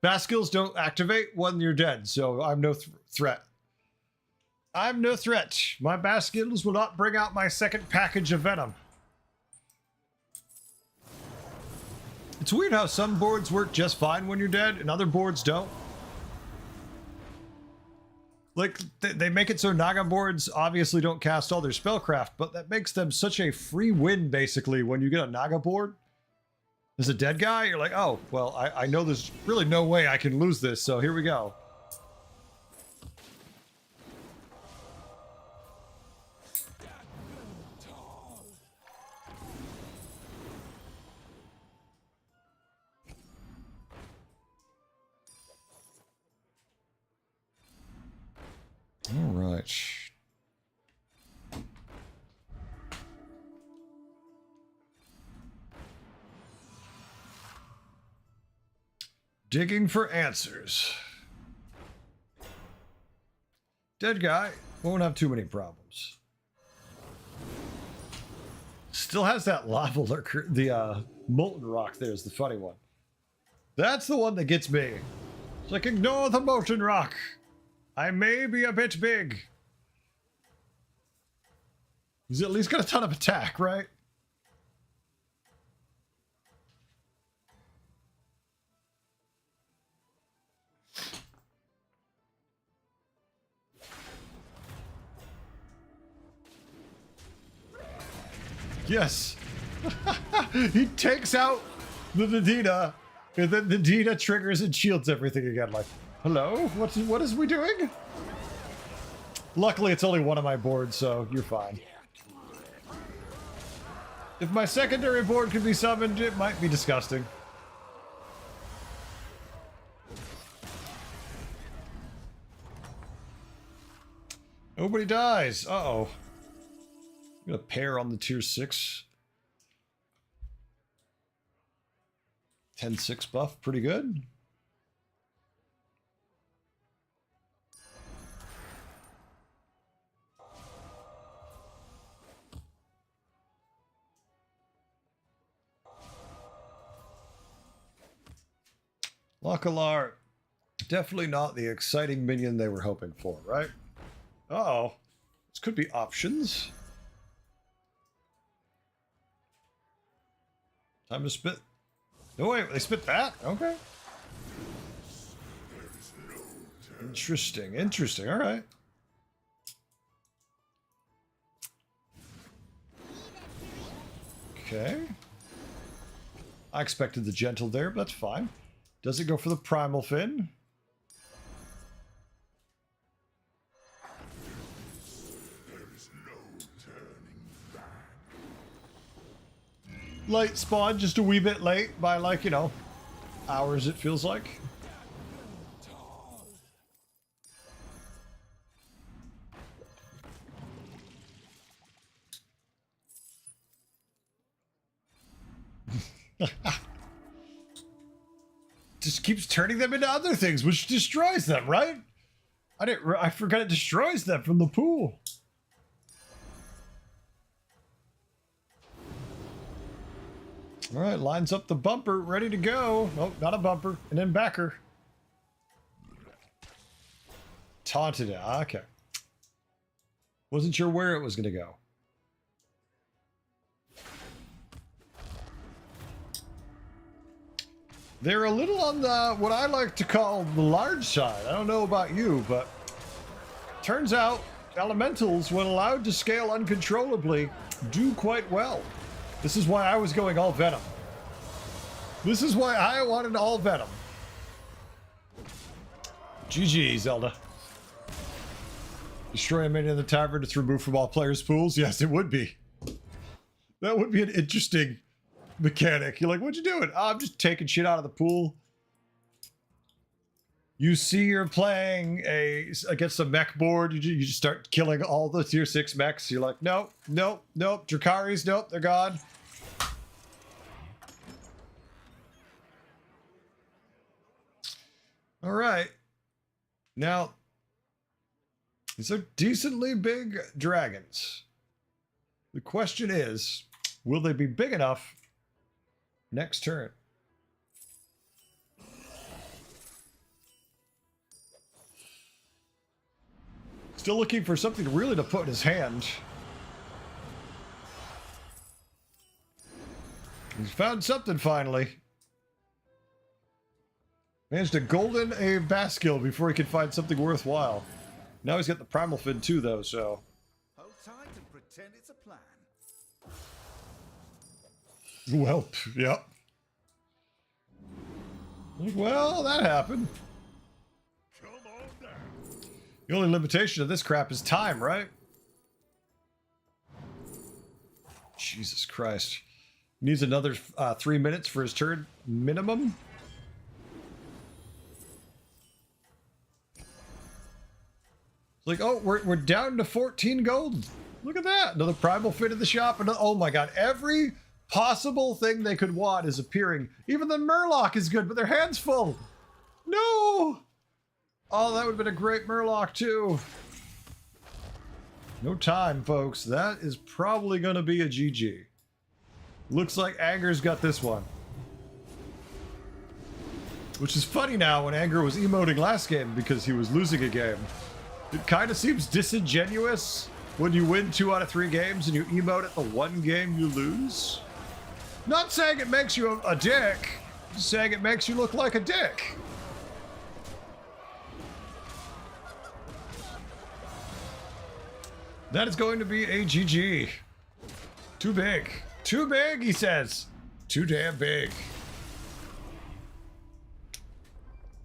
Baskills don't activate when you're dead, so I'm no threat. I'm no threat. My Baskills will not bring out my second package of venom. It's weird how some boards work just fine when you're dead and other boards don't. Like, they make it so Naga boards obviously don't cast all their spellcraft, but that makes them such a free win, basically, when you get a Naga board. As a dead guy, you're like, oh, well, I know there's really no way I can lose this, so here we go. All right. Digging for answers. Dead guy won't have too many problems. Still has that lava lurker. The molten rock there is the funny one. That's the one that gets me. It's like, ignore the molten rock. I may be a bit big. He's at least got a ton of attack, right? Yes. He takes out the Nadina, and then Nadina triggers and shields everything again. Like, hello? What is we doing? Luckily, it's only one of my boards, so you're fine. If my secondary board could be summoned, it might be disgusting. Nobody dies. Uh-oh. I'm gonna pair on the tier 6. 10-6 buff, pretty good. Lockalar, definitely not the exciting minion they were hoping for, right? Uh-oh. This could be options. Time to spit. No, wait, they spit that? Okay. Interesting, interesting. All right. Okay. I expected the gentle there, but that's fine. Does it go for the primal fin? Late spawn, just a wee bit late by, like, you know, hours it feels like. Just keeps turning them into other things, which destroys them, right? I forgot it destroys them from the pool. All right, lines up the bumper, ready to go. Oh, not a bumper, and then backer. Taunted it. Okay. Wasn't sure where it was going to go. They're a little on the, what I like to call the large side. I don't know about you, but turns out elementals, when allowed to scale uncontrollably, do quite well. This is why I was going all Venom. This is why I wanted all Venom. GG, Zelda. Destroy a minion in the tavern. It's removed from all players' pools. Yes, it would be. That would be an interesting mechanic. You're like, what you doing? Oh, I'm just taking shit out of the pool. You see you're playing against a mech board. You just start killing all the tier 6 mechs. You're like, nope, nope, nope. Drakaris, nope, they're gone. All right. Now, these are decently big dragons. The question is, will they be big enough next turn? Still looking for something really to put in his hand. He's found something finally. Managed to golden a Baskill before he could find something worthwhile. Now he's got the Primal Fin too, though, so. Hold tight and pretend it's a plan. Well, yep. Well, that happened. The only limitation of this crap is time, right? Jesus Christ. Needs another 3 minutes for his turn minimum. Like, oh, we're down to 14 gold. Look at that. Another Primal Fin in the shop. Another, oh my god, every possible thing they could want is appearing. Even the Murloc is good, but their hand's full. No! Oh, that would have been a great Murloc, too. No time, folks. That is probably going to be a GG. Looks like Anger's got this one. Which is funny now when Anger was emoting last game because he was losing a game. It kind of seems disingenuous when you win 2 out of 3 games and you emote at the one game you lose. Not saying it makes you a dick, just saying it makes you look like a dick. That is going to be a GG. Too big. Too big, he says. Too damn big.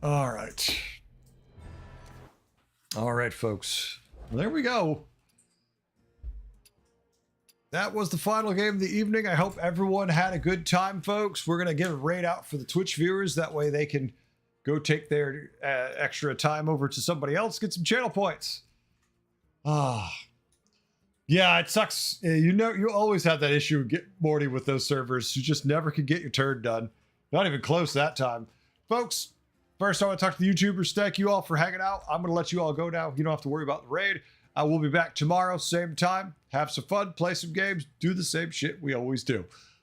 All right. All right, folks. Well, there we go. That was the final game of the evening. I hope everyone had a good time, folks. We're going to give a raid out for the Twitch viewers. That way they can go take their extra time over to somebody else, get some channel points. Ah. Yeah, it sucks. You know, you always have that issue, Morty, with those servers. You just never can get your turn done. Not even close that time. Folks, first I want to talk to the YouTubers. Thank you all for hanging out. I'm going to let you all go now. You don't have to worry about the raid. I will be back tomorrow, same time. Have some fun, play some games, do the same shit we always do.